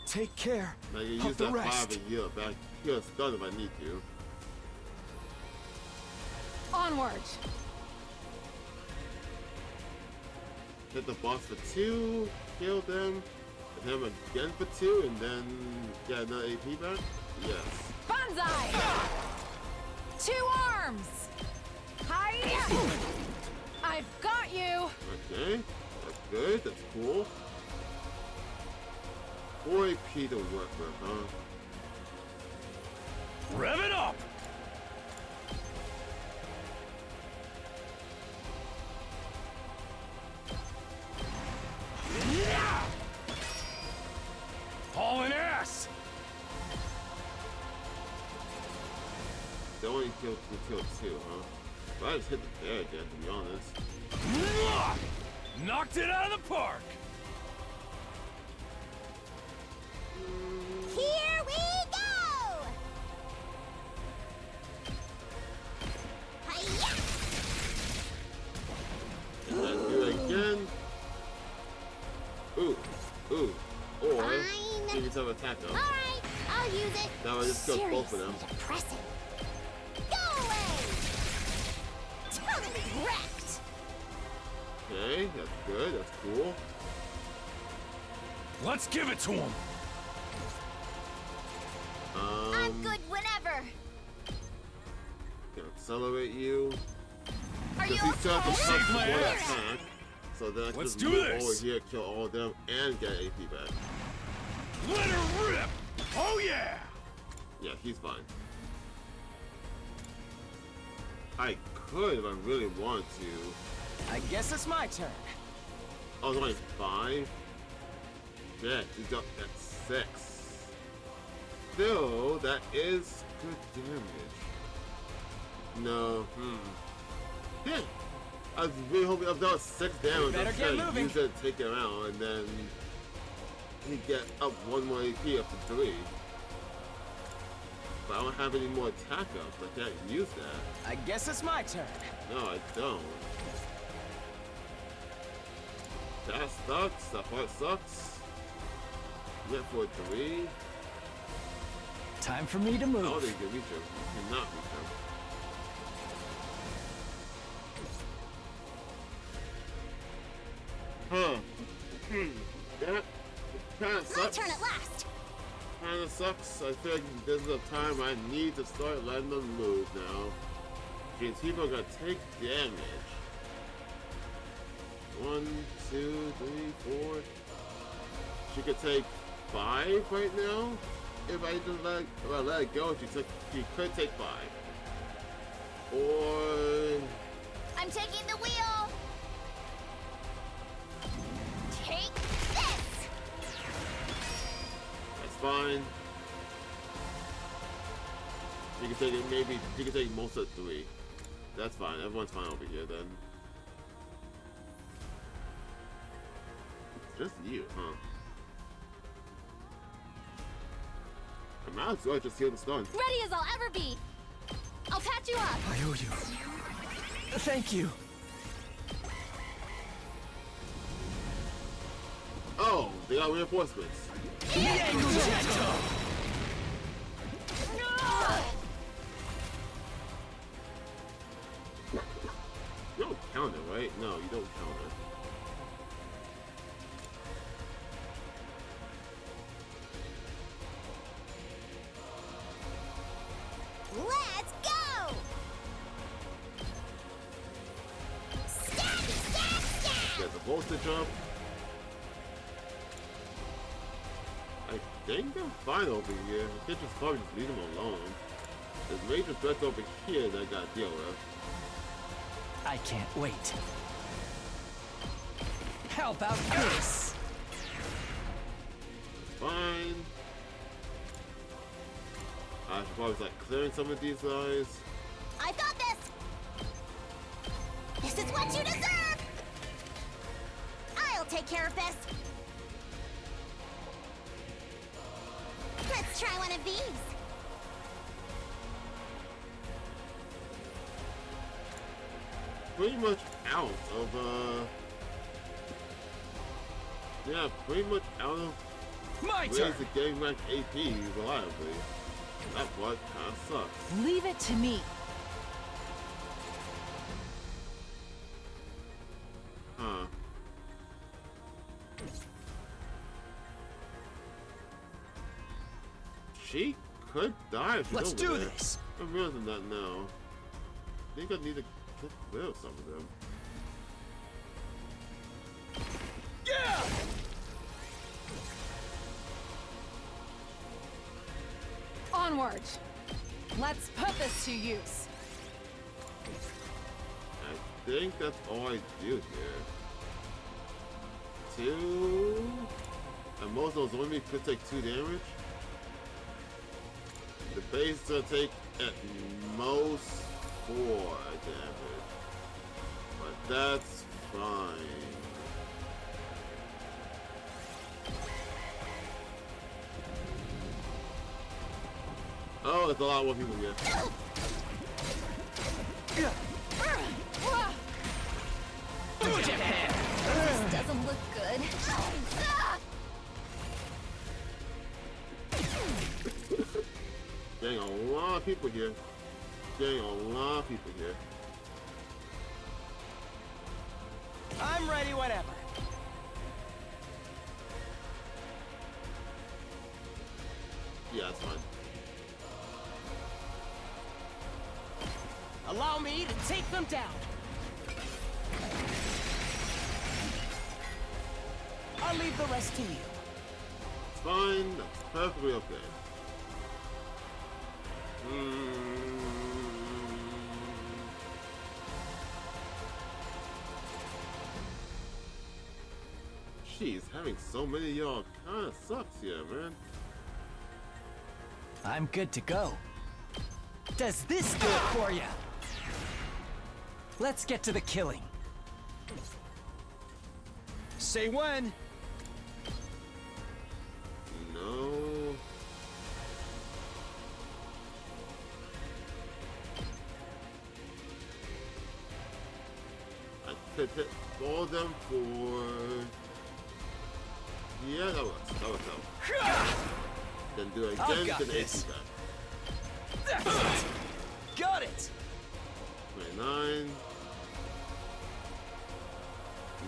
Take care. Now you use that 5 and heal back. Heal a stun if I need to. Onward. Hit the boss for 2, kill them, and hit him again for 2, and then get another AP back? Yes. Banzai! 2 arms! Hiya! I've got you! Okay, that's good, that's cool. 4 AP to work with, huh? Rev it up! Hauling ass! They only killed 2, huh? But I just hit the bear again, to be honest. Knocked it out of the park! Here we go! Hi-ya! And then do it again. Ooh, ooh. Or give yourself an attack though. Alright, I'll use it. Now I just killed both of them. Depressing. Go away! Totally wrecked! Okay, that's good, that's cool. Let's give it to him! I'm good whenever. Gonna accelerate you. Are you He still has to Save touch my one ass. attack. So then I can Let's just do move this. over here, kill all of them, and get AP back. Let her rip! Oh yeah! Yeah, he's fine. I could if I really wanted to. I guess it's my turn. Oh, it's only 5? Yeah, he's up at 6. Still, that is good damage. No, Yeah. I was really hoping if that was 6 damage, I was get trying to moving. use it to take him out, and then he get up 1 more AP up to 3. But I don't have any more attack ups. I can't use that. I guess it's my turn. No, I don't. That sucks. That part sucks. Went for 3. Time for me to move. I don't think you can reach him. You cannot reach him. Huh. That kind of sucks. My turn at last. Kind of sucks. I feel like this is a time I need to start letting them move now. These people are gonna take damage. 1, 2, 3, 4. She could take 5 right now. If I just let it go, she could take 5. Or I'm taking the wheel. Take this. that's fine. She can take it. Maybe she can take most of 3. That's fine. Everyone's fine over here then. Just you, huh? I might as well just heal the stun. Ready as I'll ever be. I'll patch you up. I owe you. Thank you. They got reinforcements. You don't count it, right? No, you don't count it. Let's go! There's a voltage jump. I think I'm fine over here. I can't just probably just leave them alone. There's major threats over here that I gotta deal with. I can't wait. How about this? Fine. I should probably start clearing some of these guys. I've got this! This is what you deserve! I'll take care of this. Let's try one of these. Pretty much out of, yeah, pretty much out of My ways turn. to getting rank AP reliably. That part kinda sucks. Leave it to me. Huh. She could die if she's Let's over do there. this. I'm realizing that now. I think I need to get rid of some of them. Yeah! Onward. Let's put this to use. I think that's all I do here. 2... And most of those only could take 2 damage. The base will take at most 4 damage. But that's fine. Oh, there's a lot more people here. This doesn't look good. Getting a lot of people here. Getting a lot of people here. I'm ready whenever. Yeah, that's fine. Allow me to take them down. I'll leave the rest to you. It's fine. That's perfectly okay. Jeez, having so many of y'all kinda sucks here, man. I'm good to go. Does this do it for you? Let's get to the killing. Say when. No. I could hit all of them for... Yeah, that works. That works out. Then do it I've again, got then this. AP back. That's it. Got it. 29.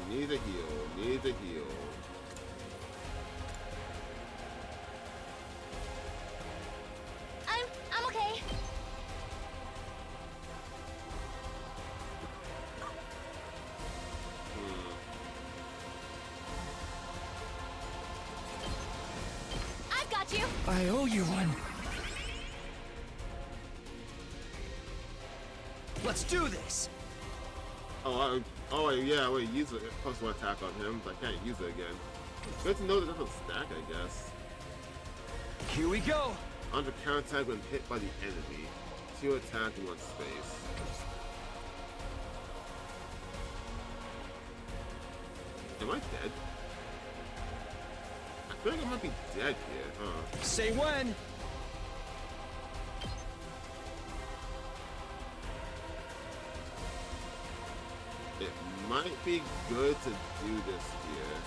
Need a heal. Need a heal. I'm okay. I've got you. I owe you one. Let's do this. Oh, yeah, wait, use it. Plus 1 attack on him, but I can't use it again. Good to know that doesn't stack, I guess. Here we go. Under counterattack when hit by the enemy. 2 attack in 1 space. Am I dead? I feel like I might be dead here, huh? Say when. It might be good to do this here.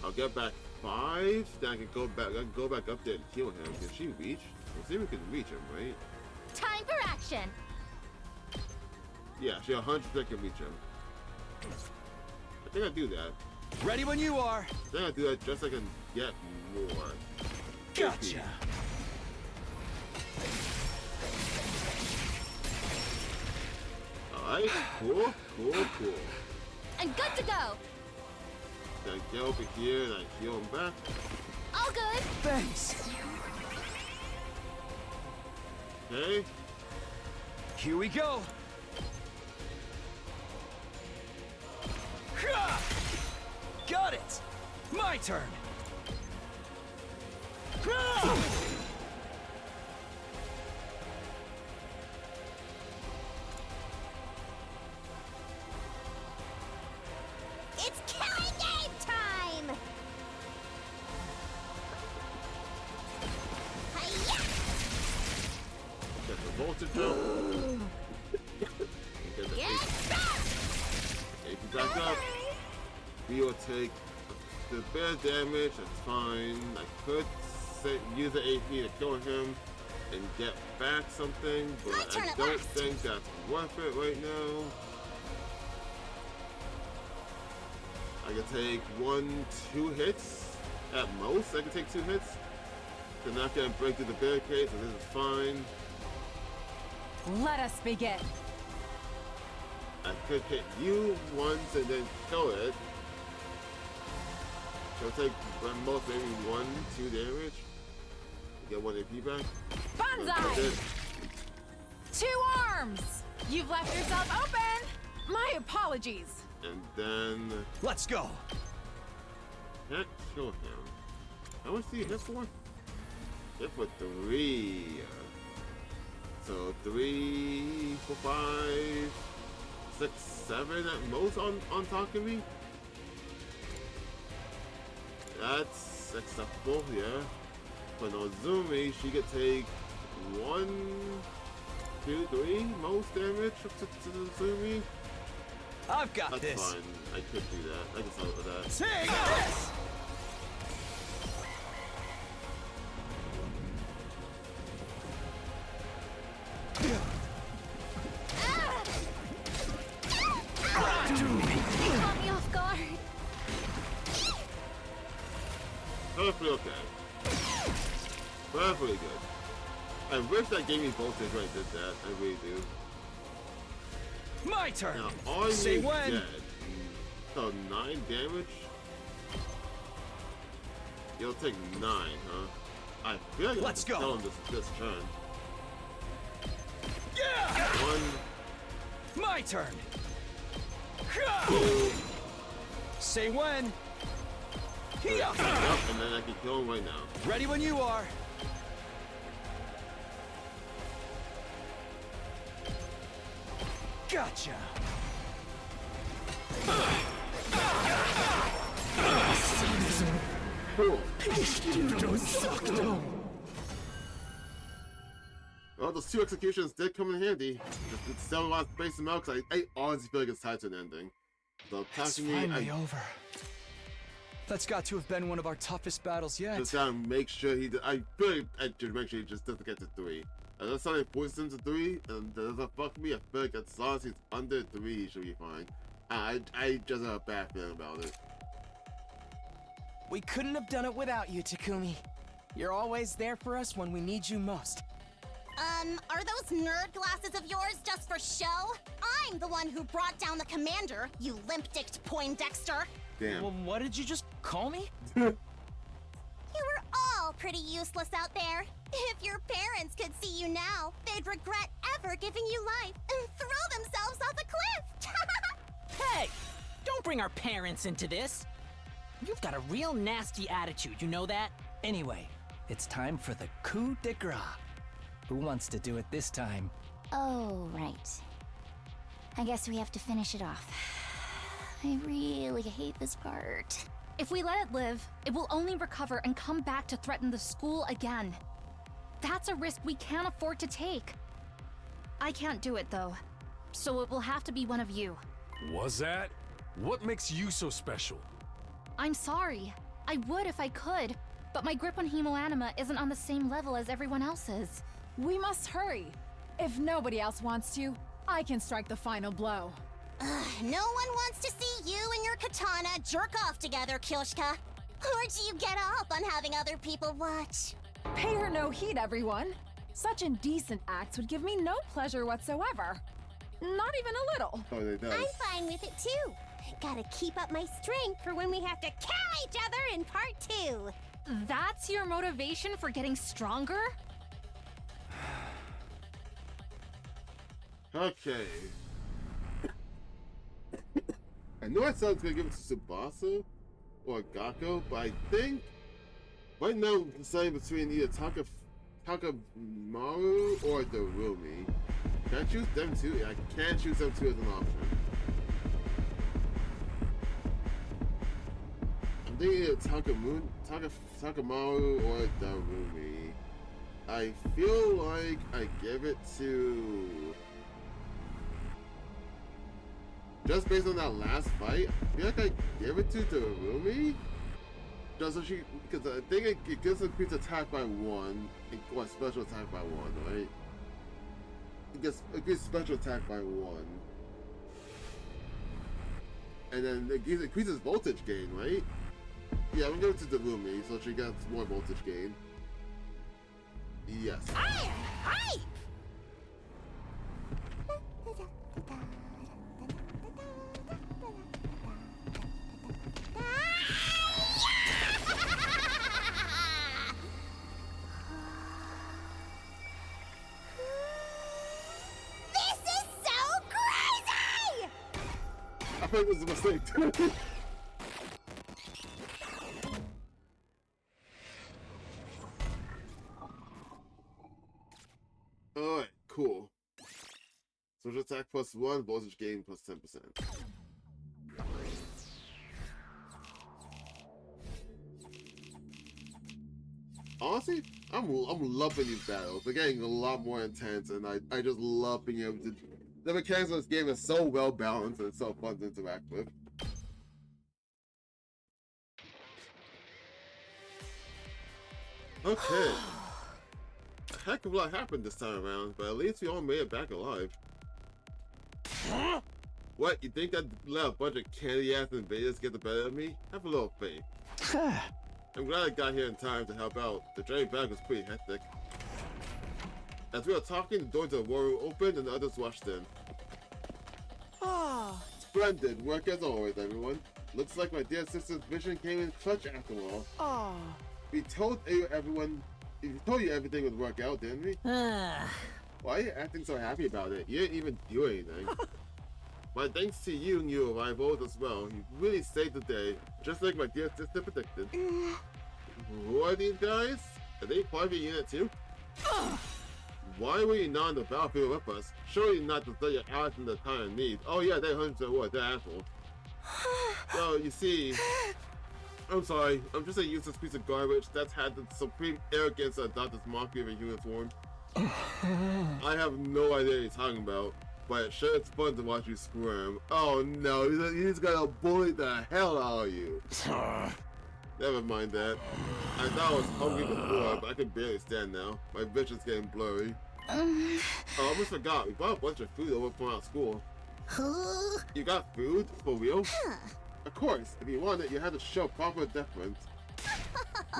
I'll get back 5. Then I can go back up there and heal him. Can she reach? Let's see if we can reach him, right? Time for action! Yeah, she 100% can reach him. I think I do that. Ready when you are. I think I do that just so I can get more. Gotcha. Alright, cool. I'm good to go! Then I get over here and I heal him back. All good! Thanks. Okay. Here we go. Ha! Got it. My turn. Ha! It's killing game time! Hi-ya! Get the voltage up. Get back! If you back up, we will take the bad damage. That's fine. I could use the AP to kill him and get back something, but I don't think that's worth it right now. I can take 1-2 hits at most. I can take 2 hits. They're not gonna break through the barricade, so this is fine. Let us begin. I could hit you once and then kill it. She'll take at most maybe 1-2 damage. Get 1 AP back. Banzai! 2 arms! You've left yourself open! My apologies. And then... Let's go! Can't kill him. How much do you hit for? Hit for 3. So 3, 4, 5, 6, 7 at most on Takumi? That's acceptable, yeah. For Nozumi, she could take 1, 2, 3 most damage to Nozumi. I've got That's this. fine. I could do that. I can solve with that. Take this! Caught me off guard. Perfectly okay. Perfectly good. I wish that gave me voltage when I did that. I really do. My turn. Now, are Say you when. dead? So 9 damage? You'll take 9, huh? I feel like Let's go. Kill him this turn. Yeah! 1. My turn. 2. Say when. Yep, and then I can kill him right now. Ready when you are. Gotcha. Cool. Well, those 2 executions did come in handy. It's still a lot of space them out because I honestly feel like it's tied to an ending. So It's finally over. That's got to have been one of our toughest battles yet. Just gotta make sure he. I feel like I should make sure he just doesn't get to 3. Unless somebody forces him to 3 and doesn't fuck me, I feel like as long as he's under 3, he should be fine. I just have a bad feeling about it. We couldn't have done it without you, Takumi. You're always there for us when we need you most. Are those nerd glasses of yours just for show? I'm the one who brought down the commander, you limp-dicked Poindexter. Damn. Well, what did you just call me? You were all pretty useless out there. If your parents could see you now, they'd regret ever giving you life and throw themselves off a cliff. Hey! Don't bring our parents into this! You've got a real nasty attitude, you know that? Anyway, it's time for the coup de grace. Who wants to do it this time? Oh, right. I guess we have to finish it off. I really hate this part. If we let it live, it will only recover and come back to threaten the school again. That's a risk we can't afford to take. I can't do it, though. So it will have to be one of you. Was that? What makes you so special? I'm sorry. I would if I could, but my grip on Hemoanima isn't on the same level as everyone else's. We must hurry. If nobody else wants to, I can strike the final blow. No one wants to see you and your katana jerk off together, Kyoshka. Or do you get off on having other people watch? Pay her no heed, everyone. Such indecent acts would give me no pleasure whatsoever. Not even a little. Oh, they does. I'm fine with it too. Gotta keep up my strength for when we have to kill each other in part 2. That's your motivation for getting stronger? Okay. I know I said I was gonna give it to Tsubasa or Gakko, but I think right now I'm deciding between either Takamaru or Darumi. Can I choose them too? Yeah, I can choose them too as an option. I'm thinking either Takamaru or Darumi. I feel like I give it to... Just based on that last fight, I feel like I give it to Darumi. Just so she, because I think it gives increased attack by 1, or special attack by 1, right? It gets increased special attack by 1. And then it increases voltage gain, right? Yeah, I'm gonna give it to Darumi, so she gets more voltage gain. Yes. Hi! I think it was a mistake. Alright, cool. Special attack plus 1, voltage gain plus 10%. Honestly, I'm loving these battles. They're getting a lot more intense, and I just love being able to... The mechanics of this game is so well balanced and so fun to interact with. Okay. A heck of a lot happened this time around, but at least we all made it back alive. What, you think I'd let a bunch of candy-ass invaders get the better of me? Have a little faith. I'm glad I got here in time to help out. The journey back was pretty hectic. As we were talking, the door to the war room opened and the others rushed in. Ah, Splendid work as always, everyone. Looks like my dear sister's vision came in clutch after all. ah. We told you everything would work out, didn't we? Why are you acting so happy about it? You didn't even do anything. My thanks to you and your arrivals as well. You really saved the day, just like my dear sister predicted. Who are these guys? Are they part of your unit too? Why were you not on the battlefield with us? Surely not to throw your ass in the time of need. Oh yeah, they 100% were, they're assholes. Well, you see, I'm sorry, I'm just a useless piece of garbage that's had the supreme arrogance to adopt this mockery of a human form. I have no idea what you're talking about, but sure it's fun to watch you squirm. Oh no, you just gotta bully the hell out of you. Never mind that. I thought I was hungry before, but I can barely stand now. My vision's getting blurry. Oh, I almost forgot, we brought a bunch of food over from our school. You got food? For real? Of course, if you want it, you have to show proper deference.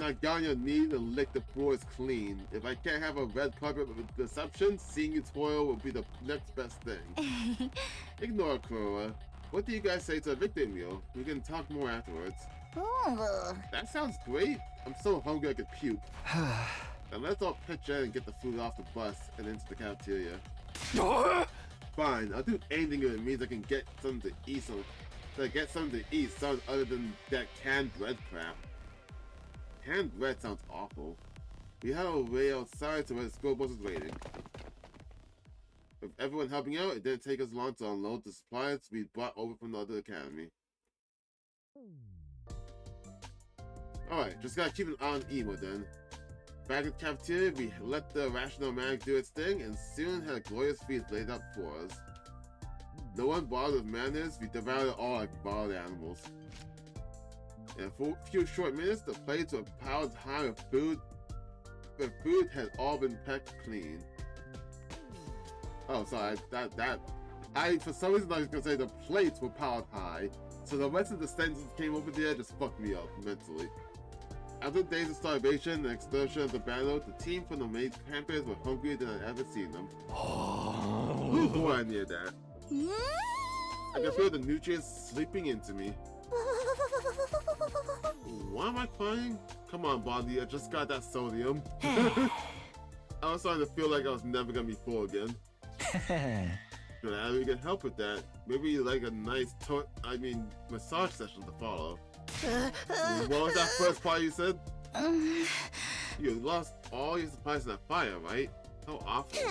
Not get on your knees and lick the floors clean. If I can't have a red carpet with deception, seeing you toil will be the next best thing. Ignore Korra. What do you guys say to a victory meal? We can talk more afterwards. That sounds great. I'm so hungry I could puke. Now let's all pitch in and get the food off the bus and into the cafeteria. Fine, I'll do anything if it means I can get something to eat. Something other than that canned bread crap. Canned bread sounds awful. We have a way outside to where the school bus is waiting. With everyone helping out, it didn't take us long to unload the supplies we brought over from the other academy. Alright, just gotta keep an eye on Ema then. Back at the cafeteria, we let the rational magic do its thing and soon had a glorious feast laid up for us. No one bothered with manners, we devoured it all like wild animals. In a few short minutes, the plates were piled high with food. The food had all been packed clean. Oh, sorry. For some reason I was gonna say the plates were piled high, so the rest of the sentences came over there just fucked me up mentally. After days of starvation and extortion of the battle, the team from the main campus were hungrier than I'd ever seen them. Who boy near that? I can feel the nutrients sleeping into me. Why am I crying? Come on, Bondi, I just got that sodium. I was starting to feel like I was never gonna be full again. Should I ever get help with that? Maybe like a nice massage session to follow. What was that first part you said? You lost all your supplies in that fire, right? How awful.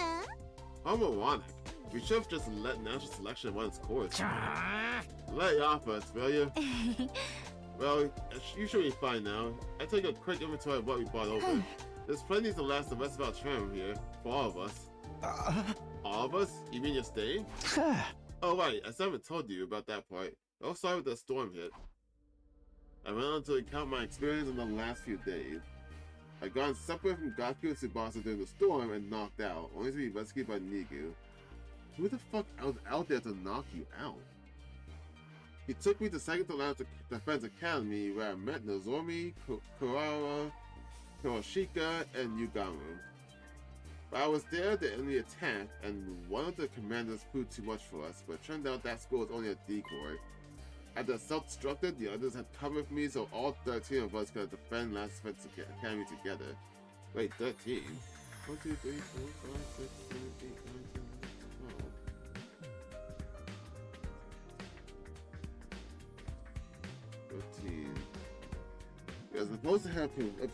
How moronic. We should have just let natural selection run its course. Let it off us, will you? Well, you should be fine now. I take a quick inventory of what we brought over. There's plenty to last the rest of our term here, for all of us. All of us? You mean you're staying? Oh right, I still haven't told you about that part. I'll start with the storm hit. I went on to recount my experience in the last few days. I'd gone separate from Gaku and Tsubasa during the storm and knocked out, only to be rescued by Nigu. Who the fuck was out there to knock you out? He took me to Second Atlantic Defense Academy where I met Nozomi, Kurara, Kuroshika, and Yugamu. While I was there, the enemy attacked, and one of the commanders proved too much for us, but it turned out that school was only a decoy. After self-destructed, the others had come with me, so all 13 of us could defend Last Defense Academy together. Wait, 13? 1, 2, 3, 4, 5, 6, 7, 8, 9, 10, 12. 13. As opposed to have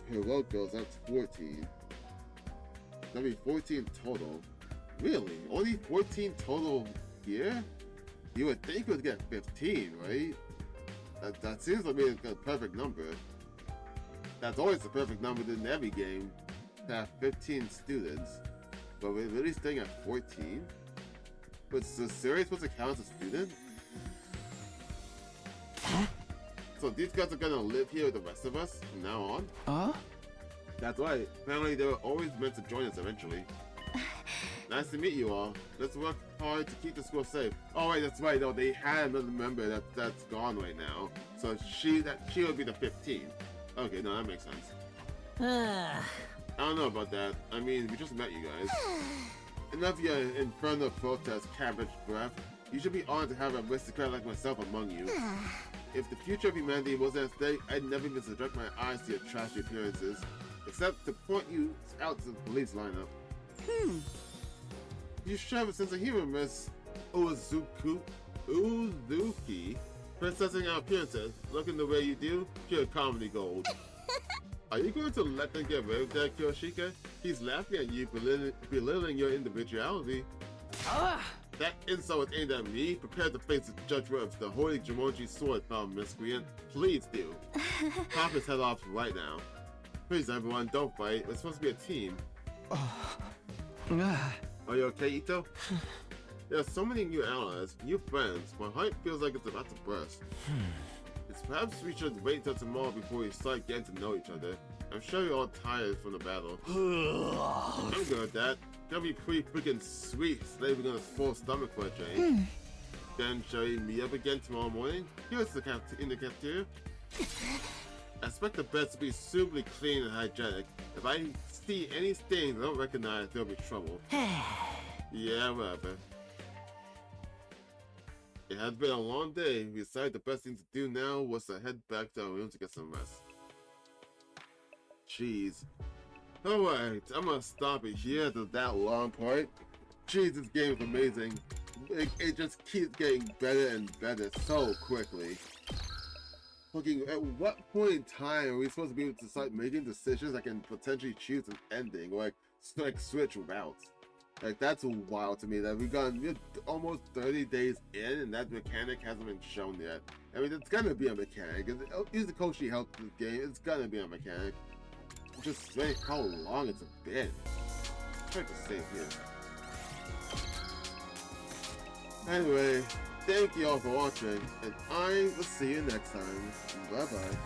heroic girls, that's 14. That'd be 14 total. Really? Only 14 total here? You would think we'd get 15, right? That seems to be a perfect number. That's always the perfect number in every game, to have 15 students. But we're really staying at 14? But so Siri supposed to count as a student? So these guys are gonna live here with the rest of us from now on? Huh? That's right. Apparently they were always meant to join us eventually. Nice to meet you all. Let's work hard to keep the school safe. Oh wait, that's right. No, they had another member that's gone right now. So she would be the 15th. Okay, no, that makes sense. I don't know about that. I mean, we just met you guys. Enough of your infernal protest, cabbage breath. You should be honored to have an aristocrat like myself among you. If the future of humanity wasn't at stake, I'd never even subject my eyes to your trashy appearances, except to point you out to the police lineup. You should have a sense of humor, Miss Uzuki. For assessing our appearances, looking the way you do, pure comedy gold. Are you going to let them get away with that, Kuroshika? He's laughing at you, belittling your individuality. That insult was aimed at me. Prepare to face the judgment of the Holy Jumonji sword, foul miscreant. Please do. Pop his head off right now. Please, everyone, don't fight. We're supposed to be a team. Are you okay, Ito? There are so many new allies, new friends. My heart feels like it's about to burst. It's perhaps we should wait until tomorrow before we start getting to know each other. I'm sure you're all tired from the battle. I'm good at that. That'll be pretty freaking sweet, slaving on a full stomach for a change. Then shall we meet up again tomorrow morning? Here's the in the cafeteria. I expect the beds to be suitably clean and hygienic. If I see any stains I don't recognize, there'll be trouble. Yeah, whatever. It has been a long day. We decided the best thing to do now was to head back to our room to get some rest. Jeez. Alright, I'm gonna stop it here to that long part. Jeez, this game is amazing. It just keeps getting better and better so quickly. Looking at what point in time are we supposed to be able to start making decisions that can potentially choose an ending or like switch routes? Like, that's wild to me that we've gone almost 30 days in and that mechanic hasn't been shown yet. I mean, it's gonna be a mechanic. Use Koshi helped this game, it's gonna be a mechanic. Just say how long it's been. Try to save here. Anyway, thank you all for watching, and I will see you next time. Bye bye.